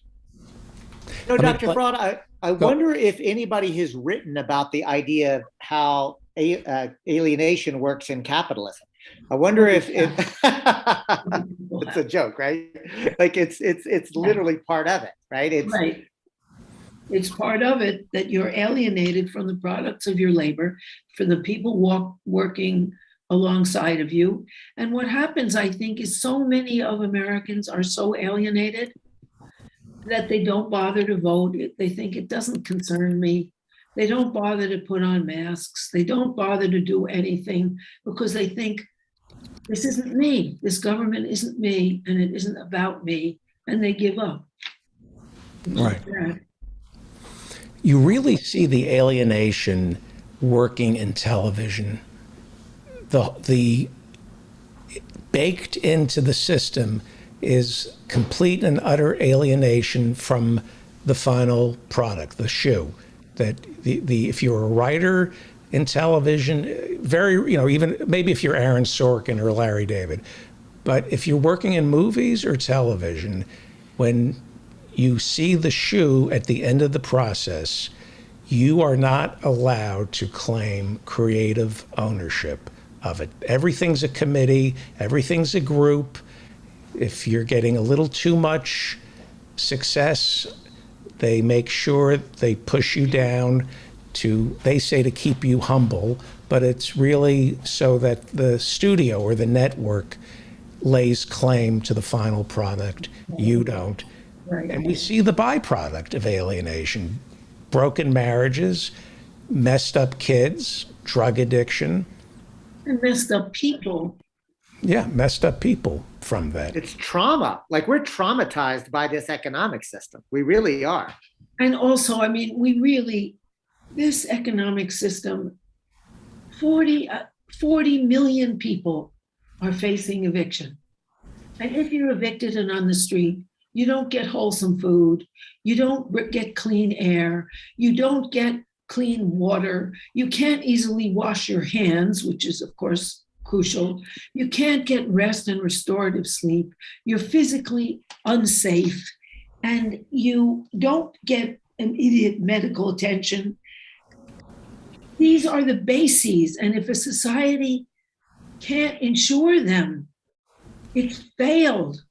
Dr. Fraad, I wonder if anybody has written about the idea of how alienation works in capitalism. I wonder if it's a joke, right? Like it's literally part of it, right? It's part of it that you're alienated from the products of your labor, for the people working alongside of you. And what happens, I think, is so many of Americans are so alienated that they don't bother to vote. They think it doesn't concern me. They don't bother to put on masks. They don't bother to do anything because they think, this isn't me. This government isn't me, and it isn't about me, and they give up. Right. You really see the alienation working in television. The baked into the system is complete and utter alienation from the final product, the shoe. That if you're a writer in television, even maybe if you're Aaron Sorkin or Larry David, but if you're working in movies or television, when you see the shoe at the end of the process, you are not allowed to claim creative ownership of it. Everything's a committee, everything's a group. If you're getting a little too much success, they make sure they push you down they say to keep you humble, but it's really so that the studio or the network lays claim to the final product. You don't. Right. And we see the byproduct of alienation: broken marriages, messed up kids, drug addiction. And messed up people. Yeah, messed up people from that. It's trauma. Like, we're traumatized by this economic system. We really are. And also, I mean, this economic system, 40 million people are facing eviction. And if you're evicted and on the street, you don't get wholesome food, you don't get clean air, you don't get clean water, you can't easily wash your hands, which is, of course, crucial. You can't get rest and restorative sleep. You're physically unsafe, and you don't get immediate medical attention. These are the bases, and if a society can't ensure them, it's failed.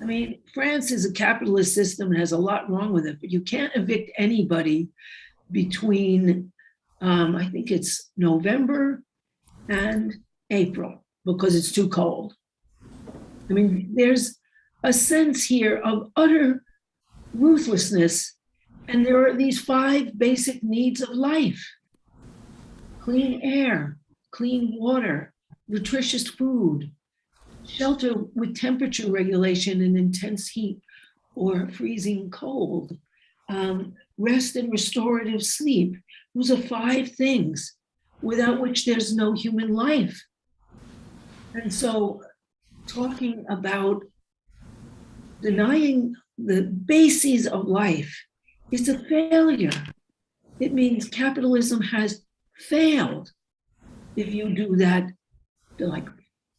I mean, France is a capitalist system and has a lot wrong with it, but you can't evict anybody between, I think it's November and April, because it's too cold. I mean, there's a sense here of utter ruthlessness. And there are these 5 basic needs of life: clean air, clean water, nutritious food, shelter with temperature regulation in intense heat or freezing cold, rest and restorative sleep. Those are 5 things without which there's no human life. And so talking about denying the bases of life is a failure. It means capitalism has failed. If you do that,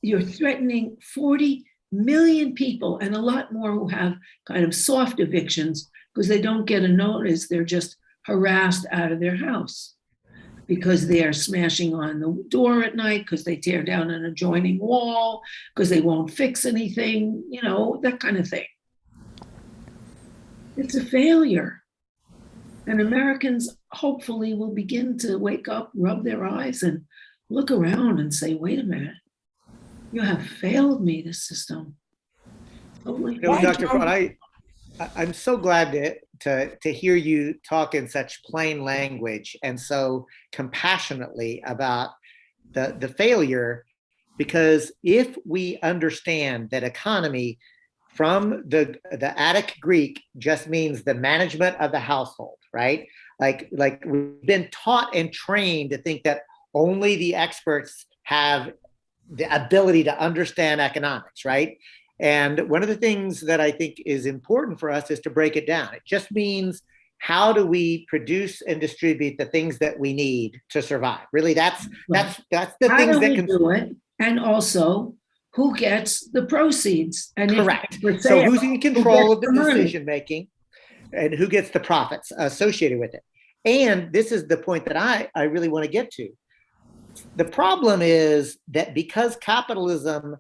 you're threatening 40 million people, and a lot more who have kind of soft evictions because they don't get a notice. They're just harassed out of their house because they are smashing on the door at night, because they tear down an adjoining wall, because they won't fix anything, that kind of thing. It's a failure. And Americans hopefully will begin to wake up, rub their eyes, and look around and say, wait a minute, you have failed me, this system. Dr. Fraud, I'm so glad to hear you talk in such plain language and so compassionately about the failure, because if we understand that economy from the Attic Greek just means the management of the household, right? Like we've been taught and trained to think that only the experts have the ability to understand economics, right? And one of the things that I think is important for us is to break it down. It just means, how do we produce and distribute the things that we need to survive? Really, that's the things that can do it. And also, who gets the proceeds? And correct. So who's in control of the decision making, and who gets the profits associated with it? And this is the point that I really want to get to. The problem is that because capitalism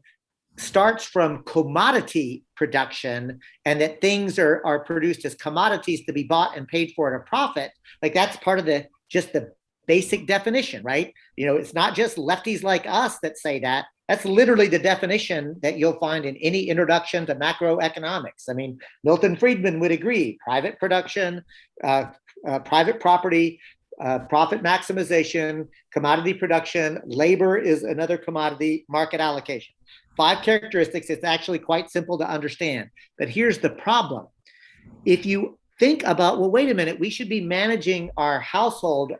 starts from commodity production and that things are produced as commodities to be bought and paid for at a profit, like that's part of the basic definition, right? You know, it's not just lefties like us that say that. That's literally the definition that you'll find in any introduction to macroeconomics. I mean, Milton Friedman would agree: private production, private property, profit maximization, commodity production, labor is another commodity, market allocation. 5 characteristics. It's actually quite simple to understand. But here's the problem. If you think about, well, wait a minute, we should be managing our household,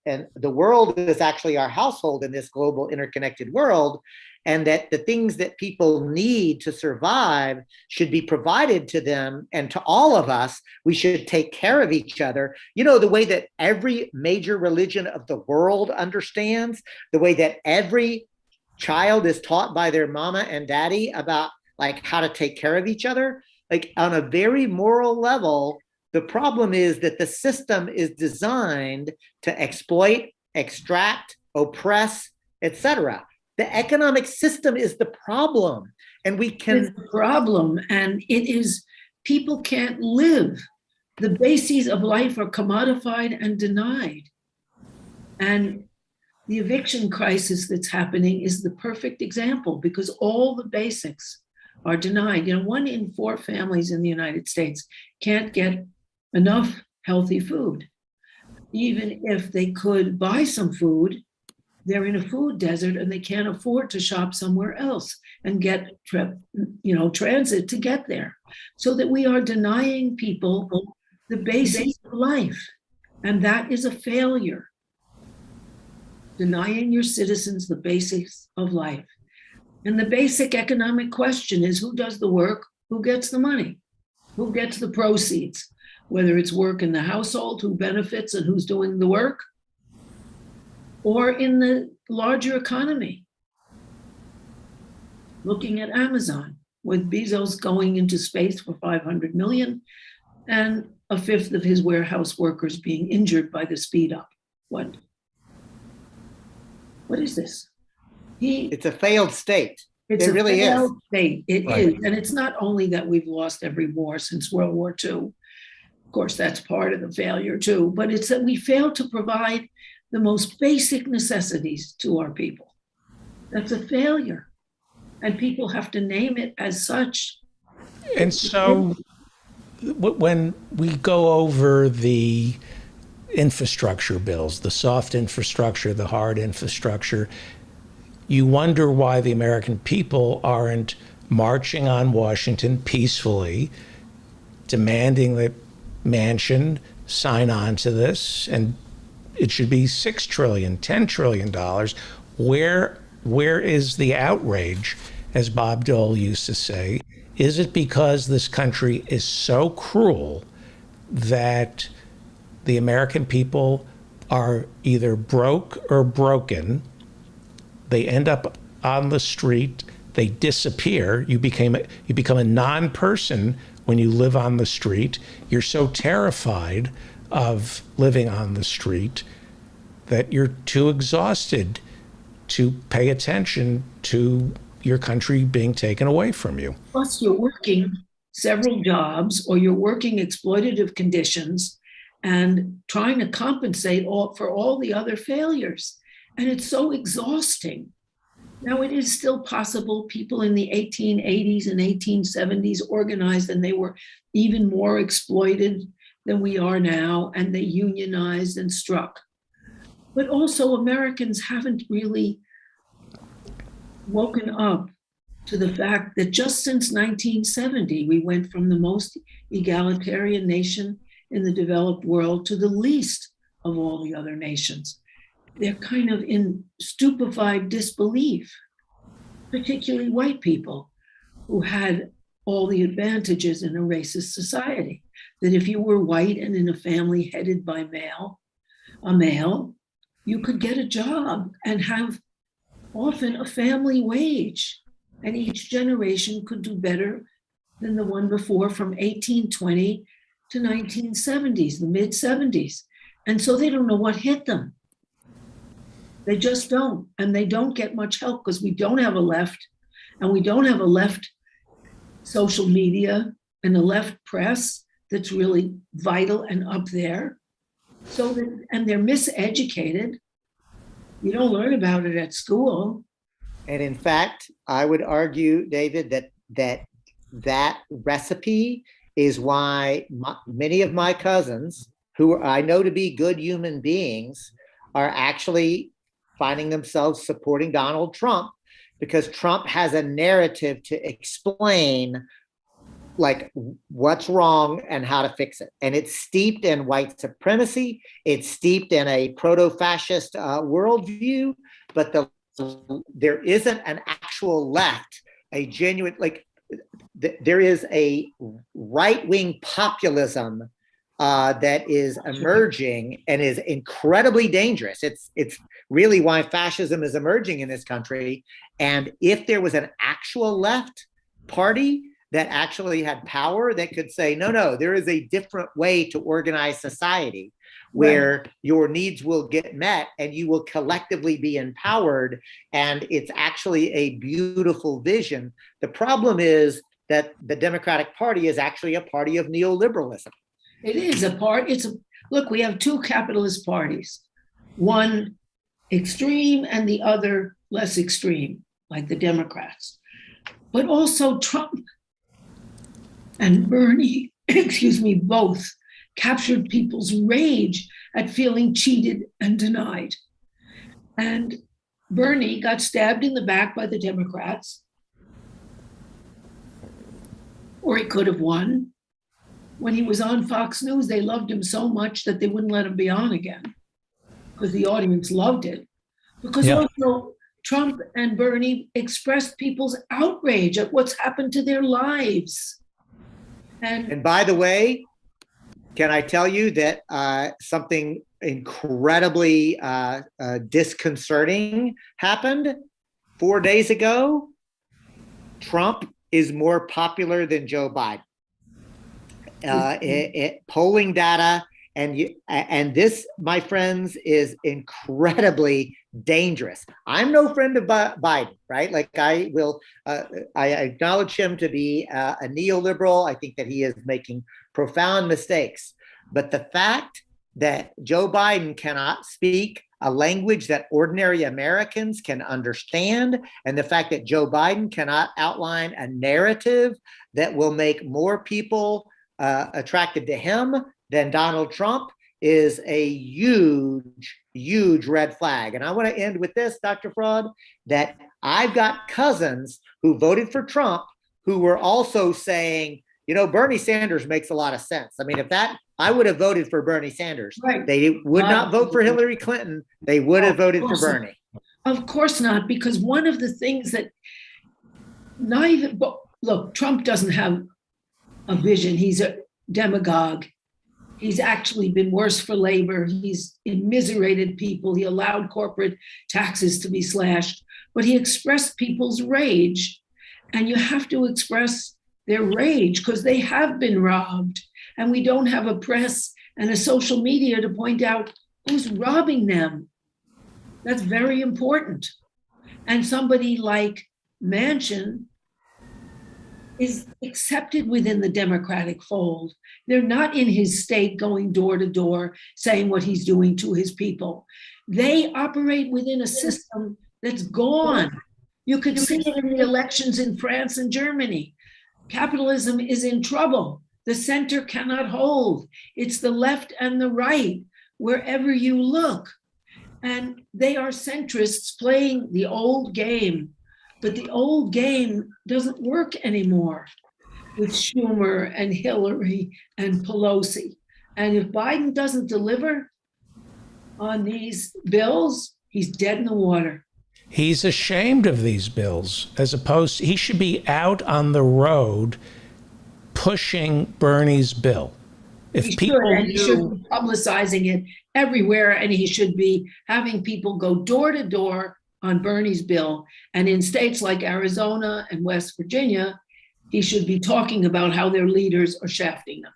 and the world is actually our household in this global interconnected world, and that the things that people need to survive should be provided to them and to all of us. We should take care of each other. You know, the way that every major religion of the world understands, the way that every child is taught by their mama and daddy about like how to take care of each other, like on a very moral level. The problem is that the system is designed to exploit, extract, oppress, etc. The economic system is the problem, and we can. It's the problem, and it is people can't live. The bases of life are commodified and denied, and the eviction crisis that's happening is the perfect example because all the basics are denied. You know, 1 in 4 families in the United States can't get enough healthy food. Even if they could buy some food, they're in a food desert and they can't afford to shop somewhere else and get transit to get there. So that we are denying people the basics of life. And that is a failure. Denying your citizens the basics of life. And the basic economic question is who does the work, who gets the money, who gets the proceeds, whether it's work in the household, who benefits and who's doing the work, or in the larger economy. Looking at Amazon, with Bezos going into space for $500 million and 1/5 of his warehouse workers being injured by the speed up. What is this? It's a failed state. It's it really failed is. State. It Right. is. And it's not only that we've lost every war since World War II. Of course, that's part of the failure too, but it's that we fail to provide the most basic necessities to our people. That's a failure. And people have to name it as such. And so when we go over the infrastructure bills, the soft infrastructure, the hard infrastructure, you wonder why the American people aren't marching on Washington peacefully, demanding that Manchin sign on to this, and it should be $6 trillion, $10 trillion. Where is the outrage, as Bob Dole used to say? Is it because this country is so cruel that the American people are either broke or broken? They end up on the street, they disappear. You become a non-person when you live on the street. You're so terrified of living on the street that you're too exhausted to pay attention to your country being taken away from you. Plus, you're working several jobs or you're working exploitative conditions and trying to compensate for all the other failures. And it's so exhausting. Now, it is still possible. People in the 1880s and 1870s organized, and they were even more exploited than we are now, and they unionized and struck. But also, Americans haven't really woken up to the fact that just since 1970, we went from the most egalitarian nation in the developed world to the least of all the other nations. They're kind of in stupefied disbelief, particularly white people who had all the advantages in a racist society. That if you were white and in a family headed by a male, you could get a job and have often a family wage. And each generation could do better than the one before from 1820 to 1970s, the mid 70s. And so they don't know what hit them. They just don't. And they don't get much help because we don't have a left, and we don't have a left social media and a left press that's really vital and up there. So that, and they're miseducated. You don't learn about it at school. And in fact, I would argue, David, that recipe is why many of my cousins, who I know to be good human beings, are actually finding themselves supporting Donald Trump, because Trump has a narrative to explain like what's wrong and how to fix it. And it's steeped in white supremacy. It's steeped in a proto-fascist worldview, but there isn't an actual left, a genuine, there is a right-wing populism that is emerging and is incredibly dangerous. It's really why fascism is emerging in this country. And if there was an actual left party that actually had power that could say, no, there is a different way to organize society where your needs will get met and you will collectively be empowered. And it's actually a beautiful vision. The problem is that the Democratic Party is actually a party of neoliberalism. It is look, we have two capitalist parties, one extreme and the other less extreme, like the Democrats. But also Trump and Bernie, both captured people's rage at feeling cheated and denied. And Bernie got stabbed in the back by the Democrats, or he could have won. When he was on Fox News, they loved him so much that they wouldn't let him be on again because the audience loved it. Because also Trump and Bernie expressed people's outrage at what's happened to their lives. And by the way, can I tell you that something incredibly disconcerting happened 4 days ago? Trump is more popular than Joe Biden. Polling data, and this, my friends, is incredibly dangerous. I'm no friend of Biden, right? Like I acknowledge him to be a neoliberal. I think that he is making profound mistakes. But the fact that Joe Biden cannot speak a language that ordinary Americans can understand, and the fact that Joe Biden cannot outline a narrative that will make more people attracted to him than Donald Trump is a huge, huge red flag. And I want to end with this, Dr. Fraud, that I've got cousins who voted for Trump who were also saying, Bernie Sanders makes a lot of sense. I mean, I would have voted for Bernie Sanders. Right. They would not vote for Hillary Clinton. They would have voted for Bernie. Of course not, because one of the things that look, Trump doesn't have a vision. He's a demagogue. He's actually been worse for labor. He's immiserated people. He allowed corporate taxes to be slashed, but he expressed people's rage. And you have to express their rage because they have been robbed. And we don't have a press and a social media to point out who's robbing them. That's very important. And somebody like Manchin is accepted within the Democratic fold. They're not in his state going door to door saying what he's doing to his people. They operate within a system that's gone. You could see it in the elections in France and Germany. Capitalism is in trouble. The center cannot hold. It's the left and the right, wherever you look. And they are centrists playing the old game. But the old game doesn't work anymore with Schumer and Hillary and Pelosi. And if Biden doesn't deliver on these bills, he's dead in the water. He's ashamed of these bills, as opposed he should be out on the road pushing Bernie's bill. If he people should, and he should be publicizing it everywhere, and he should be having people go door to door on Bernie's bill. And in states like Arizona and West Virginia, he should be talking about how their leaders are shafting them.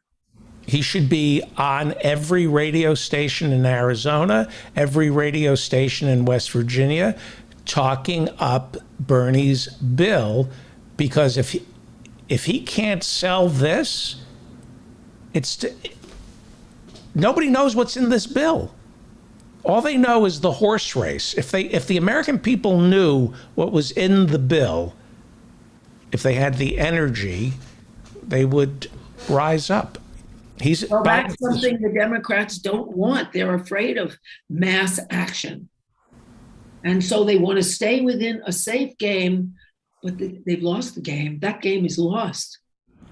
He should be on every radio station in Arizona, every radio station in West Virginia, talking up Bernie's bill, because if he can't sell this, nobody knows what's in this bill. All they know is the horse race. If the American people knew what was in the bill, if they had the energy, they would rise up. Well, that's something the Democrats don't want. They're afraid of mass action. And so they want to stay within a safe game, but they've lost the game. That game is lost.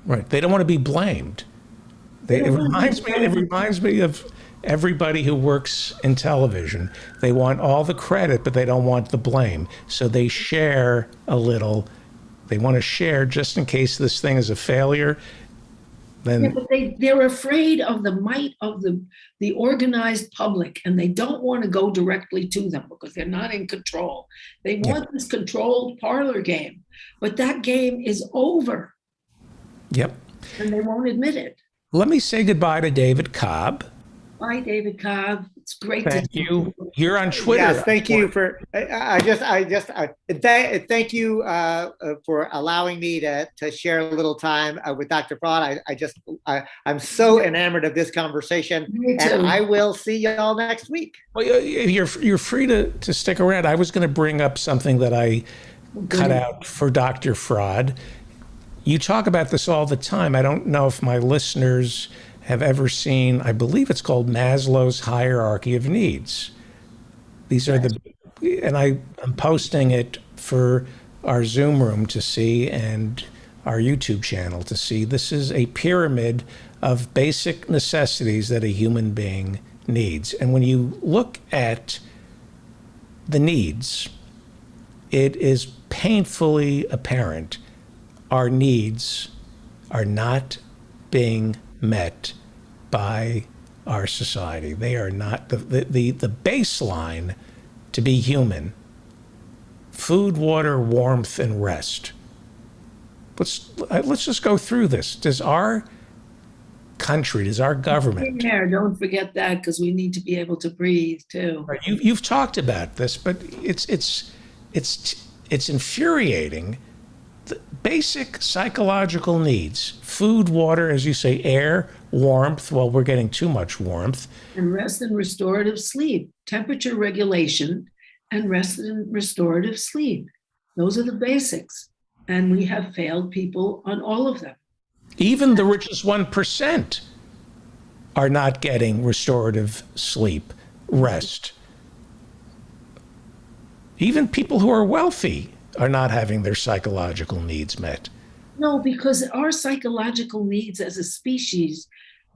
Right. They don't want to be blamed. It reminds me of everybody who works in television. They want all the credit, but they don't want the blame. So they share a little. They want to share just in case this thing is a failure. Then but they're afraid of the might of the organized public, and they don't want to go directly to them because they're not in control. They want this controlled parlor game, but that game is over. Yep. And they won't admit it. Let me say goodbye to David Cobb. Bye, David Cobb. It's great Thank you. You're on Twitter. Yes, thank you for. Thank you for allowing me to share a little time with Dr. Fraud. I'm so enamored of this conversation, and I will see y'all next week. Well, you're free to stick around. I was going to bring up something that I cut out for Dr. Fraud. You talk about this all the time. I don't know if my listeners have ever seen, I believe it's called Maslow's Hierarchy of Needs. These are and I'm posting it for our Zoom room to see and our YouTube channel to see. This is a pyramid of basic necessities that a human being needs. And when you look at the needs, it is painfully apparent our needs are not being met by our society. They are not the baseline to be human. Food, water, warmth, and rest. Let's just go through this. Does our country, does our government? Air, don't forget that, because we need to be able to breathe too. Right. You've talked about this, but it's infuriating. The basic psychological needs: food, water, as you say, air, warmth. Well, we're getting too much warmth. And rest and restorative sleep, temperature regulation, and rest and restorative sleep. Those are the basics. And we have failed people on all of them. Even the richest 1% are not getting restorative sleep, rest. Even people who are wealthy are not having their psychological needs met. No, because our psychological needs as a species,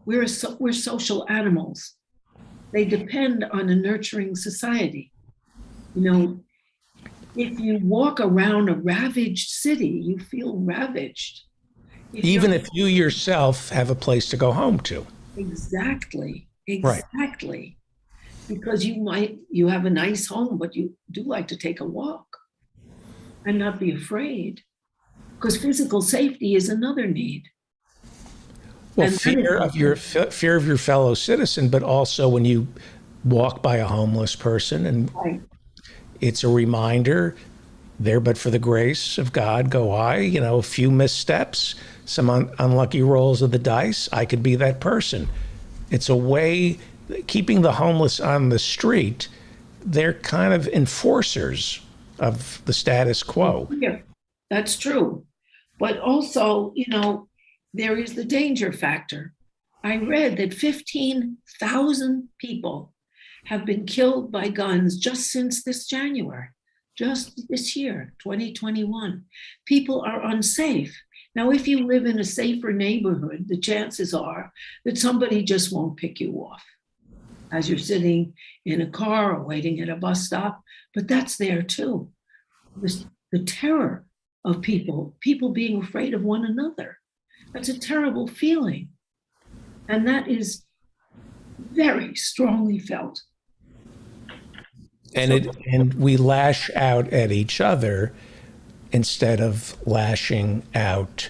we're social animals. They depend on a nurturing society. You know, if you walk around a ravaged city, you feel ravaged. Even if you yourself have a place to go home to. Exactly. Right. Because you have a nice home, but you do like to take a walk and not be afraid. Because physical safety is another need. Well, and fear of your fellow citizen, but also when you walk by a homeless person, and right. It's a reminder, there but for the grace of God go I. You know, a few missteps, some unlucky rolls of the dice, I could be that person. It's a way, keeping the homeless on the street, they're kind of enforcers of the status quo. Yeah, that's true. But also, you know, there is the danger factor. I read that 15,000 people have been killed by guns just since this January, just this year, 2021. People are unsafe. Now, if you live in a safer neighborhood, the chances are that somebody just won't pick you off as you're sitting in a car or waiting at a bus stop, but that's there too. The terror of people being afraid of one another. That's a terrible feeling. And that is very strongly felt. And we lash out at each other instead of lashing out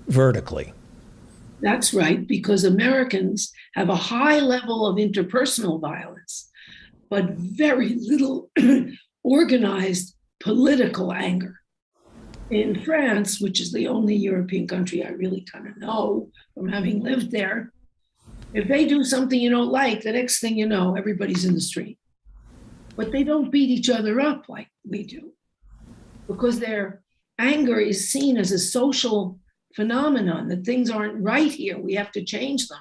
vertically. That's right, because Americans have a high level of interpersonal violence, but very little organized political anger. In France, which is the only European country I really kind of know from having lived there, if they do something you don't like, the next thing you know, everybody's in the street. But they don't beat each other up like we do, because their anger is seen as a social phenomenon, that things aren't right here, we have to change them.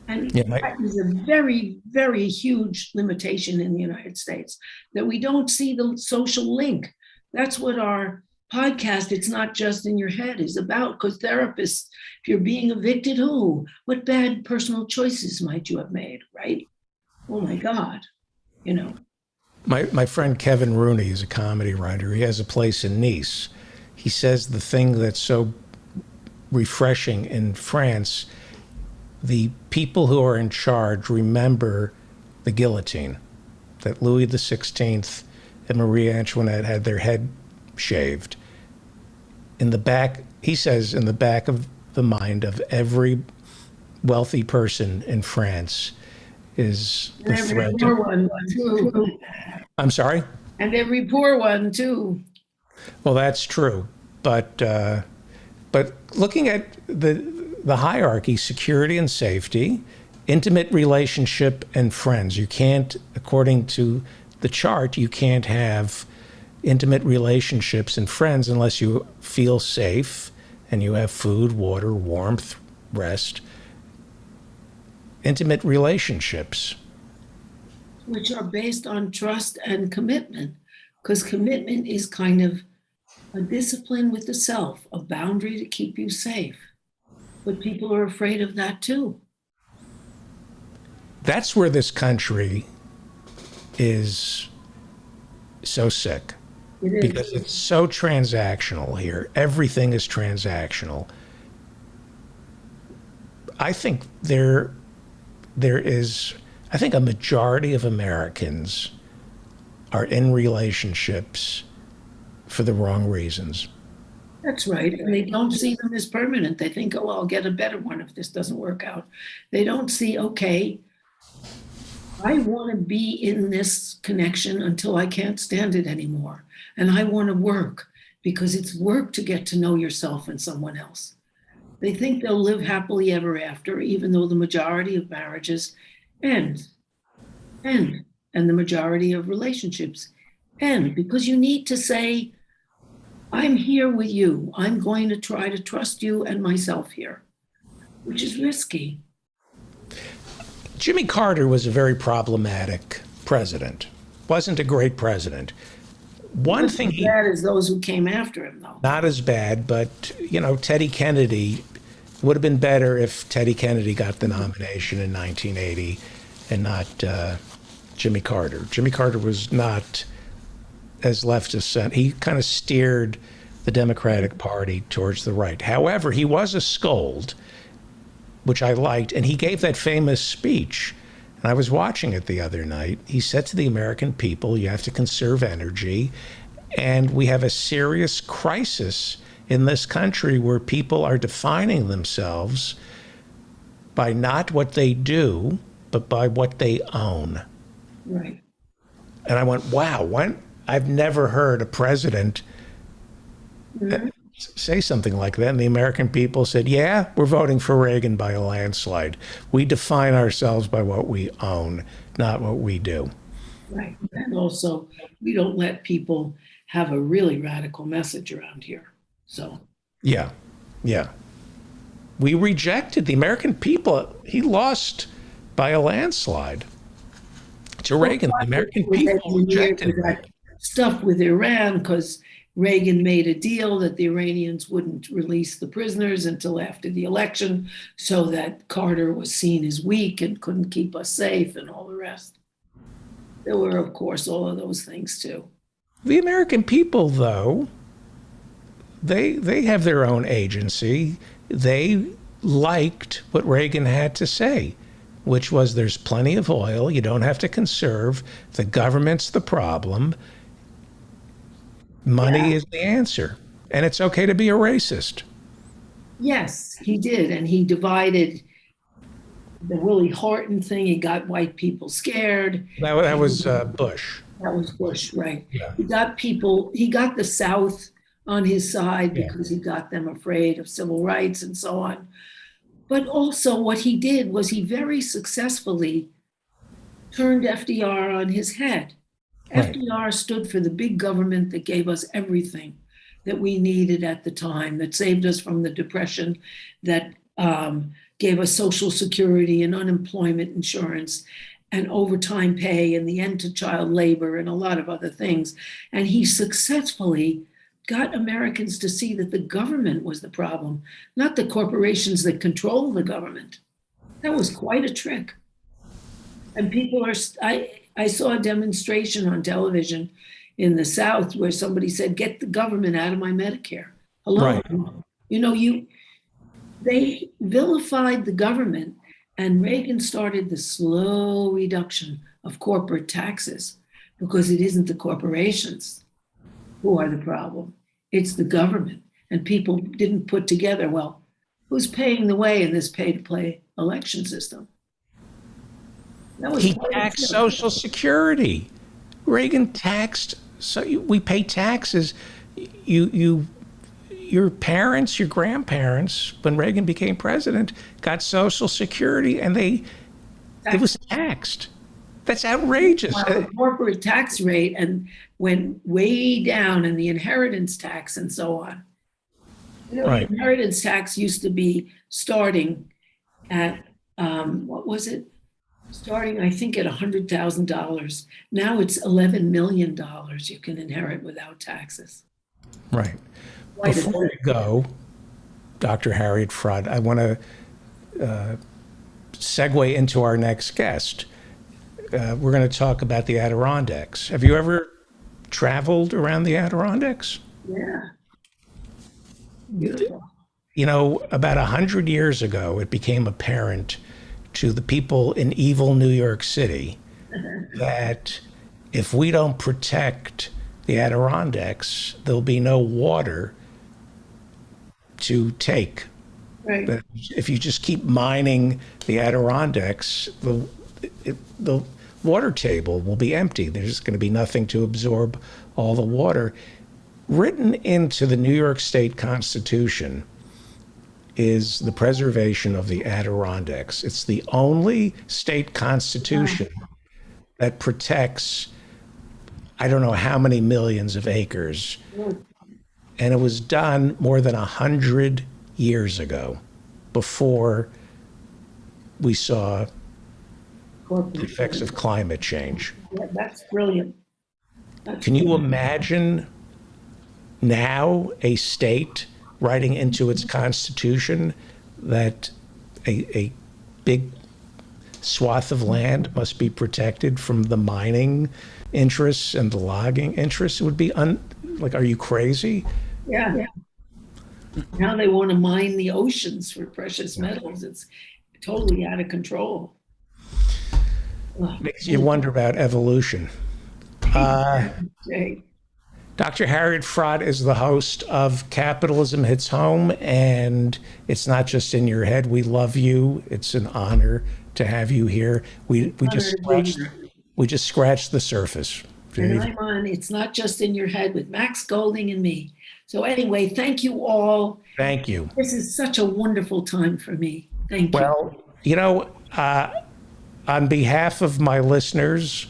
And that is a very, very huge limitation in the United States, that we don't see the social link. That's what our podcast, It's Not Just in Your Head, is about, because therapists, if you're being evicted, what bad personal choices might you have made, right? Oh my God, you know. My friend Kevin Rooney is a comedy writer. He has a place in Nice. He says the thing that's so refreshing in France, the people who are in charge remember the guillotine, that Louis XVI and Marie Antoinette had their head shaved. In the back, he says, in the back of the mind of every wealthy person in France is the threat. Poor one too. I'm sorry? And every poor one too. Well, that's true, but looking at the hierarchy, security and safety, intimate relationship and friends. You can't, according to the chart, you can't have intimate relationships and friends unless you feel safe and you have food, water, warmth, rest. Intimate relationships, which are based on trust and commitment, because commitment is kind of a discipline with the self, a boundary to keep you safe. But people are afraid of that too. That's where this country is so sick. It is. Because it's so transactional here. Everything is transactional. I think there is a majority of Americans are in relationships for the wrong reasons. That's right. And they don't see them as permanent. They think, oh, I'll get a better one if this doesn't work out. They don't see, okay, I want to be in this connection until I can't stand it anymore. And I want to work, because it's work to get to know yourself and someone else. They think they'll live happily ever after, even though the majority of marriages end, and the majority of relationships end, because you need to say, I'm here with you. I'm going to try to trust you and myself here, which is risky. Jimmy Carter was a very problematic president. Wasn't a great president. One thing he bad as those who came after him, though. Not as bad, but Teddy Kennedy would have been better if Teddy Kennedy got the nomination in 1980 and not Jimmy Carter. Jimmy Carter was not as left of center. He kind of steered the Democratic Party towards the right. However, he was a scold, which I liked, and he gave that famous speech. And I was watching it the other night. He said to the American people, you have to conserve energy. And we have a serious crisis in this country where people are defining themselves by not what they do, but by what they own. Right. And I went, wow, I've never heard a president say something like that. And the American people said, yeah, we're voting for Reagan by a landslide. We define ourselves by what we own, not what we do. Right. And also, we don't let people have a really radical message around here. So. Yeah. We rejected the American people. He lost by a landslide to Reagan. The American people rejected that stuff with Iran, because Reagan made a deal that the Iranians wouldn't release the prisoners until after the election, so that Carter was seen as weak and couldn't keep us safe and all the rest. There were, of course, all of those things too. The American people, though, they have their own agency. They liked what Reagan had to say, which was there's plenty of oil, you don't have to conserve, the government's the problem, money is the answer, and it's okay to be a racist. Yes, he did. And he divided the Willie Horton thing. He got white people scared. That was Bush. That was Bush, right. Yeah. He got the South on his side because he got them afraid of civil rights and so on. But also what he did was he very successfully turned FDR on his head. Right. FDR stood for the big government that gave us everything that we needed at the time, that saved us from the Depression, that gave us Social Security and unemployment insurance and overtime pay and the end to child labor and a lot of other things. And he successfully got Americans to see that the government was the problem, not the corporations that control the government. That was quite a trick. And people are, I saw a demonstration on television in the South where somebody said, get the government out of my Medicare. Hello. Right. You know, they vilified the government, and Reagan started the slow reduction of corporate taxes because it isn't the corporations who are the problem. It's the government. And people didn't put together, well, who's paying the way in this pay-to-play election system? He taxed Social Security. Reagan taxed, so we pay taxes. Your parents, your grandparents, when Reagan became president, got Social Security, and it was taxed. That's outrageous. The corporate tax rate and went way down, and the inheritance tax and so on. You know, right. The inheritance tax used to be starting at what was it? Starting, I think, at $100,000. Now it's $11 million you can inherit without taxes. Right. Before we go, Dr. Harriet Fraad, I want to segue into our next guest. We're going to talk about the Adirondacks. Have you ever traveled around the Adirondacks? Yeah. Beautiful. You know, about 100 years ago, it became apparent to the people in evil New York City that if we don't protect the Adirondacks, there'll be no water to take. Right. That if you just keep mining the Adirondacks, the water table will be empty. There's going to be nothing to absorb all the water. Written into the New York State Constitution is the preservation of the Adirondacks. It's the only state constitution that protects, I don't know how many millions of acres. And it was done more than 100 years ago, before we saw the effects of climate change. Yeah, that's brilliant. Can you imagine now a state writing into its constitution that a big swath of land must be protected from the mining interests and the logging interests? It would be are you crazy? Yeah. Now they want to mine the oceans for precious metals. It's totally out of control. Makes you wonder about evolution. Dr. Harriet Fraad is the host of Capitalism Hits Home, and it's not just in your head. We love you. It's an honor to have you here. We just scratched the surface. And I'm on It's Not Just in Your Head with Max Golding and me. So anyway, thank you all. Thank you. This is such a wonderful time for me. Thank you. Well, you know, on behalf of my listeners,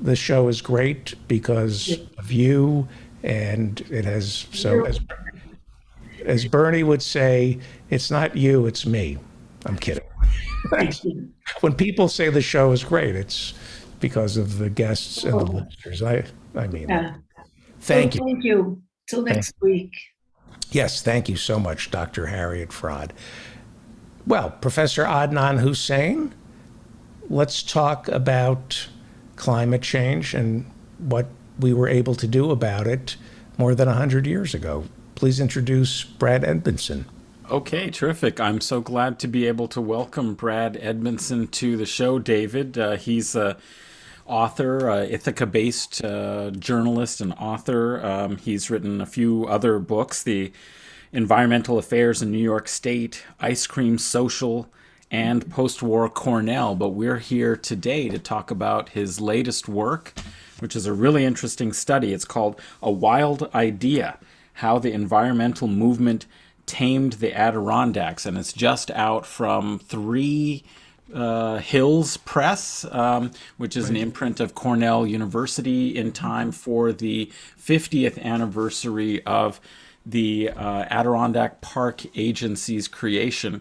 the show is great because of you. And it has, so as Bernie would say, it's not you, it's me. I'm kidding. When people say the show is great, it's because of the guests and the listeners. I mean, thank you. Thank you. Till next week. Yes, thank you so much, Dr. Harriet Fraad. Well, Professor Adnan Hussain, let's talk about climate change and what we were able to do about it more than 100 years ago. Please introduce Brad Edmondson. Okay, terrific. I'm so glad to be able to welcome Brad Edmondson to the show, David. He's an author, Ithaca-based journalist and author. He's written a few other books. The environmental affairs in New York State, ice cream social, and post-war Cornell. But we're here today to talk about his latest work, which is a really interesting study. It's called A Wild Idea: How the Environmental Movement Tamed the Adirondacks. And it's just out from Three Hills Press, which is an imprint of Cornell University, in time for the 50th anniversary of the Adirondack Park Agency's creation.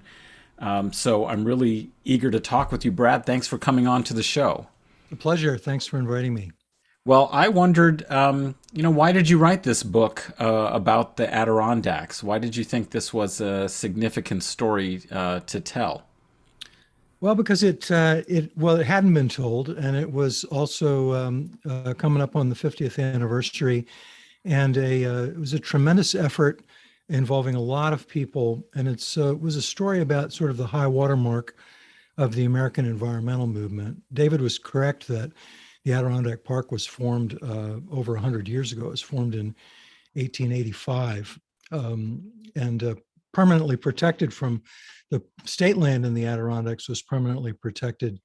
So I'm really eager to talk with you, Brad. Thanks for coming on to the show. A pleasure. Thanks for inviting me. Well, I wondered, why did you write this book about the Adirondacks? Why did you think this was a significant story to tell? Well, because it hadn't been told, and it was also coming up on the 50th anniversary, and it was a tremendous effort involving a lot of people, and it was a story about sort of the high watermark of the American environmental movement. David was correct that the Adirondack Park was formed over 100 years ago. It was formed in 1885, and permanently protected from the state land in the Adirondacks was permanently protected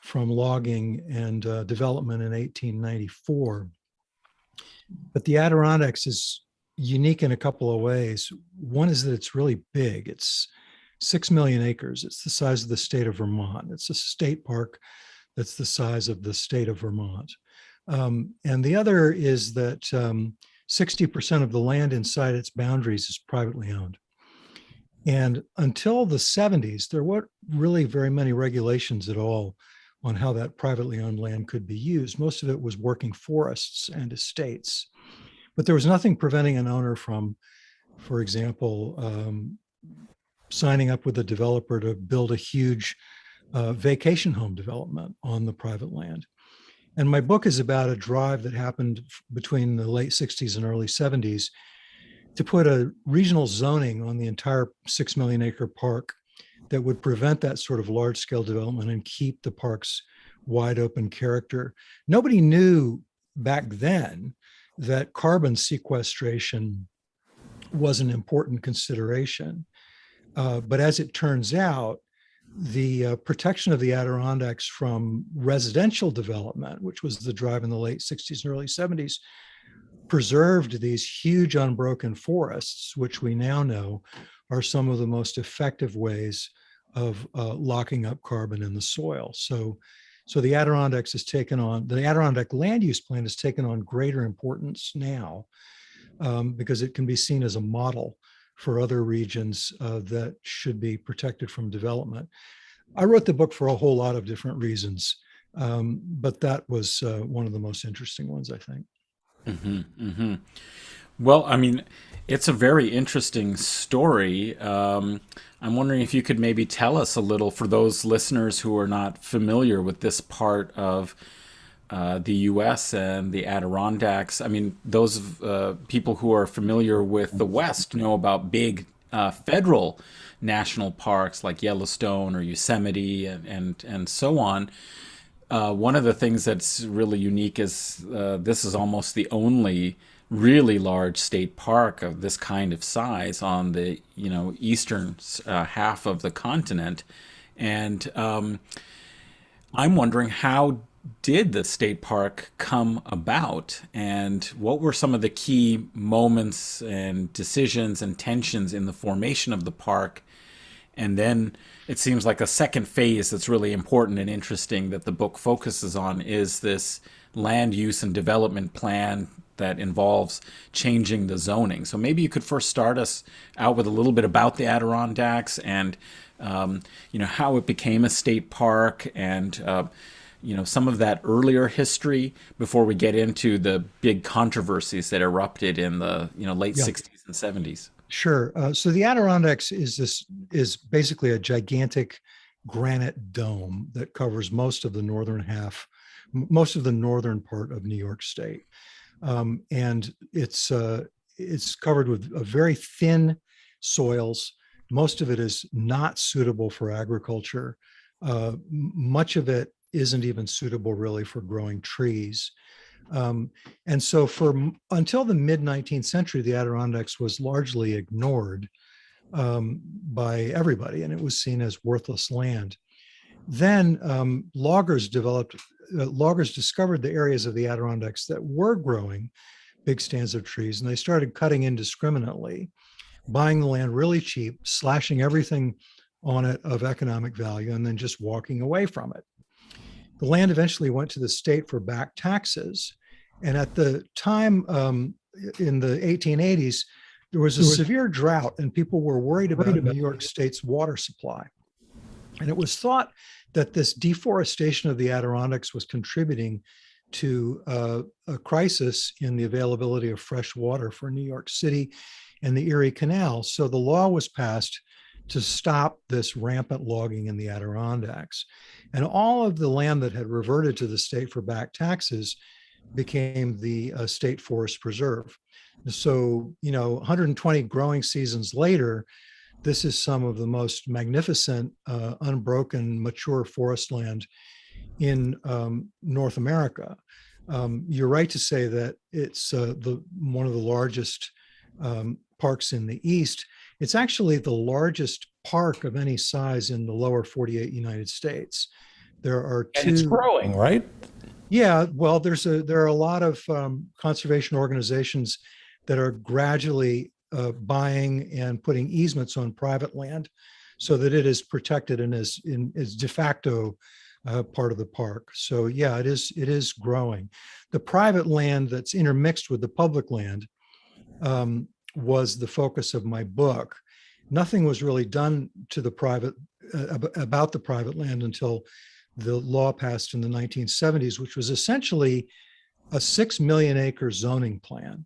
from logging and development in 1894. But the Adirondacks is unique in a couple of ways. One is that it's really big. It's 6 million acres. It's the size of the state of Vermont. It's a state park that's the size of the state of Vermont. And the other is that 60% of the land inside its boundaries is privately owned. And until the 70s, there weren't really very many regulations at all on how that privately owned land could be used. Most of it was working forests and estates. But there was nothing preventing an owner from, for example, signing up with a developer to build a huge vacation home development on the private land. And my book is about a drive that happened between the late 60s and early 70s to put a regional zoning on the entire 6 million acre park that would prevent that sort of large scale development and keep the park's wide open character. Nobody knew back then that carbon sequestration was an important consideration. But as it turns out, the protection of the Adirondacks from residential development, which was the drive in the late 60s and early 70s, preserved these huge unbroken forests, which we now know are some of the most effective ways of locking up carbon in the soil. So the Adirondacks has taken on, the Adirondack Land Use Plan has taken on greater importance now because it can be seen as a model for other regions that should be protected from development. I wrote the book for a whole lot of different reasons, but that was one of the most interesting ones, I think. Mm-hmm, mm-hmm. Well, I mean, it's a very interesting story. I'm wondering if you could maybe tell us a little, for those listeners who are not familiar with this part of the U.S. and the Adirondacks. I mean, those people who are familiar with the West know about big federal national parks like Yellowstone or Yosemite and so on. One of the things that's really unique is this is almost the only really large state park of this kind of size on the eastern half of the continent, and I'm wondering, how did the state park come about, and what were some of the key moments and decisions and tensions in the formation of the park? And then it seems like a second phase that's really important and interesting that the book focuses on is this land use and development plan that involves changing the zoning. So maybe you could first start us out with a little bit about the Adirondacks and how it became a state park and some of that earlier history before we get into the big controversies that erupted in the late 60s and 70s. Sure. So the Adirondacks is basically a gigantic granite dome that covers most of the northern part of New York State, and it's covered with very thin soils. Most of it is not suitable for agriculture. Much of it isn't even suitable really for growing trees. And so until the mid 19th century, the Adirondacks was largely ignored by everybody, and it was seen as worthless land. Then loggers discovered the areas of the Adirondacks that were growing big stands of trees, and they started cutting indiscriminately, buying the land really cheap, slashing everything on it of economic value, and then just walking away from it. The land eventually went to the state for back taxes. And at the time in the 1880s, there was a severe drought and people were worried about New York State's water supply. And it was thought that this deforestation of the Adirondacks was contributing to a crisis in the availability of fresh water for New York City and the Erie Canal. So the law was passed to stop this rampant logging in the Adirondacks. And all of the land that had reverted to the state for back taxes became the state forest preserve. So, 120 growing seasons later, this is some of the most magnificent, unbroken, mature forest land in North America. You're right to say that it's one of the largest parks in the East. It's actually the largest park of any size in the lower 48 United States. There are two. And it's growing, right? Yeah, well, there are a lot of conservation organizations that are gradually buying and putting easements on private land so that it is protected and is de facto part of the park. So yeah, it is growing. The private land that's intermixed with the public land was the focus of my book. Nothing was really done to the private about the private land until the law passed in the 1970s, which was essentially a 6 million acre zoning plan.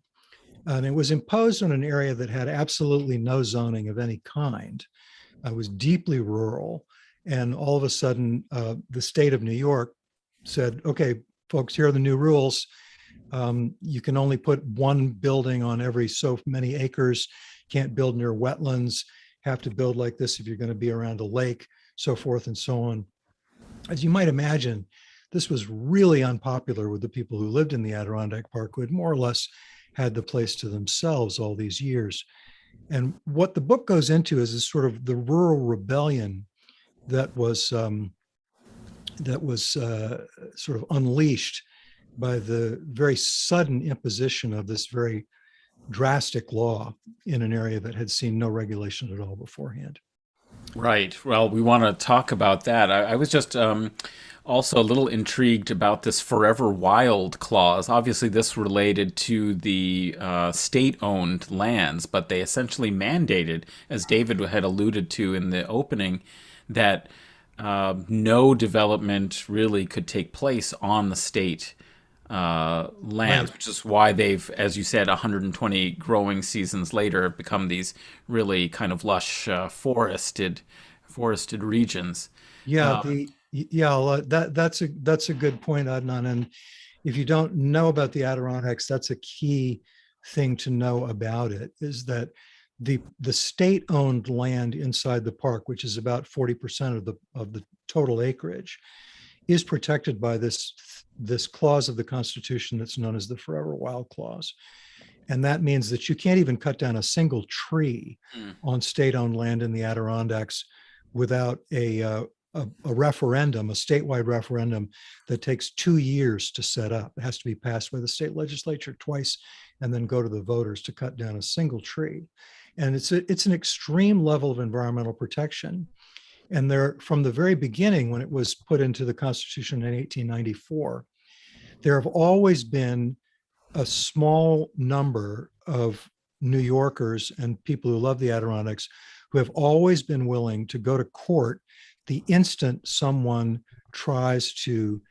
And it was imposed on an area that had absolutely no zoning of any kind. It was deeply rural. And all of a sudden, the state of New York said, okay, folks, here are the new rules. You can only put one building on every so many acres, can't build near wetlands, have to build like this if you're going to be around a lake, so forth and so on. As you might imagine, this was really unpopular with the people who lived in the Adirondack Park, who had more or less had the place to themselves all these years. And what the book goes into is sort of the rural rebellion that was sort of unleashed by the very sudden imposition of this very drastic law in an area that had seen no regulation at all beforehand. Right. Well, we want to talk about that. I was just also a little intrigued about this forever wild clause. Obviously, this related to the state-owned lands, but they essentially mandated, as David had alluded to in the opening, that no development really could take place on the state lands, which is why they've, as you said, 120 growing seasons later, have become these really kind of lush forested regions. Yeah, that's a good point, Adnan. And if you don't know about the Adirondacks, that's a key thing to know about it, is that the state-owned land inside the park, which is about 40% of the total acreage, is protected by this clause of the Constitution that's known as the Forever Wild Clause. And that means that you can't even cut down a single tree on state-owned land in the Adirondacks without a referendum, a statewide referendum that takes 2 years to set up. It has to be passed by the state legislature twice and then go to the voters to cut down a single tree. And it's an extreme level of environmental protection. And from the very beginning, when it was put into the Constitution in 1894, there have always been a small number of New Yorkers and people who love the Adirondacks who have always been willing to go to court the instant someone tries to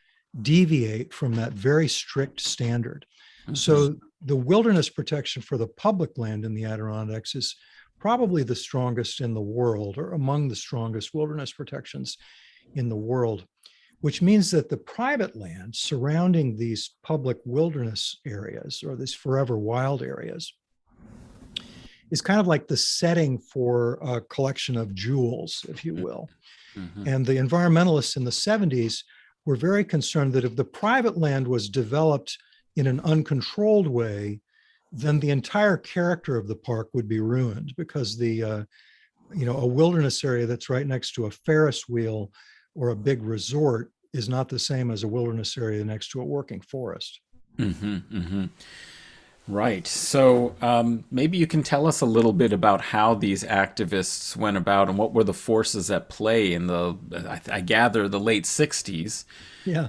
deviate from that very strict standard. Mm-hmm. So the wilderness protection for the public land in the Adirondacks is probably the strongest in the world, or among the strongest wilderness protections in the world, which means that the private land surrounding these public wilderness areas, or these forever wild areas, is kind of like the setting for a collection of jewels, if you will. Mm-hmm. And the environmentalists in the 70s were very concerned that if the private land was developed in an uncontrolled way, then the entire character of the park would be ruined, because a wilderness area that's right next to a Ferris wheel or a big resort is not the same as a wilderness area next to a working forest. Right. So maybe you can tell us a little bit about how these activists went about and what were the forces at play in I gather, the late 60s. Yeah.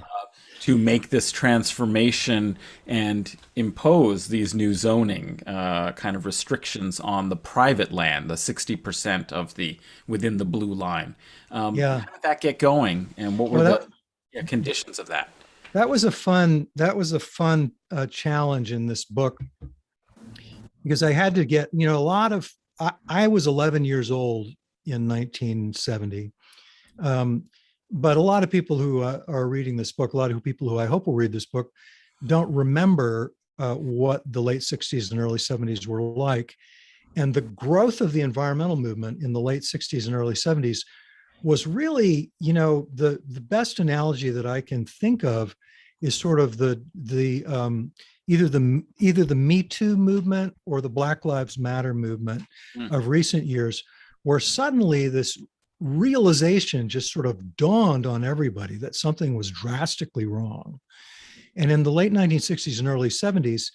To make this transformation and impose these new zoning kind of restrictions on the private land, the 60% of within the blue line. How did that get going, and what were the conditions of that? That was a fun challenge in this book, because I had to get, I was 11 years old in 1970. But a lot of people who are reading this book, a lot of people who I hope will read this book, don't remember what the late 60s and early 70s were like. And the growth of the environmental movement in the late 60s and early 70s was really, the best analogy that I can think of is sort of either the Me Too movement or the Black Lives Matter movement of recent years, where suddenly this realization just sort of dawned on everybody that something was drastically wrong. And in the late 1960s and early 70s,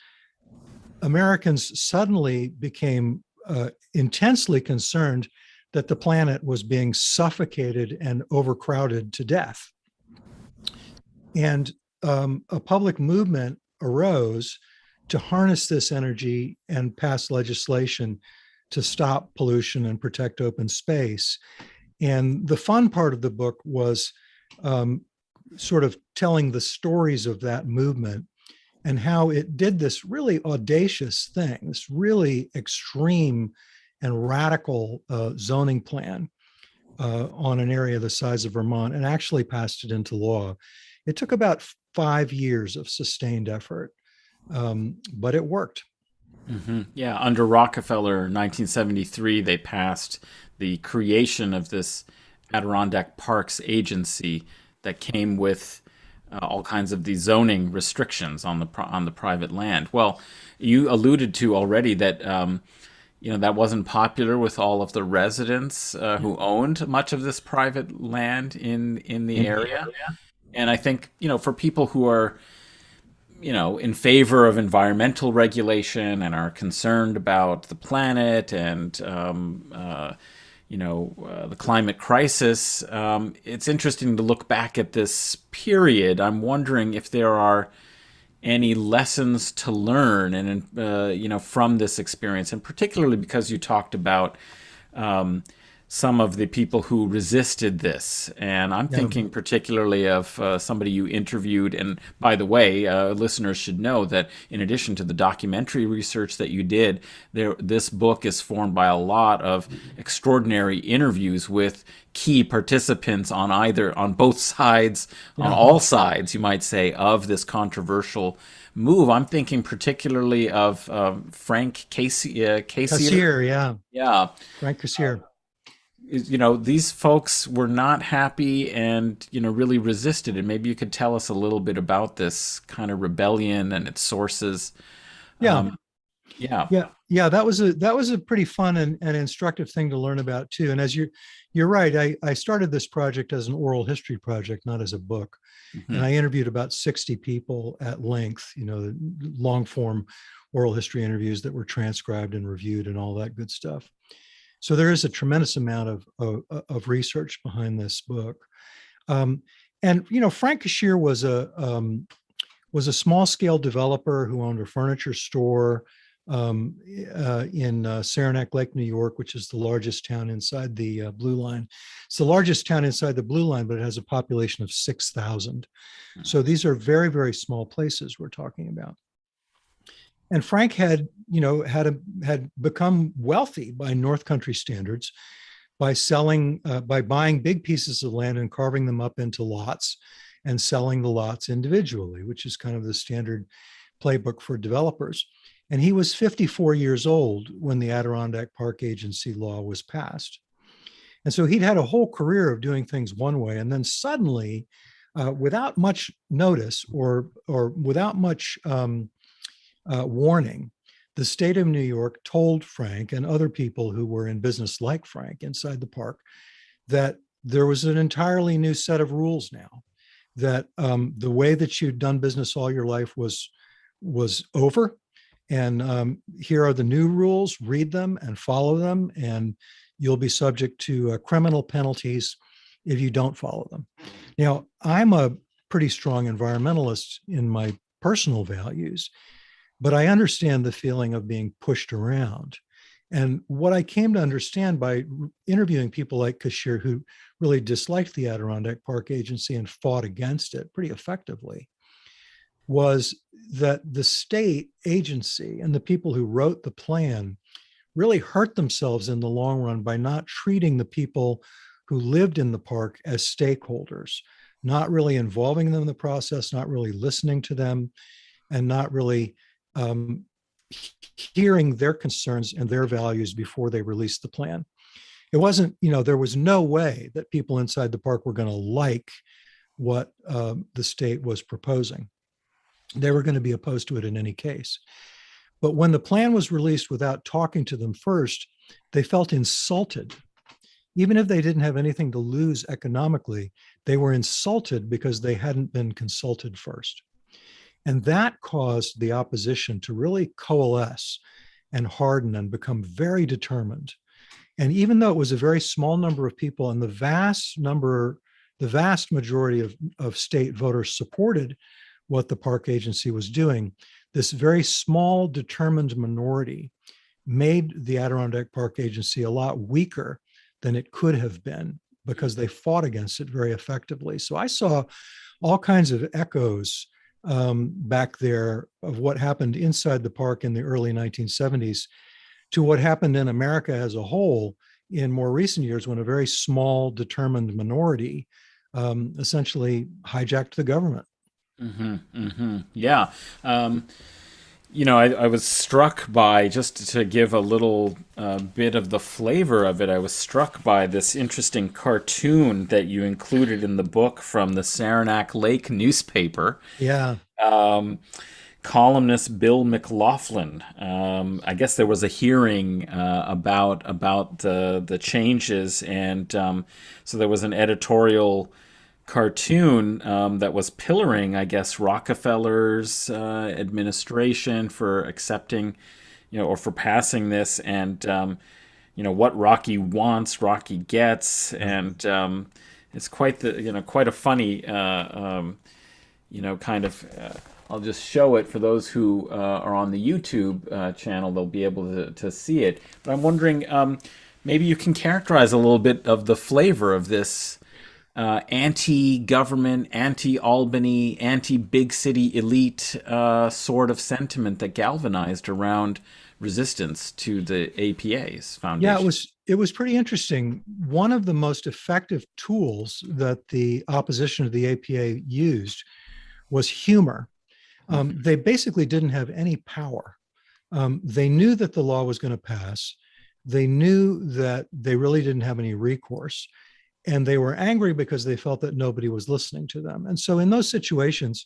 Americans suddenly became intensely concerned that the planet was being suffocated and overcrowded to death. And a public movement arose to harness this energy and pass legislation to stop pollution and protect open space. And the fun part of the book was sort of telling the stories of that movement and how it did this really audacious thing, this really extreme and radical zoning plan on an area the size of Vermont, and actually passed it into law. It took about 5 years of sustained effort, but it worked. Yeah, under Rockefeller, 1973, they passed the creation of this Adirondack Parks Agency that came with all kinds of these zoning restrictions on the private land. Well, you alluded to already that that wasn't popular with all of the residents who owned much of this private land in the area. And I think for people who are in favor of environmental regulation and are concerned about the planet and the climate crisis, it's interesting to look back at this period. I'm wondering if there are any lessons to learn and from this experience, and particularly because you talked about some of the people who resisted this. And I'm thinking particularly of somebody you interviewed. And by the way, listeners should know that in addition to the documentary research that you did, this book is formed by a lot of extraordinary interviews with key participants on both sides, on all sides, you might say, of this controversial move. I'm thinking particularly of Frank Cassier. Yeah. Frank Cassier. These folks were not happy and, really resisted. And maybe you could tell us a little bit about this kind of rebellion and its sources. Yeah. That was a pretty fun and instructive thing to learn about too. And as you're right, I started this project as an oral history project, not as a book. And I interviewed about 60 people at length, long form oral history interviews that were transcribed and reviewed and all that good stuff. So there is a tremendous amount of research behind this book. And Frank Cassier was a small scale developer who owned a furniture store in Saranac Lake, New York, which is the largest town inside the Blue Line. It's the largest town inside the Blue Line, but it has a population of 6,000. So these are very, very small places we're talking about. And Frank had become wealthy by North Country standards by buying big pieces of land and carving them up into lots and selling the lots individually, which is kind of the standard playbook for developers. And he was 54 years old when the Adirondack Park Agency law was passed. And so he'd had a whole career of doing things one way. And then suddenly without much notice or without much warning, the state of New York told Frank and other people who were in business like Frank inside the park that there was an entirely new set of rules now, that the way that you'd done business all your life was over. And here are the new rules, read them and follow them, and you'll be subject to criminal penalties if you don't follow them. Now, I'm a pretty strong environmentalist in my personal values, but I understand the feeling of being pushed around. And what I came to understand by interviewing people like Kashir, who really disliked the Adirondack Park Agency and fought against it pretty effectively, was that the state agency and the people who wrote the plan really hurt themselves in the long run by not treating the people who lived in the park as stakeholders, not really involving them in the process, not really listening to them, and not really hearing their concerns and their values before they released the plan. It wasn't, there was no way that people inside the park were going to like what the state was proposing. They were going to be opposed to it in any case. But when the plan was released without talking to them first, they felt insulted. Even if they didn't have anything to lose economically, they were insulted because they hadn't been consulted first. And that caused the opposition to really coalesce and harden and become very determined. And even though it was a very small number of people and the vast majority of state voters supported what the park agency was doing, this very small determined minority made the Adirondack Park Agency a lot weaker than it could have been because they fought against it very effectively. So I saw all kinds of echoes back there of what happened inside the park in the early 1970s to what happened in America as a whole in more recent years when a very small determined minority essentially hijacked the government. Yeah. I was struck by, just to give a little bit of the flavor of it, I was struck by this interesting cartoon that you included in the book from the Saranac Lake newspaper. Yeah. Columnist Bill McLaughlin. I guess there was a hearing about the changes, and so there was an editorial cartoon that was pillaring, I guess, Rockefeller's administration for accepting, or for passing this, and what Rocky wants, Rocky gets, and it's quite a funny, kind of. I'll just show it for those who are on the YouTube channel. They'll be able to see it. But I'm wondering, maybe you can characterize a little bit of the flavor of this anti-government, anti-Albany, anti-big city elite sort of sentiment that galvanized around resistance to the APA's foundation. Yeah, it was pretty interesting. One of the most effective tools that the opposition to the APA used was humor. They basically didn't have any power. They knew that the law was going to pass. They knew that they really didn't have any recourse. And they were angry because they felt that nobody was listening to them. And so in those situations,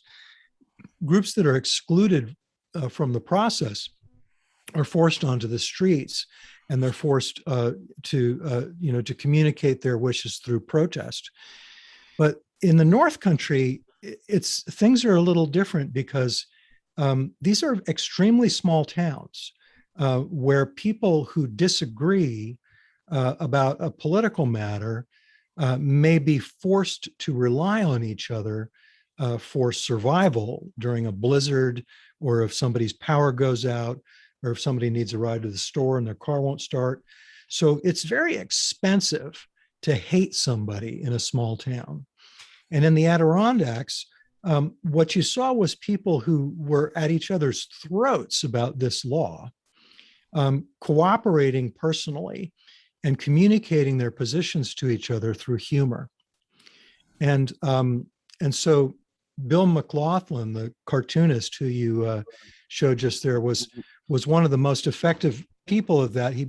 groups that are excluded from the process are forced onto the streets, and they're forced to communicate their wishes through protest. But in the North Country, things are a little different because these are extremely small towns where people who disagree about a political matter may be forced to rely on each other for survival during a blizzard, or if somebody's power goes out, or if somebody needs a ride to the store and their car won't start. So it's very expensive to hate somebody in a small town. And in the Adirondacks, what you saw was people who were at each other's throats about this law, cooperating personally and communicating their positions to each other through humor. And so Bill McLaughlin, the cartoonist who you showed just there, was one of the most effective people of that, he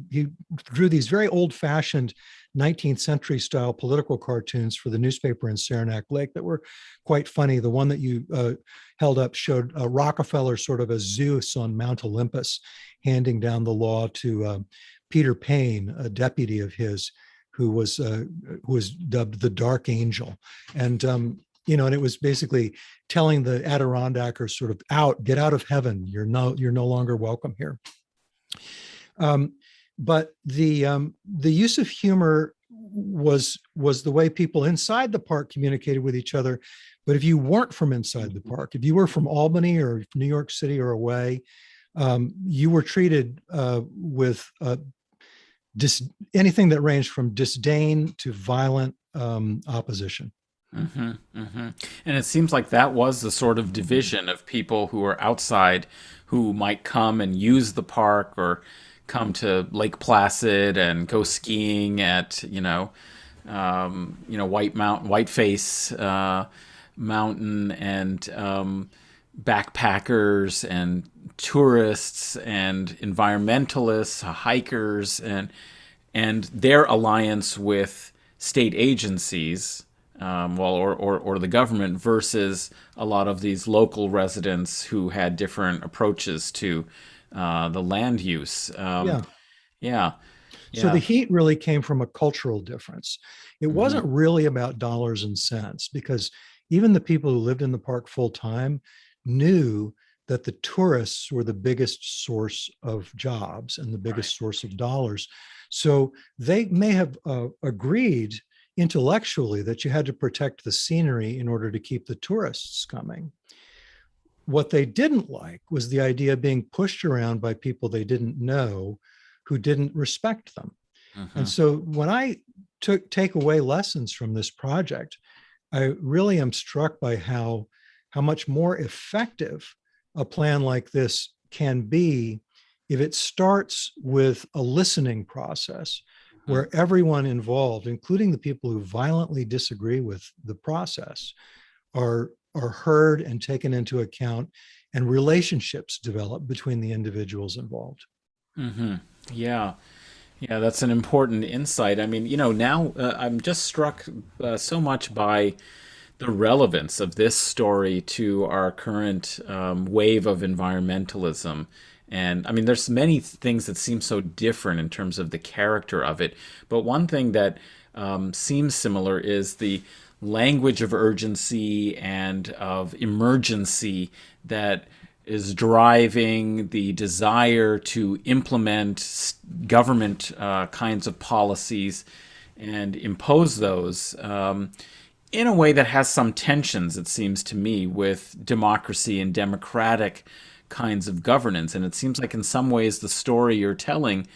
drew these very old-fashioned 19th century style political cartoons for the newspaper in Saranac Lake that were quite funny. The one that you held up showed Rockefeller sort of as Zeus on Mount Olympus, handing down the law to Peter Payne, a deputy of his, who was dubbed the Dark Angel. And and it was basically telling the Adirondackers sort of get out of heaven. You're no longer welcome here. But the use of humor was the way people inside the park communicated with each other. But if you weren't from inside the park, if you were from Albany or New York City or away, you were treated with anything that ranged from disdain to violent opposition. Mm-hmm, mm-hmm. And it seems like that was the sort of division of people who are outside, who might come and use the park or come to Lake Placid and go skiing at Whiteface Mountain, and backpackers and tourists and environmentalists, hikers, and their alliance with state agencies, or the government, versus a lot of these local residents who had different approaches to the land use. Yeah. So the heat really came from a cultural difference. It wasn't really about dollars and cents, because even the people who lived in the park full time knew that the tourists were the biggest source of jobs and the biggest source of dollars. So they may have agreed intellectually that you had to protect the scenery in order to keep the tourists coming. What they didn't like was the idea of being pushed around by people they didn't know, who didn't respect them. And so when I take away lessons from this project, I really am struck by how much more effective a plan like this can be if it starts with a listening process where everyone involved, including the people who violently disagree with the process, are heard and taken into account, and relationships develop between the individuals involved. Mm-hmm. Yeah, that's an important insight. I mean, now I'm just struck so much by the relevance of this story to our current wave of environmentalism. And I mean, there's many things that seem so different in terms of the character of it. But one thing that seems similar is the language of urgency and of emergency that is driving the desire to implement government kinds of policies and impose those in a way that has some tensions, it seems to me, with democracy and democratic kinds of governance. And it seems like in some ways the story you're telling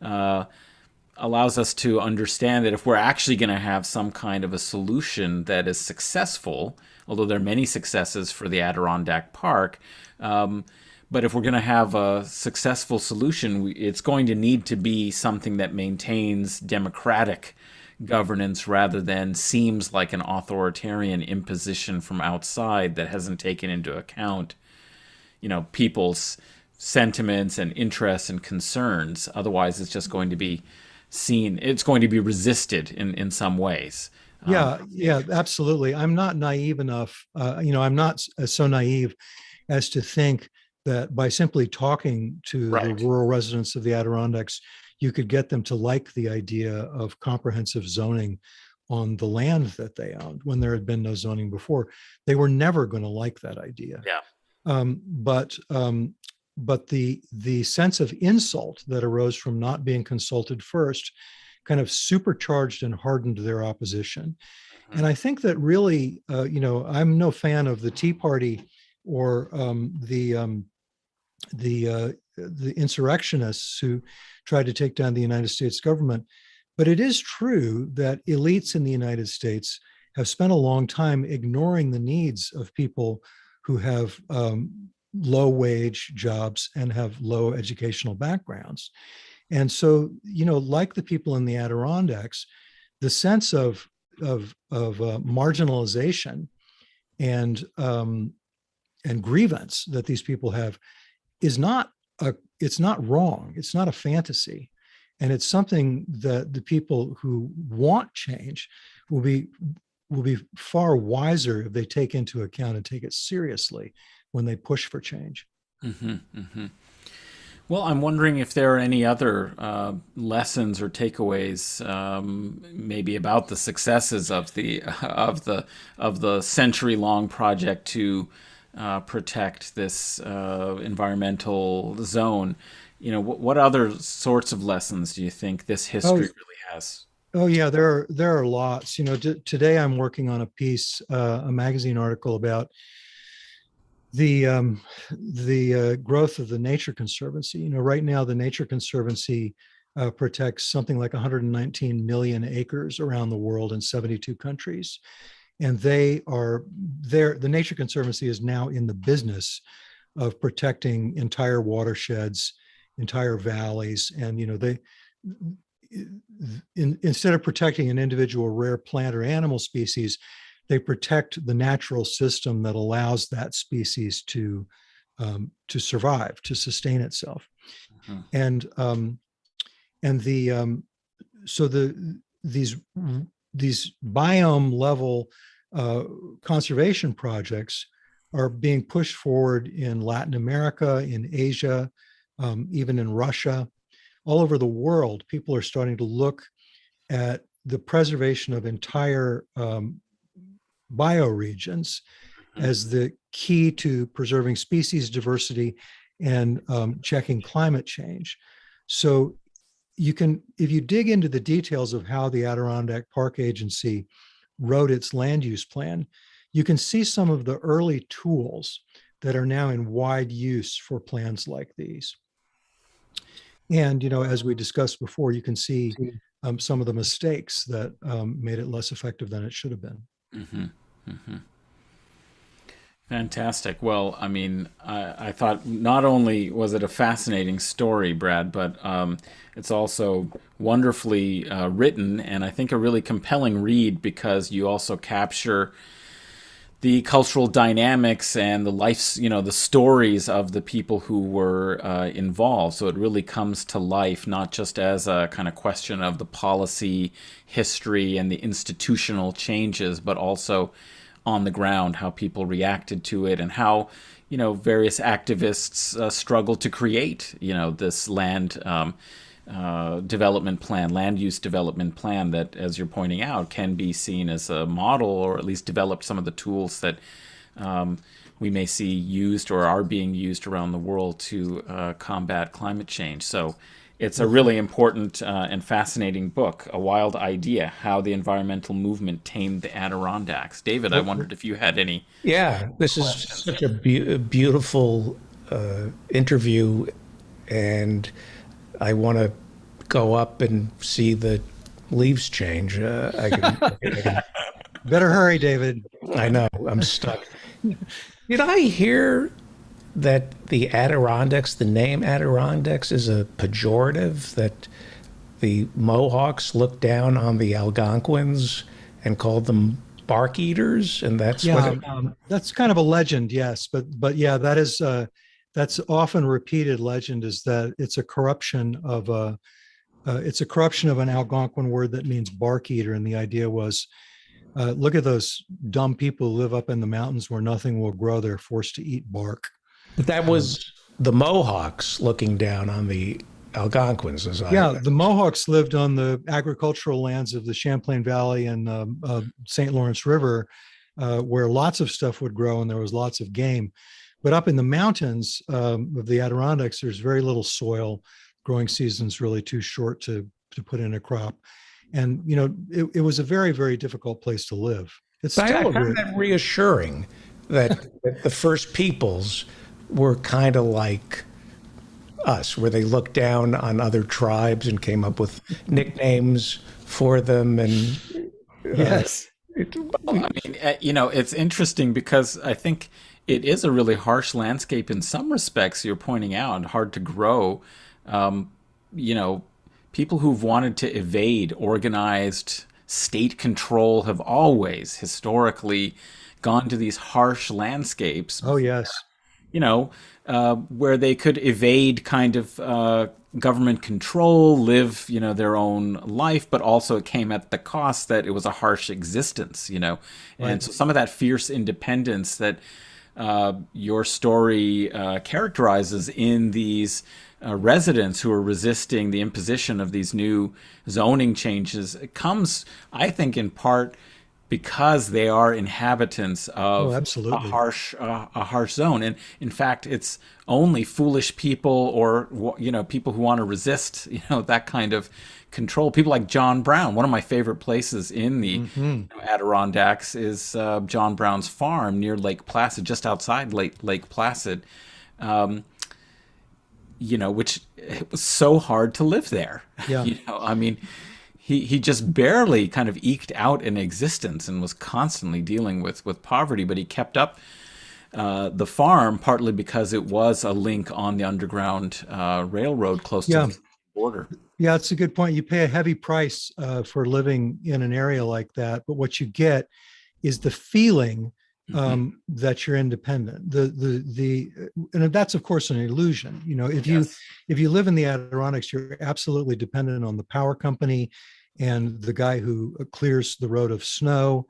allows us to understand that if we're actually going to have some kind of a solution that is successful, although there are many successes for the Adirondack Park, but if we're going to have a successful solution, it's going to need to be something that maintains democratic governance rather than seems like an authoritarian imposition from outside that hasn't taken into account, people's sentiments and interests and concerns. Otherwise, it's just going to be it's going to be resisted in some ways. Yeah, absolutely. I'm not naive enough. I'm not so naive as to think that by simply talking to the rural residents of the Adirondacks, you could get them to like the idea of comprehensive zoning on the land that they owned when there had been no zoning before. They were never going to like that idea. Yeah. But the sense of insult that arose from not being consulted first kind of supercharged and hardened their opposition. And I think that really, I'm no fan of the Tea Party or the insurrectionists who tried to take down the United States government. But it is true that elites in the United States have spent a long time ignoring the needs of people who have low wage jobs and have low educational backgrounds. And so, like the people in the Adirondacks, the sense of marginalization and grievance that these people have is not it's not wrong. It's not a fantasy. And it's something that the people who want change will be far wiser if they take into account and take it seriously when they push for change. Mm-hmm, mm-hmm. Well, I'm wondering if there are any other lessons or takeaways, maybe about the successes of the century-long project to protect this environmental zone. What other sorts of lessons do you think this history really has? Oh yeah, there are lots. Today I'm working on a piece, a magazine article about the growth of the Nature Conservancy. Right now the Nature Conservancy protects something like 119 million acres around the world in 72 countries, and the Nature Conservancy is now in the business of protecting entire watersheds, entire valleys, and instead of protecting an individual rare plant or animal species, they protect the natural system that allows that species to survive, to sustain itself. Mm-hmm. These biome level conservation projects are being pushed forward in Latin America, in Asia, even in Russia. All over the world, people are starting to look at the preservation of entire bioregions as the key to preserving species diversity and checking climate change. So if you dig into the details of how the Adirondack Park Agency wrote its land use plan, you can see some of the early tools that are now in wide use for plans like these. And, as we discussed before, you can see some of the mistakes that made it less effective than it should have been. Mm-hmm. Mm-hmm. Fantastic. Well, I mean, I thought not only was it a fascinating story, Brad, but it's also wonderfully written, and I think a really compelling read because you also capture the cultural dynamics and the lives, the stories of the people who were involved. So it really comes to life, not just as a kind of question of the policy history and the institutional changes, but also on the ground, how people reacted to it and how, various activists struggled to create, this land development plan, land use development plan that, as you're pointing out, can be seen as a model, or at least develop some of the tools that we may see used or are being used around the world to combat climate change. So it's a really important and fascinating book, A Wild Idea, How the Environmental Movement Tamed the Adirondacks. David, I wondered if you had any this is such a beautiful interview, and I want to go up and see the leaves change. Better hurry, David. I know, I'm stuck. Did I hear that the Adirondacks, the name Adirondacks, is a pejorative, that the Mohawks looked down on the Algonquins and called them bark eaters, and that's that's kind of a legend, yes, but yeah, that is that's often repeated legend, is that it's a corruption of an Algonquin word that means bark eater, and the idea was, look at those dumb people who live up in the mountains where nothing will grow; they're forced to eat bark. But that was the Mohawks looking down on the Algonquins, the Mohawks lived on the agricultural lands of the Champlain Valley and St. Lawrence River, where lots of stuff would grow and there was lots of game. But up in the mountains of the Adirondacks, there's very little soil. Growing season's really too short to put in a crop. And, it was a very, very difficult place to live. I found that reassuring that the first peoples were kind of like us, where they looked down on other tribes and came up with nicknames for them. And yes, it's interesting because I think it is a really harsh landscape in some respects. You're pointing out, hard to grow. People who've wanted to evade organized state control have always historically gone to these harsh landscapes. Oh yes. where they could evade kind of government control, live, their own life, but also it came at the cost that it was a harsh existence, And Right. so some of that fierce independence that your story characterizes in these residents who are resisting the imposition of these new zoning changes, it comes, I think, in part because they are inhabitants of Oh, absolutely. a harsh zone. And in fact, it's only foolish people or, people who want to resist, that kind of control. People like John Brown. One of my favorite places in the Adirondacks is John Brown's farm near Lake Placid, just outside Lake Placid, which it was so hard to live there. Yeah. He just barely kind of eked out an existence and was constantly dealing with poverty, but he kept up the farm partly because it was a link on the Underground Railroad close to the border. Yeah, it's a good point. You pay a heavy price for living in an area like that, but what you get is the feeling that you're independent. And that's of course an illusion. If you live in the Adirondacks, you're absolutely dependent on the power company and the guy who clears the road of snow,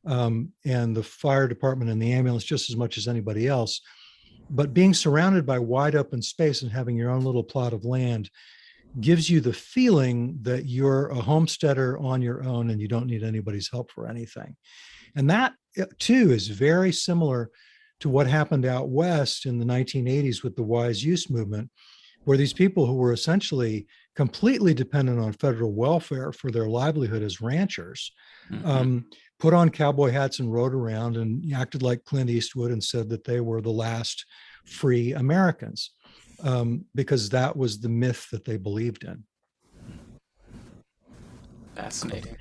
and the fire department and the ambulance just as much as anybody else. But being surrounded by wide open space and having your own little plot of land gives you the feeling that you're a homesteader on your own and you don't need anybody's help for anything. And that too is very similar to what happened out west in the 1980s with the wise use movement, where these people who were essentially completely dependent on federal welfare for their livelihood as ranchers put on cowboy hats and rode around and acted like Clint Eastwood and said that they were the last free Americans, because that was the myth that they believed in. Fascinating.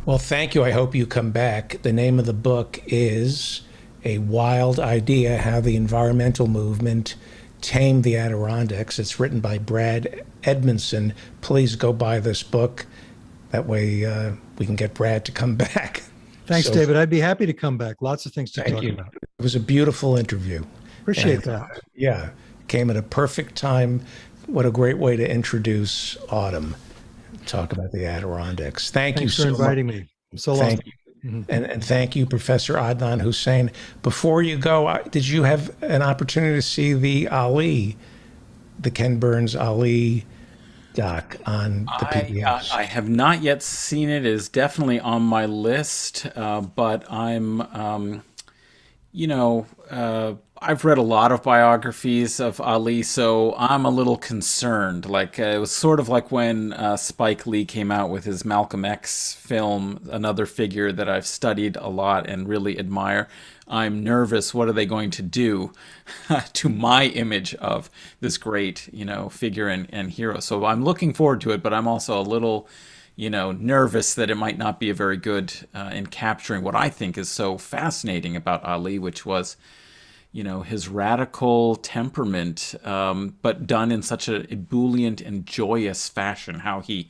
Well, thank you. I hope you come back. The name of the book is A Wild Idea: How the Environmental Movement Tamed the Adirondacks. It's written by Brad Edmondson. Please go buy this book. That way we can get Brad to come back. Thanks, So, David. I'd be happy to come back. Lots of things to Thank talk you. about. It was a beautiful interview. Appreciate And, that. Yeah, came at a perfect time. What a great way to introduce autumn. Talk about the Adirondacks. Thank Thanks you for so inviting much. me. So long. Thank you. Mhm. And thank you, Professor Adnan Hussein. Before you go, did you have an opportunity to see the Ken Burns Ali doc on the PBS? I have not yet seen it. It is definitely on my list, but I'm, I've read a lot of biographies of Ali, so I'm a little concerned. It was sort of like when Spike Lee came out with his Malcolm X film, another figure that I've studied a lot and really admire. I'm nervous. What are they going to do to my image of this great, figure and hero? So I'm looking forward to it, but I'm also a little, nervous that it might not be a very good in capturing what I think is so fascinating about Ali, which was, his radical temperament, but done in such a ebullient and joyous fashion, how he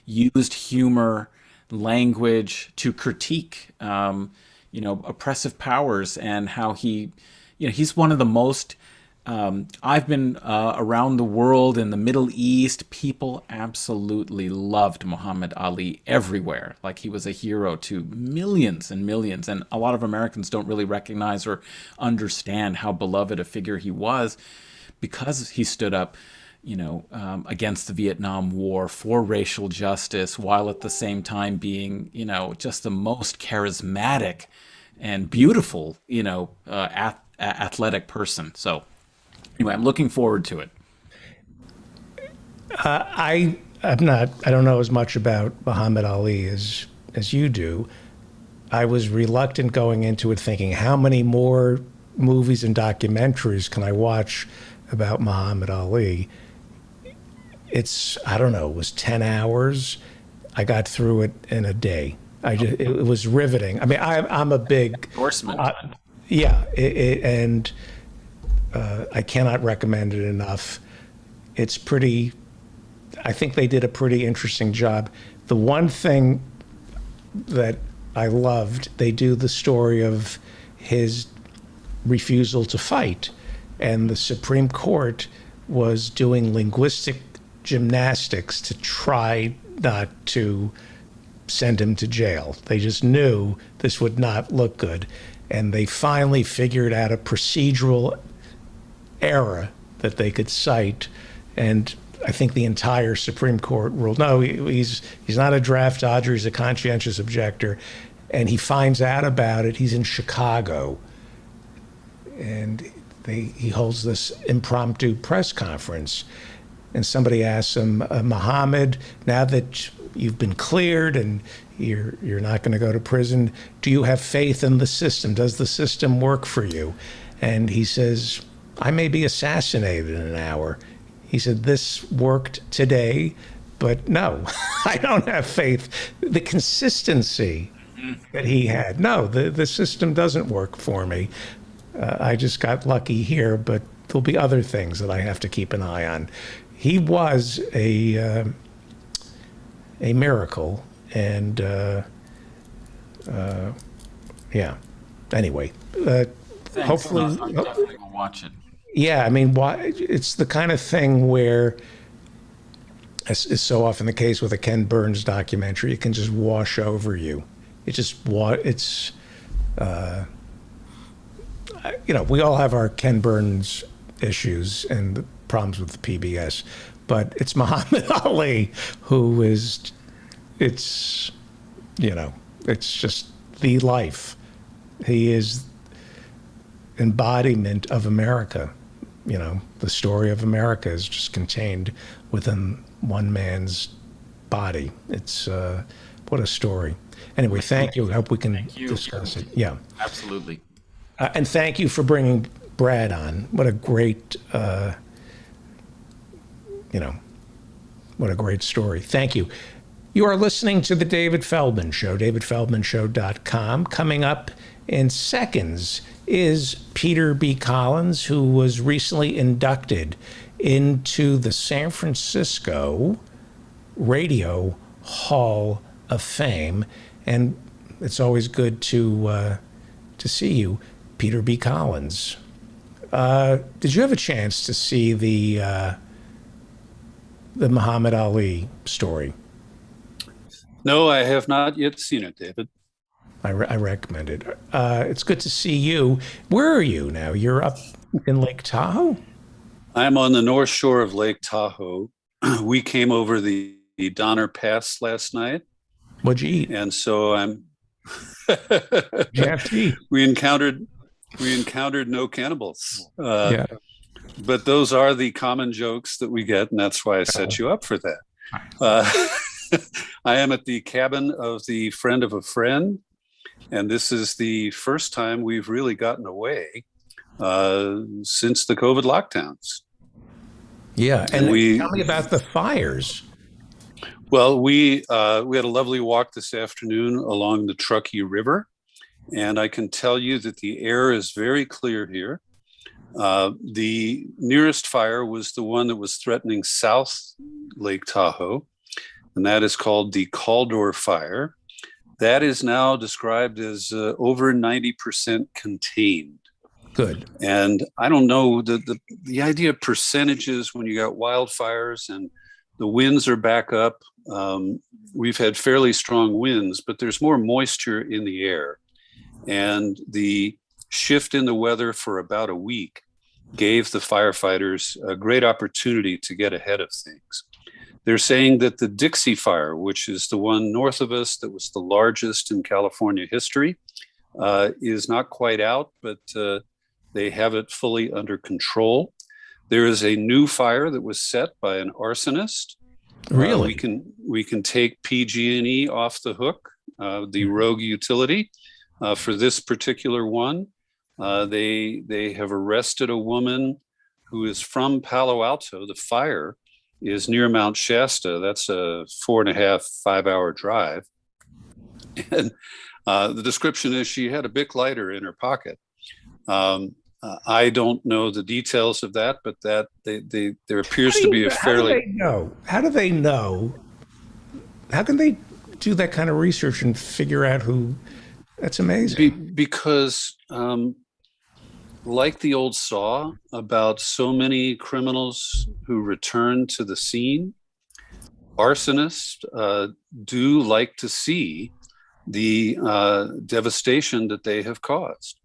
used humor, language to critique, oppressive powers, and how he's one of the most, I've been around the world in the Middle East. People absolutely loved Muhammad Ali everywhere. Like, he was a hero to millions and millions. And a lot of Americans don't really recognize or understand how beloved a figure he was, because he stood up, against the Vietnam War, for racial justice, while at the same time being, just the most charismatic and beautiful, athletic person. So, anyway, I'm looking forward to it. I don't know as much about Muhammad Ali as you do. I was reluctant going into it, thinking, how many more movies and documentaries can I watch about Muhammad Ali? It was 10 hours. I got through it in a day. It was riveting. I mean, I'm a big endorsement. And I cannot recommend it enough. I think they did a pretty interesting job. The one thing that I loved, they do the story of his refusal to fight. and the Supreme Court was doing linguistic gymnastics to try not to send him to jail. They just knew this would not look good. And they finally figured out a procedural error that they could cite. And I think the entire Supreme Court ruled, no, he's not a draft dodger, he's a conscientious objector. And he finds out about it. He's in Chicago. And he holds this impromptu press conference. And somebody asks him, Muhammad, now that you've been cleared and you're not going to go to prison, do you have faith in the system? Does the system work for you? And he says, I may be assassinated in an hour. He said, this worked today, but no, I don't have faith. The consistency that he had, no, the system doesn't work for me. I just got lucky here, but there'll be other things that I have to keep an eye on. He was a miracle, and yeah. Anyway, hopefully, I definitely will watch it. Yeah, I mean, it's the kind of thing where, as is so often the case with a Ken Burns documentary, it can just wash over you. We all have our Ken Burns issues and the problems with the PBS, but it's Muhammad Ali who is, it's just the life. He is embodiment of America. The story of America is just contained within one man's body. It's what a story. Anyway, thank you. I hope we can discuss it. Yeah, absolutely. And thank you for bringing Brad on. What a great, what a great story. Thank you. You are listening to The David Feldman Show, davidfeldmanshow.com. Coming up in seconds is Peter B. Collins, who was recently inducted into the San Francisco Radio Hall of Fame. And it's always good to see you, Peter B. Collins. Did you have a chance to see the Muhammad Ali story? No, I have not yet seen it, David. I recommend it. It's good to see you. Where are you now? You're up in Lake Tahoe? I'm on the north shore of Lake Tahoe. We came over the Donner Pass last night. What'd you eat? And so I'm... What'd you have to eat? We encountered no cannibals. Yeah. But those are the common jokes that we get, and that's why I set you up for that. I am at the cabin of the friend of a friend, and this is the first time we've really gotten away since the COVID lockdowns. Yeah, and tell me about the fires. Well, we had a lovely walk this afternoon along the Truckee River, and I can tell you that the air is very clear here. The nearest fire was the one that was threatening South Lake Tahoe, and that is called the Caldor Fire. That is now described as over 90% contained. Good. And I don't know, the idea of percentages when you got wildfires and the winds are back up. We've had fairly strong winds, but there's more moisture in the air. And the shift in the weather for about a week gave the firefighters a great opportunity to get ahead of things. They're saying that the Dixie Fire, which is the one north of us that was the largest in California history, is not quite out, but they have it fully under control. There is a new fire that was set by an arsonist. Really? We can take PG&E off the hook, the rogue utility, for this particular one. They have arrested a woman who is from Palo Alto. The fire is near Mount Shasta. That's a 4.5-5 hour drive. And the description is she had a Bic lighter in her pocket. I don't know the details of that, but that there appears to be a fairly... How do they know? How can they do that kind of research and figure out who? That's amazing. Because like the old saw about so many criminals who return to the scene, arsonists do like to see the devastation that they have caused.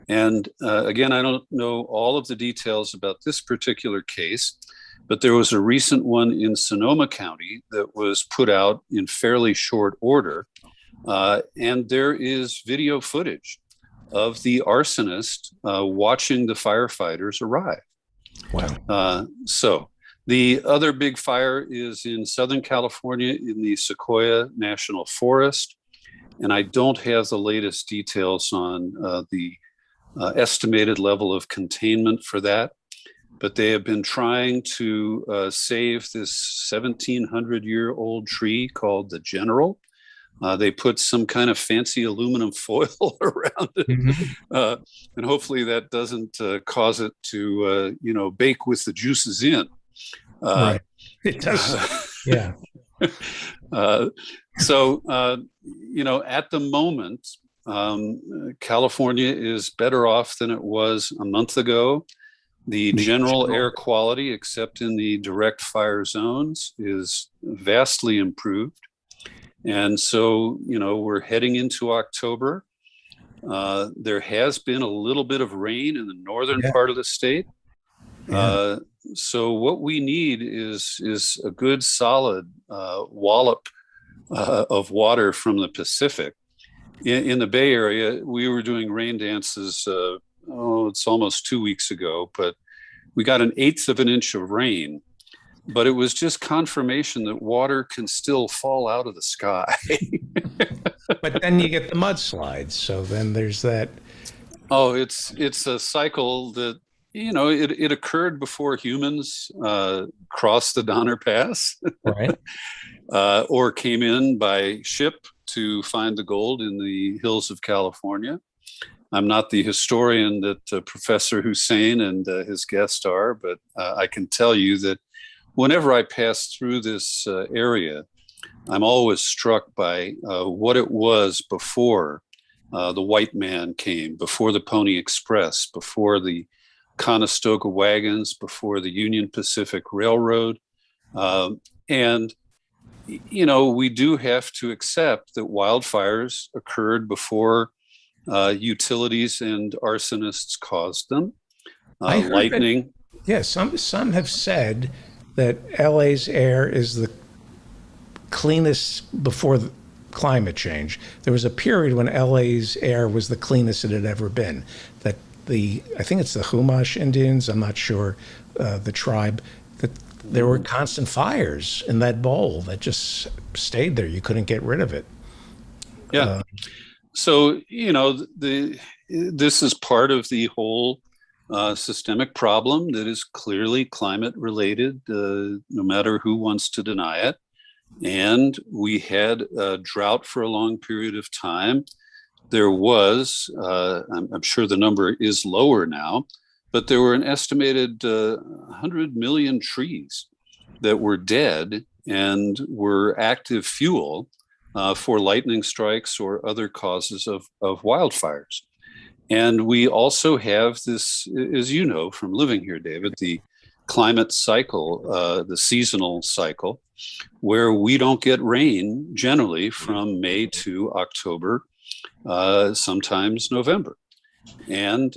And again, I don't know all of the details about this particular case, but there was a recent one in Sonoma County that was put out in fairly short order. And there is video footage of the arsonist watching the firefighters arrive. Wow. So the other big fire is in Southern California in the Sequoia National Forest. And I don't have the latest details on the estimated level of containment for that, but they have been trying to save this 1700-year-old tree called the General. They put some kind of fancy aluminum foil around it, and hopefully that doesn't cause it to, bake with the juices in. Right. It does. Yeah. So, at the moment, California is better off than it was a month ago. The general air quality, except in the direct fire zones, is vastly improved. And so, we're heading into October. There has been a little bit of rain in the northern part of the state. So what we need is a good solid wallop of water from the Pacific. In the Bay Area, we were doing rain dances, it's almost 2 weeks ago, but we got 1/8 of an inch of rain. But it was just confirmation that water can still fall out of the sky. But then you get the mudslides. So then there's that. Oh, it's a cycle that, it occurred before humans crossed the Donner Pass. Right. Or came in by ship to find the gold in the hills of California. I'm not the historian that Professor Hussein and his guest are, but I can tell you that whenever I pass through this area, I'm always struck by what it was before the white man came, before the Pony Express, before the Conestoga wagons, before the Union Pacific Railroad. And, we do have to accept that wildfires occurred before utilities and arsonists caused them. Lightning. Yes, some have said that LA's air is the cleanest before the climate change. There was a period when LA's air was the cleanest it had ever been. That I think it's the Chumash Indians, I'm not sure, the tribe, that there were constant fires in that bowl that just stayed there. You couldn't get rid of it. Yeah. So, this is part of the whole systemic problem that is clearly climate related, no matter who wants to deny it. And we had a drought for a long period of time. There was, I'm sure the number is lower now, but there were an estimated 100 million trees that were dead and were active fuel for lightning strikes or other causes of wildfires. And we also have this, as you know from living here, David, the climate cycle, the seasonal cycle, where we don't get rain generally from May to October, sometimes November. And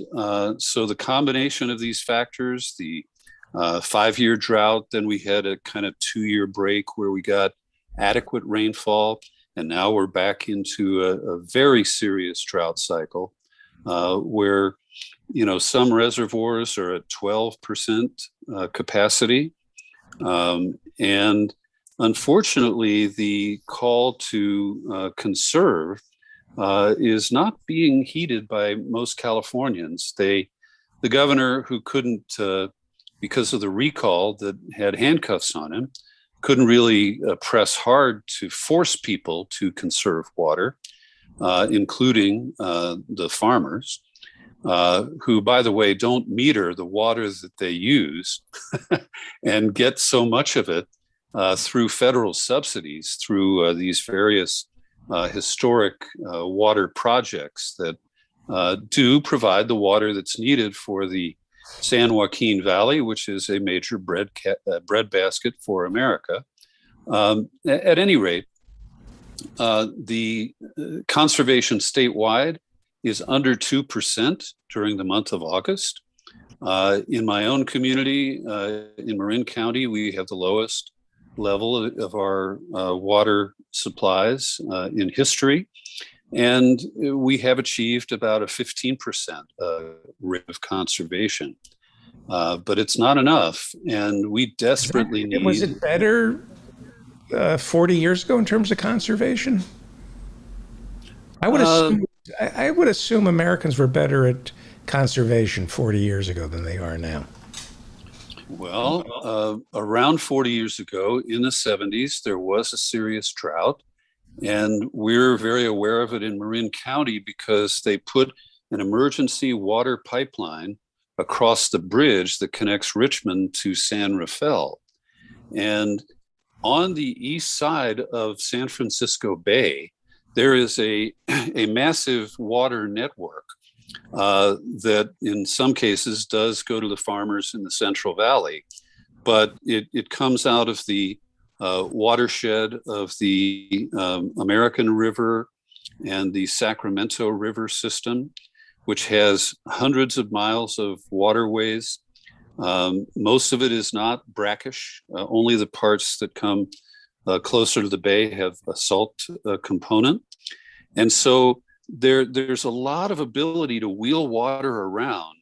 so the combination of these factors, the 5-year drought, then we had a kind of 2-year break where we got adequate rainfall, and now we're back into a very serious drought cycle where, some reservoirs are at 12% capacity. And unfortunately, the call to conserve is not being heeded by most Californians. The governor, who couldn't, because of the recall that had handcuffs on him, couldn't really press hard to force people to conserve water, including the farmers, who, by the way, don't meter the water that they use and get so much of it through federal subsidies, through these various historic water projects that do provide the water that's needed for the San Joaquin Valley, which is a major breadbasket for America. At any rate, the conservation statewide is under 2% during the month of August. In my own community, in Marin County, we have the lowest level of our water supplies in history. And we have achieved about a 15% rate of conservation. But it's not enough. And we desperately need... Was it better 40 years ago in terms of conservation? I would assume Americans were better at conservation 40 years ago than they are now. Well, around 40 years ago, in the 70s, there was a serious drought. And we're very aware of it in Marin County because they put an emergency water pipeline across the bridge that connects Richmond to San Rafael. And on the east side of San Francisco Bay, there is a massive water network that in some cases does go to the farmers in the Central Valley, but it comes out of the watershed of the American River and the Sacramento River system, which has hundreds of miles of waterways. Most of it is not brackish. Only the parts that come closer to the bay have a salt component. And so there's a lot of ability to wheel water around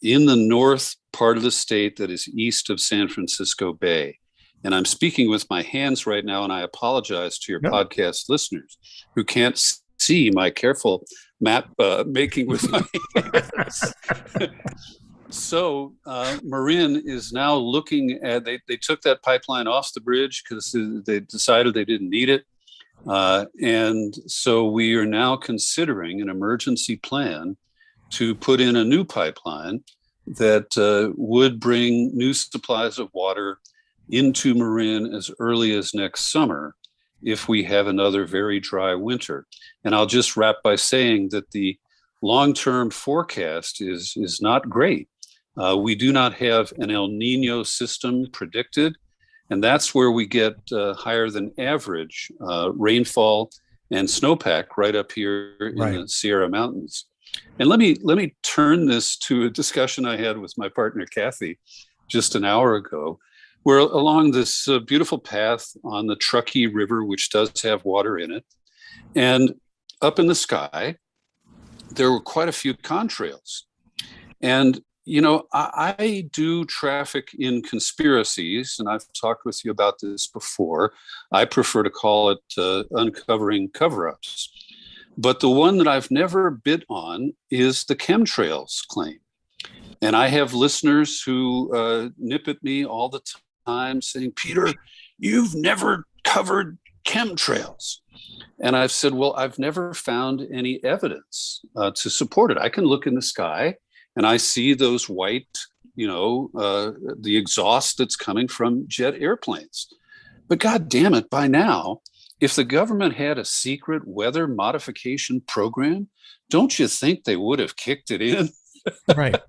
in the north part of the state that is east of San Francisco Bay. And I'm speaking with my hands right now, and I apologize to your podcast listeners who can't see my careful map making with my hands. So Marin is now looking at, they took that pipeline off the bridge because they decided they didn't need it. And so we are now considering an emergency plan to put in a new pipeline that would bring new supplies of water into Marin as early as next summer if we have another very dry winter. And I'll just wrap by saying that the long-term forecast is not great. We do not have an El Nino system predicted, and that's where we get higher than average rainfall and snowpack right up here in the Sierra Mountains. And let me turn this to a discussion I had with my partner, Kathy, just an hour ago. We're along this beautiful path on the Truckee River, which does have water in it. And up in the sky, there were quite a few contrails. And, you know, I do traffic in conspiracies, and I've talked with you about this before. I prefer to call it uncovering cover-ups. But the one that I've never bid on is the chemtrails claim. And I have listeners who nip at me all the time saying, Peter, you've never covered chemtrails. And I've said, well, I've never found any evidence to support it. I can look in the sky and I see those white, the exhaust that's coming from jet airplanes. But God damn it, by now, if the government had a secret weather modification program, don't you think they would have kicked it in? Right.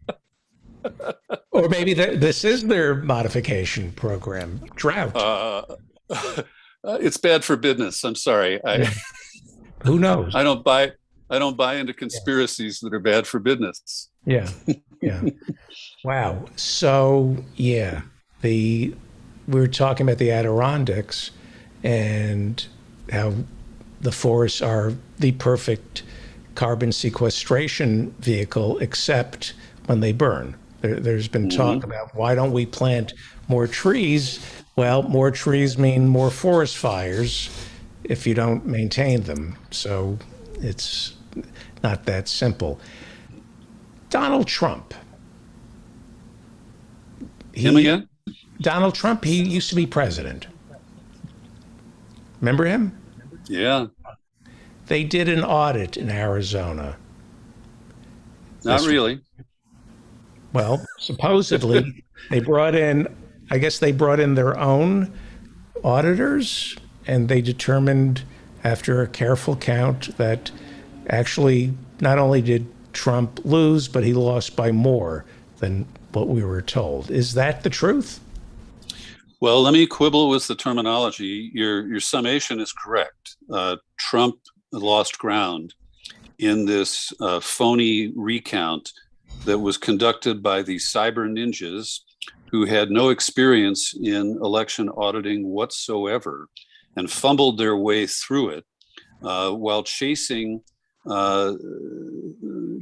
Or maybe this is their modification program, drought. It's bad for business. I'm sorry. Who knows? I don't buy into conspiracies that are bad for business. Yeah. Wow. So we were talking about the Adirondacks and how the forests are the perfect carbon sequestration vehicle, except when they burn. There's been talk about why don't we plant more trees? Well, more trees mean more forest fires if you don't maintain them. So it's not that simple. Donald Trump. Him again? Donald Trump, he used to be president. Remember him? Yeah. They did an audit in Arizona. Not really. Well, supposedly they brought in their own auditors, and they determined after a careful count that Actually, not only did Trump lose, but he lost by more than what we were told. Is that the truth? Well, let me quibble with the terminology. Your summation is correct. Trump lost ground in this phony recount that was conducted by the cyber ninjas who had no experience in election auditing whatsoever and fumbled their way through it while chasing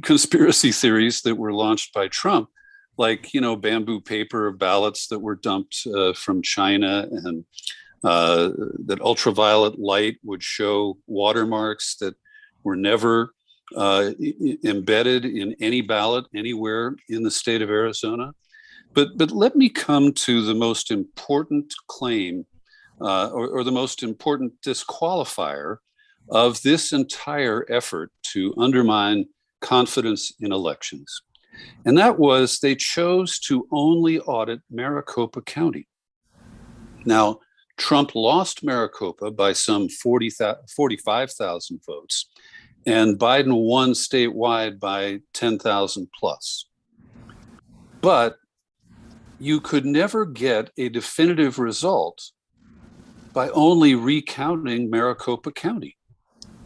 conspiracy theories that were launched by Trump, like, bamboo paper ballots that were dumped from China, and that ultraviolet light would show watermarks that were never embedded in any ballot anywhere in the state of Arizona. But let me come to the most important claim or the most important disqualifier of this entire effort to undermine confidence in elections. And that was they chose to only audit Maricopa County. Now, Trump lost Maricopa by some 45,000 votes, and Biden won statewide by 10,000 plus. But you could never get a definitive result by only recounting Maricopa County.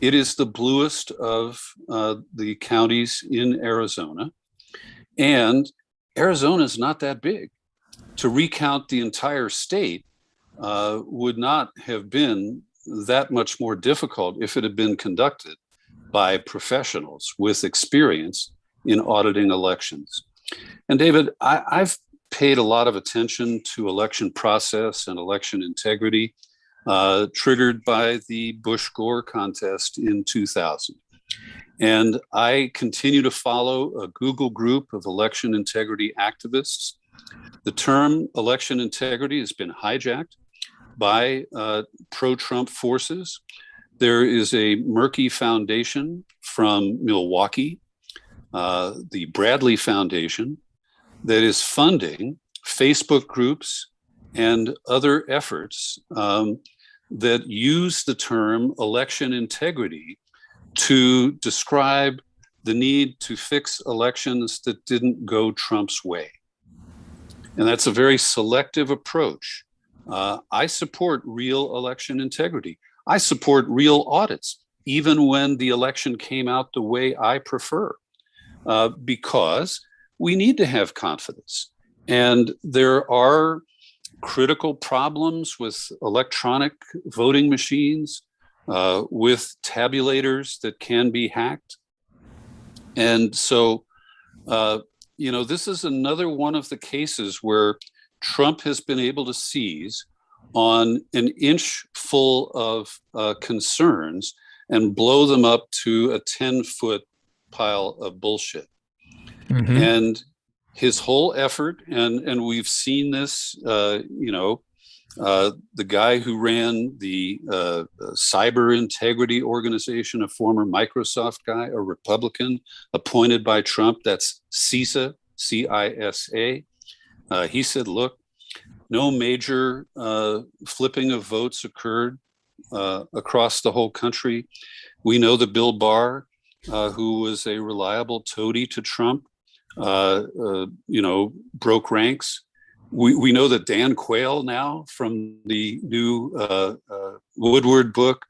It is the bluest of the counties in Arizona, and Arizona is not that big. To recount the entire state would not have been that much more difficult if it had been conducted by professionals with experience in auditing elections. And David, I've paid a lot of attention to election process and election integrity, triggered by the Bush-Gore contest in 2000. And I continue to follow a Google group of election integrity activists. The term election integrity has been hijacked by pro-Trump forces. There is a murky foundation from Milwaukee, the Bradley Foundation, that is funding Facebook groups and other efforts that use the term election integrity to describe the need to fix elections that didn't go Trump's way. And that's a very selective approach. I support real election integrity. I support real audits, even when the election came out the way I prefer, because we need to have confidence. And there are critical problems with electronic voting machines, with tabulators that can be hacked. And so, this is another one of the cases where Trump has been able to seize on an inch full of concerns and blow them up to a 10-foot pile of bullshit. Mm-hmm. And his whole effort, and we've seen this, the guy who ran the Cyber Integrity Organization, a former Microsoft guy, a Republican appointed by Trump, that's CISA, C-I-S-A. He said, look, no major flipping of votes occurred across the whole country. We know that Bill Barr, who was a reliable toady to Trump, broke ranks. We know that Dan Quayle now from the new Woodward book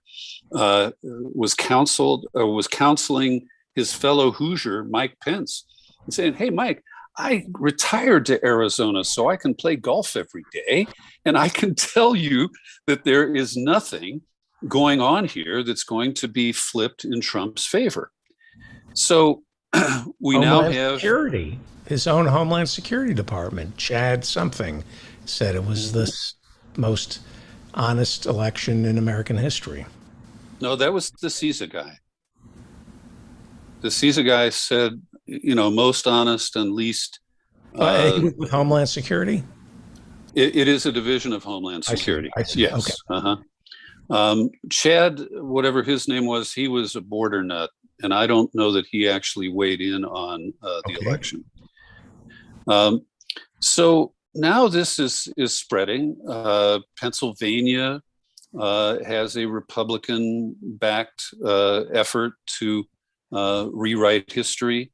was counseling his fellow Hoosier, Mike Pence, and saying, hey, Mike, I retired to Arizona so I can play golf every day. And I can tell you that there is nothing going on here that's going to be flipped in Trump's favor. So we now have security. His own Homeland Security Department, Chad something, said it was the most honest election in American history. No, that was the CISA guy. The CISA guy said, most honest and least. With Homeland Security? It is a division of Homeland Security. I see. Yes. Okay. Uh-huh. Chad, whatever his name was, he was a border nut, and I don't know that he actually weighed in on the election. So now this is spreading. Pennsylvania has a Republican-backed effort to rewrite history.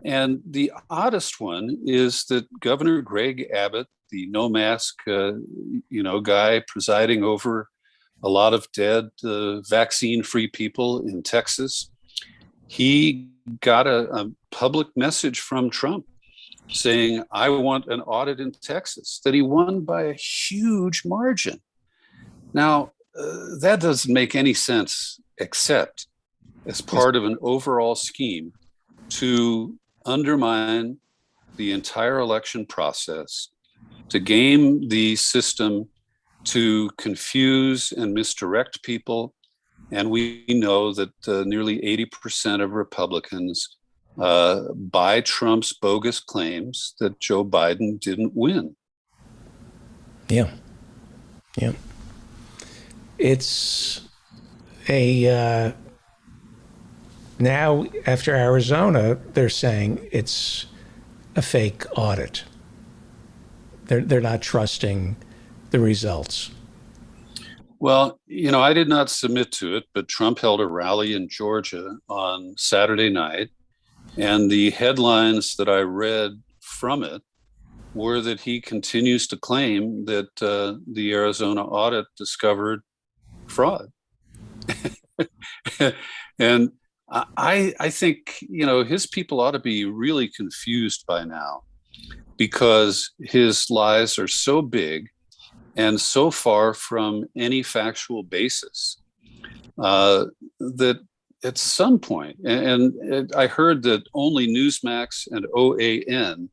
And the oddest one is that Governor Greg Abbott, the no mask, guy presiding over a lot of dead vaccine-free people in Texas, he got a public message from Trump saying, I want an audit in Texas, that he won by a huge margin. Now, that doesn't make any sense except as part of an overall scheme to undermine the entire election process, to game the system, to confuse and misdirect people. And we know that nearly 80% of Republicans buy Trump's bogus claims that Joe Biden didn't win. Yeah. It's a now after Arizona, they're saying it's a fake audit. They're not trusting the results. Well, I did not submit to it, but Trump held a rally in Georgia on Saturday night, and the headlines that I read from it were that he continues to claim that the Arizona audit discovered fraud. And I think, his people ought to be really confused by now, because his lies are so big and so far from any factual basis that at some point, and I heard that only Newsmax and OAN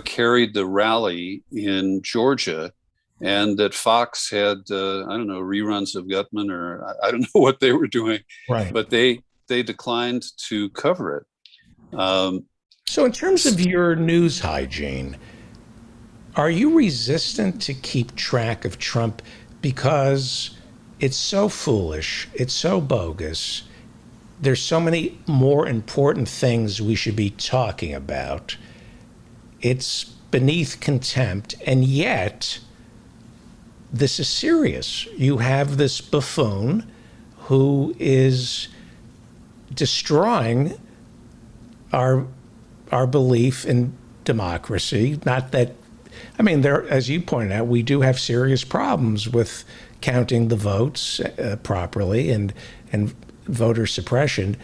carried the rally in Georgia, and that Fox had, reruns of Gutman, or I don't know what they were doing, right? But they declined to cover it. So in terms of your news hygiene, are you resistant to keep track of Trump because it's so foolish, it's so bogus, there's so many more important things we should be talking about, it's beneath contempt, and yet this is serious. You have this buffoon who is destroying our belief in democracy. Not that, there, as you pointed out, we do have serious problems with counting the votes properly and voter suppression.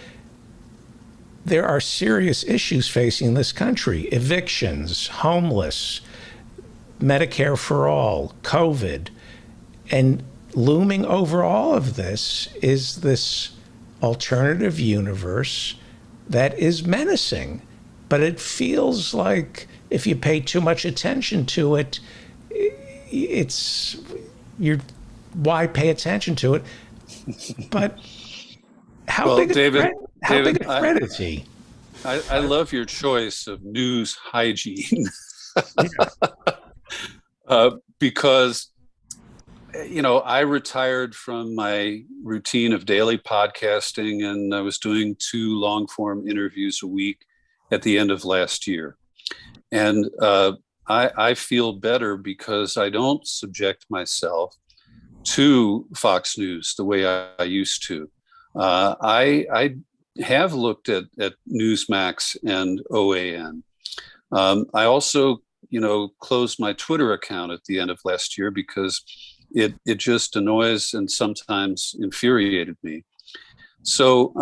There are serious issues facing this country: evictions, homeless, Medicare for all, COVID, and looming over all of this is this alternative universe that is menacing. But it feels like if you pay too much attention to it, why pay attention to it? But how big a threat is he? I love your choice of news hygiene. Because, I retired from my routine of daily podcasting, and I was doing 2 long-form interviews a week at the end of last year. And I feel better because I don't subject myself to Fox News the way I used to. I have looked at Newsmax and OAN. I also, closed my Twitter account at the end of last year because it just annoys and sometimes infuriated me. So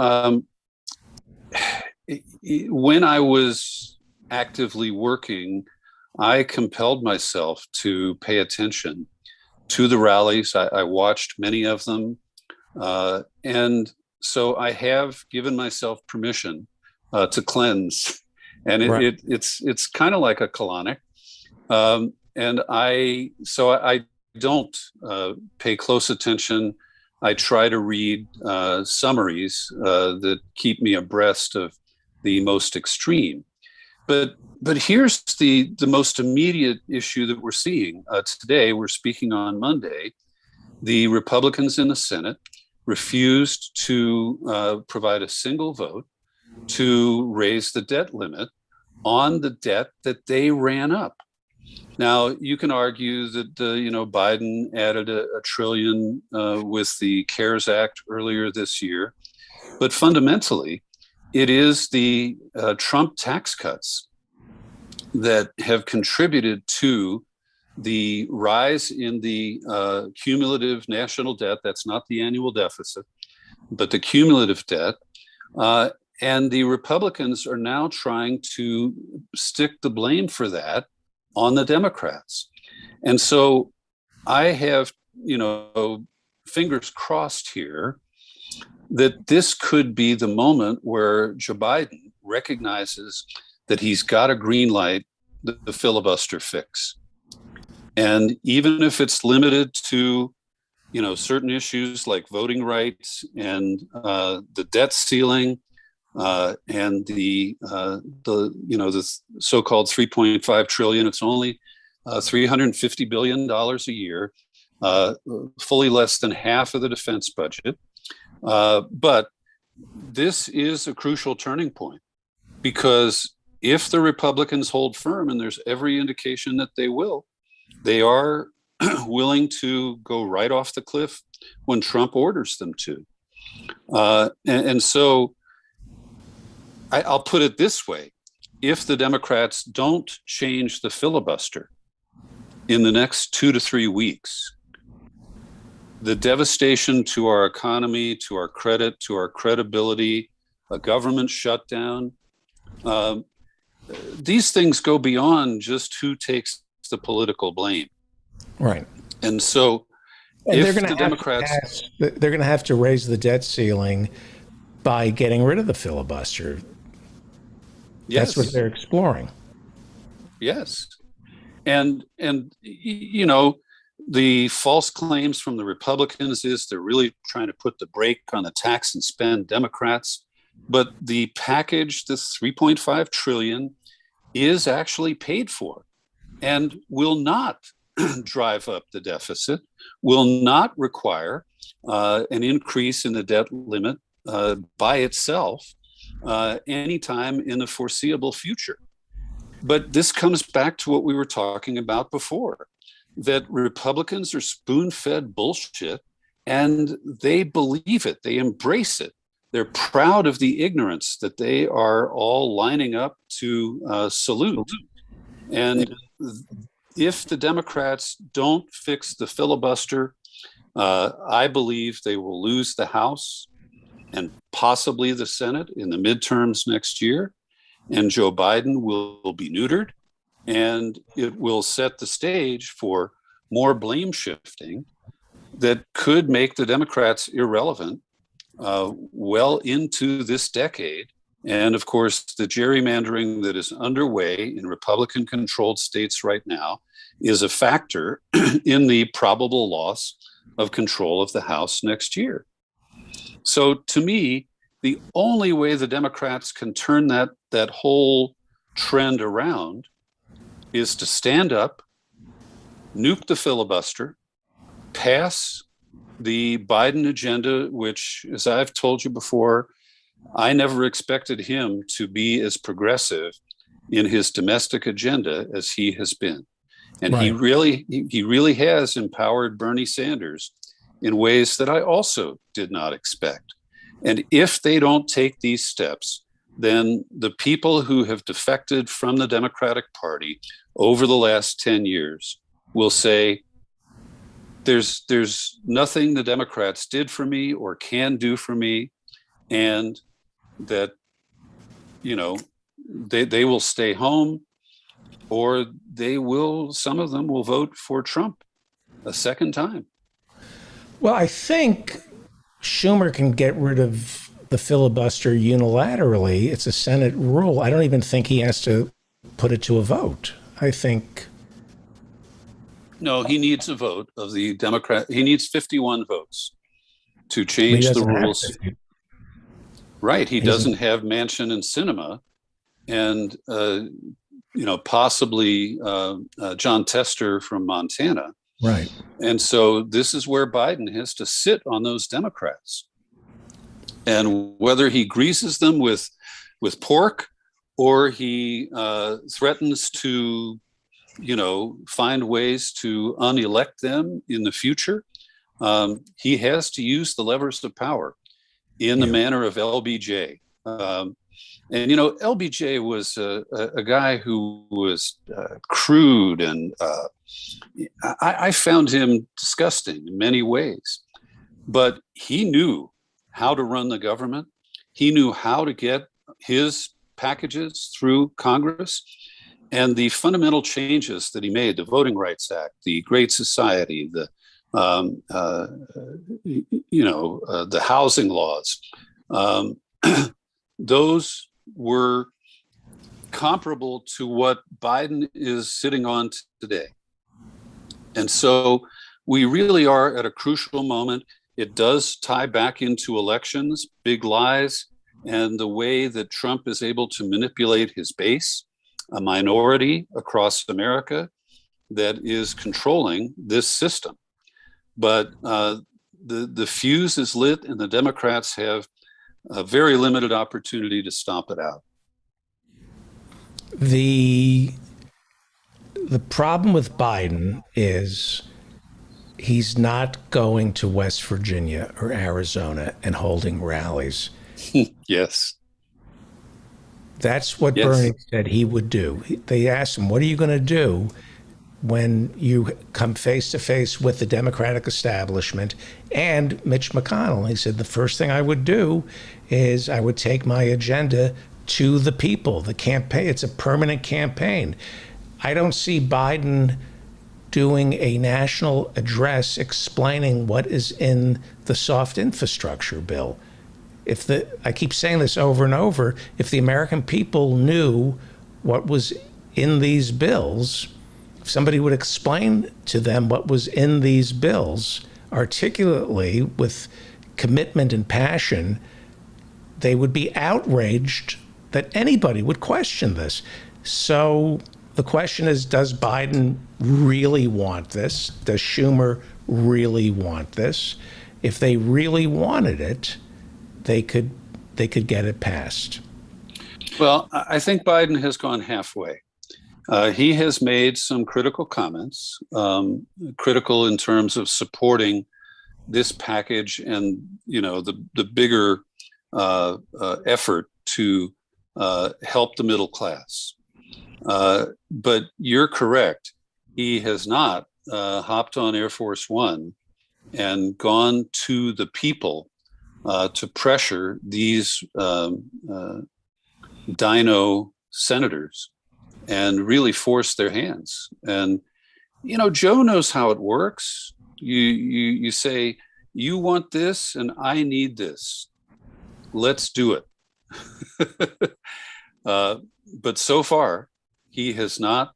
when I was actively working, I compelled myself to pay attention to the rallies. I watched many of them. And so I have given myself permission to cleanse. And it's kind of like a colonic. And I don't pay close attention. I try to read summaries that keep me abreast of the most extreme. But here's the most immediate issue that we're seeing today. We're speaking on Monday. The Republicans in the Senate refused to provide a single vote to raise the debt limit on the debt that they ran up. Now, you can argue that Biden added a trillion with the CARES Act earlier this year, but fundamentally, it is the Trump tax cuts that have contributed to the rise in the cumulative national debt. That's not the annual deficit, but the cumulative debt. And the Republicans are now trying to stick the blame for that on the Democrats. And so I have, fingers crossed here that this could be the moment where Joe Biden recognizes that he's got a green light the filibuster fix. And even if it's limited to, certain issues like voting rights and the debt ceiling, and the so-called 3.5 trillion, it's only $350 billion a year, fully less than half of the defense budget. But this is a crucial turning point, because if the Republicans hold firm, and there's every indication that they will, they are willing to go right off the cliff when Trump orders them to. And so I'll put it this way. If the Democrats don't change the filibuster in the next 2 to 3 weeks, the devastation to our economy, to our credit, to our credibility, a government shutdown, these things go beyond just who takes the political blame. Right. And so if the Democrats... they're going to have to raise the debt ceiling by getting rid of the filibuster. Yes. That's what they're exploring. Yes. And the false claims from the Republicans is they're really trying to put the brake on the tax and spend Democrats. But the package, this 3.5 trillion, is actually paid for and will not drive up the deficit, will not require an increase in the debt limit by itself anytime in the foreseeable future. But this comes back to what we were talking about before, that Republicans are spoon-fed bullshit and they believe it, they embrace it. They're proud of the ignorance that they are all lining up to salute. And if the Democrats don't fix the filibuster, I believe they will lose the House and possibly the Senate in the midterms next year. And Joe Biden will be neutered, and it will set the stage for more blame shifting that could make the Democrats irrelevant well into this decade. And of course, the gerrymandering that is underway in Republican-controlled states right now is a factor in the probable loss of control of the House next year. So to me, the only way the Democrats can turn that whole trend around is to stand up, nuke the filibuster, pass the Biden agenda, which, as I've told you before, I never expected him to be as progressive in his domestic agenda as he has been. And Right. he really has empowered Bernie Sanders in ways that I also did not expect. And if they don't take these steps, then the people who have defected from the Democratic Party over the last 10 years will say, there's nothing the Democrats did for me or can do for me, and that, they will stay home, or some of them will vote for Trump a second time. Well, I think Schumer can get rid of the filibuster unilaterally. It's a Senate rule. I don't even think he has to put it to a vote. I think... No, he needs a vote of the Democrat. He needs 51 votes to change the rules. Right. He doesn't have Manchin and Sinema, and possibly John Tester from Montana. Right. And so this is where Biden has to sit on those Democrats. And whether he greases them with pork, or he threatens to, find ways to unelect them in the future, he has to use the levers of power in the manner of LBJ. And, LBJ was a guy who was crude, and I found him disgusting in many ways. But he knew how to run the government. He knew how to get his packages through Congress. And the fundamental changes that he made, the Voting Rights Act, the Great Society, the housing laws, those were comparable to what Biden is sitting on today. And so we really are at a crucial moment. It does tie back into elections, big lies, and the way that Trump is able to manipulate his base, a minority across America that is controlling this system. But the fuse is lit, and the Democrats have a very limited opportunity to stomp it out. The problem with Biden is he's not going to West Virginia or Arizona and holding rallies. Yes. That's what Bernie said he would do. They asked him, what are you going to do when you come face to face with the Democratic establishment and Mitch McConnell? He said, the first thing I would do is I would take my agenda to the people, the campaign. It's a permanent campaign. I don't see Biden doing a national address explaining what is in the soft infrastructure bill. I keep saying this over and over, if the American people knew what was in these bills, if somebody would explain to them what was in these bills articulately with commitment and passion, they would be outraged that anybody would question this. So the question is, does Biden really want this? Does Schumer really want this? If they really wanted it, they could get it passed. Well, I think Biden has gone halfway. He has made some critical comments, critical in terms of supporting this package and the bigger effort to help the middle class. But you're correct. He has not hopped on Air Force One and gone to the people to pressure these dino senators and really force their hands. And, Joe knows how it works. You say, you want this and I need this. Let's do it. But so far, he has not.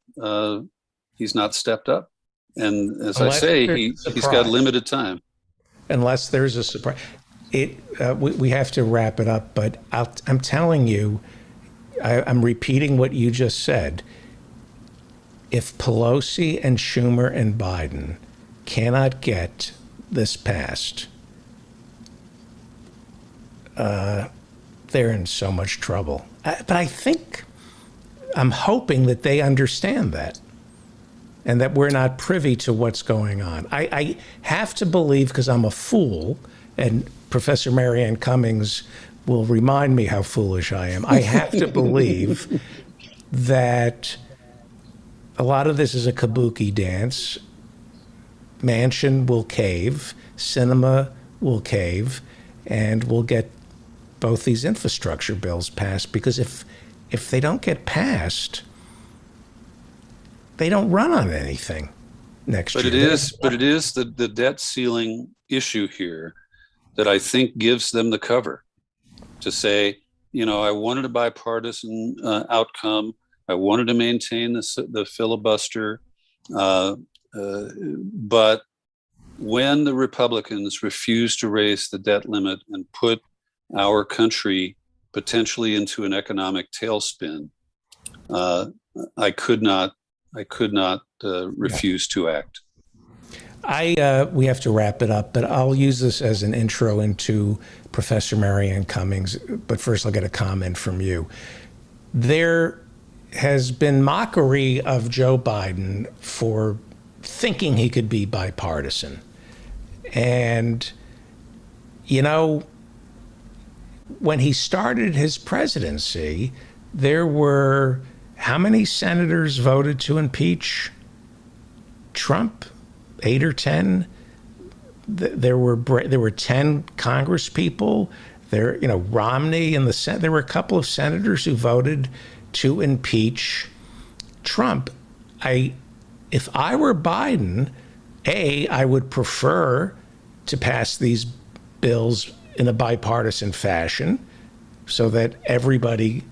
He's not stepped up, and as I say, he's got limited time. Unless there's a surprise, we have to wrap it up. But I'm telling you, I'm repeating what you just said. If Pelosi and Schumer and Biden cannot get this passed, they're in so much trouble. But I'm hoping that they understand that and that we're not privy to what's going on. I have to believe, because I'm a fool, and Professor Marianne Cummings will remind me how foolish I am. I have to believe that a lot of this is a kabuki dance. Manchin will cave, Sinema will cave, and we'll get both these infrastructure bills passed, because if they don't get passed, they don't run on anything next year. But it is the debt ceiling issue here that I think gives them the cover to say, I wanted a bipartisan outcome. I wanted to maintain the filibuster. But when the Republicans refused to raise the debt limit and put our country potentially into an economic tailspin, I could not refuse to act. We have to wrap it up, but I'll use this as an intro into Professor Marianne Cummings. But first, I'll get a comment from you. There has been mockery of Joe Biden for thinking he could be bipartisan. And, when he started his presidency, there were how many senators voted to impeach Trump? 8 or 10? There were 10 Congress people. There, Romney and there were a couple of senators who voted to impeach Trump. If I were Biden, I would prefer to pass these bills in a bipartisan fashion so that everybody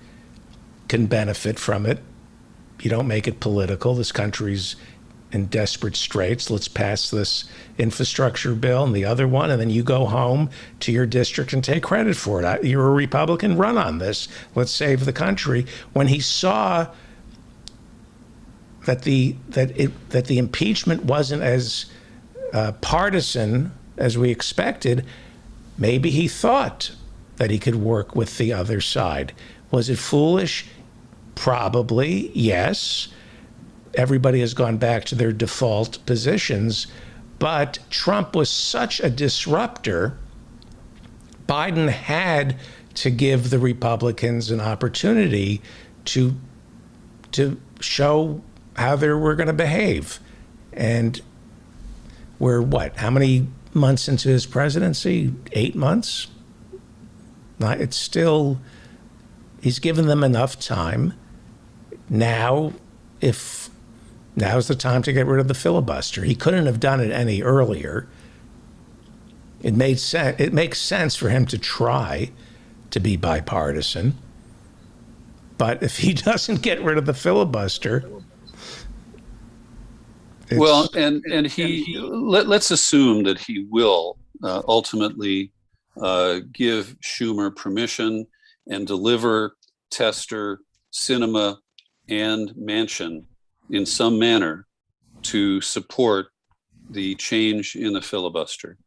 can benefit from it. You don't make it political. This country's in desperate straits. Let's pass this infrastructure bill and the other one, and then you go home to your district and take credit for it. You're a Republican, run on this. Let's save the country. When he saw that the impeachment wasn't as partisan as we expected, maybe he thought that he could work with the other side. Was it foolish? Probably, yes. Everybody has gone back to their default positions, but Trump was such a disruptor. Biden had to give the Republicans an opportunity to show how they were going to behave. And we're how many months into his presidency? 8 months? It's still, he's given them enough time. Now's the time to get rid of the filibuster. He couldn't have done it any earlier. It makes sense for him to try to be bipartisan. But if he doesn't get rid of the filibuster, well, and let's assume that he will ultimately give Schumer permission and deliver Tester, Sinema, and Manchin in some manner to support the change in the filibuster.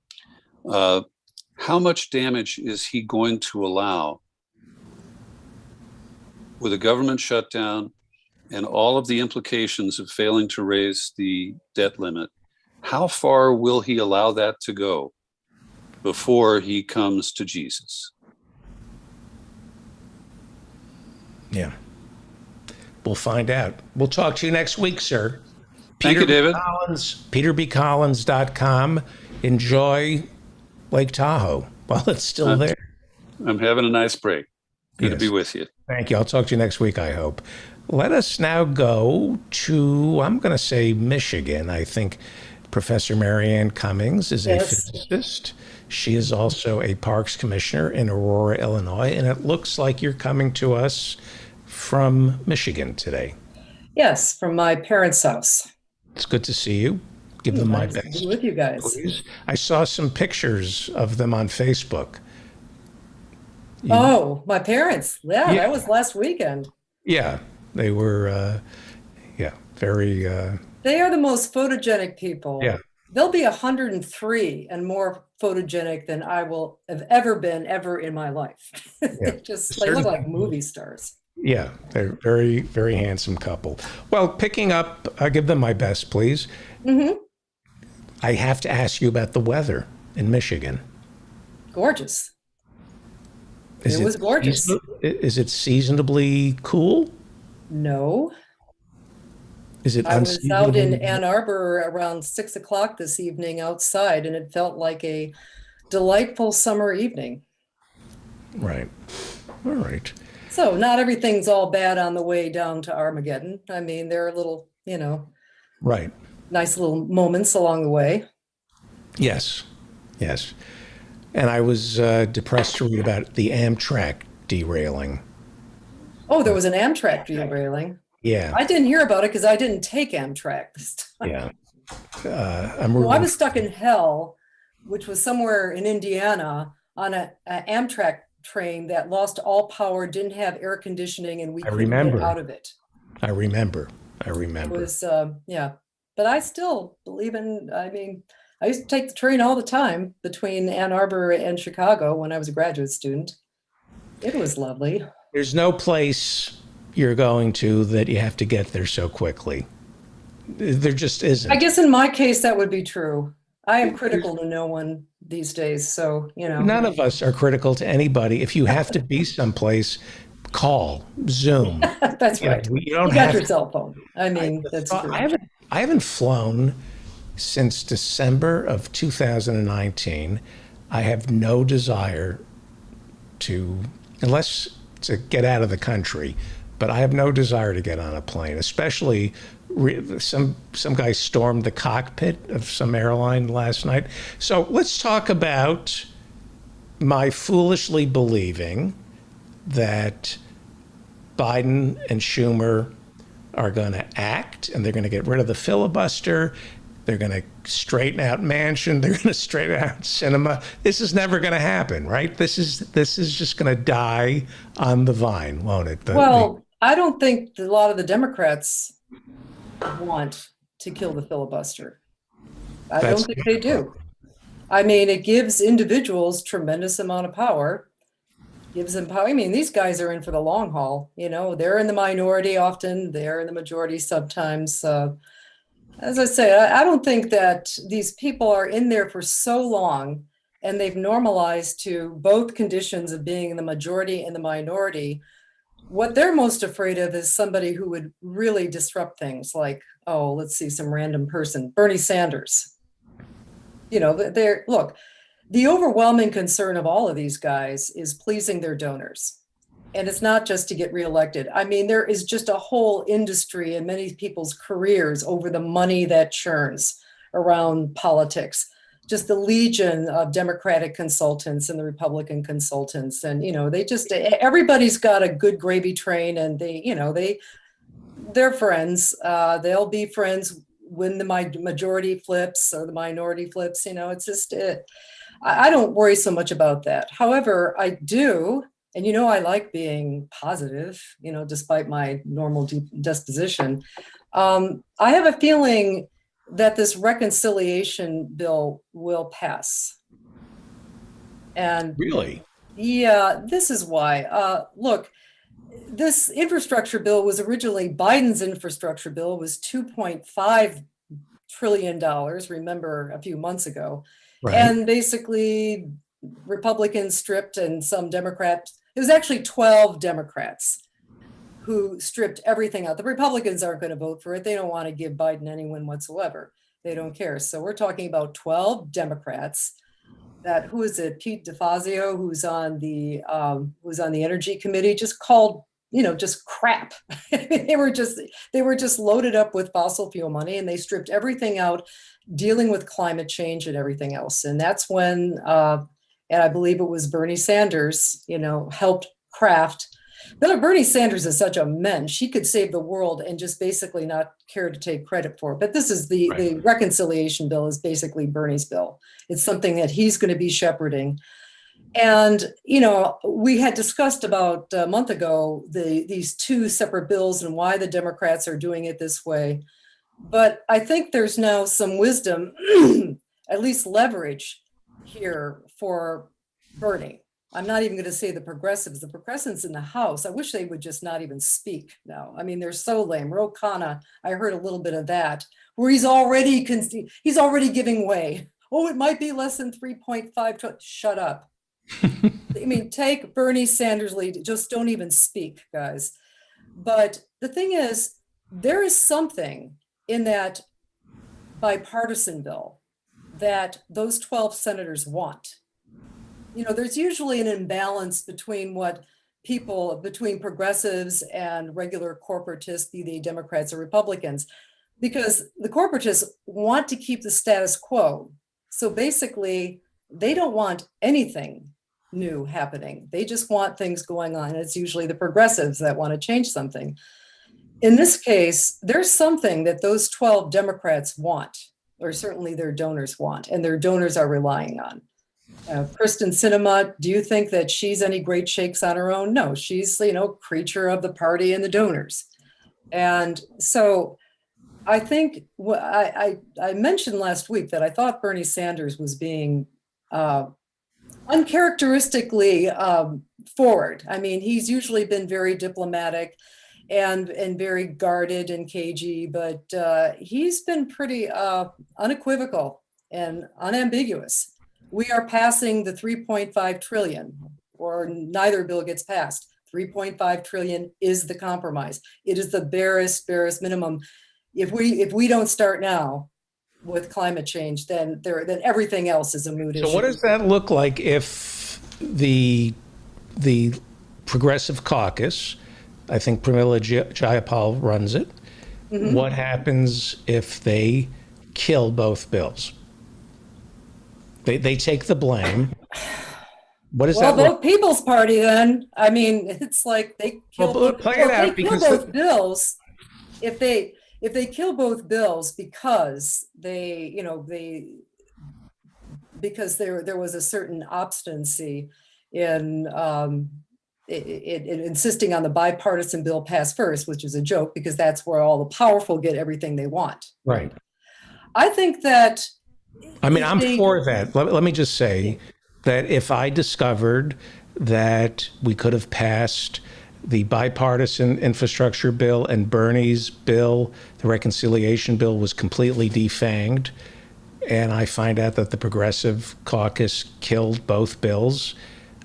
How much damage is he going to allow with a government shutdown and all of the implications of failing to raise the debt limit? How far will he allow that to go before he comes to Jesus? Yeah. We'll find out. We'll talk to you next week, sir. Thank you, David. PeterBCollins.com. Enjoy Lake Tahoe while it's still there. I'm having a nice break. Good to be with you. Thank you. I'll talk to you next week, I hope. Let us now go to, I'm going to say Michigan. I think Professor Marianne Cummings is a physicist. She is also a parks commissioner in Aurora, Illinois, and it looks like you're coming to us from Michigan today. Yes, from my parents' house. It's good to see you. Give them my best. To be with you guys. Please. I saw some pictures of them on Facebook. Oh, my parents. Yeah, that was last weekend. Yeah, they were, very... They are the most photogenic people. Yeah. They'll be 103 and more photogenic than I will have ever been in my life. They look like movie stars. Yeah, they're very, very handsome couple. Well, picking up, I'll give them my best, please. Mm-hmm. I have to ask you about the weather in Michigan. Gorgeous. It was gorgeous. Is it seasonably cool? No. Is it I was out in Ann Arbor around 6 o'clock this evening outside, and it felt like a delightful summer evening. Right. All right. So not everything's all bad on the way down to Armageddon. I mean, there are little, right, nice little moments along the way. Yes. And I was depressed to read about the Amtrak derailing. Oh, there was an Amtrak derailing. Yeah. I didn't hear about it because I didn't take Amtrak this time. Yeah. I was stuck in hell, which was somewhere in Indiana, on an Amtrak train that lost all power, didn't have air conditioning, and we couldn't get out of it. I remember. It was, but I still believe I used to take the train all the time between Ann Arbor and Chicago when I was a graduate student. It was lovely. There's no place you're going to that you have to get there so quickly. There just isn't. I guess in my case, that would be true. I am critical to no one these days, so, you know. None of us are critical to anybody. If you have to be someplace, call, Zoom. That's You know, right. you don't You got have your to- cell phone. I mean, that's true. I haven't flown since December of 2019. I have no desire to, unless to get out of the country, but I have no desire to get on a plane, especially some guy stormed the cockpit of some airline last night. So let's talk about my foolishly believing that Biden and Schumer are going to act, and they're going to get rid of the filibuster. They're going to straighten out Manchin. They're going to straighten out Sinema. This is never going to happen, right? This is just going to die on the vine, won't it? I don't think a lot of the Democrats want to kill the filibuster. I don't think they do. I mean, it gives individuals tremendous amount of power. Gives them power. I mean, these guys are in for the long haul. You know, they're in the minority often. They're in the majority sometimes. As I say, I don't think that these people are in there for so long and they've normalized to both conditions of being in the majority and the minority. What they're most afraid of is somebody who would really disrupt things, like, oh, let's see, some random person, Bernie Sanders. You know, look, the overwhelming concern of all of these guys is pleasing their donors. And it's not just to get reelected. I mean, there is just a whole industry in many people's careers over the money that churns around politics. Just the legion of Democratic consultants and the Republican consultants. And, you know, everybody's got a good gravy train, and they're friends. They'll be friends when the majority flips or the minority flips. You know, it's just I don't worry so much about that. However, I do, and you know, I like being positive, you know, despite my normal disposition. I have a feeling that this reconciliation bill will pass. And really? Yeah, this is why. Look, this infrastructure bill was originally, Biden's infrastructure bill was $2.5 trillion, remember, a few months ago. Right. And basically Republicans stripped, and some Democrats, it was actually 12 Democrats who stripped everything out. The Republicans aren't going to vote for it. They don't want to give Biden any win whatsoever. They don't care. So we're talking about 12 Democrats that, who is it? Pete DeFazio, who's on the Energy Committee, just called, you know, just crap. They were just loaded up with fossil fuel money, and they stripped everything out dealing with climate change and everything else. And that's when, and I believe it was Bernie Sanders, you know, helped craft. Bernie Sanders is such a mensch. He could save the world and just basically not care to take credit for it. But this is the reconciliation bill is basically Bernie's bill. It's something that he's going to be shepherding. And, you know, we had discussed about a month ago these two separate bills and why the Democrats are doing it this way. But I think there's now some wisdom, at least leverage here for Bernie. I'm not even going to say the progressives in the House. I wish they would just not even speak now. I mean, they're so lame. Ro Khanna, I heard a little bit of that, where he's already giving way. Oh, it might be less than 3.5 trillion. Shut up. I mean, take Bernie Sanders' lead. Just don't even speak, guys. But the thing is, there is something in that bipartisan bill that those 12 senators want. You know, there's usually an imbalance between between progressives and regular corporatists, be they Democrats or Republicans, because the corporatists want to keep the status quo. So basically, they don't want anything new happening. They just want things going on. It's usually the progressives that want to change something. In this case, there's something that those 12 Democrats want, or certainly their donors want, and their donors are relying on. Kyrsten Sinema, do you think that she's any great shakes on her own? No, she's, you know, creature of the party and the donors. And so I think I mentioned last week that I thought Bernie Sanders was being uncharacteristically forward. I mean, he's usually been very diplomatic and very guarded and cagey, but he's been pretty unequivocal and unambiguous. We are passing the 3.5 trillion, or neither bill gets passed. 3.5 trillion is the compromise. It is the barest minimum. If we don't start now with climate change, then everything else is a moot issue. So what does that look like if the Progressive Caucus, I think Pramila Jayapal runs it, what happens if they kill both bills? They take the blame. What is that? Well, vote People's Party then. I mean, it's like they kill both bills. If they kill both bills because because there was a certain obstinacy in insisting on the bipartisan bill pass first, which is a joke because that's where all the powerful get everything they want. Right. I think that. I mean, I'm for that. Let me just say that if I discovered that we could have passed the bipartisan infrastructure bill and Bernie's bill, the reconciliation bill, was completely defanged, and I find out that the Progressive Caucus killed both bills,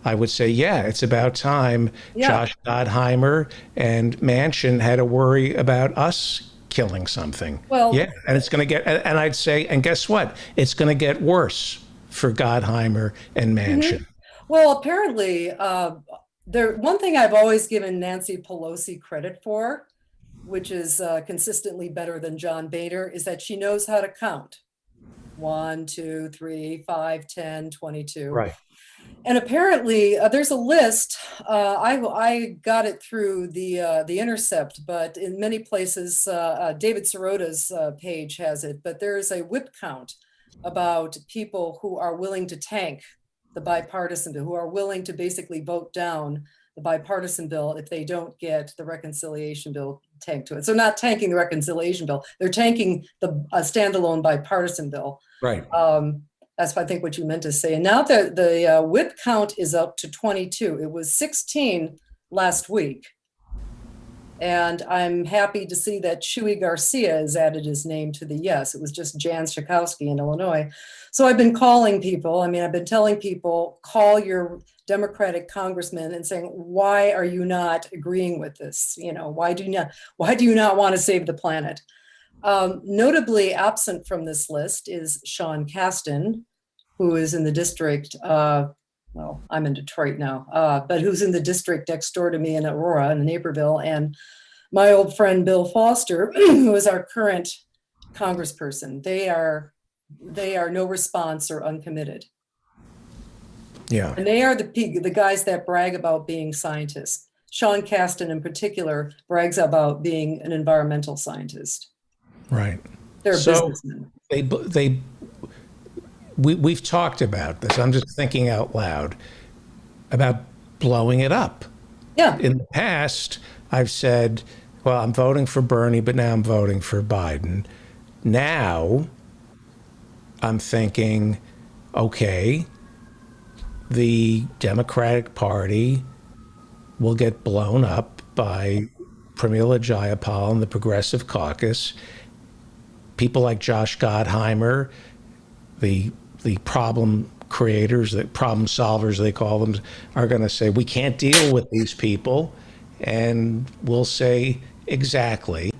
I would say, yeah, it's about time Josh Gottheimer and Manchin had to worry about us killing something. Well, yeah, and it's going to get, and I'd say, and guess what? It's going to get worse for Gottheimer and Manchin. Well, apparently, one thing I've always given Nancy Pelosi credit for, which is consistently better than John Boehner, is that she knows how to count. 1, 2, 3, 5, 10, 22. Right. And apparently, there's a list. I got it through the Intercept, but in many places, David Sirota's page has it. But there is a whip count about people who are willing to tank the bipartisan bill, who are willing to basically vote down the bipartisan bill if they don't get the reconciliation bill tanked to it. So not tanking the reconciliation bill, they're tanking the standalone bipartisan bill. Right. That's, I think, what you meant to say. And now the whip count is up to 22. It was 16 last week. And I'm happy to see that Chuy Garcia has added his name to the yes. It was just Jan Schakowsky in Illinois. So I've been calling people. I've been telling people, call your Democratic congressman and saying, why are you not agreeing with this? Why do you not want to save the planet? Notably absent from this list is Sean Casten, who is in the district, well, I'm in Detroit now, but who's in the district next door to me in Aurora, in Naperville, and my old friend Bill Foster, who is our current congressperson. They are no response or uncommitted. Yeah. And they are the guys that brag about being scientists. Sean Casten in particular brags about being an environmental scientist. Right. They're so businessmen. We've talked about this. I'm just thinking out loud about blowing it up. Yeah. In the past, I've said, well, I'm voting for Bernie, but now I'm voting for Biden. Now I'm thinking, okay, the Democratic Party will get blown up by Pramila Jayapal and the Progressive Caucus. People like Josh Gottheimer, the problem creators, the problem solvers, they call them, are going to say, we can't deal with these people. And we'll say, exactly.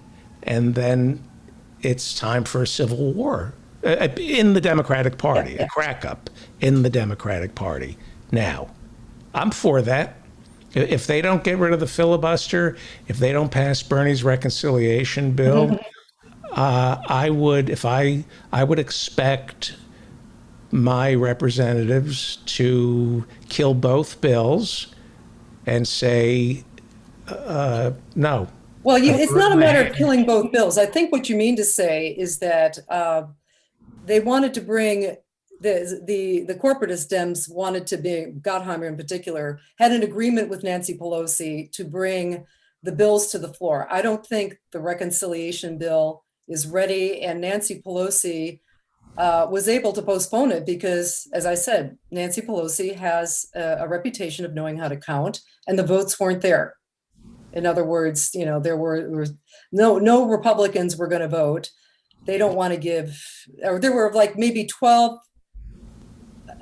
And then it's time for a civil war in the Democratic Party, a crack up in the Democratic Party. Now, I'm for that. If they don't get rid of the filibuster, if they don't pass Bernie's reconciliation bill, I would expect my representatives to kill both bills and say no. Well, it's not a matter of killing both bills. I think what you mean to say is that they wanted to bring the corporatist Dems wanted to be, Gottheimer in particular, had an agreement with Nancy Pelosi to bring the bills to the floor. I don't think the reconciliation bill is ready, and Nancy Pelosi was able to postpone it because, as I said, Nancy Pelosi has a reputation of knowing how to count, and the votes weren't there. In other words, there were no Republicans were going to vote. they don't want to give, or there were like maybe 12,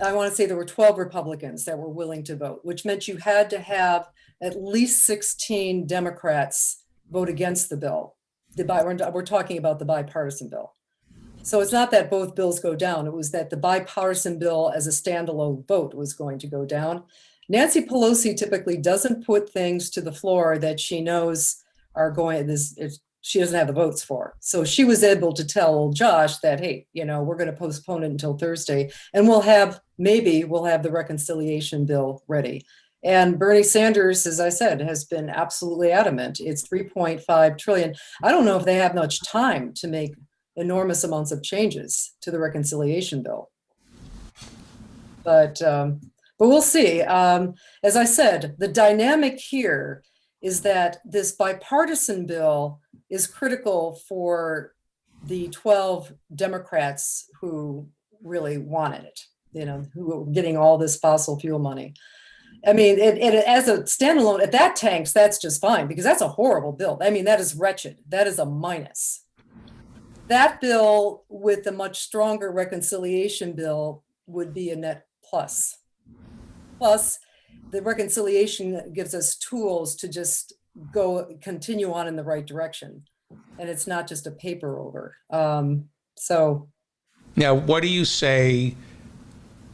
I want to say there were 12 Republicans that were willing to vote, which meant you had to have at least 16 Democrats vote against the bill. We're talking about the bipartisan bill. So it's not that both bills go down. It was that the bipartisan bill as a standalone vote was going to go down. Nancy Pelosi typically doesn't put things to the floor that she knows are going, she doesn't have the votes for. So she was able to tell old Josh that, hey, we're going to postpone it until Thursday, and maybe we'll have the reconciliation bill ready. And Bernie Sanders, as I said, has been absolutely adamant. It's 3.5 trillion. I don't know if they have much time to make enormous amounts of changes to the reconciliation bill. But we'll see. As I said, the dynamic here is that this bipartisan bill is critical for the 12 Democrats who really wanted it, who are getting all this fossil fuel money. I mean, it as a standalone, if that tanks, that's just fine, because that's a horrible bill. I mean, that is wretched. That is a minus. That bill with a much stronger reconciliation bill would be a net plus. Plus, the reconciliation gives us tools to just continue on in the right direction. And it's not just a paper over. So. Now, what do you say?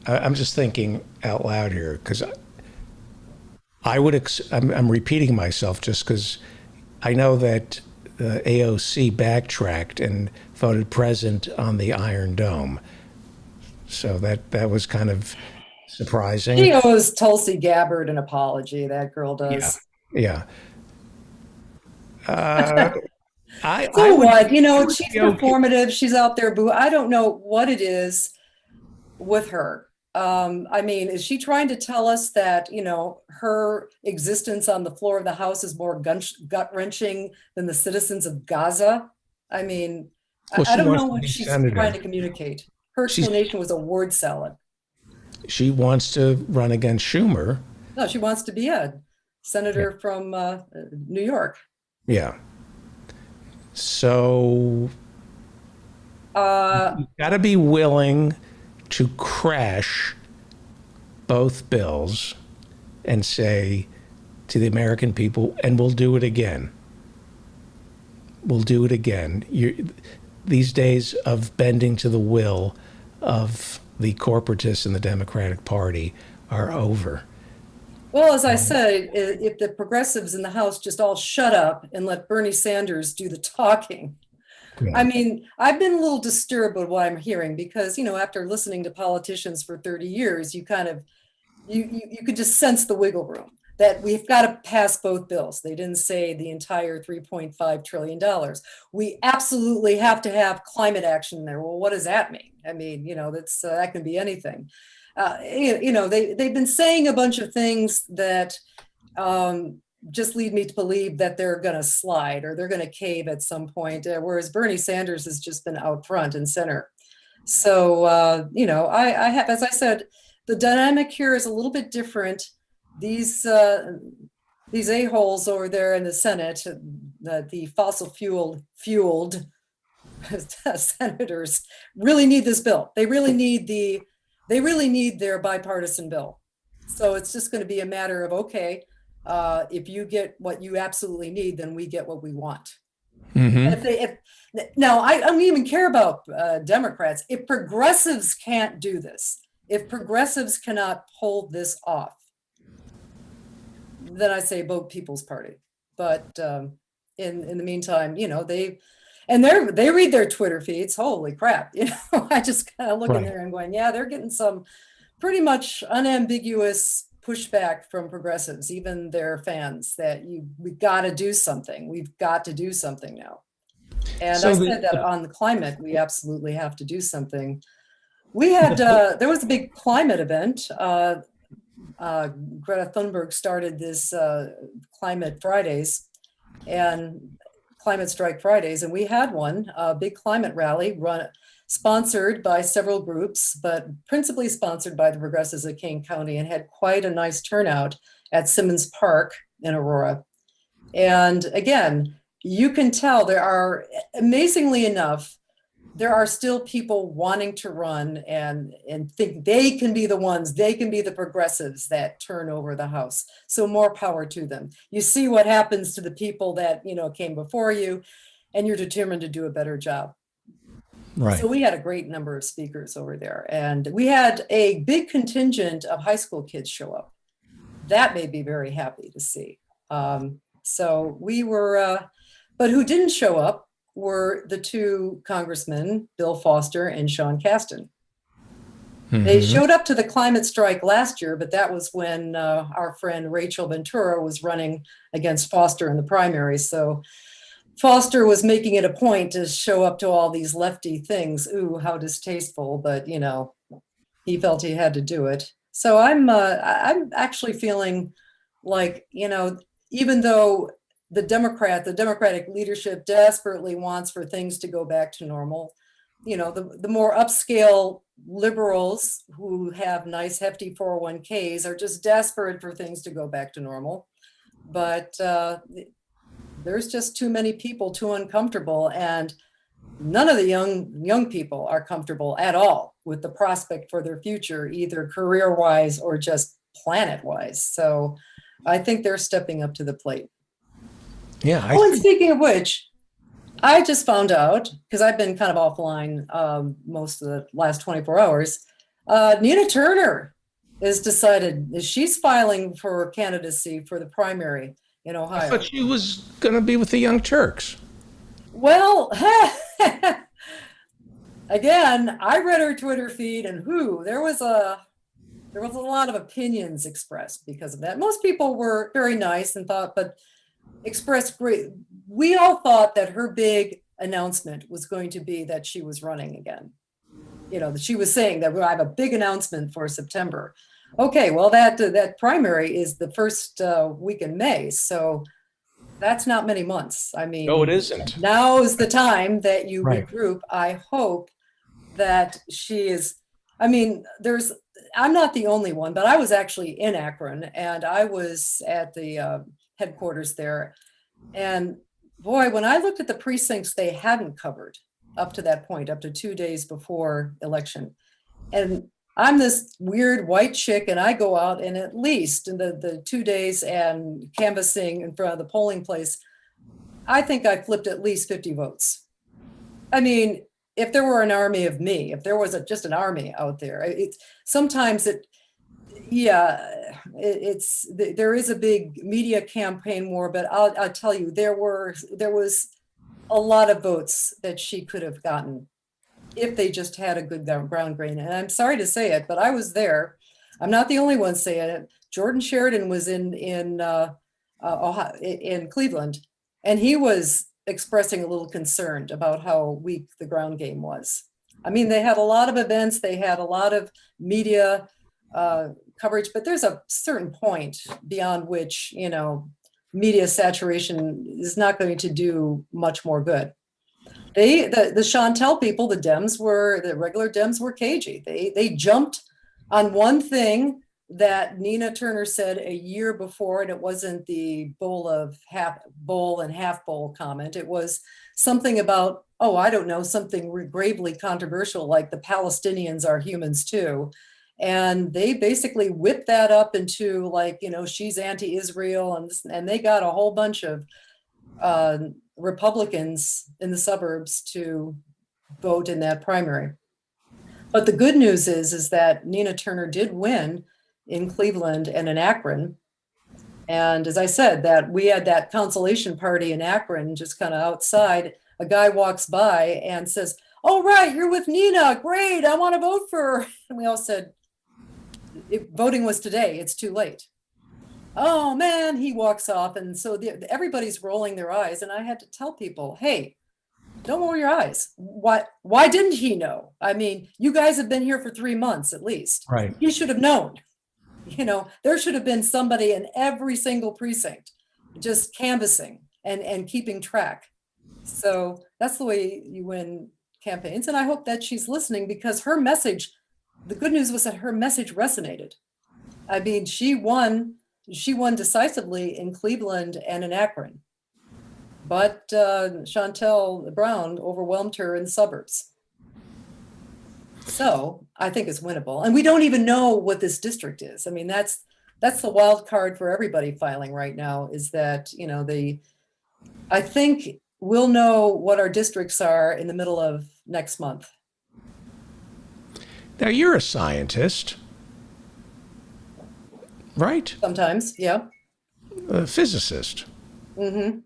I'm just thinking out loud here, because I'm repeating myself just because I know that AOC backtracked and voted present on the Iron Dome. So that was kind of surprising. She owes Tulsi Gabbard an apology, that girl does. Yeah. She's performative. She's out there, boo. I don't know what it is with her. I mean, is she trying to tell us that, her existence on the floor of the House is more gut-wrenching than the citizens of Gaza? I mean, I don't know what she's trying to communicate. Her explanation was a word salad. She wants to run against Schumer. No, she wants to be a senator from New York. Yeah. So you've got to be willing to crash both bills and say to the American people, and we'll do it again. We'll do it again. These days of bending to the will of the corporatists in the Democratic Party are over. Well, as I said, if the progressives in the House just all shut up and let Bernie Sanders do the talking. Yeah. I mean, I've been a little disturbed with what I'm hearing because, after listening to politicians for 30 years, you kind of, you could just sense the wiggle room that we've got to pass both bills. They didn't say the entire $3.5 trillion. We absolutely have to have climate action there. Well, what does that mean? I mean, that can be anything. They've been saying a bunch of things that just lead me to believe that they're going to slide or they're going to cave at some point, whereas Bernie Sanders has just been out front and center. So, I have, as I said, the dynamic here is a little bit different. These a-holes over there in the Senate, the fossil fueled senators really need this bill. They really need their bipartisan bill. So it's just going to be a matter of, okay, if you get what you absolutely need, then we get what we want. Mm-hmm. Now, I don't even care about Democrats. If progressives can't do this, if progressives cannot pull this off, then I say vote People's Party. But in the meantime, they read their Twitter feeds. Holy crap! I just kind of look in there and going, yeah, they're getting some pretty much unambiguous pushback from progressives, even their fans, that we've got to do something. We've got to do something now. And so I said that on the climate, we absolutely have to do something. We had there was a big climate event. Greta Thunberg started this Climate Fridays and Climate Strike Fridays, and we had a big climate rally sponsored by several groups, but principally sponsored by the progressives of Kane County, and had quite a nice turnout at Simmons Park in Aurora. And again, you can tell there are, amazingly enough, there are still people wanting to run and think they can be the ones, they can be the progressives that turn over the House. So more power to them. You see what happens to the people that, came before you, and you're determined to do a better job. Right. So we had a great number of speakers over there, and we had a big contingent of high school kids show up. That made me very happy to see. So we were, but who didn't show up were the two congressmen, Bill Foster and Sean Casten. They showed up to the climate strike last year, but that was when our friend Rachel Ventura was running against Foster in the primary. So Foster was making it a point to show up to all these lefty things. Ooh, how distasteful, but he felt he had to do it. So I'm actually feeling like, even though the Democratic leadership desperately wants for things to go back to normal, the more upscale liberals who have nice hefty 401ks are just desperate for things to go back to normal. But there's just too many people too uncomfortable, and none of the young people are comfortable at all with the prospect for their future, either career-wise or just planet-wise. So I think they're stepping up to the plate. Yeah. And speaking of which, I just found out, because I've been kind of offline most of the last 24 hours, Nina Turner has decided she's filing for candidacy for the primary in Ohio. I thought she was going to be with the Young Turks. Well, again, I read her Twitter feed, and there was a lot of opinions expressed because of that. Most people were very nice and expressed great. We all thought that her big announcement was going to be that she was running again. That she was saying that I have a big announcement for September. Okay, well, that primary is the first week in May, so that's not many months. I mean, no, it isn't. Now is the time that you regroup. I hope that she is. I mean, I'm not the only one, but I was actually in Akron, and I was at the headquarters there. And boy, when I looked at the precincts they hadn't covered up to that point, up to 2 days before election, and I'm this weird white chick, and I go out, and at least in the 2 days and canvassing in front of the polling place, I think I flipped at least 50 votes. I mean, if there were an army of me, if there was just an army out there, there is a big media campaign war, but I'll tell you, there was a lot of votes that she could have gotten if they just had a good ground game. And I'm sorry to say it, but I was there. I'm not the only one saying it. Jordan Sheridan was in Ohio, in Cleveland, and he was expressing a little concerned about how weak the ground game was. I mean, they had a lot of events, they had a lot of media coverage, but there's a certain point beyond which, media saturation is not going to do much more good. The Chantel people, the regular Dems were cagey. They jumped on one thing that Nina Turner said a year before, and it wasn't the bowl and half bowl comment. It was something about, something gravely controversial, like the Palestinians are humans too. And they basically whipped that up into she's anti-Israel, and they got a whole bunch of Republicans in the suburbs to vote in that primary. But the good news is that Nina Turner did win in Cleveland and in Akron. And as I said, that we had that consolation party in Akron, just kind of outside. A guy walks by and says, "Oh, right, you're with Nina. Great, I want to vote for her." And we all said, voting was today, it's too late. Oh man, he walks off. And so everybody's rolling their eyes. And I had to tell people, hey, don't roll your eyes. Why didn't he know? I mean, you guys have been here for 3 months at least. Right. He should have known. There should have been somebody in every single precinct just canvassing and keeping track. So that's the way you win campaigns. And I hope that she's listening, because her message, the good news was that her message resonated. I mean, she won decisively in Cleveland and in Akron, but Chantel Brown overwhelmed her in the suburbs. So I think it's winnable. And we don't even know what this district is. I mean, that's the wild card for everybody filing right now, is that, I think we'll know what our districts are in the middle of next month. Now, you're a scientist, right? Sometimes, yeah. A physicist. Mm-hmm.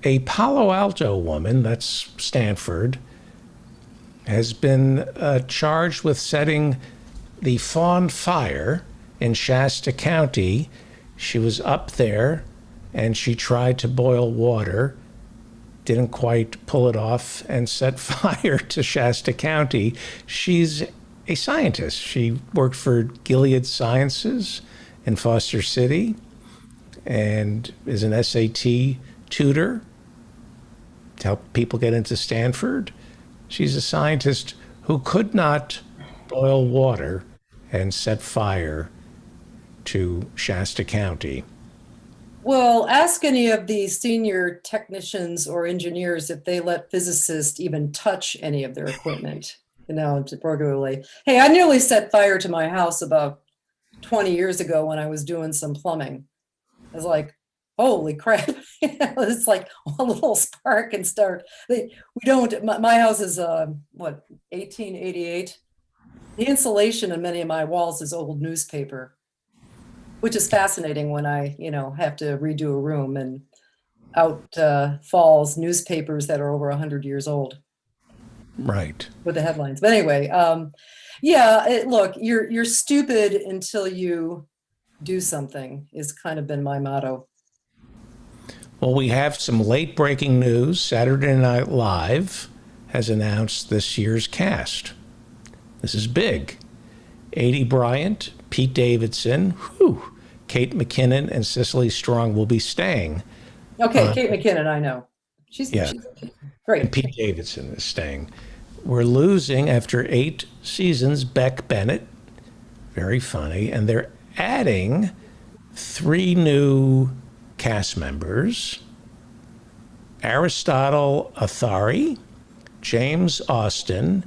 A Palo Alto woman, that's Stanford, has been charged with setting the Fawn Fire in Shasta County. She was up there and she tried to boil water, didn't quite pull it off, and set fire to Shasta County. She's a scientist. She worked for Gilead Sciences in Foster City and is an SAT tutor to help people get into Stanford. She's a scientist who could not boil water and set fire to Shasta County. Well, ask any of the senior technicians or engineers if they let physicists even touch any of their equipment, regularly. Hey, I nearly set fire to my house about 20 years ago when I was doing some plumbing. I was like, holy crap. It's like a little spark and start. My house is, 1888? The insulation in many of my walls is old newspaper, which is fascinating when I, have to redo a room, and out falls newspapers that are over 100 years old. Right. With the headlines. But anyway, look, you're stupid until you do something is kind of been my motto. Well, we have some late breaking news. Saturday Night Live has announced this year's cast. This is big. Aidy Bryant, Pete Davidson, Kate McKinnon, and Cicely Strong will be staying. Okay, Kate McKinnon, I know. She's great. And Pete Davidson is staying. We're losing, after 8 seasons, Beck Bennett. Very funny. And they're adding 3 new cast members: Aristotle Athari, James Austin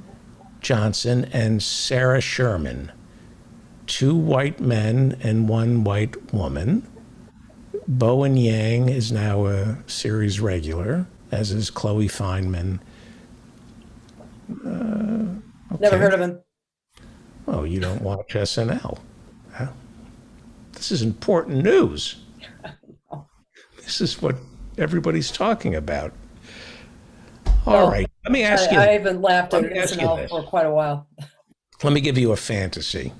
Johnson, and Sarah Sherman. 2 white men and 1 white woman. Bowen Yang is now a series regular, as is Chloe Fineman. Never heard of him. Oh, you don't watch SNL. Huh? This is important news. This is what everybody's talking about. All right. Let me ask you. I haven't laughed at SNL for quite a while. Let me give you a fantasy.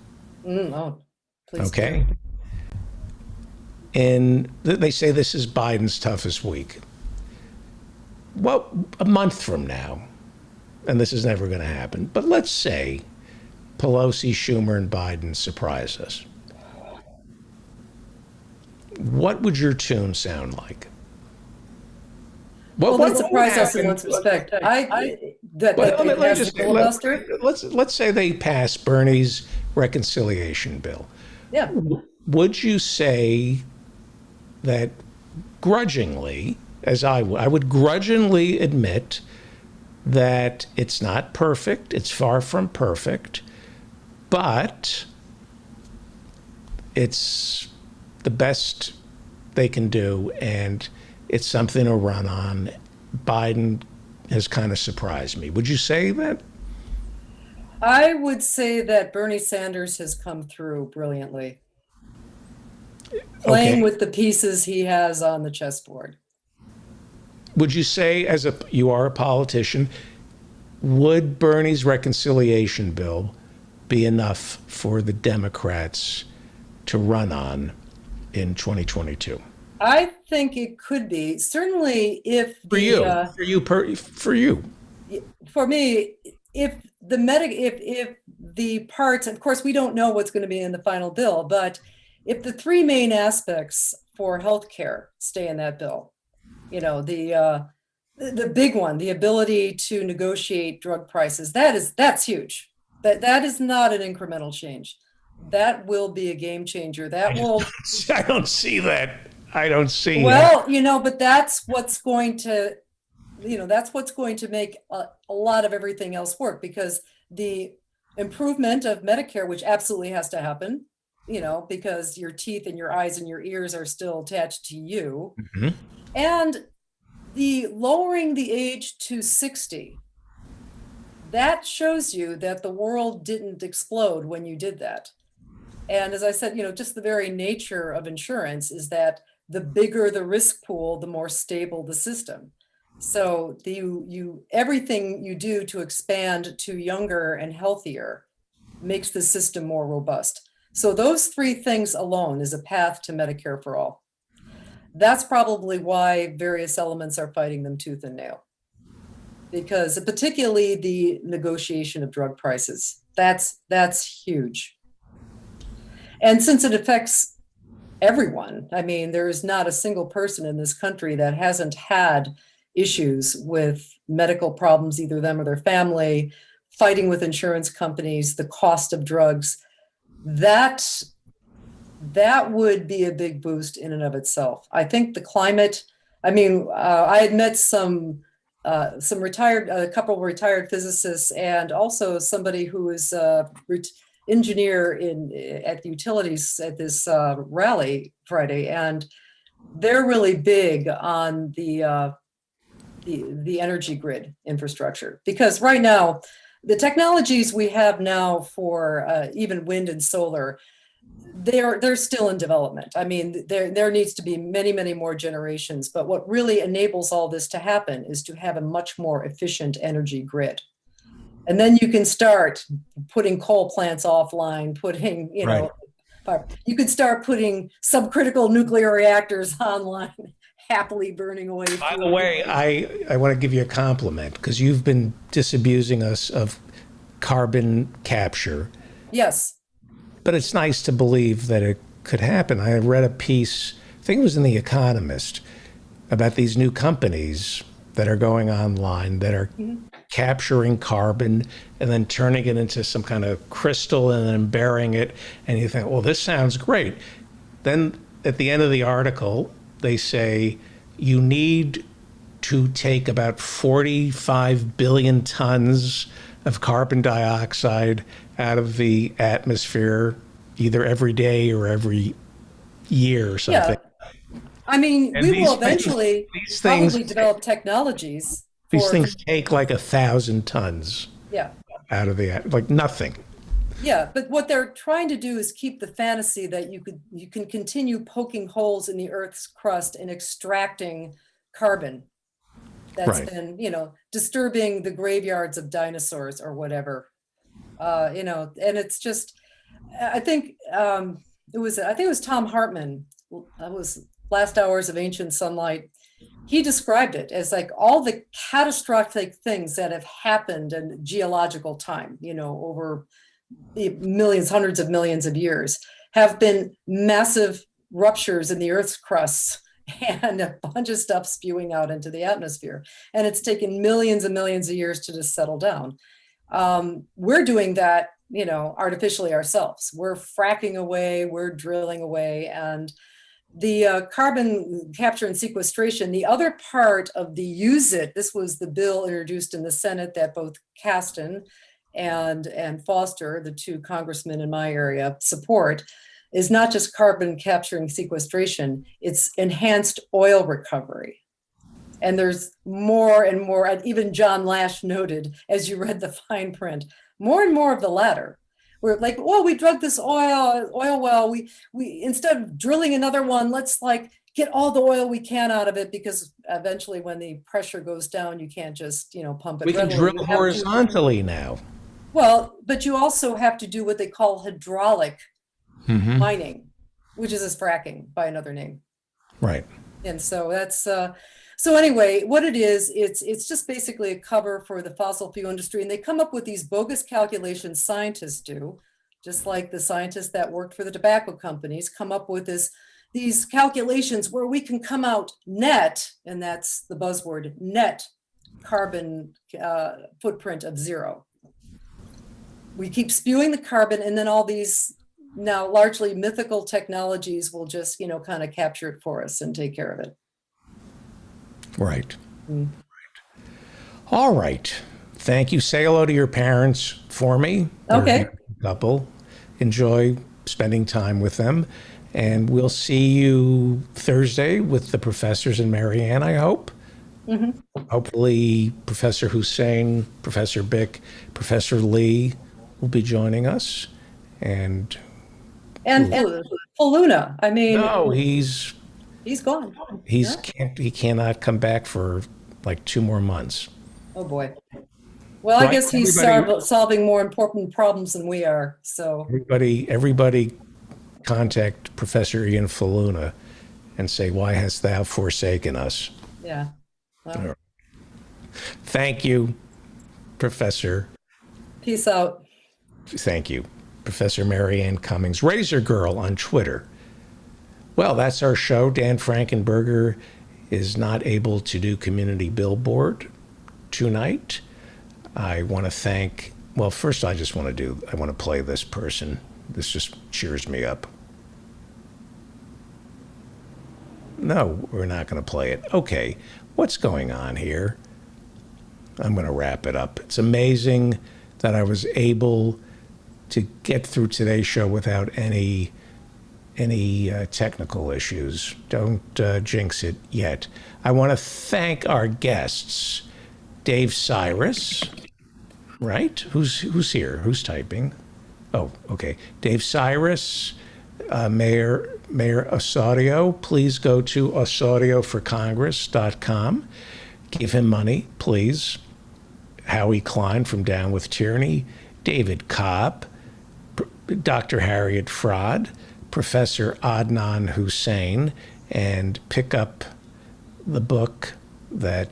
Please. Okay. And they say this is Biden's toughest week. Well, a month from now, and this is never going to happen, but let's say Pelosi, Schumer, and Biden surprise us. What would your tune sound like? What surprise us in what respect? Let's say they pass Bernie's reconciliation bill. Yeah. Would you say that grudgingly, as I would grudgingly admit that it's not perfect, it's far from perfect, but it's the best they can do, and it's something to run on. Biden has kind of surprised me. Would you say that? I would say that Bernie Sanders has come through brilliantly, playing with the pieces he has on the chessboard. Would you say, you are a politician, would Bernie's reconciliation bill be enough for the Democrats to run on in 2022? I think it could be. Certainly if for me, if the parts, of course, we don't know what's going to be in the final bill, but if the 3 main aspects for healthcare stay in that bill, the big one, the ability to negotiate drug prices, that's huge. That is not an incremental change. That will be a game changer. I don't see that. I don't see that. But that's what's going to that's what's going to make a lot of everything else work, because the improvement of Medicare, which absolutely has to happen, because your teeth and your eyes and your ears are still attached to you. Mm-hmm. And the lowering the age to 60, that shows you that the world didn't explode when you did that. And as I said, just the very nature of insurance is that the bigger the risk pool, the more stable the system. So everything you do to expand to younger and healthier makes the system more robust. So those three things alone is a path to Medicare for all. That's probably why various elements are fighting them tooth and nail. Because particularly the negotiation of drug prices, that's huge. And since it affects everyone, there is not a single person in this country that hasn't had issues with medical problems, either them or their family, fighting with insurance companies, the cost of drugs. That would be a big boost in and of itself. I think the climate, I had met a couple of retired physicists, and also somebody who is engineer at the utilities at this rally Friday, and they're really big on the energy grid infrastructure, because right now the technologies we have now for even wind and solar, they're still in development. There needs to be many, many more generations, but what really enables all this to happen is to have a much more efficient energy grid. And then you can start putting coal plants offline, you could start putting subcritical nuclear reactors online, happily burning away. By the way, I want to give you a compliment, because you've been disabusing us of carbon capture. Yes. But it's nice to believe that it could happen. I read a piece, I think it was in The Economist, about these new companies that are going online that are capturing carbon and then turning it into some kind of crystal and then burying it. And you think, well, this sounds great. Then at the end of the article, they say you need to take about 45 billion tons of carbon dioxide out of the atmosphere, either every day or every year or something. Yeah. We will eventually probably develop technologies. These things take like 1,000 tons out of the, like nothing. Yeah, but what they're trying to do is keep the fantasy that you can continue poking holes in the Earth's crust and extracting carbon that's been, disturbing the graveyards of dinosaurs or whatever. And it's just, I think it was Tom Hartman. That was Last Hours of Ancient Sunlight. He described it as like all the catastrophic things that have happened in geological time, over millions, hundreds of millions of years, have been massive ruptures in the Earth's crust and a bunch of stuff spewing out into the atmosphere. And it's taken millions and millions of years to just settle down. We're doing that, artificially ourselves. We're fracking away, we're drilling away, and the carbon capture and sequestration, the other part of the use it, this was the bill introduced in the Senate that both Kasten and Foster, the two congressmen in my area, support, is not just carbon capture and sequestration, it's enhanced oil recovery. And there's more and more, and even John Lash noted, as you read the fine print, more and more of the latter. We're like, well, we drug this oil well, we instead of drilling another one, let's get all the oil we can out of it, because eventually when the pressure goes down, you can't just, pump it. We can drill horizontally now. Well, but you also have to do what they call hydraulic mining, which is fracking by another name. Right. And so that's, so anyway, what it is, it's just basically a cover for the fossil fuel industry. And they come up with these bogus calculations, scientists do, just like the scientists that worked for the tobacco companies come up with these calculations where we can come out net, and that's the buzzword, net carbon footprint of 0. We keep spewing the carbon, and then all these now largely mythical technologies will just, kind of capture it for us and take care of it. Right. All right. Thank you. Say hello to your parents for me. Okay. Couple. Enjoy spending time with them. And we'll see you Thursday with the professors and Marianne, I hope. Mm-hmm. Hopefully, Professor Hussein, Professor Bick, Professor Lee will be joining us. And Faluna. I mean, no, he's gone. He cannot come back for like 2 more months. Oh boy. Well, I guess he's solving more important problems than we are. So everybody contact Professor Ian Faluna and say, "Why hast thou forsaken us?" Yeah. Well. Thank you, Professor. Peace out. Thank you, Professor Marianne Cummings, Razor Girl on Twitter. Well, that's our show. Dan Frankenberger is not able to do Community Billboard tonight. I want to thank, well, first I want to play this person. This just cheers me up. No, we're not going to play it. Okay, what's going on here? I'm going to wrap it up. It's amazing that I was able to get through today's show without any technical issues. Don't jinx it yet. I want to thank our guests, Dave Cyrus, right? Who's here? Who's typing? Oh, okay. Dave Cyrus, Mayor Osorio. Please go to osorioforcongress.com. Give him money, please. Howie Klein from Down with Tyranny, David Cobb, Dr. Harriet Fraud, Professor Adnan Hussein, and pick up the book that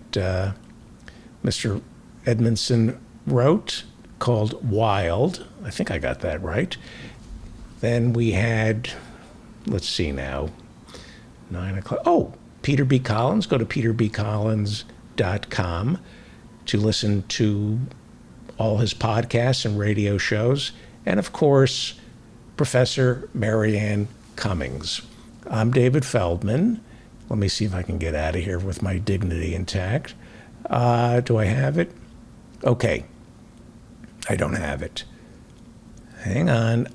Mr. Edmondson wrote called Wild. I think I got that right. Then we had, let's see now, 9 o'clock. Oh, Peter B. Collins. Go to peterbcollins.com to listen to all his podcasts and radio shows. And of course, Professor Marianne Cummings. I'm David Feldman. Let me see if I can get out of here with my dignity intact. Do I have it? Okay. I don't have it. Hang on.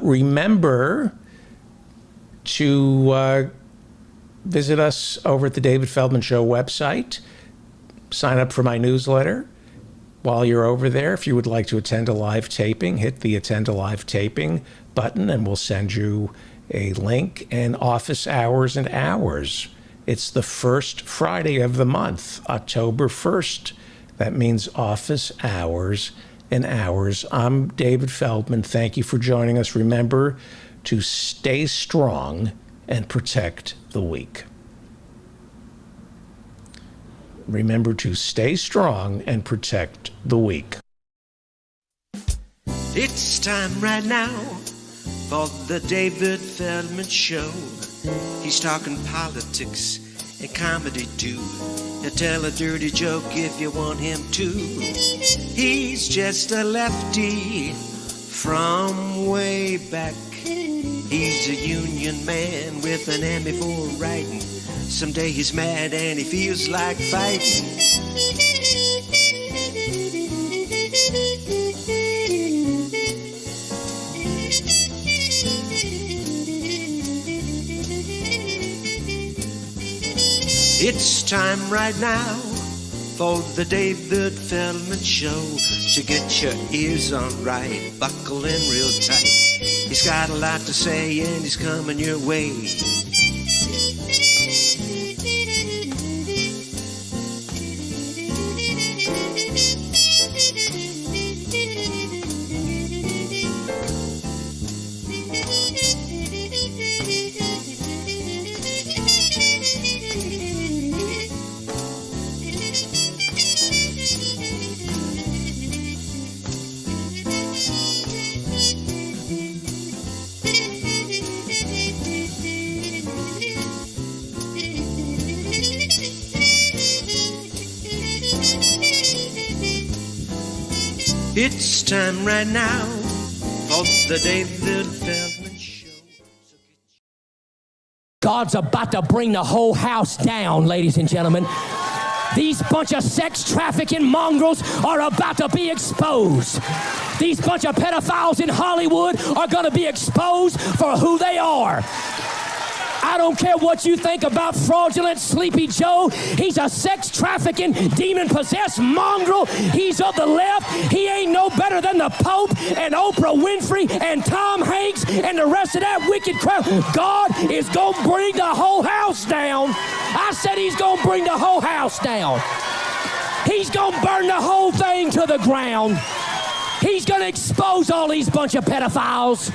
Remember to visit us over at the David Feldman Show website. Sign up for my newsletter. While you're over there, if you would like to attend a live taping, hit the Attend a Live Taping button and we'll send you a link and office hours and hours. It's the first Friday of the month, October 1st. That means office hours and hours. I'm David Feldman. Thank you for joining us. Remember to stay strong and protect the weak. Remember to stay strong and protect the weak. It's time right now for the David Feldman Show. He's talking politics and comedy too. He'll tell a dirty joke if you want him to. He's just a lefty from way back. He's a union man with an Emmy for writing. Someday he's mad and he feels like fighting. It's time right now for the David Feldman Show. So get your ears on right, buckle in real tight. He's got a lot to say and he's coming your way. It's time right now for the David Feldman Show. God's about to bring the whole house down, ladies and gentlemen. These bunch of sex trafficking mongrels are about to be exposed. These bunch of pedophiles in Hollywood are going to be exposed for who they are. I don't care what you think about fraudulent Sleepy Joe. He's a sex trafficking, demon-possessed mongrel. He's of the left. He ain't no better than the Pope and Oprah Winfrey and Tom Hanks and the rest of that wicked crowd. God is going to bring the whole house down. I said he's going to bring the whole house down. He's going to burn the whole thing to the ground. He's going to expose all these bunch of pedophiles.